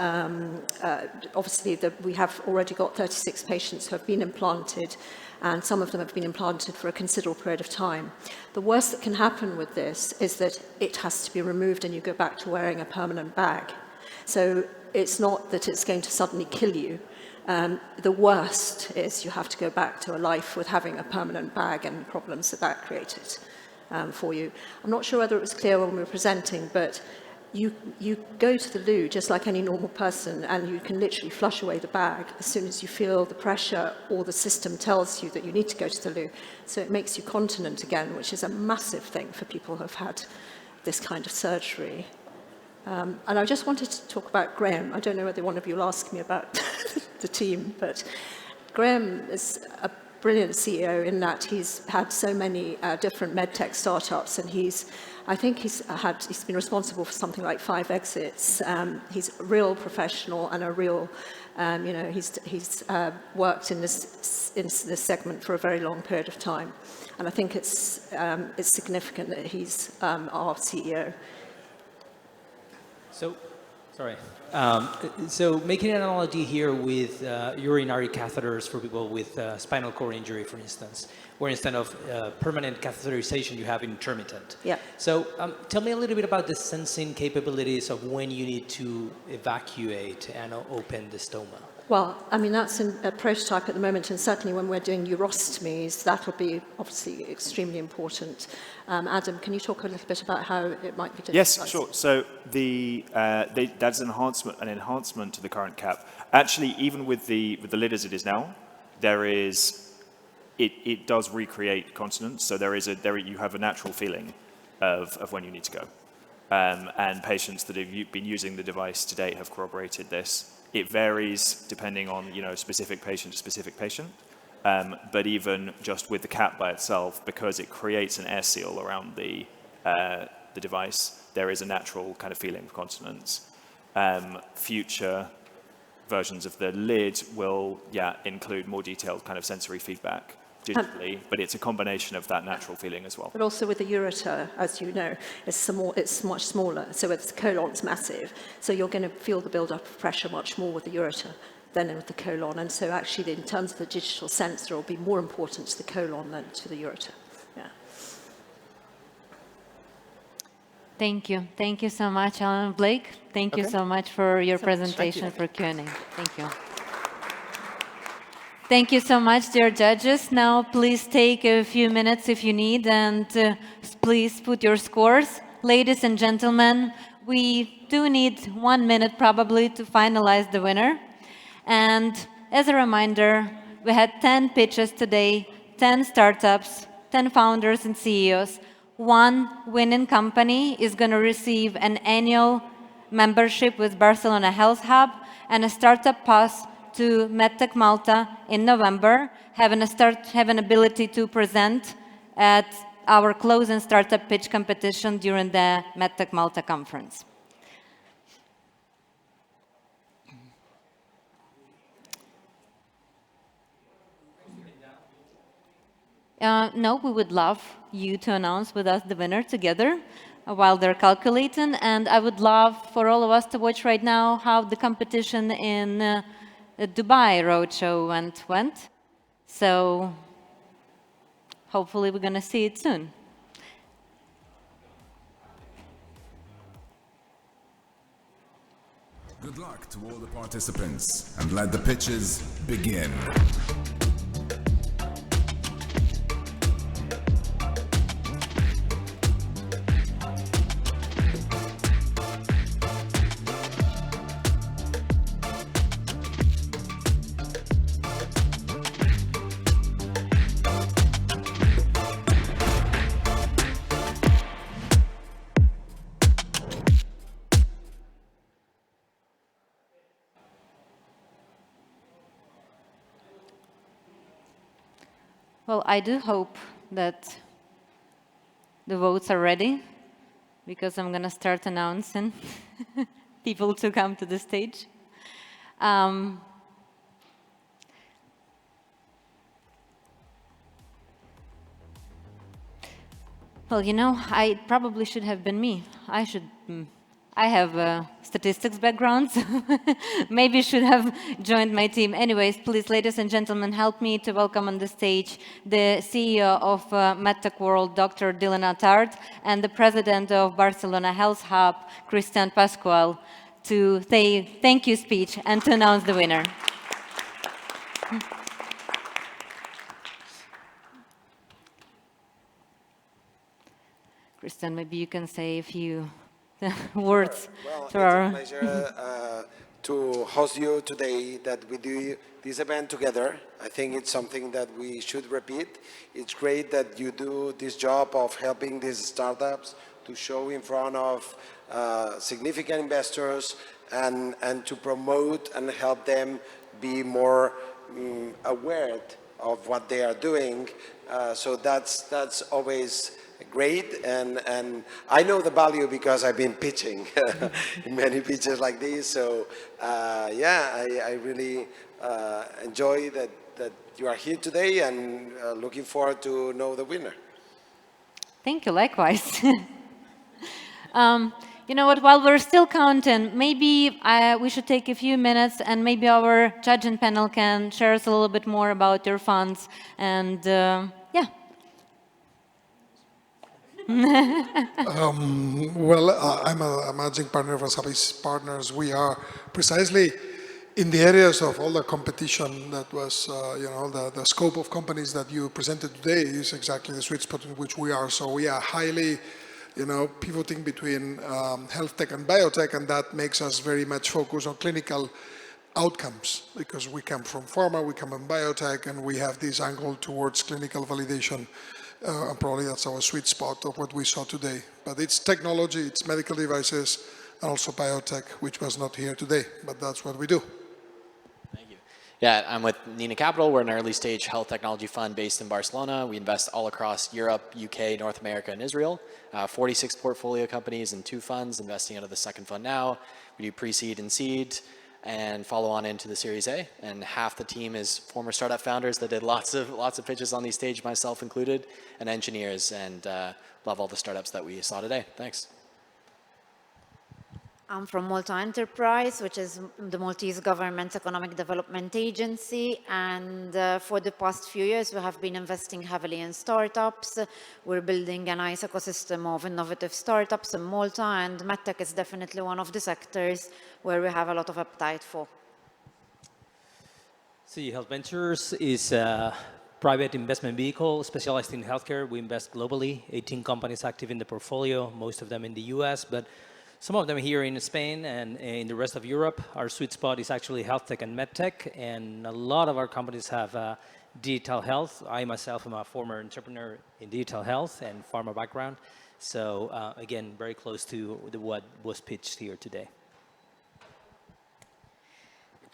obviously we have already got 36 patients who have been implanted, and some of them have been implanted for a considerable period of time. The worst that can happen with this is that it has to be removed and you go back to wearing a permanent bag. So it's not that it's going to suddenly kill you. The worst is you have to go back to a life with having a permanent bag and the problems that created for you. I'm not sure whether it was clear when we were presenting, but you go to the loo just like any normal person and you can literally flush away the bag as soon as you feel the pressure or the system tells you that you need to go to the loo. So it makes you continent again, which is a massive thing for people who have had this kind of surgery. And I just wanted to talk about Graham. I don't know whether one of you will ask me about the team, but Graham is a brilliant CEO in that he's had so many different medtech startups, and I think he's been responsible for something like 5 exits. He's a real professional and a real, he's worked in this segment for a very long period of time, and I think it's significant that he's our CEO. So making an analogy here with urinary catheters for people with spinal cord injury, for instance, where instead of permanent catheterization, you have intermittent. Yeah. So tell me a little bit about the sensing capabilities of when you need to evacuate and open the stoma. Well, I mean, that's a prototype at the moment, and certainly when we're doing urostomies, that will be obviously extremely important. Adam, can you talk a little bit about how it might be different? Yes, sure. So that's an enhancement to the current cap. Actually, even with the lid as it is now, it does recreate continence. So you have a natural feeling of when you need to go. And patients that have been using the device to date have corroborated this. It varies depending on specific patient to specific patient. But even just with the cap by itself, because it creates an air seal around the device, there is a natural kind of feeling of continence. Future versions of the lid will, include more detailed kind of sensory feedback digitally, but it's a combination of that natural feeling as well. But also with the ureter, as you know, it's much smaller. So with the colon, it's massive. So you're going to feel the build-up of pressure much more with the ureter than with the colon. And so actually, in terms of the digital sensor, it will be more important to the colon than to the ureter. Yeah. Thank you. Thank you so much, Alan. Blake, thank you so much for your presentation, for Q&A. Thank you. Thank you so much, dear judges. Now, please take a few minutes if you need, and please put your scores. Ladies and gentlemen, we do need 1 minute probably to finalize the winner. And as a reminder, we had 10 pitches today, 10 startups, 10 founders and CEOs. 1 winning company is going to receive an annual membership with Barcelona Health Hub and a startup pass to MedTech Malta in November, have an ability to present at our closing startup pitch competition during the MedTech Malta conference. No, we would love you to announce with us the winner together while they're calculating, and I would love for all of us to watch right now how the competition in the Dubai roadshow went. So hopefully we're going to see it soon. Good luck to all the participants, and let the pitches begin. Well, I do hope that the votes are ready, because I'm going to start announcing people to come to the stage. Well, you know, it probably should have been me. I have a statistics background, so maybe should have joined my team. Anyways, please, ladies and gentlemen, help me to welcome on the stage the CEO of MedTech World, Dr. Dylan Attard, and the President of Barcelona Health Hub, Christian Pascual, to say thank you speech and to announce the winner. Christian, maybe you can say a few words. Well, to it's our a pleasure to host you today, that we do this event together. I think it's something that we should repeat. It's great that you do this job of helping these startups to show in front of significant investors and to promote and help them be more aware of what they are doing. So that's always great, and I know the value because I've been pitching in many pitches like this. So yeah, I really enjoy that you are here today, and looking forward to know the winner. Thank you, likewise. You know what, while we're still counting, maybe we should take a few minutes, and maybe our judging panel can share us a little bit more about your funds, and yeah. Well, I'm a managing partner of Sanofi Partners. We are precisely in the areas of all the competition that was, you know, the scope of companies that you presented today is exactly the sweet spot in which we are. So we are highly, you know, pivoting between health tech and biotech, and that makes us very much focused on clinical outcomes, because we come from pharma, we come from biotech, and we have this angle towards clinical validation. And probably that's our sweet spot of what we saw today. But it's technology, it's medical devices, and also biotech, which was not here today, but that's what we do. Thank you. Yeah, I'm with Nina Capital. We're an early stage health technology fund based in Barcelona. We invest all across Europe, UK, North America, and Israel. 46 portfolio companies and 2 funds, investing out of the second fund now. We do pre-seed and seed, and follow on into the Series A. And half the team is former startup founders that did lots of pitches on these stage, myself included, and engineers, and love all the startups that we saw today. Thanks. I'm from Malta Enterprise, which is the Maltese government's economic development agency, and for the past few years we have been investing heavily in startups. We're building a nice ecosystem of innovative startups in Malta, and MedTech is definitely one of the sectors where we have a lot of appetite for. CE Health Ventures is a private investment vehicle specialized in healthcare. We invest globally, 18 companies active in the portfolio, most of them in the US, but some of them here in Spain and in the rest of Europe. Our sweet spot is actually health tech and medtech, and a lot of our companies have digital health. I myself am a former entrepreneur in digital health and pharma background. So again, very close to what was pitched here today.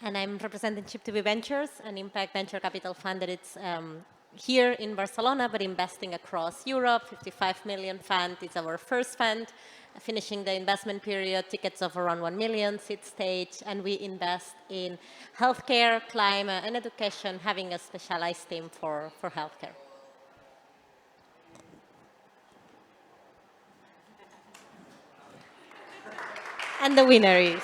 And I'm representing Chip2B Ventures, an impact venture capital fund that it's here in Barcelona, but investing across Europe. 55 million fund. It's our first fund, finishing the investment period, tickets of around 1 million, seed stage, and we invest in healthcare, climate, and education, having a specialized team for healthcare. And the winner is...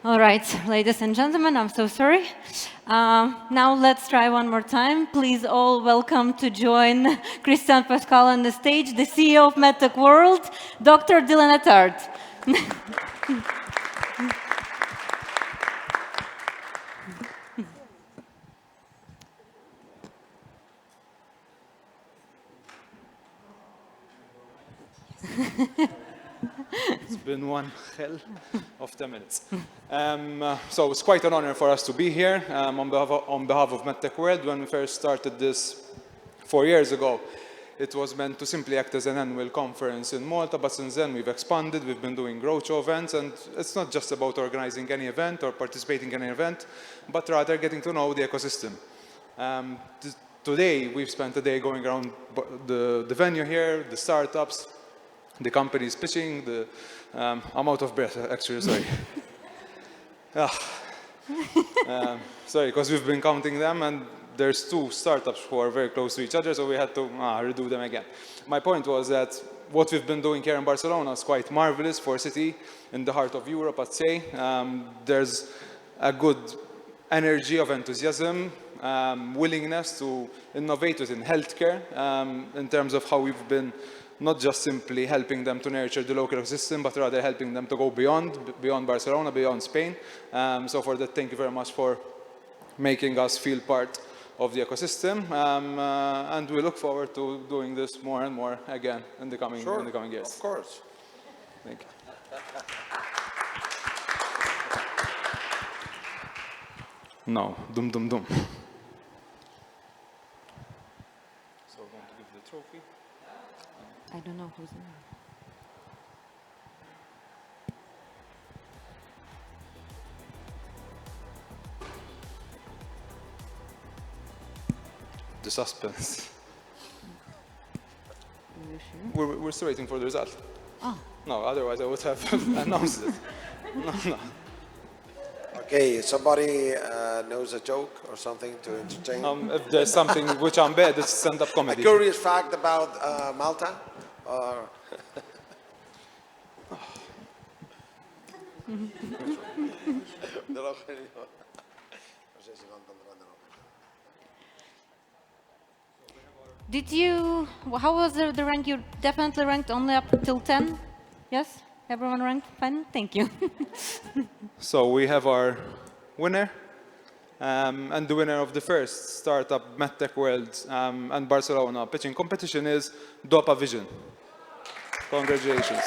All right, ladies and gentlemen, I'm so sorry. Now let's try one more time. Please all welcome to join Christian Pascual on the stage, the CEO of MedTech World, Dr. Dylan Attard. It's been one hell of 10 minutes. So it's quite an honor for us to be here on behalf of MedTech World. When we first started this 4 years ago, it was meant to simply act as an annual conference in Malta, but since then we've expanded, we've been doing roadshow events, and it's not just about organizing any event or participating in an event, but rather getting to know the ecosystem. Today, we've spent a day going around the venue here, the startups, the companies pitching, I'm out of breath, actually, sorry. Sorry, because we've been counting them, and there's 2 startups who are very close to each other, so we had to redo them again. My point was that what we've been doing here in Barcelona is quite marvelous for a city in the heart of Europe, I'd say. There's a good energy of enthusiasm, willingness to innovate within healthcare in terms of how we've been not just simply helping them to nurture the local ecosystem, but rather helping them to go beyond Barcelona, beyond Spain. So for that, thank you very much for making us feel part of the ecosystem, and we look forward to doing this more and more again in the coming years. Of course. Thank you. No, dum dum dum. So we're going to give the trophy. I don't know who's in there. The suspense. Are you sure? We're still waiting for the result. Oh. No, otherwise I would have announced it. No. Okay, somebody knows a joke or something to entertain? If there's something which I'm bad, it's stand-up comedy. A curious fact about Malta? Or Did you, how was the rank? You definitely ranked only up till 10? Yes? Everyone ranked fine? Thank you. So we have our winner, and the winner of the first startup MedTech World and Barcelona pitching competition is Dopa Vision. Congratulations.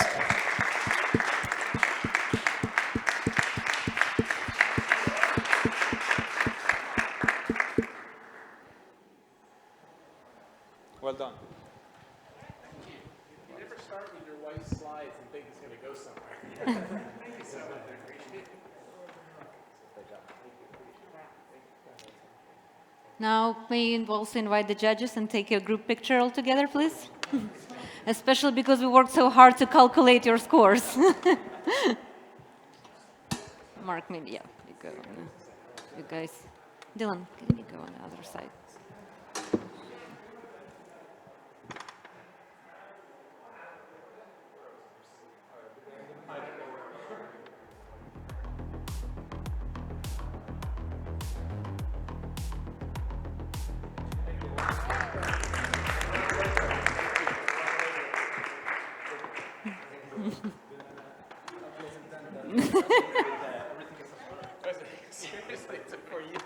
Well done. You never start with your wife's slides and think it's going to go somewhere. Thank you so much. I appreciate it. Now, may you also invite the judges and take a group picture all together, please? Especially because we worked so hard to calculate your scores. Mark, maybe, yeah, you go. You guys. Dylan, can you go on the other side? Seriously, it's for you.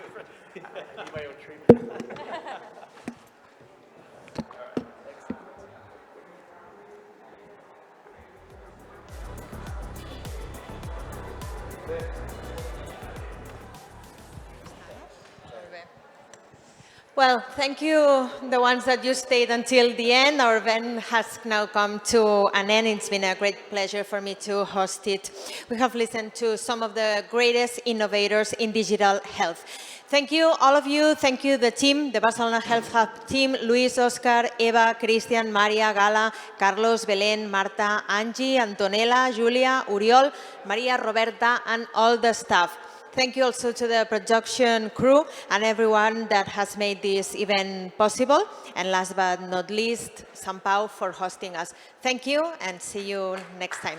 My own treatment. Well, thank you, the ones that you stayed until the end. Our event has now come to an end. It's been a great pleasure for me to host it. We have listened to some of the greatest innovators in digital health. Thank you, all of you. Thank you, the team, the Barcelona Health Hub team, Luis, Oscar, Eva, Christian, Maria, Gala, Carlos, Belén, Marta, Angie, Antonella, Julia, Uriol, Maria, Roberta, and all the staff. Thank you also to the production crew and everyone that has made this event possible. And last but not least, Sant Pau for hosting us. Thank you and see you next time.